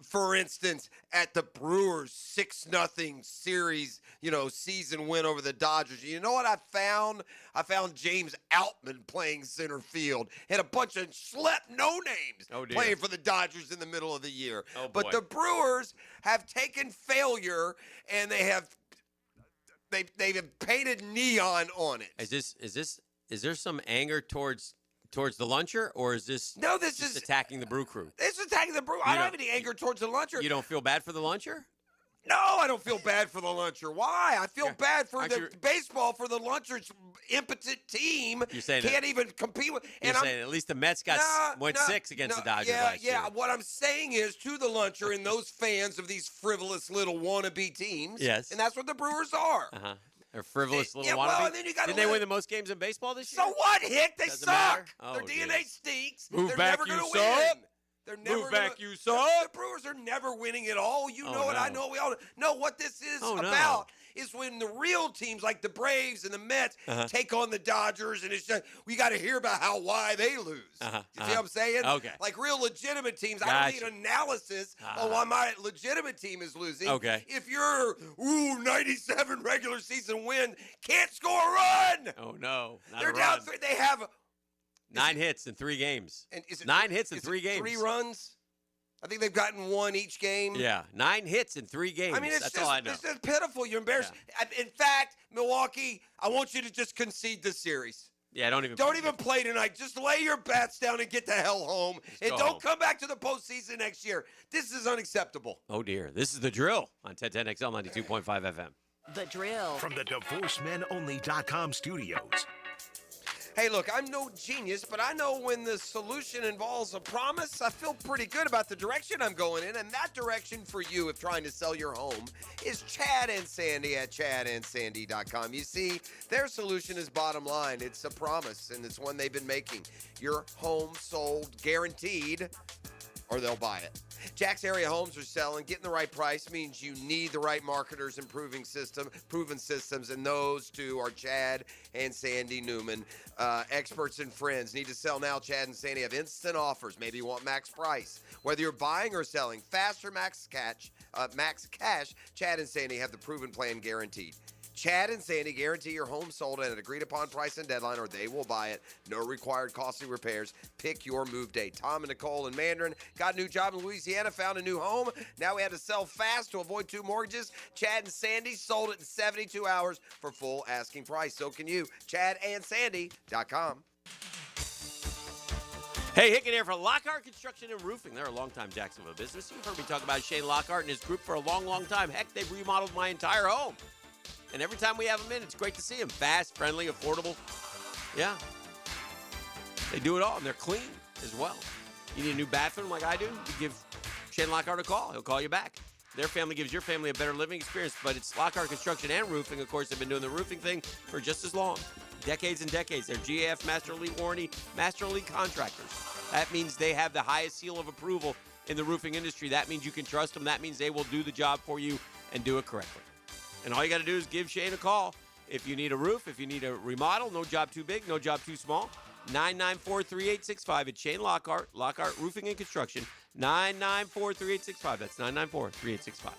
for instance, at the Brewers 6-0 series, season win over the Dodgers. You know what I found? I found James Outman playing center field and a bunch of no names playing for the Dodgers in the middle of the year.
Oh,
but the Brewers have taken failure and they have painted neon on it.
Is there some anger towards the luncher, or is this just attacking the brew crew?
It's attacking the brew. I don't have any anger towards the luncher.
You don't feel bad for the luncher?
No, I don't feel bad for the luncher. Why? I feel bad for the baseball, for the luncher's impotent team.
You're saying
can't even compete with.
You're saying at least the Mets went 6 against the Dodgers last year.
Yeah. What I'm saying is to the luncher and those fans of these frivolous little wannabe teams.
Yes.
And that's what the Brewers are.
Uh-huh. They're frivolous little
wannabe.
wannabe.
And then you gotta
Didn't they win the most games in baseball this year?
So what, Hick? They
Doesn't
suck.
matter.
Their
Oh,
DNA stinks.
Move
They're
back,
never
you
going to
suck.
win. They're never
Move back, you suck.
The Brewers are never winning at all. You know it.
no.
I know. We all know what this is about. Is when the real teams like the Braves and the Mets take on the Dodgers, and it's just we got to hear about why they lose. You see what I'm saying?
Okay.
Like real legitimate teams, I don't need analysis on why my legitimate team is losing.
Okay.
If your 97 regular season win can't score a run.
Oh no, not
they're
a
down
run.
3. They have
9 hits in 3 games.
And is it
9 hits in 3 games.
3 runs? I think they've gotten 1 each game.
Yeah, 9 hits in 3 games.
I mean,
That's all I know.
It's just pitiful. You're embarrassed. In fact, Milwaukee, I want you to just concede the series.
Yeah, don't even
play tonight. Just lay your bats down and get the hell home. And
go
don't
home.
come back to the postseason next year. This is unacceptable.
Oh dear, this is The Drill on 1010XL 92.5 FM.
The Drill.
From the DivorceMenOnly.com studios.
Hey, look, I'm no genius, but I know when the solution involves a promise, I feel pretty good about the direction I'm going in. And that direction for you, if trying to sell your home, is Chad and Sandy at chadandsandy.com. You see, their solution is bottom line. It's a promise, and it's one they've been making. Your home sold guaranteed, or they'll buy it. Jack's area homes are selling. Getting the right price means you need the right marketers and proven systems, and those two are Chad and Sandy Newman. Experts and friends. Need to sell now? Chad and Sandy have instant offers. Maybe you want max price. Whether you're buying or selling, fast or max cash, Chad and Sandy have the proven plan guaranteed. Chad and Sandy guarantee your home sold at an agreed-upon price and deadline, or they will buy it. No required costly repairs. Pick your move date. Tom and Nicole in Mandarin got a new job in Louisiana, found a new home. Now we had to sell fast to avoid 2 mortgages. Chad and Sandy sold it in 72 hours for full asking price. So can you. ChadandSandy.com.
Hey, Hicken here for Lockhart Construction and Roofing. They're a longtime Jacksonville business. You've heard me talk about Shane Lockhart and his group for a long, long time. Heck, they've remodeled my entire home. And every time we have them in, it's great to see them. Fast, friendly, affordable. Yeah. They do it all, and they're clean as well. You need a new bathroom like I do? You give Shane Lockhart a call. He'll call you back. Their family gives your family a better living experience, but it's Lockhart Construction and Roofing. Of course, they've been doing the roofing thing for just as long. Decades and decades. They're GAF Master Elite Warranty, Master Elite Contractors. That means they have the highest seal of approval in the roofing industry. That means you can trust them. That means they will do the job for you and do it correctly. And all you got to do is give Shane a call. If you need a roof, if you need a remodel, no job too big, no job too small, 994-3865 at Shane Lockhart, Lockhart Roofing and Construction, 994-3865. That's 994-3865.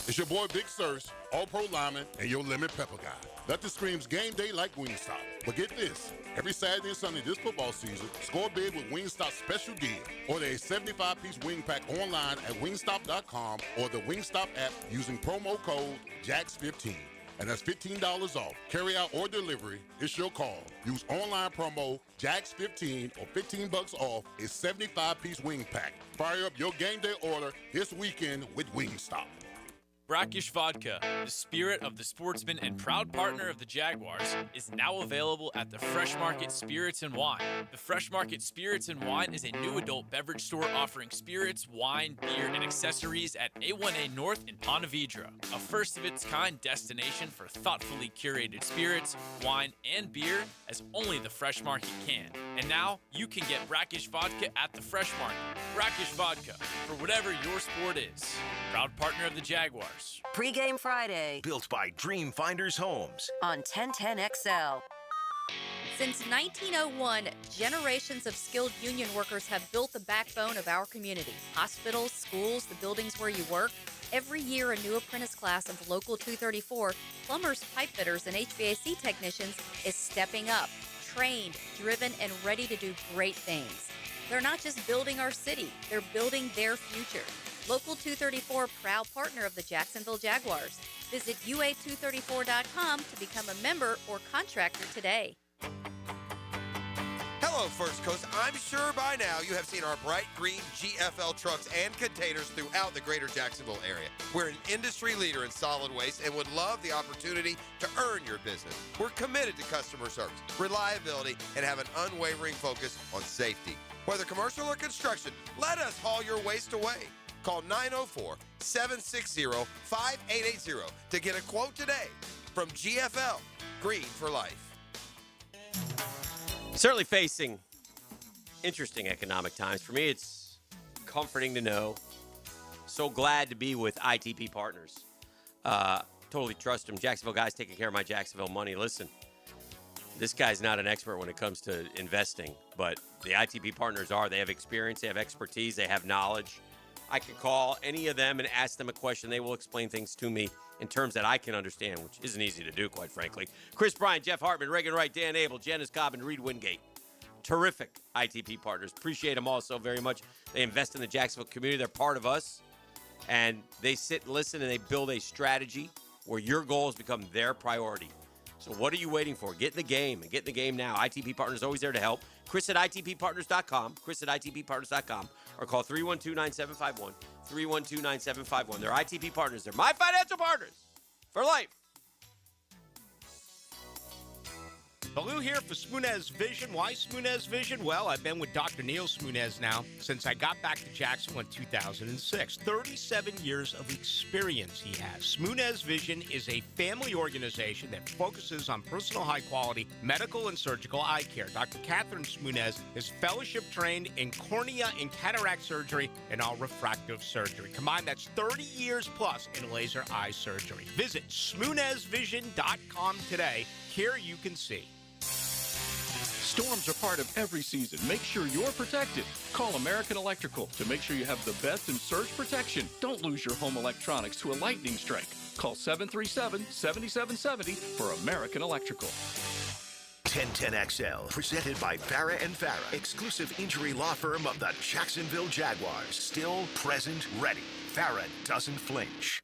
It's your boy Big Sirs, All-Pro lineman, and your lemon pepper guy. Nothing screams game day like Wingstop. But get this, every Saturday and Sunday this football season, score big with Wingstop's special deal. Order a 75-piece wing pack online at wingstop.com or the Wingstop app using promo code JAX15. And that's $15 off. Carry out or delivery, it's your call. Use online promo JAX15 or $15 off a 75-piece wing pack. Fire up your game day order this weekend with Wingstop.
Brackish Vodka, the spirit of the sportsman and proud partner of the Jaguars, is now available at the Fresh Market Spirits and Wine. The Fresh Market Spirits and Wine is a new adult beverage store offering spirits, wine, beer, and accessories at A1A North in Ponte Vedra, a first-of-its-kind destination for thoughtfully curated spirits, wine, and beer as only the Fresh Market can. And now, you can get Brackish Vodka at the Fresh Market. Brackish Vodka, for whatever your sport is. Proud partner of the Jaguars.
Pre-Game Friday.
Built by Dream Finders Homes.
On 1010XL.
Since 1901, generations of skilled union workers have built the backbone of our community. Hospitals, schools, the buildings where you work. Every year, a new apprentice class of Local 234, plumbers, pipe fitters, and HVAC technicians is stepping up, trained, driven, and ready to do great things. They're not just building our city, they're building their future. Local 234, proud partner of the Jacksonville Jaguars. Visit UA234.com to become a member or contractor today.
Hello, First Coast. I'm sure by now you have seen our bright green GFL trucks and containers throughout the greater Jacksonville area. We're an industry leader in solid waste and would love the opportunity to earn your business. We're committed to customer service, reliability, and have an unwavering focus on safety. Whether commercial or construction, let us haul your waste away. Call 904-760-5880 to get a quote today from GFL, Green for Life.
Certainly facing interesting economic times. For me, it's comforting to know. So glad to be with ITP Partners. Totally trust them. Jacksonville guys taking care of my Jacksonville money. Listen, this guy's not an expert when it comes to investing, but the ITP Partners are. They have experience, they have expertise, they have knowledge. I can call any of them and ask them a question. They will explain things to me in terms that I can understand, which isn't easy to do, quite frankly. Chris Bryant, Jeff Hartman, Reagan Wright, Dan Abel, Janice Cobb, and Reed Wingate. Terrific ITP Partners. Appreciate them all so very much. They invest in the Jacksonville community. They're part of us. And they sit and listen, and they build a strategy where your goals become their priority. So what are you waiting for? Get in the game, and get in the game now. ITP Partners always there to help. Chris at ITPPartners.com. Chris at ITPPartners.com. Or call 312-9751. 312-9751. They're ITP Partners. They're my financial partners for life.
Baloo here for Smoonez Vision. Why Smoonez Vision? Well, I've been with Dr. Neil Smoonez now since I got back to Jacksonville in 2006. 37 years of experience he has. Smoonez Vision is a family organization that focuses on personal high-quality medical and surgical eye care. Dr. Catherine Smoonez is fellowship-trained in cornea and cataract surgery and all refractive surgery. Combined, that's 30 years plus in laser eye surgery. Visit SmoonezVision.com today. Here you can see.
Storms are part of every season. Make sure you're protected. Call American Electrical to make sure you have the best in surge protection. Don't lose your home electronics to a lightning strike. Call 737-7770 for American Electrical.
1010XL, presented by Farah and Farah, exclusive injury law firm of the Jacksonville Jaguars. Still, present, ready. Farah doesn't flinch.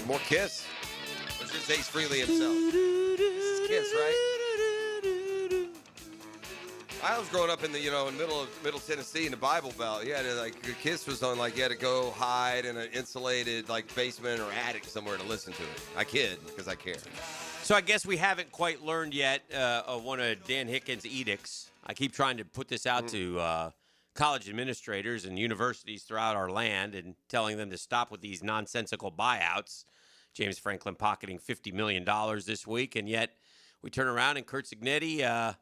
More Kiss. Or just Ace Frehley himself. This is Kiss, right? I was growing up in the, in middle Tennessee in the Bible Belt. Yeah, Kiss was on, you had to go hide in an insulated, basement or attic somewhere to listen to it. I kid, because I care.
So I guess we haven't quite learned yet of one of Dan Hickens' edicts. I keep trying to put this out to college administrators and universities throughout our land and telling them to stop with these nonsensical buyouts. James Franklin pocketing $50 million this week, and yet we turn around and Kurt Cignetti is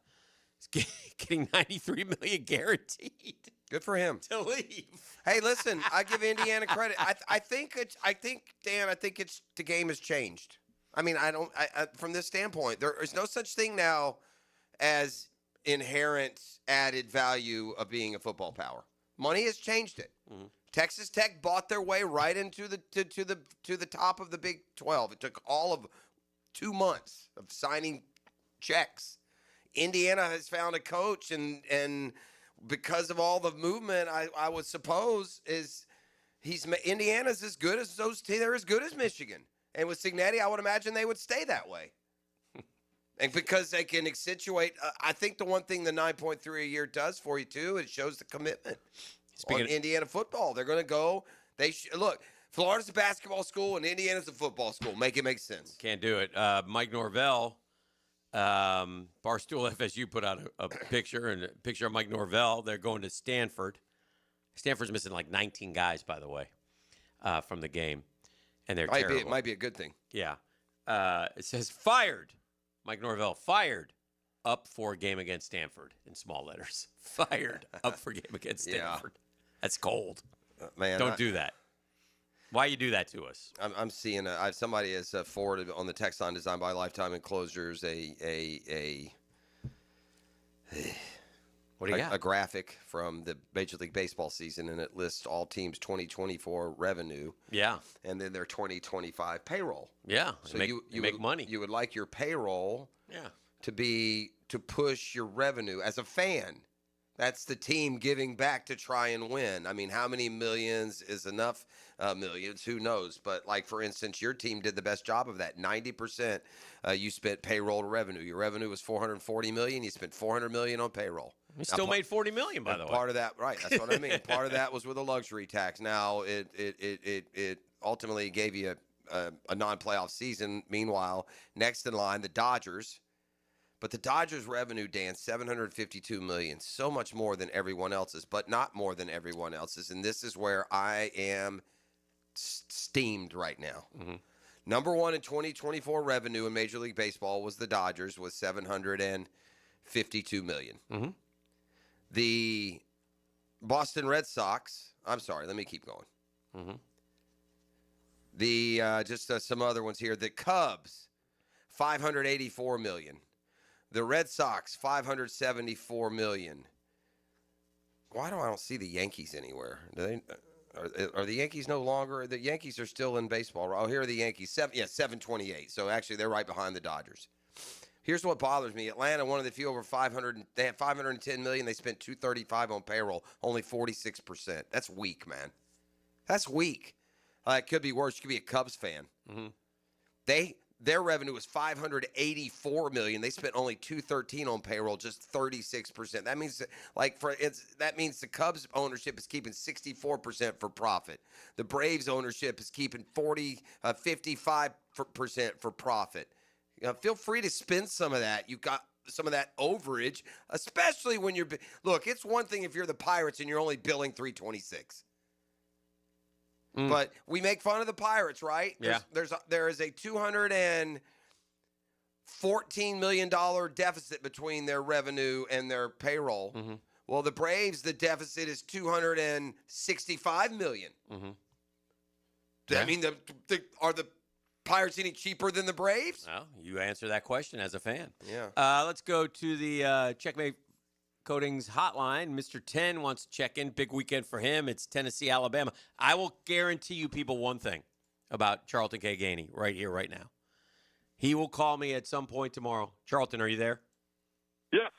getting $93 million guaranteed.
Good for him
to leave.
Hey, listen, I give Indiana credit. I think Dan, the game has changed. I mean, I from this standpoint, there is no such thing now as inherent added value of being a football power. Money has changed it. Mm-hmm. Texas Tech bought their way right into the top of the Big 12. It took all of 2 months of signing checks. Indiana has found a coach, and because of all the movement, I would suppose Indiana's as good as they're as good as Michigan. And with Cignetti, I would imagine they would stay that way. And because they can accentuate, I think the one thing the 9.3 a year does for you too, it shows the commitment. On Indiana football, they're going to go. Look, Florida's a basketball school and Indiana's a football school. Make it make sense.
Can't do it. Mike Norvell, Barstool FSU put out a picture of Mike Norvell. They're going to Stanford. Stanford's missing 19 guys, by the way, from the game, and they're terrible.
It might be a good thing.
Yeah. It says fired. Mike Norvell fired up for game against Stanford in small letters. Fired up for game against Stanford. That's cold.
Man,
don't do that. Why you do that to us?
I'm seeing somebody has forwarded on the text line designed by Lifetime Enclosures a
what do you got?
A graphic from the Major League Baseball season, and it lists all teams' 2024 revenue.
Yeah.
And then their 2025 payroll.
Yeah.
So
you make money.
You would like your payroll to push your revenue as a fan. That's the team giving back to try and win. I mean, how many millions is enough? Millions, who knows? But, like, for instance, your team did the best job of that. 90% you spent payroll to revenue. Your revenue was $440 million. You spent $400 million on payroll.
You still made $40 million, by the way.
Part of that, right? That's what I mean. Part of that was with a luxury tax. Now, it ultimately gave you a non-playoff season. Meanwhile, next in line, the Dodgers. But the Dodgers' revenue, Dan, $752 million, so much more than everyone else's, but not more than everyone else's. And this is where I am steamed right now.
Mm-hmm.
Number one in 2024 revenue in Major League Baseball was the Dodgers with $752 million.
Mm-hmm.
The Boston Red Sox, I'm sorry, let me keep going.
Mm-hmm.
The just some other ones here. The Cubs, $584 million. The Red Sox, $574 million. Why do I don't see the Yankees anywhere? Do they? Are the Yankees no longer? The Yankees are still in baseball. Oh, here are the Yankees. 728. So actually, they're right behind the Dodgers. Here's what bothers me: Atlanta, one of the few over 500. They had $510 million. They spent $235 on payroll. Only 46%. That's weak, man. That's weak. It could be worse. You could be a Cubs fan.
Mm-hmm.
Their revenue was $584 million. They spent only $213 on payroll, just 36%. That means, that means the Cubs ownership is keeping 64% for profit. The Braves ownership is keeping 55% for profit. Feel free to spend some of that. You got some of that overage, especially when you're. Look, it's one thing if you're the Pirates and you're only billing $326. But we make fun of the Pirates, right?
Yeah.
There is a $214 million deficit between their revenue and their payroll.
Mm-hmm.
Well, the Braves, the deficit is $265 million.
Mm-hmm.
Does that mean are the Pirates any cheaper than the Braves?
Well, you answer that question as a fan.
Yeah.
Let's go to the Checkmate Coatings hotline. Mr. 10 wants to check in. Big weekend for him. It's Tennessee, Alabama. I will guarantee you people one thing about Charlton K. Gainey right here, right now. He will call me at some point tomorrow. Charlton, are you there?
Yes.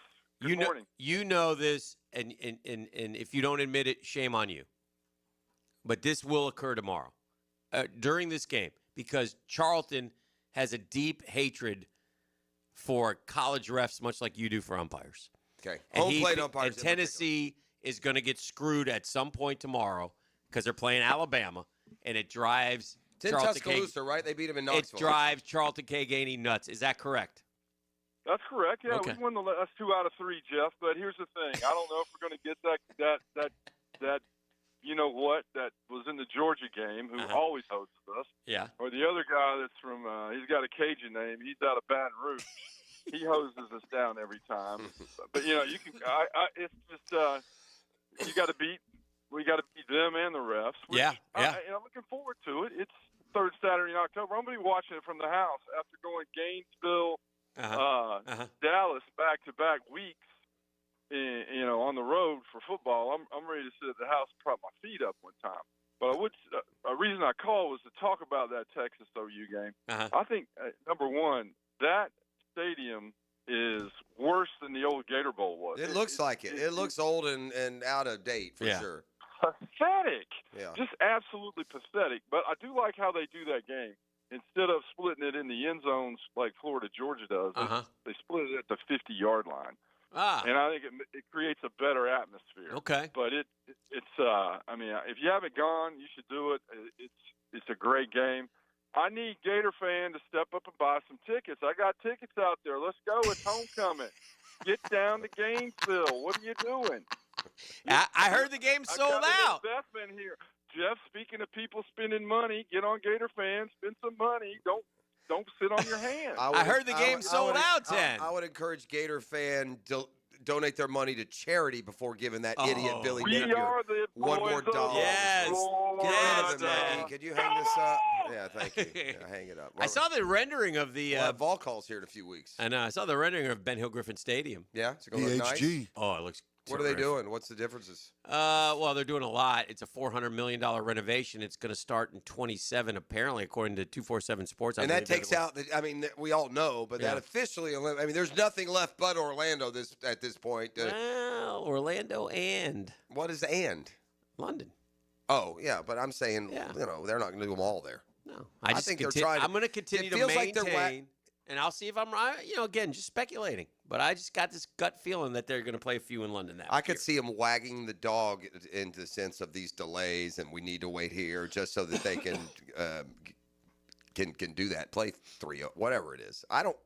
Good morning.
You know this, and if you don't admit it, shame on you. But this will occur tomorrow during this game because Charlton has a deep hatred for college refs, much like you do for umpires.
Okay.
Home plate umpires. And Tennessee is going to get screwed at some point tomorrow because they're playing Alabama, and it drives
it's in
Charlton
Tuscaloosa, right? They beat him in Knoxville.
It drives Charlton K. Gainey nuts. Is that correct?
That's correct. Yeah,
Okay.
we won that's 2 out of 3, Jeff. But here's the thing: I don't know if we're going to get that. You know what? That was in the Georgia game. Who always hosts us?
Yeah.
Or the other guy that's from. He's got a Cajun name. He's out of Baton Rouge. He hoses us down every time. But you know, you can. It's just we got to beat them and the refs.
Yeah.
I'm looking forward to it. It's third Saturday in October. I'm going to be watching it from the house after going Gainesville, Dallas back-to-back weeks. On the road for football. I'm ready to sit at the house and prop my feet up one time. But a reason I called was to talk about that Texas OU game. I think number one, that stadium is worse than the old Gator Bowl was.
It looks like it. It looks old and out of date for sure.
Pathetic.
Yeah.
Just absolutely pathetic. But I do like how they do that game. Instead of splitting it in the end zones like Florida Georgia does, they split it at the 50-yard line. And I think it creates a better atmosphere.
Okay.
But it's I mean, if you haven't gone, you should do it. It's a great game. I need Gator fan to step up and buy some tickets. I got tickets out there. Let's go. It's homecoming. Get down to Gainesville. What are you doing?
I heard the game sold out.
Investment here. Jeff, speaking of people spending money, get on Gator fans, spend some money. Don't don't sit on your hands.
I heard the game sold out, 10.
I would encourage Gator fan to donate their money to charity before giving that idiot Billy
We
Napier
are the
one
boys
more
of the
dollar.
Yes.
Lord.
Get rid of it,
Yes,
Maggie. Could you hang this up? Yeah, thank you. Yeah, hang it up.
I saw the rendering of the.
We'll have Vol calls here in a few weeks.
I know. I saw the rendering of Ben Hill Griffin Stadium.
Yeah, it's going to look nice.
BHG.
Oh, it looks.
What are they
terrific.
doing? What's the differences?
Well, they're doing a lot. It's a $400 million renovation. It's going to start in 27, apparently, according to 247 Sports.
And that takes out, I mean, we all know, but that
Yeah.
officially, I mean, there's nothing left but Orlando at this point.
Well, Orlando and
What is and?
London.
Oh, yeah, but I'm saying, they're not going to do them all there.
No,
I think they're trying to.
I'm going to continue to
feels
maintain,
like they're
and I'll see if I'm right. Again, just speculating. But I just got this gut feeling that they're going to play a few in London
I could see them wagging the dog into the sense of these delays, and we need to wait here just so that they can do that. Play 3, whatever it is. I don't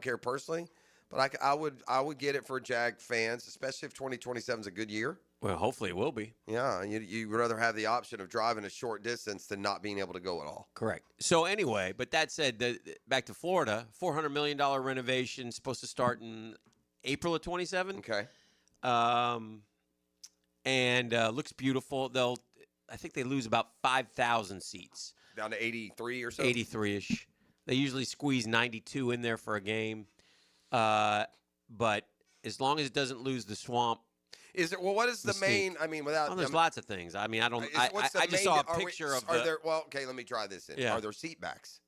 care personally, but I would get it for Jag fans, especially if 2027 is a good year.
Well, hopefully it will be.
Yeah, and you'd rather have the option of driving a short distance than not being able to go at all.
Correct. So anyway, but that said, back to Florida, $400 million renovation supposed to start in April of 27.
Okay.
And looks beautiful. I think they lose about 5,000 seats.
Down to 83 or so?
83-ish. They usually squeeze 92 in there for a game. But as long as it doesn't lose the swamp.
What is the main? I mean, without.
There's lots of things. I mean, I don't. I just saw a picture of.
Okay, let me try this in.
Yeah.
Are there seat backs?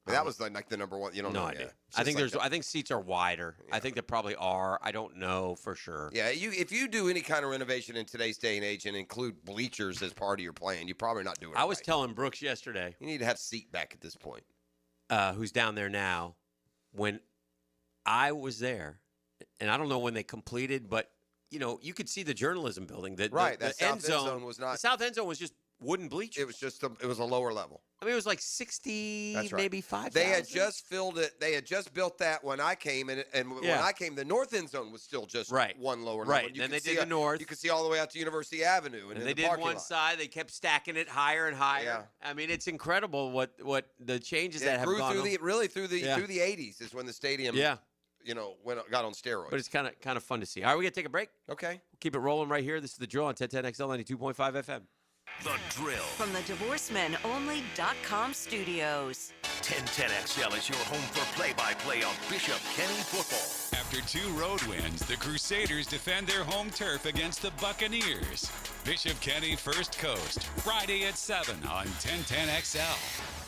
That was like the number one. You don't know.
No idea. I think I think seats are wider. Yeah. I think there probably are. I don't know for sure.
Yeah, if you do any kind of renovation in today's day and age and include bleachers as part of your plan, you're probably not doing it.
I was telling Brooks yesterday.
You need to have seat back at this point.
Who's down there now? When I was there, and I don't know when they completed, but. You could see the journalism building.
That
end zone was not. The south end zone was just wooden bleachers.
It was it was a lower level.
I mean, it was like 60, maybe 5,000.
They had just filled it. They had just built that when I came, and when I came, the north end zone was still just one lower level.
Right, and then they did the north.
You could see all the way out to University Avenue, and
they did one side. They kept stacking it higher and higher. Yeah. I mean, it's incredible what the changes that have gone
through through the 80s is when the stadium.
Yeah.
Got on steroids.
But it's kind of fun to see. All right, we got to take a break.
Okay.
We'll keep it rolling right here. This is The Drill on 1010XL 92.5 FM.
The Drill.
From the DivorceMenOnly.com studios.
1010XL is your home for play-by-play of Bishop Kenny football.
After 2 road wins, the Crusaders defend their home turf against the Buccaneers. Bishop Kenny First Coast, Friday at 7 on 1010XL.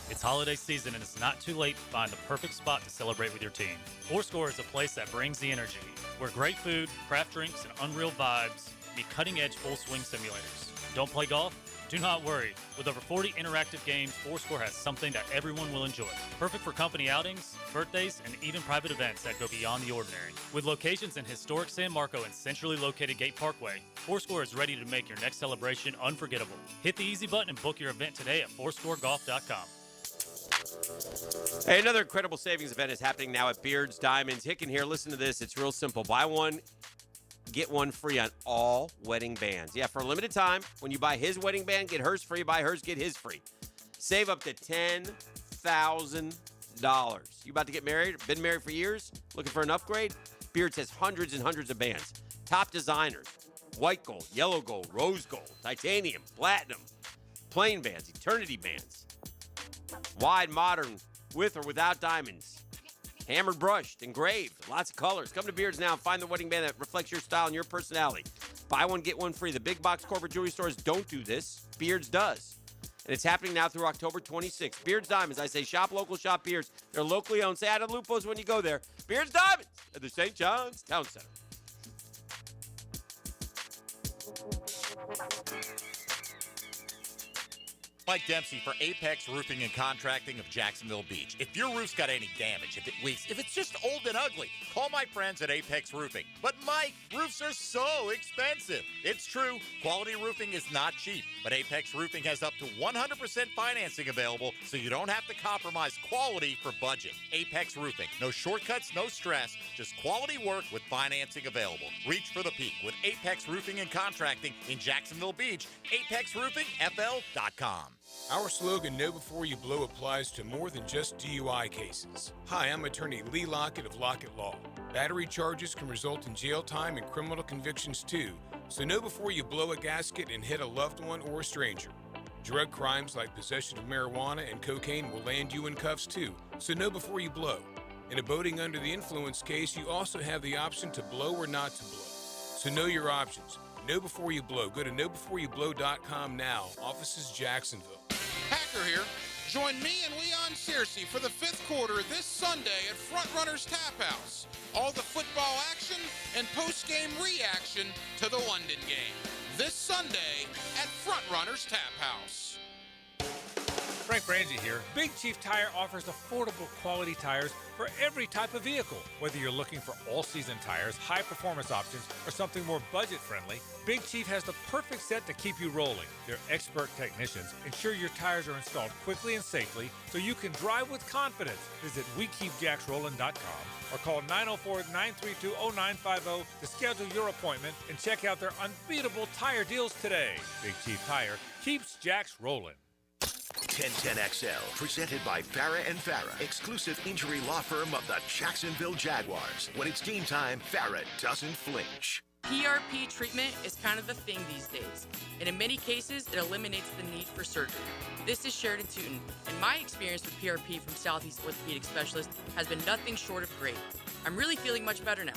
It's holiday season and it's not too late to find the perfect spot to celebrate with your team. Fourscore is a place that brings the energy, where great food, craft drinks, and unreal vibes meet cutting-edge full-swing simulators. Don't play golf? Do not worry. With over 40 interactive games, Fourscore has something that everyone will enjoy. Perfect for company outings, birthdays, and even private events that go beyond the ordinary. With locations in historic San Marco and centrally located Gate Parkway, Fourscore is ready to make your next celebration unforgettable. Hit the easy button and book your event today at fourscoregolf.com.
Hey, another incredible savings event is happening now at Beard's Diamonds. Hicken here. Listen to this. It's real simple. Buy one, get one free on all wedding bands. Yeah, for a limited time, when you buy his wedding band, get hers free. Buy hers, get his free. Save up to $10,000. You about to get married? Been married for years? Looking for an upgrade? Beard's has hundreds and hundreds of bands. Top designers. White gold, yellow gold, rose gold, titanium, platinum, plain bands, eternity bands. Wide, modern, with or without diamonds. Hammered, brushed, engraved, lots of colors. Come to Beards now and find the wedding band that reflects your style and your personality. Buy one, get one free. The big box corporate jewelry stores don't do this. Beards does. And it's happening now through October 26th. Beards Diamonds. I say shop local, shop Beards. They're locally owned. Say Adam Lupos when you go there. Beards Diamonds at the St. John's Town Center.
Mike Dempsey for Apex Roofing and Contracting of Jacksonville Beach. If your roof's got any damage, if it leaks, if it's just old and ugly, call my friends at Apex Roofing. But Mike, roofs are so expensive. It's true, quality roofing is not cheap, but Apex Roofing has up to 100% financing available, so you don't have to compromise quality for budget. Apex Roofing, no shortcuts, no stress, just quality work with financing available. Reach for the peak with Apex Roofing and Contracting in Jacksonville Beach. ApexRoofingFL.com.
Our slogan, Know Before You Blow, applies to more than just DUI cases. Hi, I'm attorney Lee Lockett of Lockett Law. Battery charges can result in jail time and criminal convictions too, so know before you blow a gasket and hit a loved one or a stranger. Drug crimes like possession of marijuana and cocaine will land you in cuffs too, so know before you blow. In a boating under the influence case, you also have the option to blow or not to blow. So know your options. Know before you blow. Go to knowbeforeyouBlow.com now. Offices Jacksonville.
Hacker here. Join me and Leon Searcy for the 5th quarter this Sunday at Front Runners Tap House. All the football action and post-game reaction to the London game. This Sunday at Front Runners Tap House.
Frank Frangie here. Big Chief Tire offers affordable quality tires for every type of vehicle. Whether you're looking for all-season tires, high-performance options, or something more budget-friendly, Big Chief has the perfect set to keep you rolling. Their expert technicians ensure your tires are installed quickly and safely so you can drive with confidence. Visit WeKeepJacksRollin.com or call 904-932-0950 to schedule your appointment and check out their unbeatable tire deals today. Big Chief Tire keeps Jacks rolling.
1010XL, presented by Farrah & Farrah, exclusive injury law firm of the Jacksonville Jaguars. When it's game time, Farrah doesn't flinch.
PRP treatment is kind of the thing these days, and in many cases, it eliminates the need for surgery. This is Sheridan Tootin, and my experience with PRP from Southeast Orthopedic Specialist has been nothing short of great. I'm really feeling much better now.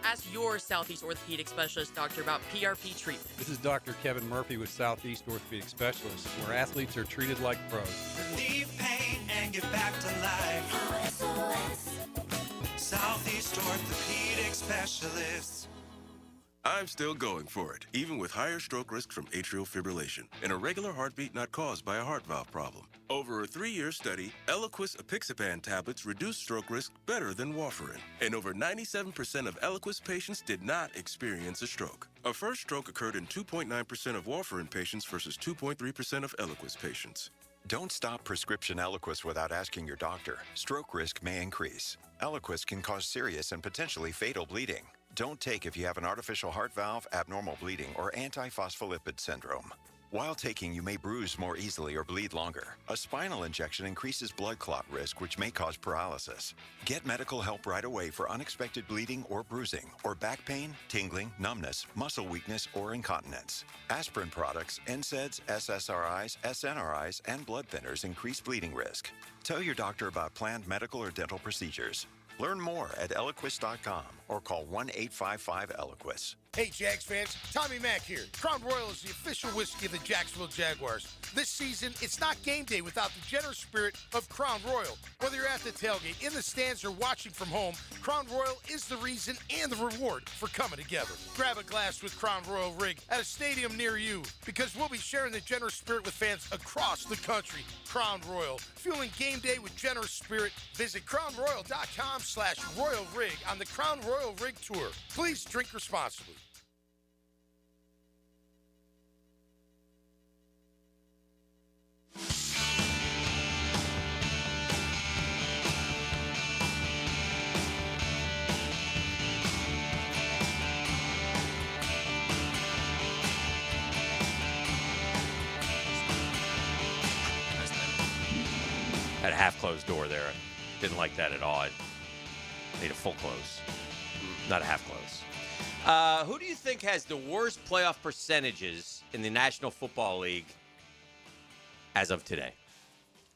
Ask your Southeast Orthopedic Specialist doctor about PRP treatment.
This is Dr. Kevin Murphy with Southeast Orthopedic Specialists, where athletes are treated like pros.
Relieve pain and get back to life. Southeast Orthopedic Specialists.
I'm still going for it, even with higher stroke risk from atrial fibrillation, and a regular heartbeat not caused by a heart valve problem. Over a 3-year study, Eliquis apixaban tablets reduced stroke risk better than warfarin, and over 97% of Eliquis patients did not experience a stroke. A first stroke occurred in 2.9% of warfarin patients versus 2.3% of Eliquis patients.
Don't stop prescription Eliquis without asking your doctor. Stroke risk may increase. Eliquis can cause serious and potentially fatal bleeding. Don't take if you have an artificial heart valve, abnormal bleeding, or antiphospholipid syndrome. While taking, you may bruise more easily or bleed longer. A spinal injection increases blood clot risk, which may cause paralysis. Get medical help right away for unexpected bleeding or bruising, or back pain, tingling, numbness, muscle weakness, or incontinence. Aspirin products, NSAIDs, SSRIs, SNRIs, and blood thinners increase bleeding risk. Tell your doctor about planned medical or dental procedures. Learn more at Eliquis.com or call 1-855-ELIQUIS.
Hey, Jags fans, Tommy Mack here. Crown Royal is the official whiskey of the Jacksonville Jaguars. This season, it's not game day without the generous spirit of Crown Royal. Whether you're at the tailgate, in the stands, or watching from home, Crown Royal is the reason and the reward for coming together. Grab a glass with Crown Royal Rig at a stadium near you, because we'll be sharing the generous spirit with fans across the country. Crown Royal, fueling game day with generous spirit. Visit crownroyal.com/Royal Rig on the Crown Royal Rig Tour. Please drink responsibly.
Had a half-closed door there. Didn't like that at all. I need a full close, not a half close. Who do you think has the worst playoff percentages in the National Football League as of today?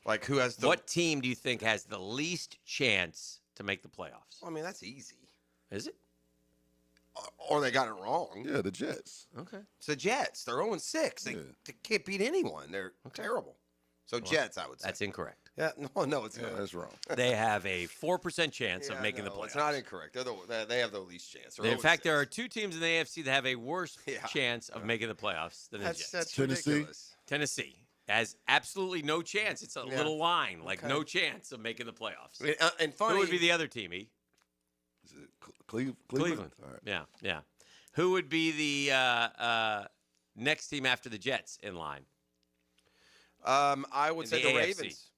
Like, who has the...
What team do you think has the least chance to make the playoffs?
I mean, that's easy.
Is it?
Or they got it wrong.
Yeah, the Jets.
Okay.
It's the Jets. They're 0-6. They can't beat anyone. They're terrible. So
Well,
Jets, I would say.
That's incorrect.
Yeah, no, it's not.
That's wrong.
They have a 4% chance of making the playoffs.
It's not incorrect. They have the least chance. They're
In fact,
0-6.
there are two teams in the AFC that have a worse chance of making the playoffs than the Jets.
That's
Tennessee?
ridiculous.
Tennessee has absolutely no chance. It's a little line, like no chance of making the playoffs.
And funny,
Who would be the other team, E?
Is it Cleveland? All right.
Yeah. Who would be the next team after the Jets in line?
I would
In
say
the
the
AFC.
Ravens.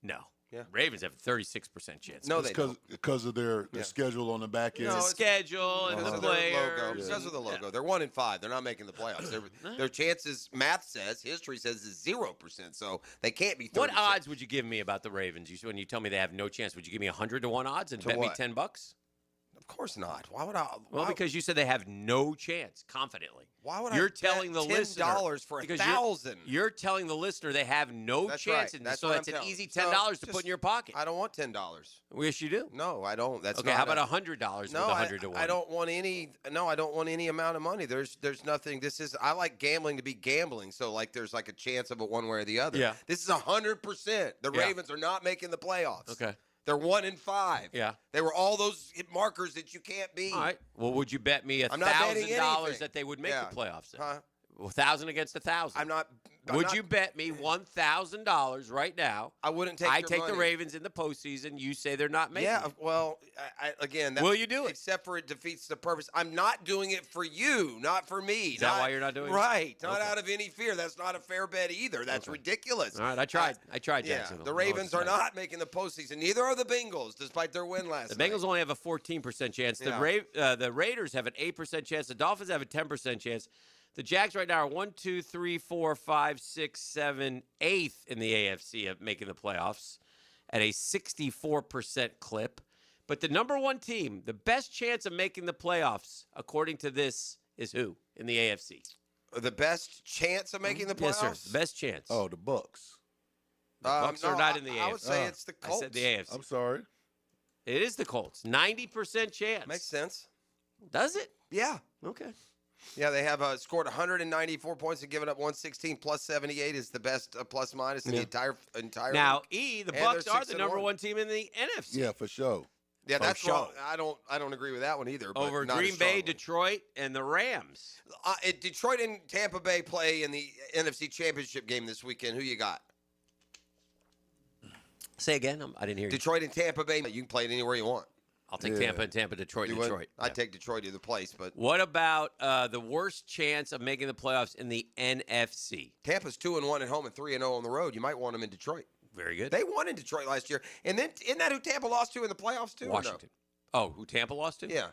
No.
Yeah.
Ravens have a 36% chance.
No, they don't.
Because of their schedule on the back end.
The schedule and the players.
Because of the logo. They're 1-5. They're not making the playoffs. Their chances, math says, history says, is 0%. So they can't be 36.
What odds would you give me about the Ravens? When you tell me they have no chance, would you give me 100-1 odds and bet me $10?
Of course not. Why would I?
Well, because you said they have no chance, confidently.
Why would
you're
I
telling
bet
the listener
$10 for $1,000?
You're telling the listener they have no
That's
chance,
right.
in
That's
so
what
that's
I'm
an
telling.
easy
So,
$10 to put in your pocket.
I don't want $10.
Yes, you do.
No, I don't. That's
okay.
not
How about $100 with 100 to 1?
I don't want any. No, I don't want any amount of money. There's nothing. I like gambling to be gambling. So like there's like a chance of it one way or the other.
Yeah.
This is 100%. The Ravens are not making the playoffs.
Okay.
They're 1-5.
Yeah.
They were all those markers that you can't beat.
All right. Well, would you bet me
I'm not betting
$1,000
anything.
that they would make the playoffs? Then?
Huh?
1,000 against 1,000.
I'm not.
Would you bet me $1,000 right now?
I wouldn't take.
I
your
take
money.
the Ravens in the postseason. You say they're not making.
Yeah.
it.
Well, again,
Will you do it?
Except for it defeats the purpose. I'm not doing it for you, not for me.
Is that why you're not doing it?
Right. Not
Okay.
out of any fear. That's not a fair bet either. That's ridiculous.
All right. I tried. I tried
Yeah.
Jacksonville.
The
No,
Ravens
it's
are
not.
not making the postseason. Neither are the Bengals, despite their win last
The
night.
Bengals only have a 14% chance.
Yeah.
The Raiders have an 8% chance. The Dolphins have a 10% chance. The Jags right now are 1, 2, 3, 4, 5, 6, 7, 8th in the AFC of making the playoffs at a 64% clip. But the number one team, the best chance of making the playoffs, according to this, is who in the AFC?
The best chance of making the playoffs?
Yes, sir. The best chance.
Oh, the Bucks.
The Bucks are not in the AFC.
I would say it's the Colts.
I said the AFC.
I'm sorry.
It is the Colts. 90% chance.
Makes sense.
Does it?
Yeah.
Okay.
Yeah, they have scored 194 points and given up 116 plus 78 is the best plus minus in the entire.
Now,
league.
the
And
Bucks
they're
are the
6-1.
number one team in the NFC.
Yeah, for sure.
Yeah, that's
sure.
wrong. I don't agree with that one either. But
Over
not
Green
as
Bay,
strongly.
Detroit, and the Rams.
Detroit and Tampa Bay play in the NFC Championship game this weekend. Who you got?
Say again. I didn't hear you.
Detroit and Tampa Bay. You can play it anywhere you want.
I'll take Tampa and Tampa, Detroit,
You
and
would?
Detroit.
I'd take Detroit either place, but
What about the worst chance of making the playoffs in the NFC?
Tampa's 2-1 at home and 3-0 on the road. You might want them in Detroit.
Very good.
They won in Detroit last year, and then isn't that who Tampa lost to in the playoffs too? or no?
Washington. Oh, who Tampa lost to?
Yeah,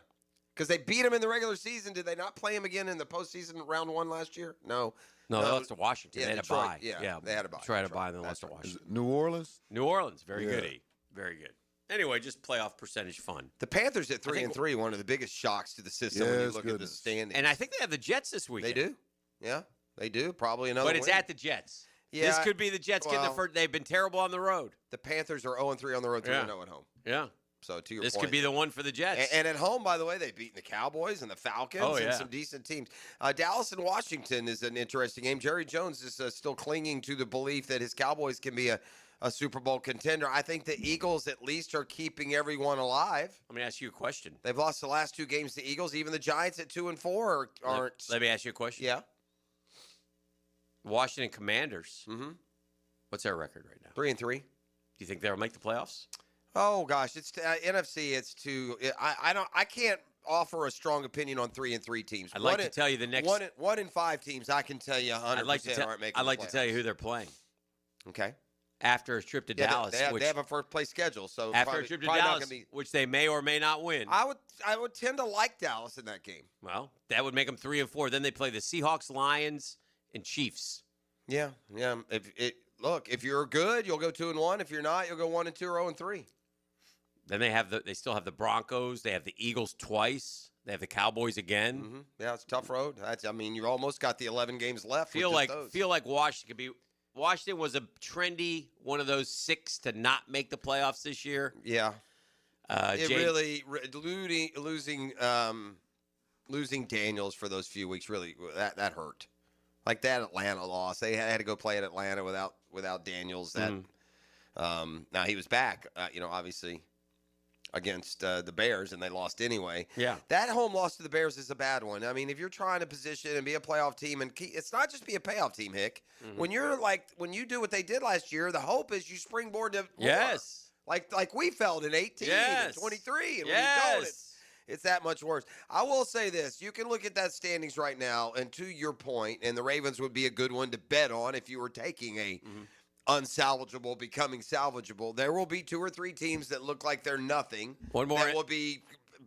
because they beat them in the regular season. Did they not play them again in the postseason round one last year? No.
No, they lost to Washington.
Yeah,
they had
Detroit,
a bye.
yeah, they had a bye.
Tried to
That's
buy
right.
and then lost to
That's
Washington.
New Orleans?
New Orleans. Very
Yeah.
good, E. Very good. Anyway, just playoff percentage fun.
The Panthers at 3-3, one of the biggest shocks to the system when you
Yes,
look at the
goodness.
standings.
And I think they have the Jets this weekend.
They do. Yeah, they do. Probably another
But it's
win.
at the Jets.
Yeah,
This could be the Jets getting the
well,
first. They've been terrible on the road.
The Panthers are 0-3 on the road, 3-0 at home.
Yeah.
So to your
This
point.
could be the one for the Jets.
And at home, by the way, they've beaten the Cowboys and the Falcons
Oh,
and
yeah.
some decent teams. Dallas and Washington is an interesting game. Jerry Jones is still clinging to the belief that his Cowboys can be a Super Bowl contender. I think the Eagles at least are keeping everyone alive.
Let me ask you a question.
They've lost the last two games to Eagles. Even the Giants at 2-4 aren't.
Let me ask you a question.
Yeah.
Washington Commanders.
Mm-hmm.
What's their record right now?
3-3.
Do you think they'll make the playoffs?
Oh gosh, it's NFC. It's too. I can't offer a strong opinion on 3-3 teams.
I'd like to tell you the next
1-5 teams. I can tell you 100%
I'd like to
aren't making.
I'd like
the
to tell you
playoffs.
who they're playing.
Okay.
After a trip to
Yeah,
Dallas,
they have a first place schedule, so
after
probably,
a trip to
probably not
Dallas,
gonna be,
which they may or may not win.
I would tend to like Dallas in that game.
Well, that would make them 3-4. Then they play the Seahawks, Lions, and Chiefs.
Yeah. If you're good, you'll go 2-1. If you're not, you'll go 1-2 or 0-3.
Then they still have the Broncos. They have the Eagles twice. They have the Cowboys again.
Mm-hmm. Yeah, it's a tough road. You almost got the 11 games left.
Feel like Washington could be. Washington was a trendy one of those 6 to not make the playoffs this year.
Yeah. Losing Daniels for those few weeks really that hurt. Like that Atlanta loss, they had to go play at Atlanta without Daniels. That now he was back, obviously against the Bears, and they lost anyway.
Yeah,
that home loss to the Bears is a bad one. I mean, if you're trying to position and be a playoff team, and it's not just be a playoff team, Hick. Mm-hmm. When you do what they did last year, the hope is you springboard to more.
Yes,
like we felt in 18 and 23, and when you don't, it's that much worse. I will say this. You can look at that standings right now, and to your point, and the Ravens would be a good one to bet on if you were taking unsalvageable becoming salvageable. There will be 2 or 3 teams that look like they're nothing.
One more.
That will be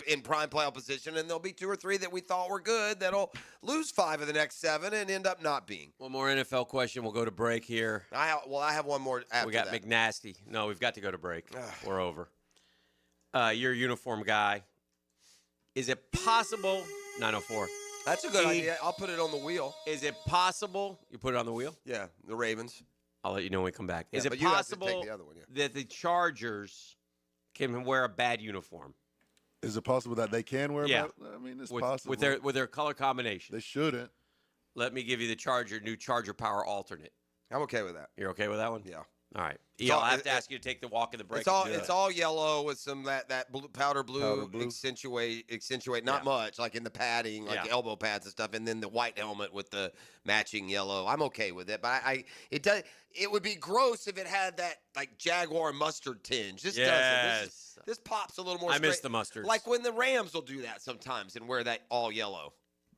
in prime playoff position, and there'll be 2 or 3 that we thought were good that'll lose 5 of the next 7 and end up not being.
One more NFL question. We'll go to break here.
I have one more after
We got
that.
McNasty. No, we've got to go to break. We're over. You're a uniform guy. Is it possible? 904.
That's a good idea. I'll put it on the wheel.
Is it possible? You put it on the wheel?
Yeah, the Ravens.
I'll let you know when we come back.
Yeah,
Is it
but you have to take
possible
the other one, yeah.
that the Chargers can wear a bad uniform?
Is it possible that they can wear?
Yeah.
I mean, it's
with,
possible.
with their color combination.
They shouldn't.
Let me give you the new Charger Power alternate.
I'm okay with that.
You're okay with that one?
Yeah.
All right.
It's
Yeah,
all-
I'll have to ask you to take the walk in the break.
It's all yellow with some that blue, powder blue accentuate not much, like in the padding, like the elbow pads and stuff, and then the white helmet with the matching yellow. I'm okay with it, but it would be gross if it had that like Jaguar mustard tinge. This doesn't. This pops a little more.
I miss
straight.
the mustard.
Like when the Rams will do that sometimes and wear that all yellow.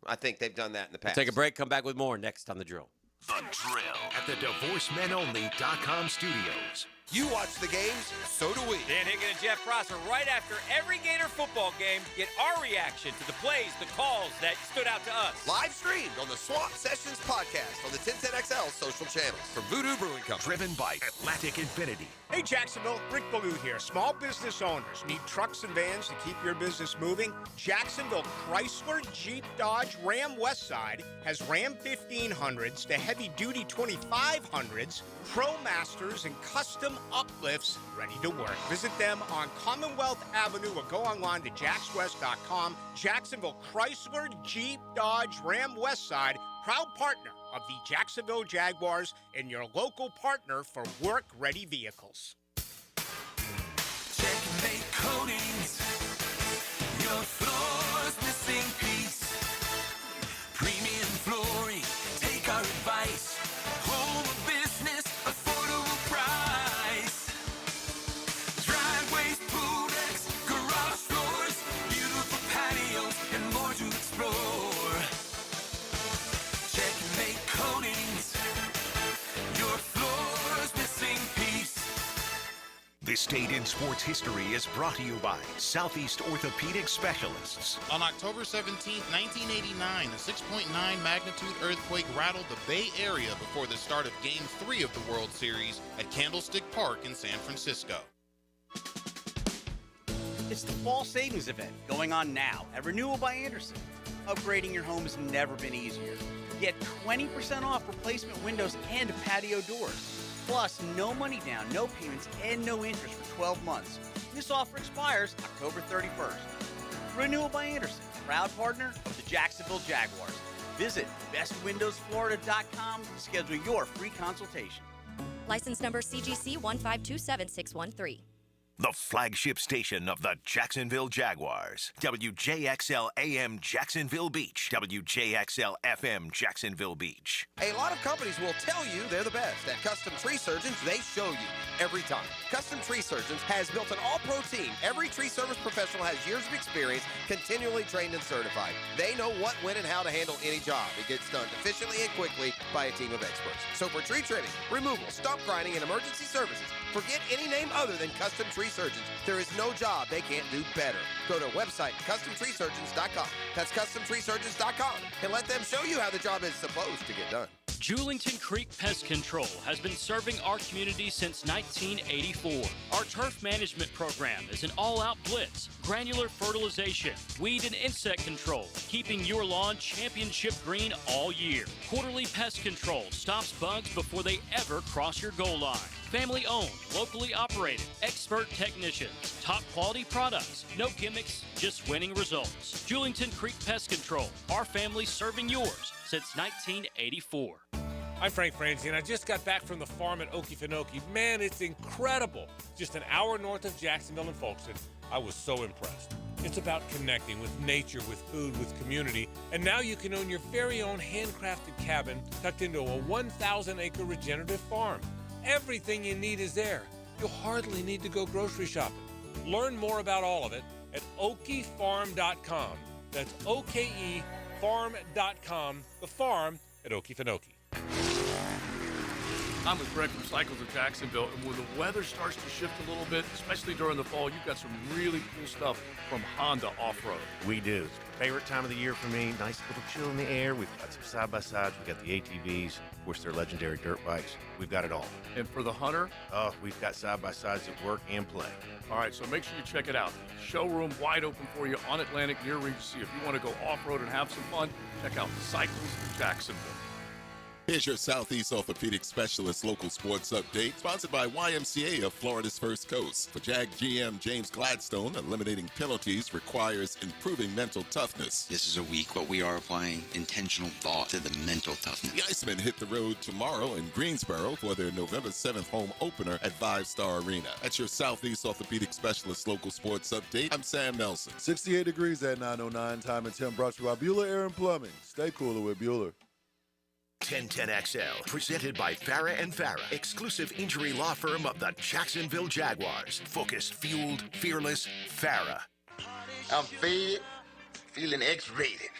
I think they've done that in the past.
We'll take a break. Come back with more next on The Drill.
The Drill at the DivorceMenOnly.com studios.
You watch the games, so do we.
Dan Higgin and Jeff Prosser, right after every Gator football game, get our reaction to the plays, the calls that stood out to us.
Live streamed on the Swamp Sessions podcast on the 1010XL social channels from Voodoo Brewing Company.
Driven by Atlantic Infinity.
Hey Jacksonville, Rick Ballou here. Small business owners need trucks and vans to keep your business moving? Jacksonville Chrysler, Jeep, Dodge, Ram Westside has Ram 1500s to heavy-duty 2500s, ProMasters, and custom uplifts ready to work. Visit them on Commonwealth Avenue or go online to jackswest.com. Jacksonville Chrysler, Jeep, Dodge, Ram Westside, proud partner of the Jacksonville Jaguars and your local partner for work-ready vehicles.
Checkmate Coatings. Your floor's missing piece. Premium flooring. Take our advice. Home of business. Affordable price. Driveways, pool decks, garage doors, beautiful patios, and more to explore. Checkmate Coatings. Your floor's missing piece.
This Date in Sports History is brought to you by Southeast Orthopedic Specialists.
On October 17, 1989, a 6.9 magnitude earthquake rattled the Bay Area before the start of Game 3 of the World Series at Candlestick Park in San Francisco.
It's the Fall Savings Event going on now at Renewal by Anderson. Upgrading your home has never been easier. Get 20% off replacement windows and patio doors. Plus, no money down, no payments, and no interest for 12 months. This offer expires October 31st. Renewal by Anderson, proud partner of the Jacksonville Jaguars. Visit bestwindowsflorida.com to schedule your free consultation.
License number CGC 1527613.
The flagship station of the Jacksonville Jaguars. WJXL AM Jacksonville Beach. WJXL FM Jacksonville Beach.
A lot of companies will tell you they're the best. At Custom Tree Surgeons, they show you every time. Custom Tree Surgeons has built an all-pro team. Every tree service professional has years of experience, continually trained and certified. They know what, when, and how to handle any job. It gets done efficiently and quickly by a team of experts. So for tree trimming, removal, stump grinding, and emergency services, forget any name other than Custom Tree Surgeons. There is no job they can't do better. Go to website CustomTreeSurgeons.com. That's CustomTreeSurgeons.com, and let them show you how the job is supposed to get done.
Julington Creek Pest Control has been serving our community since 1984. Our turf management program is an all-out blitz, granular fertilization, weed and insect control, keeping your lawn championship green all year. Quarterly pest control stops bugs before they ever cross your goal line. Family owned, locally operated, expert technicians, top quality products, no gimmicks, just winning results. Julington Creek Pest Control, our family serving yours since 1984.
I'm Frank Franzi, and I just got back from the farm at Okefenokee. Man, it's incredible. Just an hour north of Jacksonville and Folkestone. I was so impressed. It's about connecting with nature, with food, with community, and now you can own your very own handcrafted cabin tucked into a 1,000-acre regenerative farm. Everything you need is there. You'll hardly need to go grocery shopping. Learn more about all of it at okefarm.com. That's OKE farm.com, the farm at Okefenokee.
I'm with Greg from Cycles of Jacksonville, and when the weather starts to shift a little bit, especially during the fall, you've got some really cool stuff from Honda Off-Road.
We do. It's the favorite time of the year for me. Nice little chill in the air. We've got some side-by-sides. We've got the ATVs. Of course, they're legendary dirt bikes. We've got it all.
And for the hunter?
Oh, we've got side-by-sides that work and play.
All right, so make sure you check it out. Showroom wide open for you on Atlantic near Regency. If you want to go off-road and have some fun, check out Cycles of Jacksonville.
Here's your Southeast Orthopedic Specialist local sports update, sponsored by YMCA of Florida's First Coast. For Jag GM James Gladstone, eliminating penalties requires improving mental toughness.
This is a week, but we are applying intentional thought to the mental toughness.
The Icemen hit the road tomorrow in Greensboro for their November 7th home opener at 5-Star Arena. That's your Southeast Orthopedic Specialist local sports update. I'm Sam Nelson.
68 degrees at 9:09. Time and temp brought to you by Bueller Air and Plumbing. Stay cooler with Bueller.
1010XL, presented by Farah & Farah, exclusive injury law firm of the Jacksonville Jaguars. Focused, fueled, fearless, Farah.
I'm fed, feeling X-rated.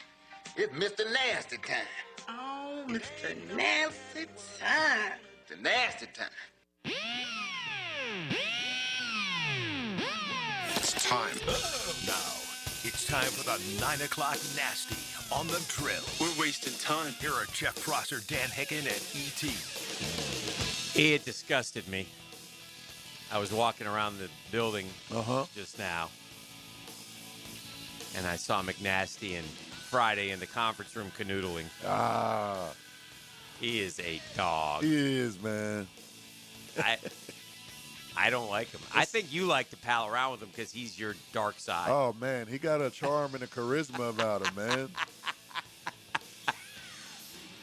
It's Mr. Nasty time. Oh, Mr. Nasty time. The nasty time.
It's time. Now, it's time for the 9 o'clock nasty on the drill.
We're wasting time.
Here are Jeff Prosser, Dan Hicken, and E.T.
It disgusted me. I was walking around the building just now, and I saw McNasty and Friday in the conference room canoodling. He is a dog.
He is, man.
I don't like him. I think you like to pal around with him because he's your dark side.
Oh, man. He got a charm and a charisma about him, man.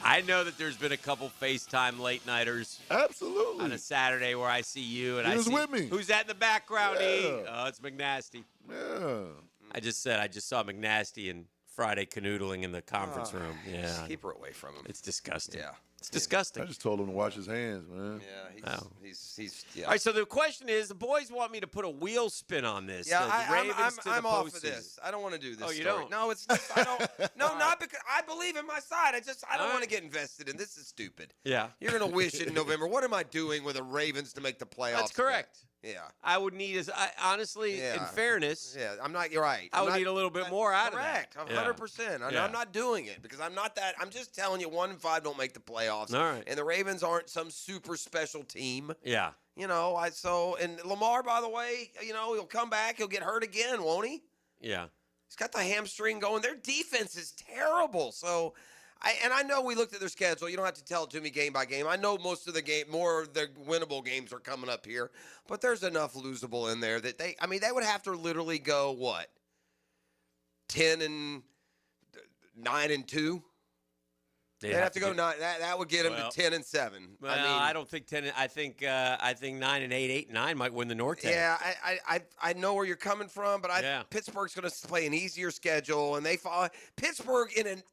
I know that there's been a couple FaceTime late-nighters.
Absolutely.
On a Saturday where I see you and
He
I
was
see
with me.
Who's that in the background, E?
Yeah.
Oh, it's McNasty.
Yeah.
I just saw McNasty and Friday canoodling in the conference room. Yeah.
Just keep her away from him.
It's disgusting.
Yeah.
It's disgusting.
I just told him to wash his hands, man.
Yeah, he's yeah.
All right, so the question is, the boys want me to put a wheel spin on this.
Yeah,
the Ravens to
I'm
the
off of
postseason.
this. I don't want to do this.
Oh, you
story.
don't?
No, it's just I don't. No, not because I believe in my side. I don't
All
want to
right.
get invested in this. Is stupid.
Yeah.
You're gonna wish in November. What am I doing with the Ravens to make the playoffs?
That's correct.
Yeah.
I would need, honestly, in fairness,
Yeah, I'm not. You're right.
I would need a little bit more out
Correct.
of that.
100%.
Yeah.
I'm not doing it because I'm not that. I'm just telling you, 1 and 5 don't make the playoffs.
All right.
And the Ravens aren't some super special team.
Yeah.
You know, and Lamar, by the way, he'll come back. He'll get hurt again, won't he?
Yeah.
He's got the hamstring going. Their defense is terrible. So, I know we looked at their schedule. You don't have to tell it to me game by game. I know most of the more of their winnable games are coming up here. But there's enough losable in there that they would have to literally go, what, 10 and 9 and 2? They'd have to go 9. That would get them to 10 and 7.
Well, I don't think 10. I think 9 and 8, 8 and 9 might win the North.
Yeah, I know where you're coming from, but Pittsburgh's going to play an easier schedule, and they fall. Pittsburgh in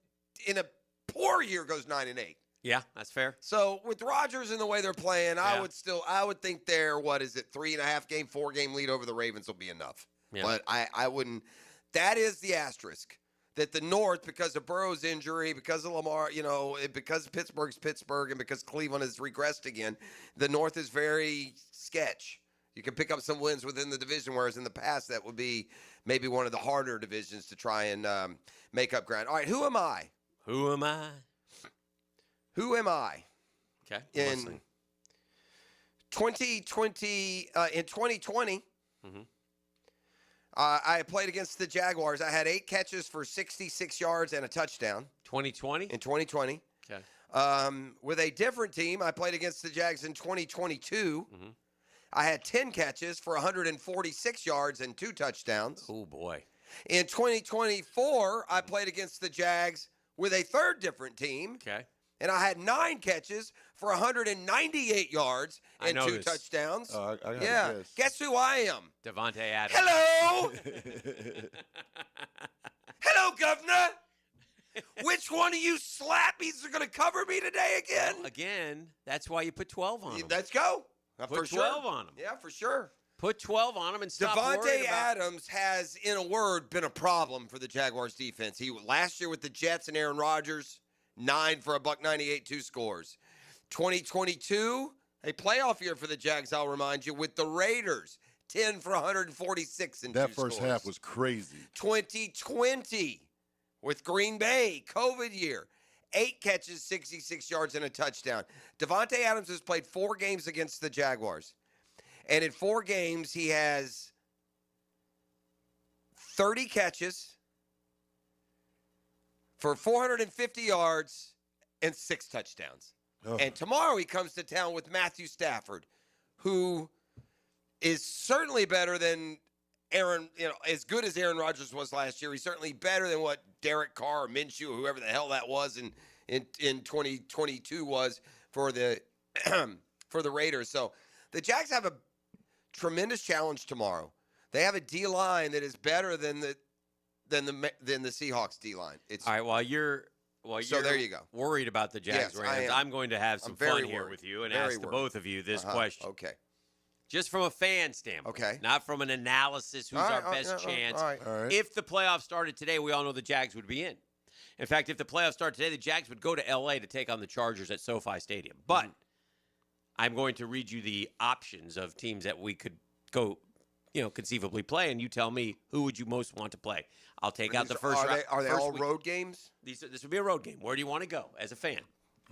a poor year goes 9 and 8.
Yeah, that's fair.
So with Rodgers and the way they're playing, I would think their 3.5 game, 4 game lead over the Ravens will be enough.
Yeah.
But I wouldn't. That is the asterisk. That the North, because of Burrow's injury, because of Lamar, because Pittsburgh's Pittsburgh, and because Cleveland has regressed again, the North is very sketch. You can pick up some wins within the division, whereas in the past that would be maybe one of the harder divisions to try and make up ground. All right, who am I?
Who am I?
Who am I?
Okay.
In 2020, I played against the Jaguars. I had 8 catches for 66 yards and a touchdown.
2020?
In 2020.
Okay.
With a different team, I played against the Jags in 2022. I had 10 catches for 146 yards and 2 touchdowns.
Oh, boy.
In 2024, I played against the Jags with a third different team.
Okay.
And I had 9 catches for 198 yards and 2
this.
touchdowns.
I gotta guess.
Guess who I am?
Devontae Adams.
Hello. Hello, Governor. Which one of you slappies are going to cover me today again?
Well, again, that's why you put 12 on him.
Let's go.
Put
for
12
sure.
on him.
Yeah, for sure.
Put 12 on him and stop worrying
Devontae
about
Adams has, in a word, been a problem for the Jaguars defense. He last year with the Jets and Aaron Rodgers, 9 for $198, 2 scores. 2022, A playoff year for the Jags, I'll remind you, with the Raiders. 10 for 146 in
that
two
first
scores.
half was crazy.
2020 with Green Bay, COVID year. 8 catches, 66 yards, and a touchdown. Devontae Adams has played 4 games against the Jaguars. And in 4 games, he has 30 catches for 450 yards and 6 touchdowns.
Oh.
And tomorrow he comes to town with Matthew Stafford, who is certainly better than Aaron, as good as Aaron Rodgers was last year. He's certainly better than what Derek Carr or Minshew, or whoever the hell that was in 2022 was for the for the Raiders. So the Jags have a tremendous challenge tomorrow. They have a D-line that is better than the Seahawks D-line.
All right, while you're
there you go.
Worried about the Jags Rams, I'm going to have some fun here with you and ask the both of you this question.
Okay.
Just from a fan standpoint.
Okay.
Not from an analysis, who's our best chance.
All right.
If the playoffs started today, we all know the Jags would be in. In fact, if the playoffs start today, the Jags would go to L.A. to take on the Chargers at SoFi Stadium. But I'm going to read you the options of teams that we could go, conceivably play, and you tell me who would you most want to play. I'll take out the first round.
Are they all road games?
This would be a road game. Where do you want to go as a fan?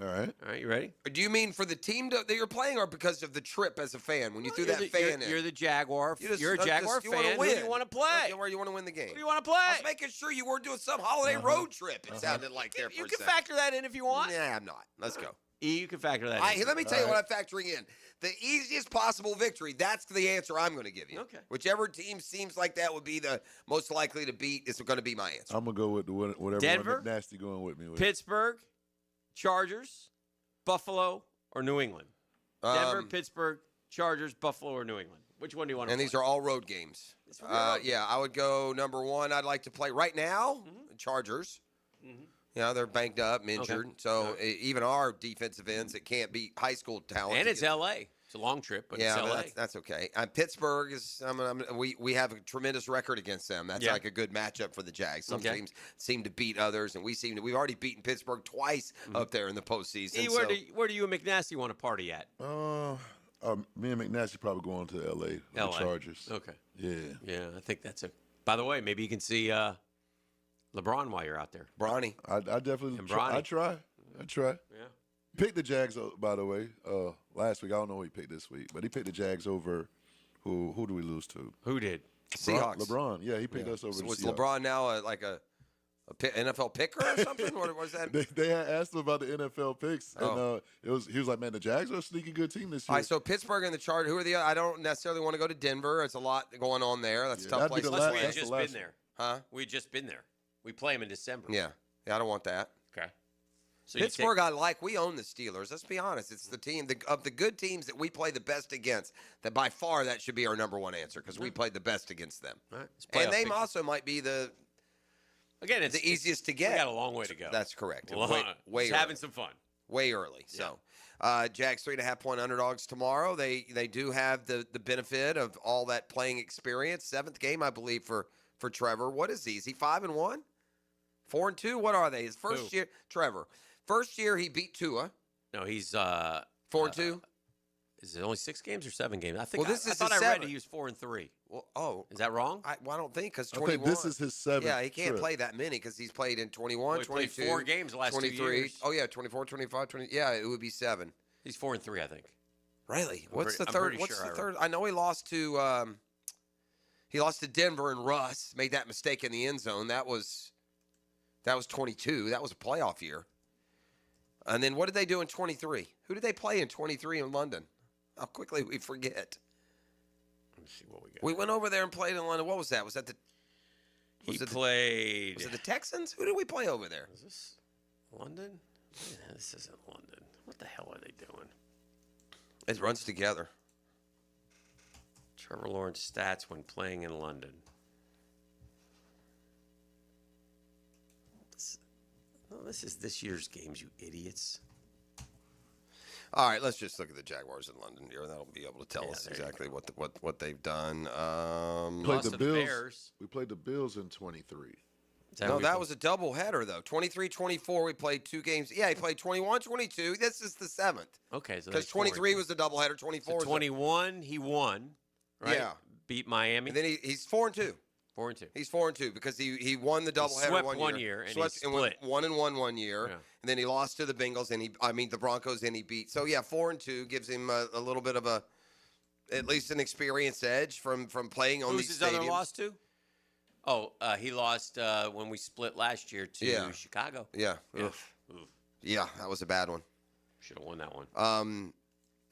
All right.
All right, you ready?
Do you mean for the team that you're playing, or because of the trip as a fan? When you threw that fan in,
you're the Jaguar. You're a Jaguar fan.
Who
do you want to play?
Where you want to win the game?
Who do you want to play?
I was making sure you weren't doing some holiday road trip. It sounded like there for
You
a
can
second.
factor that in if you want.
Yeah, I'm not. Let's go.
You can factor that in.
Let me tell you what I'm factoring in. The easiest possible victory. That's the answer I'm going to give you.
Okay.
Whichever team seems like that would be the most likely to beat is going to be my answer.
I'm going to go with whatever
Denver,
Nasty going with me with.
Pittsburgh, Chargers, Buffalo, or New England? Denver, Pittsburgh, Chargers, Buffalo, or New England? Which one do you want to play?
And these are all road games. Yeah, I would go number 1. I'd like to play right now, Chargers. They're banged up, injured. Okay. So even our defensive ends that can't beat high school talent.
And it's L.A. It's a long trip, but it's L.A.
That's okay. Pittsburgh is. We have a tremendous record against them. That's like a good matchup for the Jags. Some teams seem to beat others, and we've already beaten Pittsburgh twice up there in the postseason.
Where do you and McNasty want to party at?
Me and McNasty probably going to L.A. with the Chargers.
Okay.
Yeah,
I think that's a. By the way, maybe you can see LeBron while you're out there.
Bronny.
I definitely. I try. Yeah. Picked the Jags, by the way, last week. I don't know who he picked this week, but he picked the Jags over who do we lose to?
Who did?
Seahawks.
LeBron. Yeah, he picked us over the
Was
Seahawks.
LeBron now like a NFL picker or something? What was that?
They had asked him about the NFL picks, and he was like, man, the Jags are a sneaky good team this year.
All right, so Pittsburgh and the Chargers, who are the other? I don't necessarily want to go to Denver. There's a lot going on there. That's a tough place.
Plus, we had just been there.
Huh?
We had just been there. We play them in December.
Yeah, I don't want that.
Okay. So
Pittsburgh, we own the Steelers. Let's be honest. It's the team of the good teams that we play the best against. That by far that should be our number 1 answer because we played the best against them.
Right.
And they also might be the easiest to get.
We got a long way to go.
That's correct.
Way just having some fun.
Way early. Yeah. So, Jags 3.5-point underdogs tomorrow. They do have the benefit of all that playing experience. 7th game, I believe, for Trevor. What is he? Is he 5-1? 4-2? What are they? His first year, Trevor. First year he beat Tua.
No, he's
4-2.
Is it only 6 games or 7 games? I think.
Well, this
I
is
thought
his
I read
7th.
he was 4-3.
Well,
is that wrong?
I don't think because
I
21.
think this is his 7th.
Yeah, he can't
trip.
play that many because he's played in 21,
he
22,
played 4 games the last 2
23.
years.
Oh yeah, 24, 25, 20. Yeah, it would be 7.
He's 4-3, I think.
Really?
I'm
What's the
I'm
third?
pretty
What's
sure
the third? I know he lost to Denver and Russ made that mistake in the end zone. That was 22. That was a playoff year. And then what did they do in 23? Who did they play in 23 in London? How quickly we forget.
Let's see what we got.
We went over there and played in London. What was that? Was that the?
Was it
the Texans? Who did we play over there?
Is this London? Yeah, this isn't London. What the hell are they doing?
It runs together.
Trevor Lawrence stats when playing in London. This is this year's games, you idiots.
All right, let's just look at the Jaguars in London here. That'll be able to tell us exactly what they've done.
Played the Bills. We played the Bills in 23.
No, that was a doubleheader, though. 23-24, we played 2 games. Yeah, he played 21-22. This is the 7th.
Okay. So
because 23 was the doubleheader, 24
so 21, he won, right?
Yeah.
Beat Miami.
And then he's 4-2.
4-2.
He's 4-2 because he won the doubleheader
swept one year and he split.
And went 1-1 one year, and then he lost to the Bengals and the Broncos, and he beat. So yeah, 4-2 gives him a little bit of at least an experience edge from playing on
Who's
these
his
stadiums.
other loss to? Oh, he lost when we split last year to Chicago.
Yeah. Yeah, that was a bad one.
Should have won that one.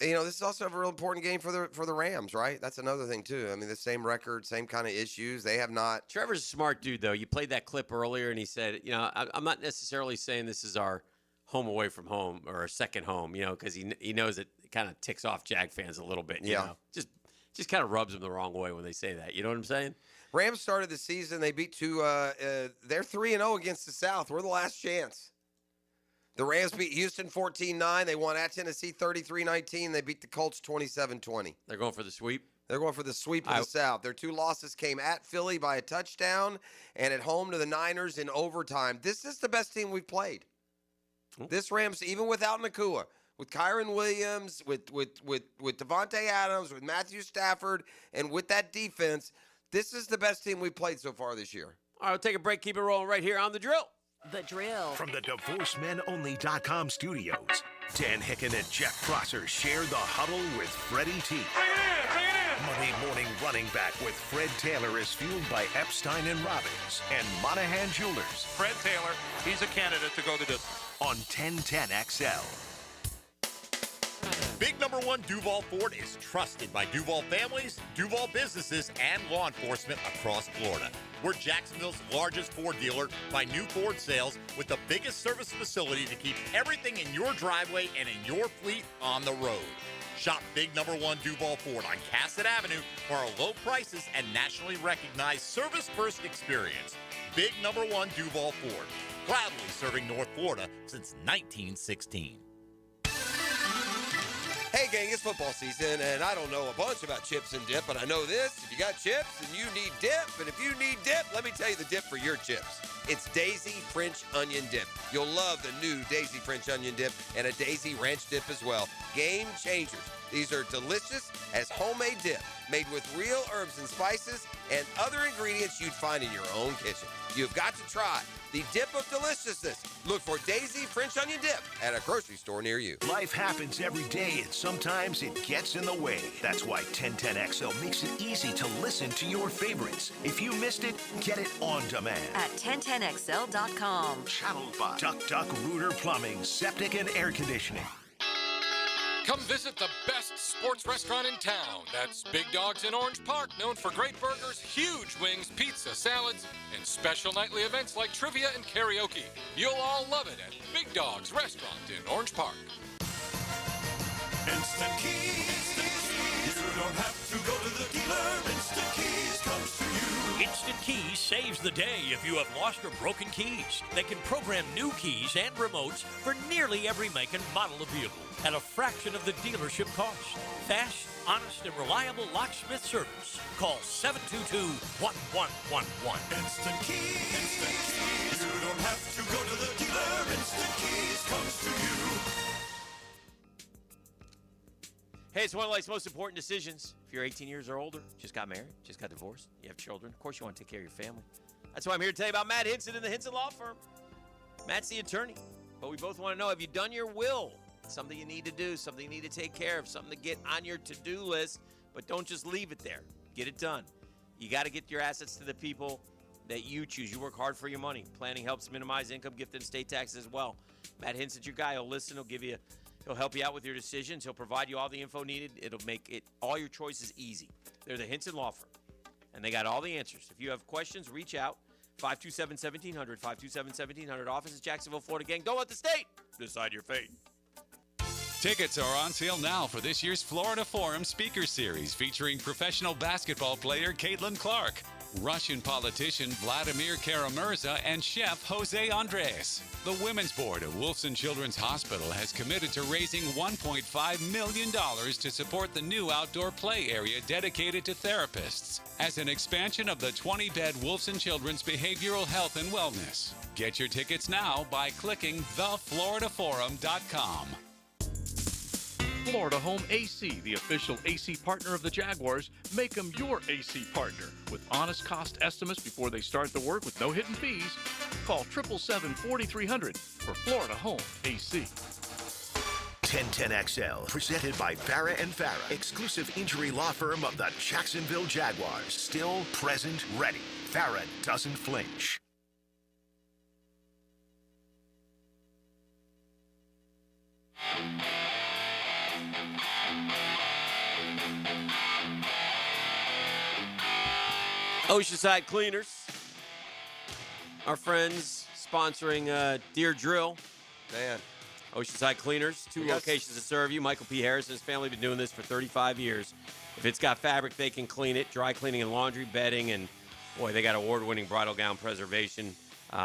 This is also a real important game for the Rams, right? That's another thing too. I mean, the same record, same kind of issues. They have not.
Trevor's a smart dude, though. You played that clip earlier, and he said, I'm not necessarily saying this is our home away from home or our second home, because he knows it kind of ticks off Jag fans a little bit. You know? Just kind of rubs them the wrong way when they say that. You know what I'm saying?
Rams started the season. They beat they're 3-0 against the South. We're the last chance. The Rams beat Houston 14-9. They won at Tennessee 33-19. They beat the Colts 27-20.
They're going for the sweep?
They're going for the sweep of the South. Their 2 losses came at Philly by a touchdown and at home to the Niners in overtime. This is the best team we've played. This Rams, even without Nakua, with Kyron Williams, with Devontae Adams, with Matthew Stafford, and with that defense, this is the best team we've played so far this year.
All right, we'll take a break. Keep it rolling right here on The Drill.
The Drill. From the DivorceMenOnly.com studios, Dan Hicken and Jeff Prosser share the huddle with Freddie T. Monday morning running back with Fred Taylor is fueled by Epstein and Robbins and Monahan Jewelers.
Fred Taylor, he's a candidate to go the distance.
On 1010XL.
Big number 1 Duval Ford is trusted by Duval families, Duval businesses, and law enforcement across Florida. We're Jacksonville's largest Ford dealer by new Ford sales with the biggest service facility to keep everything in your driveway and in your fleet on the road. Shop Big number 1 Duval Ford on Cassett Avenue for our low prices and nationally recognized service-first experience. Big number 1 Duval Ford, proudly serving North Florida since 1916.
Hey, gang, it's football season, and I don't know a bunch about chips and dip, but I know this. If you got chips, then you need dip. And if you need dip, let me tell you the dip for your chips. It's Daisy French Onion Dip. You'll love the new Daisy French Onion Dip and a Daisy Ranch Dip as well. Game changers. These are delicious as homemade dip, made with real herbs and spices and other ingredients you'd find in your own kitchen. You've got to try the dip of deliciousness. Look for Daisy French Onion Dip at a grocery store near you.
Life happens every day, and sometimes it gets in the way. That's why 1010XL makes it easy to listen to your favorites. If you missed it, get it on demand.
At 1010XL.com.
Channeled by Duck Rooter Plumbing, Septic and Air Conditioning.
Come visit the best sports restaurant in town. That's Big Dogs in Orange Park, known for great burgers, huge wings, pizza, salads, and special nightly events like trivia and karaoke. You'll all love it at Big Dogs Restaurant in Orange Park.
Instant Keys. You don't have to go to the dealer. Instant Keys comes to you.
Instant Keys saves the day if you have lost or broken keys. They can program new keys and remotes for nearly every make and model of vehicle at a fraction of the dealership cost. Fast, honest, and reliable locksmith service. Call 722-1111.
Instant Keys. Instant Keys. You don't have to go to the dealer. Instant Keys comes to you.
Hey, it's one of life's most important decisions. If you're 18 years or older, just got married, just got divorced, you have children, of course you want to take care of your family. That's why I'm here to tell you about Matt Hinson and the Hinson Law Firm. Matt's the attorney, but we both want to know, have you done your will? Something you need to do, something you need to take care of, something to get on your to-do list, but don't just leave it there. Get it done. You got to get your assets to the people that you choose. You work hard for your money. Planning helps minimize income, gift, and estate taxes as well. Matt Hinson's your guy. He'll listen. He'll help you out with your decisions. He'll provide you all the info needed. It'll make it all your choices easy. They're the Hinson Law Firm, and they got all the answers. If you have questions, reach out. 527-1700, 527-1700. Office is Jacksonville, Florida. Gang, don't let the state decide your fate.
Tickets are on sale now for this year's Florida Forum Speaker Series featuring professional basketball player Caitlin Clark, Russian politician Vladimir Kara-Murza, and chef Jose Andres. The Women's Board of Wolfson Children's Hospital has committed to raising $1.5 million to support the new outdoor play area dedicated to therapists as an expansion of the 20-bed Wolfson Children's Behavioral Health and Wellness. Get your tickets now by clicking thefloridaforum.com.
Florida Home AC, the official AC partner of the Jaguars. Make them your AC partner with honest cost estimates before they start the work with no hidden fees. Call 777-4300 for Florida Home AC.
1010XL, presented by Farah and Farah, exclusive injury law firm of the Jacksonville Jaguars. Still, present, ready. Farah doesn't flinch.
Oceanside Cleaners, our friends sponsoring Deer Drill.
Man.
Oceanside Cleaners, two locations to serve you. Michael P. Harris and his family have been doing this for 35 years. If it's got fabric, they can clean it. Dry cleaning and laundry, bedding, and boy, they got award-winning bridal gown preservation.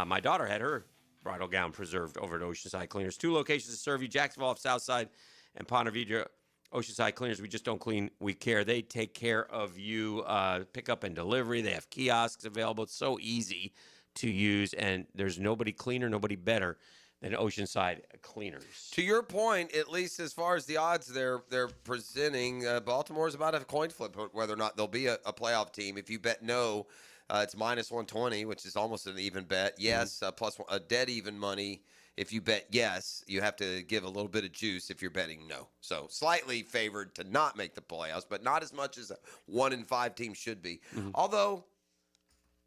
My daughter had her bridal gown preserved over at Oceanside Cleaners. Two locations to serve you, Jacksonville off Southside and Ponte Vedra. Oceanside Cleaners, we just don't clean, we care. They take care of you, pickup and delivery. They have kiosks available. It's so easy to use, and there's nobody cleaner, nobody better than Oceanside Cleaners.
To your point, at least as far as the odds they're presenting, Baltimore is about a coin flip whether or not they'll be a playoff team. If you bet no, it's minus 120, which is almost an even bet. Yes, plus a dead even money. If you bet yes, you have to give a little bit of juice if you're betting no. So slightly favored to not make the playoffs, but not as much as a 1-5 team should be. Although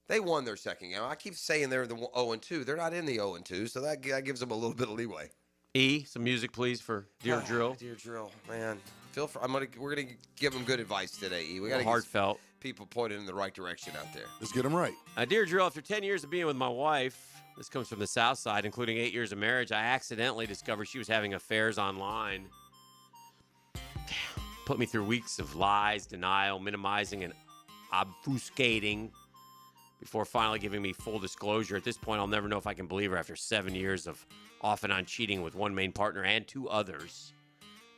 they won their second game. I keep saying they're the 0-2. They're not in the 0-2, so that gives them a little bit of leeway.
Some music, please, for Deer Drill.
Deer Drill, man. We're gonna give them good advice today. We got
heartfelt.
People pointed in the right direction out there.
Let's get them right.
Deer Drill, after 10 years of being with my wife, this comes from the South Side, including 8 years of marriage, I accidentally discovered she was having affairs online. Put me through weeks of lies, denial, minimizing, and obfuscating before finally giving me full disclosure. At this point, I'll never know if I can believe her after 7 years of off and on cheating with one main partner and two others.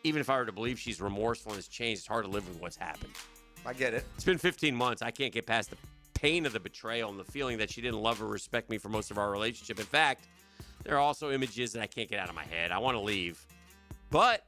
Even if I were to believe she's remorseful and has changed, it's hard to live with what's happened.
I get it.
It's been 15 months. I can't get past the pain of the betrayal and the feeling that she didn't love or respect me for most of our relationship. In fact, there are also images that I can't get out of my head. I want to leave. But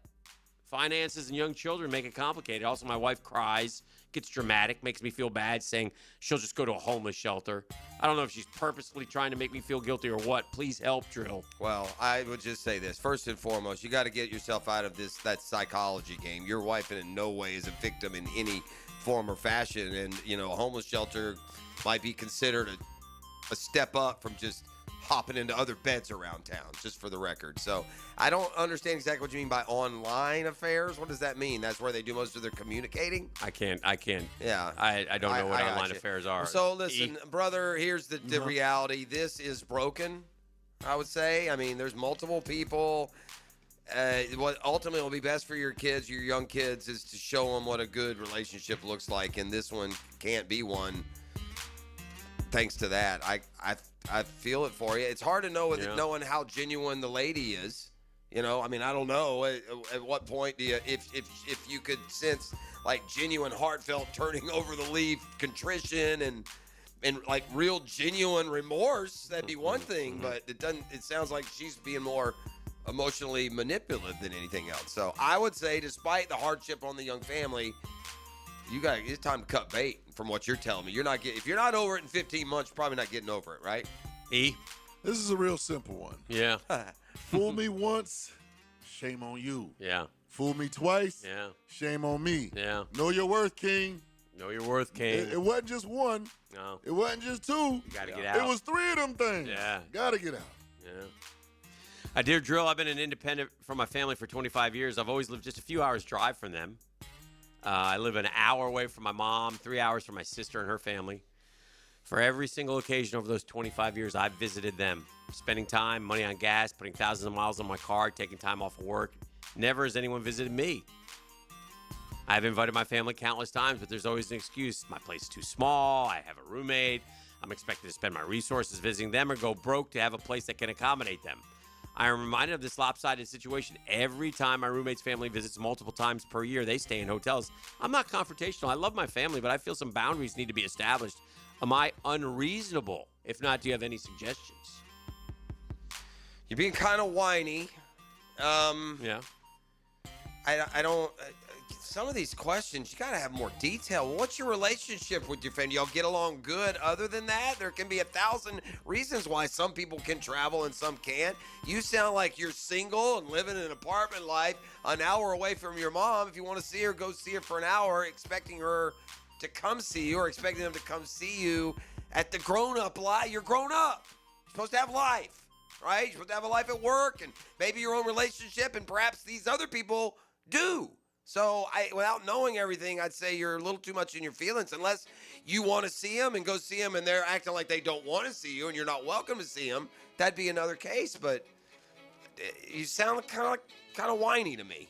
finances and young children make it complicated. Also, my wife cries, gets dramatic, makes me feel bad, saying she'll just go to a homeless shelter. I don't know if she's purposely trying to make me feel guilty or what. Please help, Drill.
Well, I would just say this. First and foremost, you got to get yourself out of that psychology game. Your wife in no way is a victim in any form or fashion. And, a homeless shelter might be considered a step up from just hopping into other beds around town, just for the record. So I don't understand exactly what you mean by online affairs. What does that mean? That's where they do most of their communicating?
I can't.
Yeah.
I don't know what online affairs are.
So listen, brother, here's the reality. This is broken, I would say. I mean, there's multiple people. What ultimately will be best for your kids, your young kids, is to show them what a good relationship looks like, and this one can't be one. Thanks to that, I feel it for you. It's hard to know knowing how genuine the lady is. I mean, I don't know at what point do you, if you could sense like genuine, heartfelt turning over the leaf, contrition, and like real genuine remorse. That'd be one thing, but it doesn't. It sounds like she's being more emotionally manipulative than anything else. So I would say, despite the hardship on the young family, it's time to cut bait. From what you're telling me, if you're not over it in 15 months, you're probably not getting over it, right?
This is a real simple one.
Yeah.
Fool me once, shame on you.
Yeah.
Fool me twice,
yeah.
Shame on me.
Yeah.
Know your worth, King.
Know your worth, King.
It wasn't just one.
No.
It wasn't just two.
You got to get out.
It was 3 of them things.
Yeah.
Got to get out.
Yeah. Dear Drill, I've been an independent from my family for 25 years. I've always lived just a few hours drive from them. I live an hour away from my mom, 3 hours from my sister and her family. For every single occasion over those 25 years, I've visited them, spending time, money on gas, putting thousands of miles on my car, taking time off of work, Never has anyone visited me. I've invited my family countless times, but there's always an excuse. My place is too small. I have a roommate. I'm expected to spend my resources visiting them or go broke to have a place that can accommodate them. I am reminded of this lopsided situation every time my roommate's family visits multiple times per year. They stay in hotels. I'm not confrontational. I love my family, but I feel some boundaries need to be established. Am I unreasonable? If not, do you have any suggestions?
You're being kind of whiny.
Yeah.
I don't. Some of these questions, you got to have more detail. What's your relationship with your family? Y'all get along good? Other than that, there can be 1,000 reasons why some people can travel and some can't. You sound like you're single and living in an apartment life an hour away from your mom. If you want to see her, go see her for an hour, expecting her to come see you or expecting them to come see you at the grown-up life. You're grown up. You're supposed to have life, right? You're supposed to have a life at work and maybe your own relationship, and perhaps these other people do. So without knowing everything, I'd say you're a little too much in your feelings unless you want to see them and go see them and they're acting like they don't want to see you and you're not welcome to see them. That'd be another case, but you sound kind of whiny to me.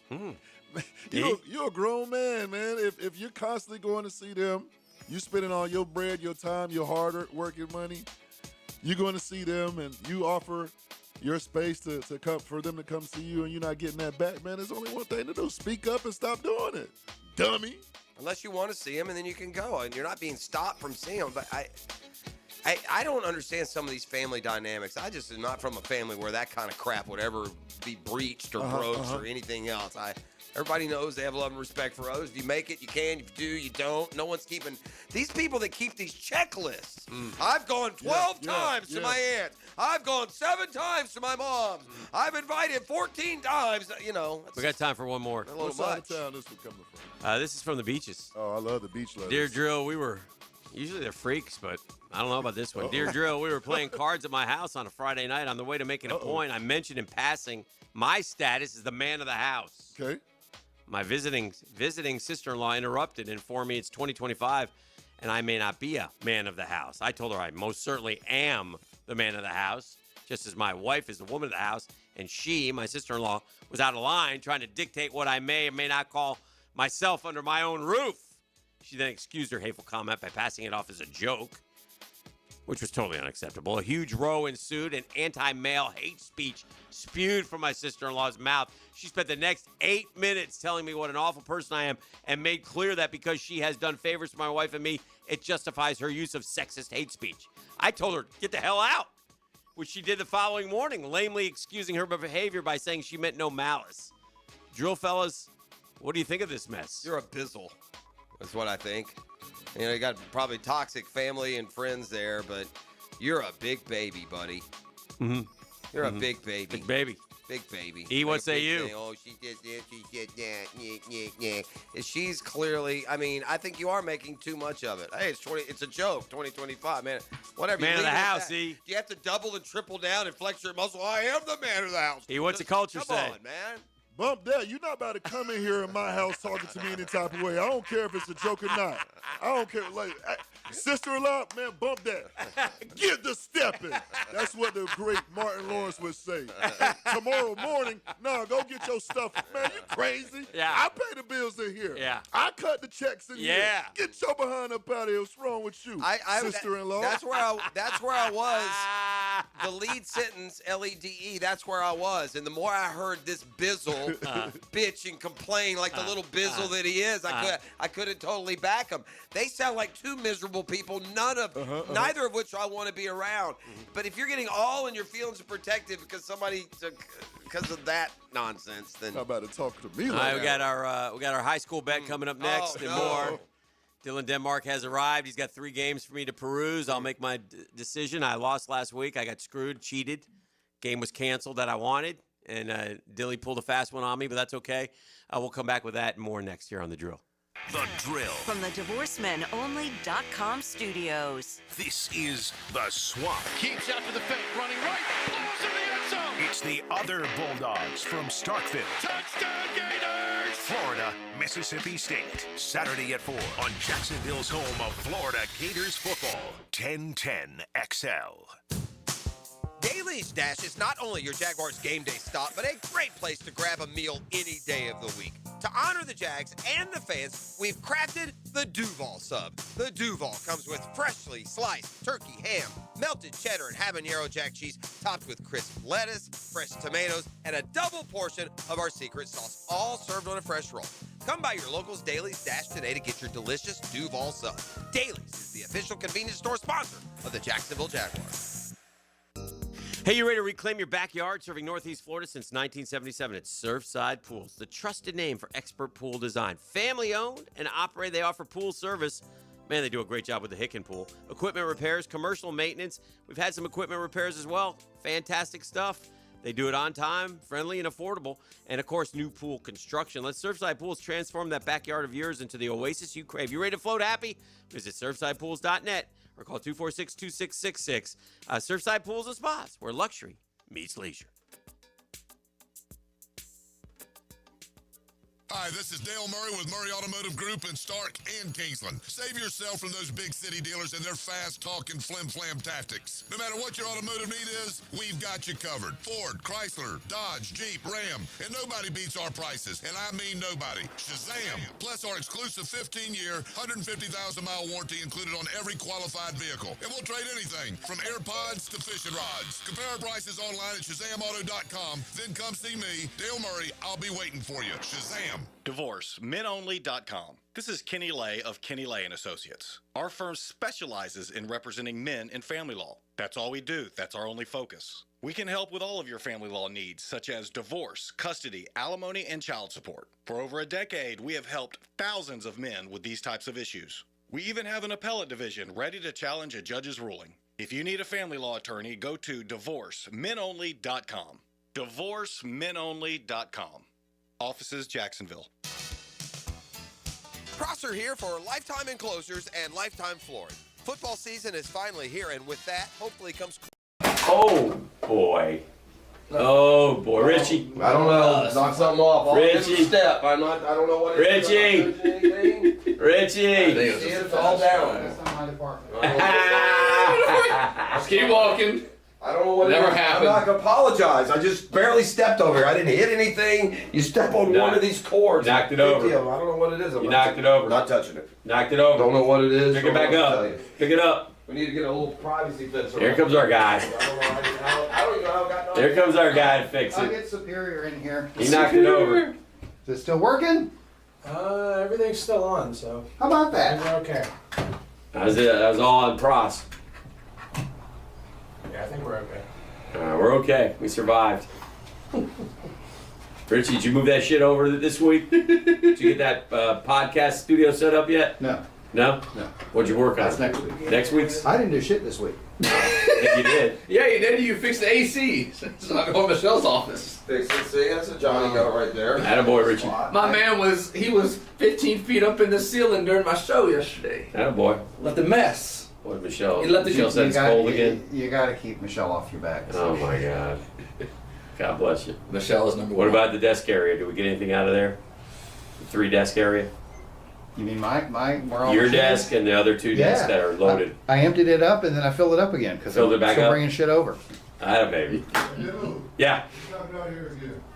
You're a grown man, man. If you're constantly going to see them, you spending all your bread, your time, your hard working money, you're going to see them and you offer your space to come for them to come see you and you're not getting that back, man, there's only one thing to do. Speak up and stop doing it, dummy.
Unless you want to see them and then you can go and you're not being stopped from seeing them. But I don't understand some of these family dynamics. I just am not from a family where that kind of crap would ever be breached or broached or anything else. Everybody knows they have love and respect for others. If you make it, you can. If you do, you don't. No one's keeping these people that keep these checklists. I've gone 12 times to my aunt. I've gone 7 times to my mom. I've invited 14 times. You know.
We got time for one more.
What side of town this one coming from?
This is from the beaches.
Oh, I love the beach letters.
Dear Drill, usually they're freaks, but I don't know about this one. Dear Drill, we were playing cards at my house on a Friday night. On the way to making a point, I mentioned in passing my status as the man of the house.
Okay.
My visiting sister-in-law interrupted and informed me it's 2025 and I may not be a man of the house. I told her I most certainly am the man of the house, just as my wife is the woman of the house, and she, my sister-in-law, was out of line trying to dictate what I may or may not call myself under my own roof. She then excused her hateful comment by passing it off as a joke, which was totally unacceptable. A huge row ensued and anti-male hate speech spewed from my sister-in-law's mouth. She spent the next 8 minutes telling me what an awful person I am and made clear that because she has done favors to my wife and me, it justifies her use of sexist hate speech. I told her, get the hell out, which she did the following morning, lamely excusing her behavior by saying she meant no malice. Drill fellas, what do you think of this mess?
You're a bizzle, is what I think. You know, you got probably toxic family and friends there, but you're a big baby, buddy.
Mm-hmm.
You're a big baby.
Big baby.
Big baby.
E, what say you?
Thing. Oh, she did this, she did that, yeah. She's clearly, I think you are making too much of it. Hey, it's a joke, 2025, man. Whatever.
Man of the house, E.
Do you have to double and triple down and flex your muscle? I am the man of the house.
E, what's the culture say?
Come on, man.
Bump that. You're not about to come in here in my house talking to me any type of way. I don't care if it's a joke or not. I don't care. Like, sister-in-law, man, bump that. Get the stepping. That's what the great Martin Lawrence would say. Tomorrow morning, go get your stuff. Man, you crazy?
Yeah.
I pay the bills in here.
Yeah.
I cut the checks in here.
Yeah.
Get your behind up out of here. What's wrong with you, sister-in-law?
That's where I was. The lead sentence, L-E-D-E, that's where I was. And the more I heard this bizzle bitch and complain like the little bizzle that he is, I couldn't totally back him. They sound like two miserable people, neither of which I want to be around. But if you're getting all in your feelings and protective because of that nonsense, then
how about to talk to me?
All right, we got our high school bet coming up next and more. Dylan Denmark has arrived. He's got 3 games for me to peruse. I'll make my decision. I lost last week. I got screwed, cheated. Game was canceled that I wanted, and Dilly pulled a fast one on me, but that's okay. We'll come back with that and more next year on The Drill.
The Drill.
From the DivorceMenOnly.com studios.
This is The Swamp.
Keeps out to the fake, running right, blows in the end zone.
It's the other Bulldogs from Starkville.
Touchdown Gators!
Florida, Mississippi State. Saturday at 4 on Jacksonville's home of Florida Gators football. 1010 XL.
Daly's Dash is not only your Jaguars game day stop, but a great place to grab a meal any day of the week. To honor the Jags and the fans, we've crafted the Duval Sub. The Duval comes with freshly sliced turkey ham, melted cheddar and habanero jack cheese, topped with crisp lettuce, fresh tomatoes, and a double portion of our secret sauce, all served on a fresh roll. Come by your local's Daly's Dash today to get your delicious Duval Sub. Daly's is the official convenience store sponsor of the Jacksonville Jaguars.
Hey, you ready to reclaim your backyard? Serving Northeast Florida since 1977, it's Surfside Pools, the trusted name for expert pool design. Family owned and operated, they offer pool service. Man, they do a great job with the Hicken pool. Equipment repairs, commercial maintenance. We've had some equipment repairs as well. Fantastic stuff. They do it on time, friendly, and affordable. And, of course, new pool construction. Let Surfside Pools transform that backyard of yours into the oasis you crave. You ready to float happy? Visit surfsidepools.net or call 246-2666. Surfside Pools and Spas, where luxury meets leisure.
Hi, this is Dale Murray with Murray Automotive Group in Stark and Kingsland. Save yourself from those big city dealers and their fast-talking flim-flam tactics. No matter what your automotive need is, we've got you covered. Ford, Chrysler, Dodge, Jeep, Ram, and nobody beats our prices, and I mean nobody. Shazam! Plus our exclusive 15-year, 150,000-mile warranty included on every qualified vehicle. And we'll trade anything from AirPods to fishing rods. Compare our prices online at ShazamAuto.com. Then come see me, Dale Murray. I'll be waiting for you. Shazam!
DivorceMenOnly.com. This is Kenny Lay of Kenny Lay & Associates. Our firm specializes in representing men in family law. That's all we do. That's our only focus. We can help with all of your family law needs, such as divorce, custody, alimony, and child support. For over a decade, we have helped thousands of men with these types of issues. We even have an appellate division ready to challenge a judge's ruling. If you need a family law attorney, go to DivorceMenOnly.com. DivorceMenOnly.com. Offices, Jacksonville.
Prosser here for Lifetime Enclosures and Lifetime Flooring. Football season is finally here, and with that, hopefully comes...
Oh, boy. Oh, boy. Richie.
I don't know. Knock something off. I'll give
Richie.
it a step. I don't know what it is.
Richie. Richie.
It's all down.
That's not my department.
Just keep walking. I don't know what
Never
it is.
happened.
I'm not going to apologize. I just barely stepped over here. I didn't hit anything. You step on one of these cords.
Knocked it
Big
over.
deal. I don't know what it is.
You knocked it over.
Not touching it.
Knocked it over.
Don't know what it is.
Pick it back up. Pick it up.
We need to get a little privacy fence.
Here comes our guy.
I don't even know how I got
Here comes our guy to fix
I'll
it.
get Superior in here.
He knocked it over.
Is it still working?
Everything's still on, so.
How about that?
We're okay.
That was it. That was all on pros.
Yeah, I think we're okay.
We're okay. We survived. Richie, did you move that shit over this week? Did you get that podcast studio set up yet?
No.
No?
No.
What'd you work on?
That's next week.
Next week's?
I didn't do shit this week.
Yeah, you did.
Yeah, you did. You fixed the AC. It's not going to Michelle's office.
Fix it. See, that's a Johnny go right there.
Attaboy, Richie.
My man was 15 feet up in the ceiling during my show yesterday.
Attaboy.
Left a mess.
What, Michelle?
You let the-
Michelle said it's cold again?
You got to keep Michelle off your back.
Oh, my God. God bless you.
Michelle is number
What
one.
about the desk area? Did we get anything out of there? The 3-desk area?
You mean my where all
Your
the shit is?
desk and the other 2 desks that are loaded.
I emptied it up and then I filled it up again because
Filled
I'm
it back
still
up?
bringing shit over.
Baby. Yeah.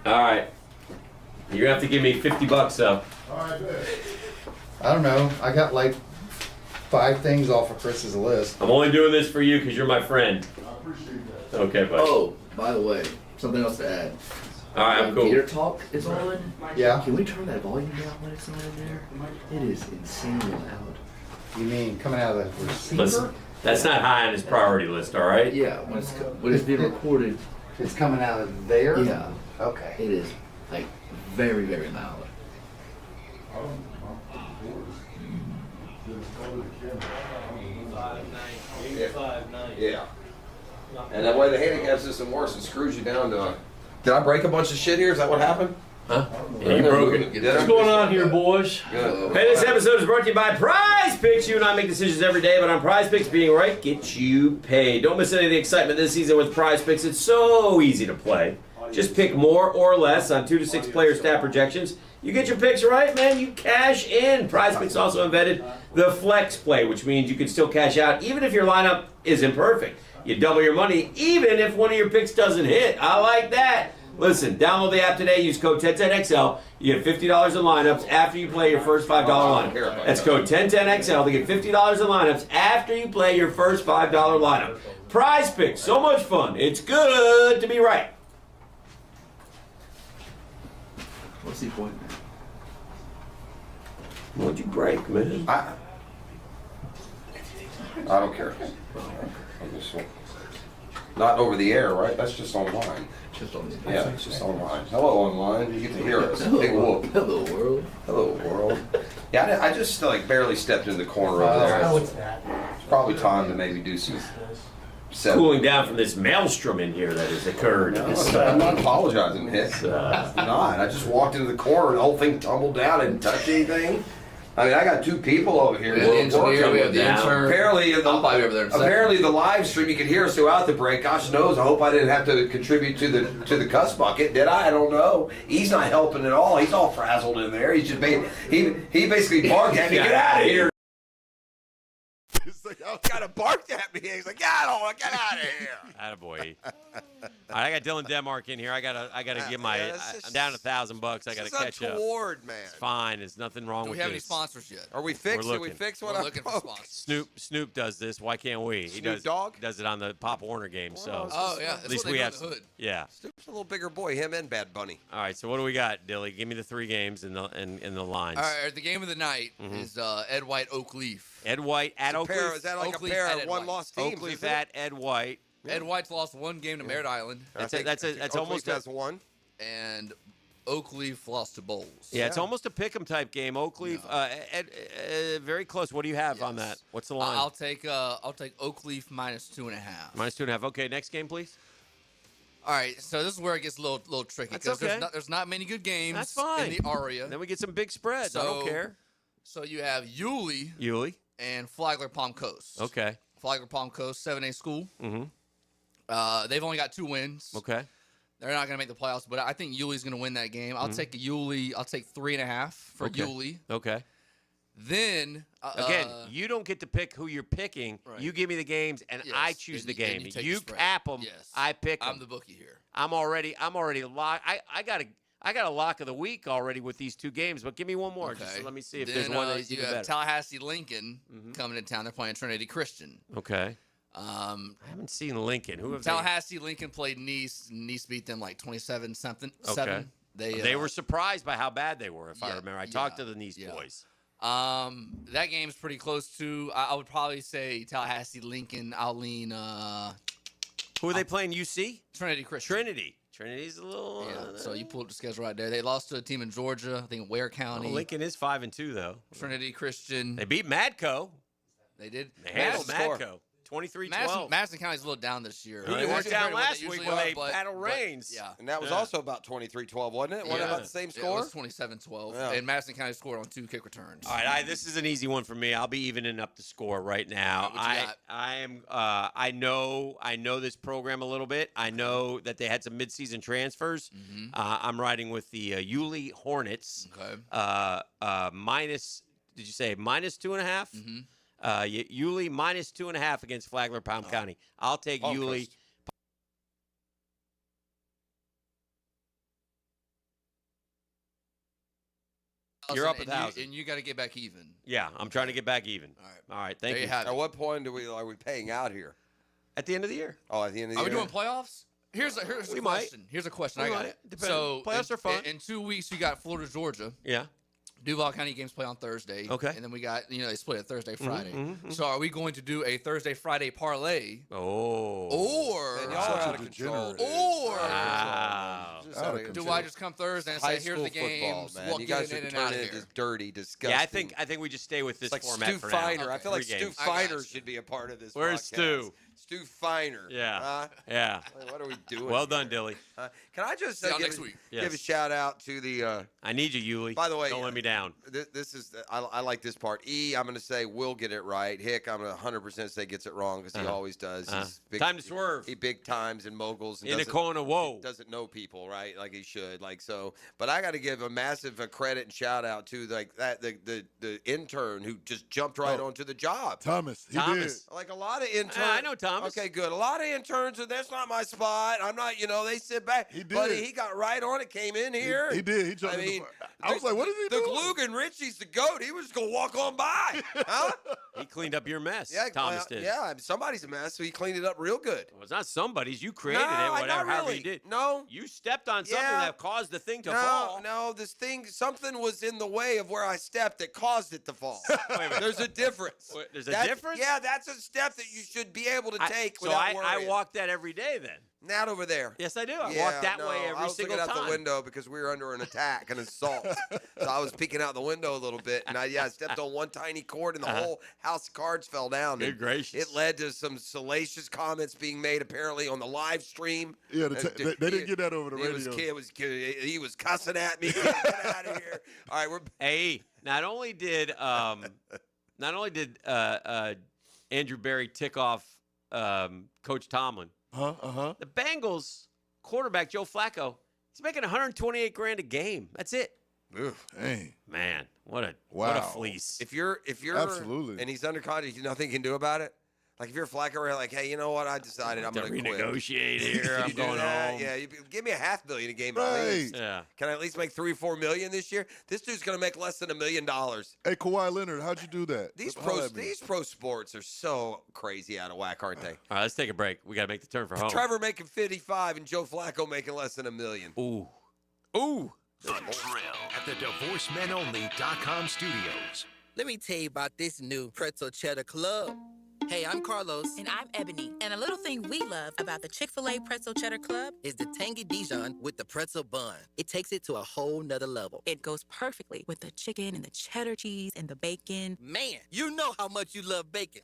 All right. You're going to have to give me $50, though.
I don't know. I got like 5 things off of Chris's list.
I'm only doing this for you because you're my friend.
I appreciate that.
Okay, bud.
Oh, by the way, something else to add.
All right, I'm cool.
Gator Talk is on.
Yeah.
Can we turn that volume down when it's not in there? It is insanely loud.
You mean coming out of the receiver?
Listen, that's not high on his priority list, all right?
Yeah, when it's being recorded.
It's coming out of there?
Yeah.
Okay.
It is like very, very loud.
Yeah. And that way the handicap system works, it screws you down to a... Did I break a bunch of shit here? Is that what happened?
Huh? Yeah, you broke it.
Did I?
What's going on here, boys?
Good.
Hey, this episode is brought to you by Prize Picks. You and I make decisions every day, but on Prize Picks, being right gets you paid. Don't miss any of the excitement this season with Prize Picks. It's so easy to play. Just pick more or less on 2 to 6 player stat projections. You get your picks right, man, you cash in. PrizePicks also invented the flex play, which means you can still cash out even if your lineup isn't perfect. You double your money even if one of your picks doesn't hit. I like that. Listen, download the app today. Use code 1010XL. You get $50 in lineups after you play your first $5 lineup. That's code 1010XL to get $50 in lineups after you play your first $5 lineup. PrizePicks, so much fun. It's good to be right.
What's he pointing at?
What'd you break, man?
I don't care. Not over the air, right? That's just online.
Just on the
Yeah, it's just online. Hello, online. You get to hear us.
Hello,
Big whoop.
Hello, world.
Hello, world. Yeah, I just like barely stepped in the corner over there.
What's that?
It's probably time to maybe do some.
Cooling down from this maelstrom in here that has occurred.
No, I'm not apologizing, Nick. I'm not. I just walked into the corner and the whole thing tumbled down. I didn't touch anything. I mean, I got two people over here.
We have the engineer, we have the intern.
Apparently,
I'll probably be over there in a second.
apparently the live stream you could hear us throughout the break. Gosh knows, I hope I didn't have to contribute to the cuss bucket. Did I? I don't know. He's not helping at all. He's all frazzled in there. He's just he basically barked at me. Get out of here.
Kind of barked at me. He's like, "Get out of here!"
Attaboy. All right, I got Dylan Denmark in here. I gotta get my. I'm down $1,000. I gotta catch up.
Untoward, man.
It's fine. There's nothing wrong
Do
with
we have any
this.
sponsors yet?
Are we fixed?
We're
Did we
looking.
fix what
We're
I'm
looking for sponsors.
Snoop does this. Why can't we?
Snoop Dogg
does it on the Pop Warner game. So
Oh yeah,
at least we have.
the hood.
Yeah.
Snoop's a little bigger boy. Him and Bad Bunny.
All right. So what do we got, Dilly? Give me the 3 games and the lines.
All right, the game of the night is Ed White Oakleaf.
Ed White at Oakleaf.
Is that like
Oakleaf
a pair
at
of
Ed
one-loss teams?
Oakleaf
isn't it?
at Ed White.
Ed White's lost one game to Merritt Island,
That's
Oakleaf
almost
has one.
and Oakleaf lost to Bowles.
Yeah, it's almost a pick'em type game. Oakleaf, very close. What do you have on that? What's the line?
I'll take Oakleaf -2.5.
-2.5. Okay, next game, please.
All right, so this is where it gets a little tricky
That's
because
okay.
there's not many good games
That's fine.
in the aria.
Then we get some big spreads. I don't care.
So you have Yulee and Flagler Palm Coast.
Okay.
Flagler Palm Coast, 7A school.
Mm-hmm.
They've only got 2 wins.
Okay.
They're not going to make the playoffs, but I think Yulee's going to win that game. I'll take Yulee. I'll take 3.5 for Yulee.
Okay.
Then
again, you don't get to pick who you're picking.
Right.
You give me the games, and I choose
and
the game.
you take
You
the spread.
cap them.
Yes.
I pick them.
I'm the bookie here.
I'm already locked. I got a lock of the week already with these 2 games, but give me one more.
Okay.
Just let me see if
then,
there's one that's
you
even
have
better.
Tallahassee Lincoln coming to town. They're playing Trinity Christian.
Okay. I haven't seen Lincoln. Who have
Tallahassee Lincoln played Nice. Nice beat them like 27-something.
Okay.
7.
They were surprised by how bad they were, if I remember. I talked to the Nice boys.
That game's pretty close to. I would probably say Tallahassee Lincoln. I'll lean.
Who are they playing? UC?
Trinity Christian.
Trinity's a little.
So you pull up the schedule right there. They lost to a team in Georgia. I think Ware County.
Lincoln is 5-2 though.
Trinity Christian.
They beat Madco.
They did.
They handled Madco. 23-12.
Madison County's a little down this year.
They weren't down last week when they battled Reigns.
Yeah.
And that was also about 23-12, wasn't it? Wasn't it about the same score?
It was 27-12.
Yeah.
And Madison County scored on 2 kick returns.
All right, this is an easy one for me. I'll be evening up the score right now. I know this program a little bit. I know that they had some midseason transfers. I'm riding with the Yulee Hornets.
Okay.
Minus. Did you say -2.5? Yulee -2.5 against Flagler Palm County. I'll take Yulee. You're up 1,000.
And you got to get back even.
Yeah, I'm trying to get back even. All right. Thank you.
At what point are we paying out here?
At the end of the year.
Oh, at the end of the
year.
Are
we doing playoffs? Here's a question.
Might.
Here's a question
We
I got.
might. Depends.
So
Playoffs are fun.
In 2 weeks, you got Florida, Georgia.
Yeah.
Duval County games play on Thursday.
Okay.
And then we got, they split it Thursday, Friday. So are we going to do a Thursday, Friday parlay?
Oh.
Or.
Then y'all are out of control.
Or.
Wow.
Do I just come Thursday and say, here's the games,
man.
we'll
You
get
guys
it
are
in and out
turning
of
it
here.
into dirty, disgusting.
Yeah, I think we just stay with this
it's like
format
Stu
for
Feiner.
now.
I feel like
3
Stu
games.
Feiner should be a part of this.
Where's
podcast.
Stu?
Stu Feiner.
Yeah. Yeah.
What are we doing?
Well done, Dilly.
Can I just
See y'all next week.
give a shout out to the
I need you, Yuli.
By the way,
don't let me down.
This is I like this part. I'm going to say will get it right. Hick, I'm going to 100% say gets it wrong because he always does. He's big,
time to swerve.
He big times and moguls. And
in the corner, whoa.
He doesn't know people, right? Like he should. Like so. But I got to give a massive credit and shout out to like that the intern who just jumped right onto the job.
Thomas. He did.
Like a lot of interns.
I know Thomas.
Okay, good. A lot of interns, that's not my spot. I'm not, they sit back.
He did.
Buddy, he got right on it, came in here.
He did. He jumped I was like, what is he
doing?
doing?
The Glug and Richie's the GOAT. He was just going to walk on by. Huh?
He cleaned up your mess.
Yeah,
Thomas did.
Yeah, somebody's a mess, so he cleaned it up real good.
Well, it's not somebody's. You created it,
not
however
really.
you did.
No.
You stepped on something that caused the thing to fall.
No, something was in the way of where I stepped that caused it to fall. Wait a minute. There's a difference.
There's a difference?
Yeah, that's a step that you should be able to take
So
without
I
worrying.
walk that every day then.
Not over there.
Yes, I do. I walk that way every single time.
I was looking out the window because we were under an attack, an assault. So I was peeking out the window a little bit, and I stepped on one tiny cord, and the whole house of cards fell down.
Good gracious.
It led to some salacious comments being made apparently on the live stream.
Yeah, they didn't get that over the radio.
He was cussing at me. Get out of here! All right,
Hey, not only did Andrew Berry tick off Coach Tomlin. The Bengals quarterback Joe Flacco, he's making $128,000 a game. That's it.
Oof, dang.
Man, what a fleece.
If you're
absolutely,
and he's under contract, nothing you can do about it. Like if you're Flacco, you're like, hey, you know what? I decided I'm going to quit.
Renegotiate here. I'm going home.
Yeah, give me $500,000 a game
right.
at least.
Yeah.
Can I at least make $3-4 million this year? This dude's going to make less than $1 million.
Hey, Kawhi Leonard, how'd you do that?
These pro sports are so crazy out of whack, aren't they?
All right, let's take a break. We got to make the turn for home.
Trevor making 55 and Joe Flacco making less than $1 million.
Ooh.
The Drill at the DivorceMenOnly.com studios.
Let me tell you about this new Pretzel Cheddar Club. Hey, I'm Carlos.
And I'm Ebony. And a little thing we love about the Chick-fil-A Pretzel Cheddar Club
is the tangy Dijon with the pretzel bun. It takes it to a whole nother level.
It goes perfectly with the chicken and the cheddar cheese and the bacon.
Man, you know how much you love bacon.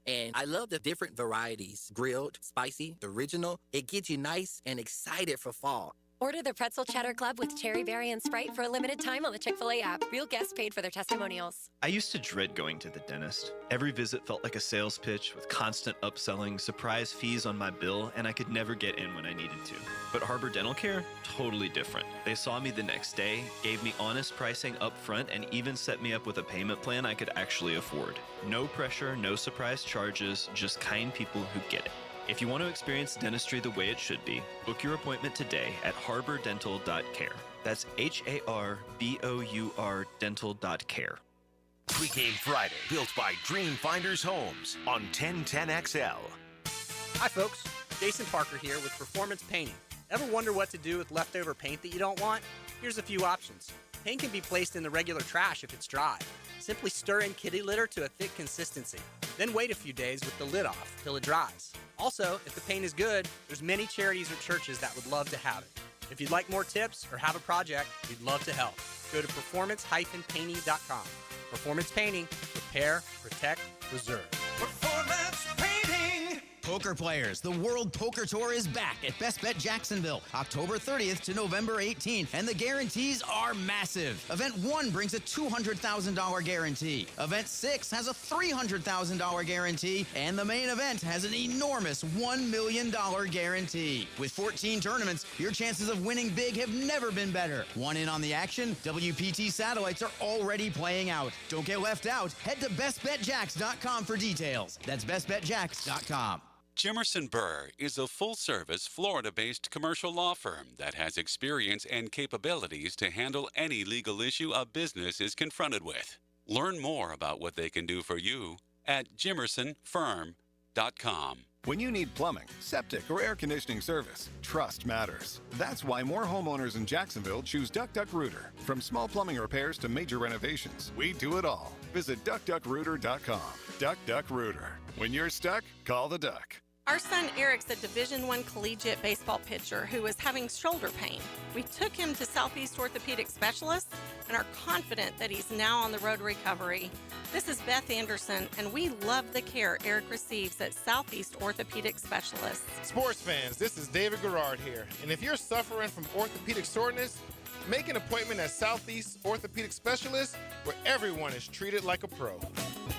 And I love the different varieties. Grilled, spicy, original. It gets you nice and excited for fall.
Order the Pretzel Cheddar Club with Cherry Berry and Sprite for a limited time on the Chick-fil-A app. Real guests paid for their testimonials.
I used to dread going to the dentist. Every visit felt like a sales pitch with constant upselling, surprise fees on my bill, and I could never get in when I needed to. But Harbor Dental Care? Totally different. They saw me the next day, gave me honest pricing up front, and even set me up with a payment plan I could actually afford. No pressure, no surprise charges, just kind people who get it. If you want to experience dentistry the way it should be, book your appointment today at harbordental.care. That's HARBOUR dental.care.
Pregame Friday, built by Dreamfinders Homes on 1010XL.
Hi, folks. Jason Parker here with Performance Painting. Ever wonder what to do with leftover paint that you don't want? Here's a few options. Paint can be placed in the regular trash if it's dry. Simply stir in kitty litter to a thick consistency. Then wait a few days with the lid off till it dries. Also, if the paint is good, there's many charities or churches that would love to have it. If you'd like more tips or have a project, we'd love to help. Go to performance-painting.com. Performance Painting. Repair, protect, preserve.
Performance Painting.
Poker players, the World Poker Tour is back at Best Bet Jacksonville, October 30th to November 18th, and the guarantees are massive. Event 1 brings a $200,000 guarantee. Event 6 has a $300,000 guarantee, and the main event has an enormous $1 million guarantee. With 14 tournaments, your chances of winning big have never been better. Want in on the action? WPT satellites are already playing out. Don't get left out. Head to bestbetjacks.com for details. That's bestbetjacks.com.
Jimerson Burr is a full-service, Florida-based commercial law firm that has experience and capabilities to handle any legal issue a business is confronted with. Learn more about what they can do for you at jimersonfirm.com.
When you need plumbing, septic, or air conditioning service, trust matters. That's why more homeowners in Jacksonville choose Duck Duck Rooter. From small plumbing repairs to major renovations, we do it all. Visit duckduckrooter.com. Duck Duck Rooter. When you're stuck, call the duck.
Our son Eric's a Division I collegiate baseball pitcher who is having shoulder pain. We took him to Southeast Orthopedic Specialists and are confident that he's now on the road to recovery. This is Beth Anderson, and we love the care Eric receives at Southeast Orthopedic Specialists.
Sports fans, this is David Garrard here, and if you're suffering from orthopedic soreness, make an appointment at Southeast Orthopedic Specialists, where everyone is treated like a pro.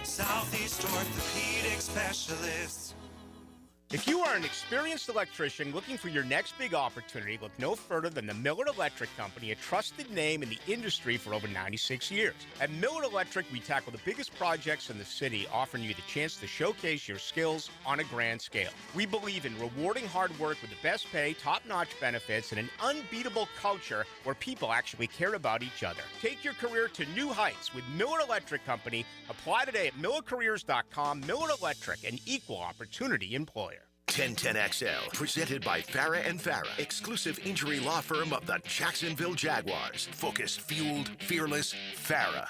Southeast Orthopedic Specialists.
If you are an experienced electrician looking for your next big opportunity, look no further than the Miller Electric Company, a trusted name in the industry for over 96 years. At Miller Electric, we tackle the biggest projects in the city, offering you the chance to showcase your skills on a grand scale. We believe in rewarding hard work with the best pay, top-notch benefits, and an unbeatable culture where people actually care about each other. Take your career to new heights with Miller Electric Company. Apply today at millercareers.com. Miller Electric, an equal opportunity employer.
1010XL, presented by Farah and Farah, exclusive injury law firm of the Jacksonville Jaguars. Focused, fueled, fearless, Farah.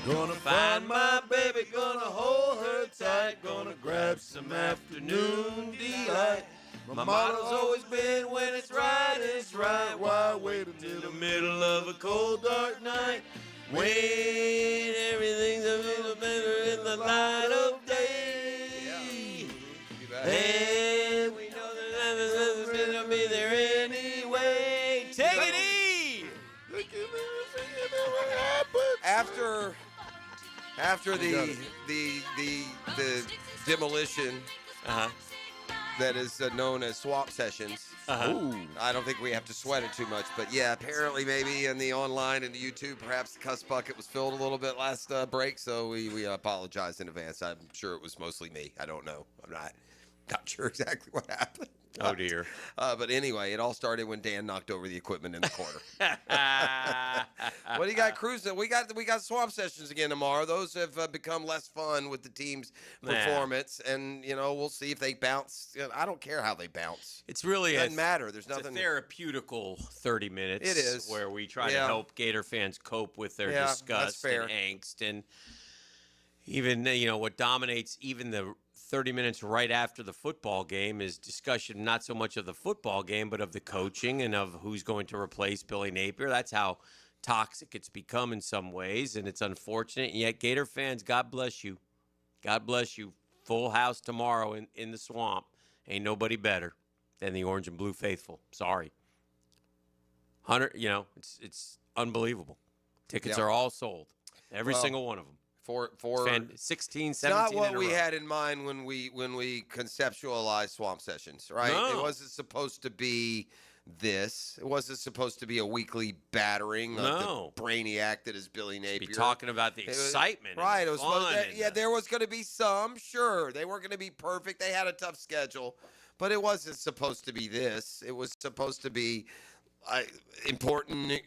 Gonna find my baby, gonna hold her tight, gonna grab some afternoon delight. My motto's always been when it's right, why wait until the middle of a cold, dark night? When everything's a little better in the light of day. And we know that nothing's gonna be there anyway. Take it easy! After the demolition, that is known as swamp sessions. I don't think we have to sweat it too much, but yeah, apparently maybe in the online and the YouTube, perhaps the cuss bucket was filled a little bit last break, so we apologize in advance. I'm sure it was mostly me. I don't know. I'm not sure exactly what happened.
Oh, dear.
But anyway, it all started when Dan knocked over the equipment in the corner. What do you got cruising? We got swamp sessions again tomorrow. Those have become less fun with the team's performance, and we'll see if they bounce. I don't care how they bounce.
It's really
doesn't matter. There's nothing.
It's a therapeutical 30 minutes.
It is
where we try to help Gator fans cope with their disgust and angst, and even what dominates even the 30 minutes right after the football game is discussion, not so much of the football game, but of the coaching and of who's going to replace Billy Napier. That's how toxic it's become in some ways, and it's unfortunate. And yet, Gator fans, God bless you. God bless you. Full house tomorrow in the swamp. Ain't nobody better than the Orange and Blue faithful. Sorry. 100, it's unbelievable. Tickets are all sold. Every single one of them.
For
16, 17
it's not what
in a
we
row.
had in mind when we conceptualized swamp sessions, right?
No.
It wasn't supposed to be this. It wasn't supposed to be a weekly battering of the brainiac that is Billy Napier.
Be talking about the excitement,
right?
and
It was
fun
there was going to be some. Sure, they weren't going to be perfect. They had a tough schedule, but it wasn't supposed to be this. It was supposed to be important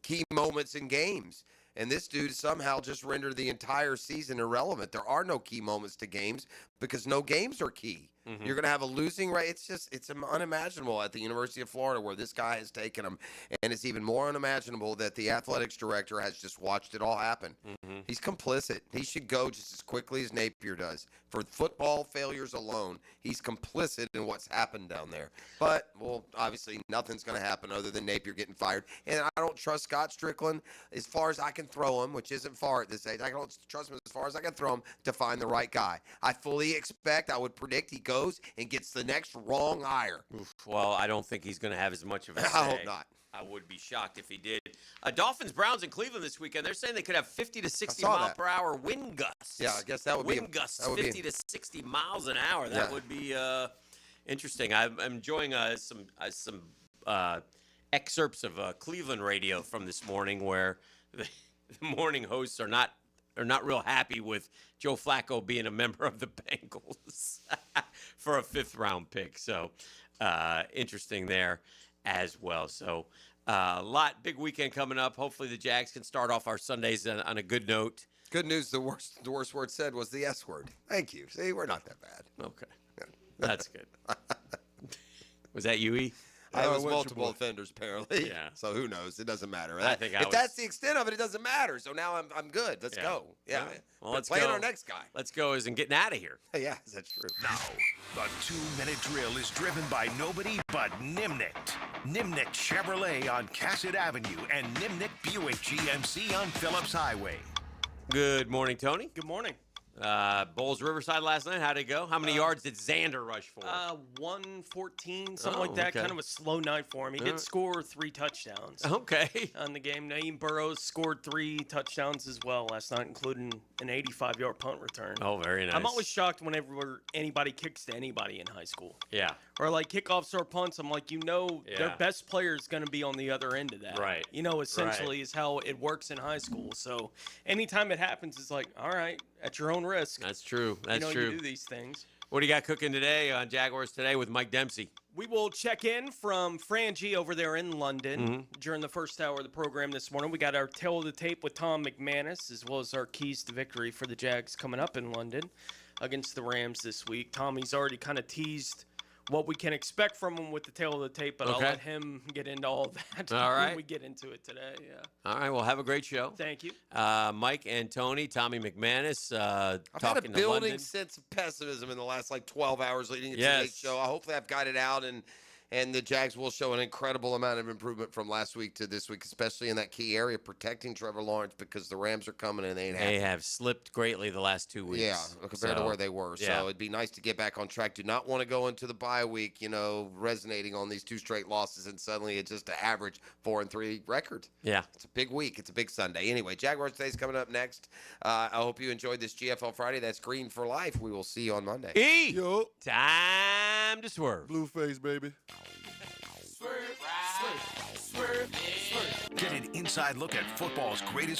key moments in games. And this dude somehow just rendered the entire season irrelevant. There are no key moments to games because no games are key.
Mm-hmm.
You're going to have a losing rate. It's unimaginable at the University of Florida where this guy has taken them. And it's even more unimaginable that the athletics director has just watched it all happen.
Mm-hmm.
He's complicit. He should go just as quickly as Napier does. For football failures alone, he's complicit in what's happened down there. But, well, obviously nothing's going to happen other than Napier getting fired. And I don't trust Scott Strickland as far as I can throw him, which isn't far at this age. I don't trust him as far as I can throw him to find the right guy. I would predict he goes and gets the next wrong hire.
Well, I don't think he's going to have as much of a say.
I hope not.
I would be shocked if he did. Dolphins Browns in Cleveland this weekend. They're saying they could have 50 to 60 mile per hour wind gusts.
Yeah, I guess that would be
wind gusts 50 to 60 miles an hour. That would be interesting. I'm enjoying some excerpts of Cleveland radio from this morning where the morning hosts are not real happy with Joe Flacco being a member of the Bengals for a 5th round pick. So interesting there as well. So big weekend coming up. Hopefully the Jags can start off our Sundays on a good note.
Good news, the worst word said was the S word. Thank you. See, we're not that bad.
Okay. That's good. Was that UE?
I was
what's your
multiple
boy?
offenders, apparently.
Yeah.
So who knows? It doesn't matter.
I think
if that's the extent of it, it doesn't matter. So now I'm good. Let's go. Yeah.
Well,
Let's play our next guy.
Let's go as in getting out of here.
Yeah, that's true.
Now, the 2-minute drill is driven by nobody but Nimnik. Nimnik Chevrolet on Cassett Avenue and Nimnik Buick GMC on Phillips Highway.
Good morning, Tony.
Good morning.
Bowles Riverside last night. How'd it go? How many yards did Xander rush for?
114, something like that.
Okay.
Kind of a slow night for him. He did score 3 touchdowns.
Okay.
On the game. Naeem Burrows scored 3 touchdowns as well last night, including an 85-yard punt return.
Oh, very nice.
I'm always shocked whenever anybody kicks to anybody in high school.
Yeah.
Or like kickoffs or punts. I'm like, their best player is going to be on the other end of that.
Right.
Essentially is how it works in high school. So anytime it happens, it's like, all right, at your own risk.
That's true. That's true.
You do these things.
What do you got cooking today on Jaguars Today with Mike Dempsey?
We will check in from Fran G over there in London during the first hour of the program this morning. We got our tail of the tape with Tom McManus, as well as our keys to victory for the Jags coming up in London against the Rams this week. Tommy's already kind of teased what we can expect from him with the tail of the tape, but I'll let him get into all that when we get into it today. Yeah.
All right. Well, have a great show.
Thank you.
Mike and Tony, Tommy McManus,
I've
talking
had a building
to London.
sense of pessimism in the last 12 hours leading into today's show. Hopefully I've got it out, and the Jags will show an incredible amount of improvement from last week to this week, especially in that key area, protecting Trevor Lawrence, because the Rams are coming and they ain't happy.
They have slipped greatly the last 2 weeks.
Yeah, compared to where they were.
Yeah.
So it'd be nice to get back on track. Do not want to go into the bye week, resonating on these 2 straight losses, and suddenly it's just an average 4-3 record.
Yeah.
It's a big week. It's a big Sunday. Anyway, Jaguars Today's coming up next. I hope you enjoyed this GFL Friday. That's Green for Life. We will see you on Monday.
Yo.
Time to swerve.
Blueface, baby.
Get an inside look at football's greatest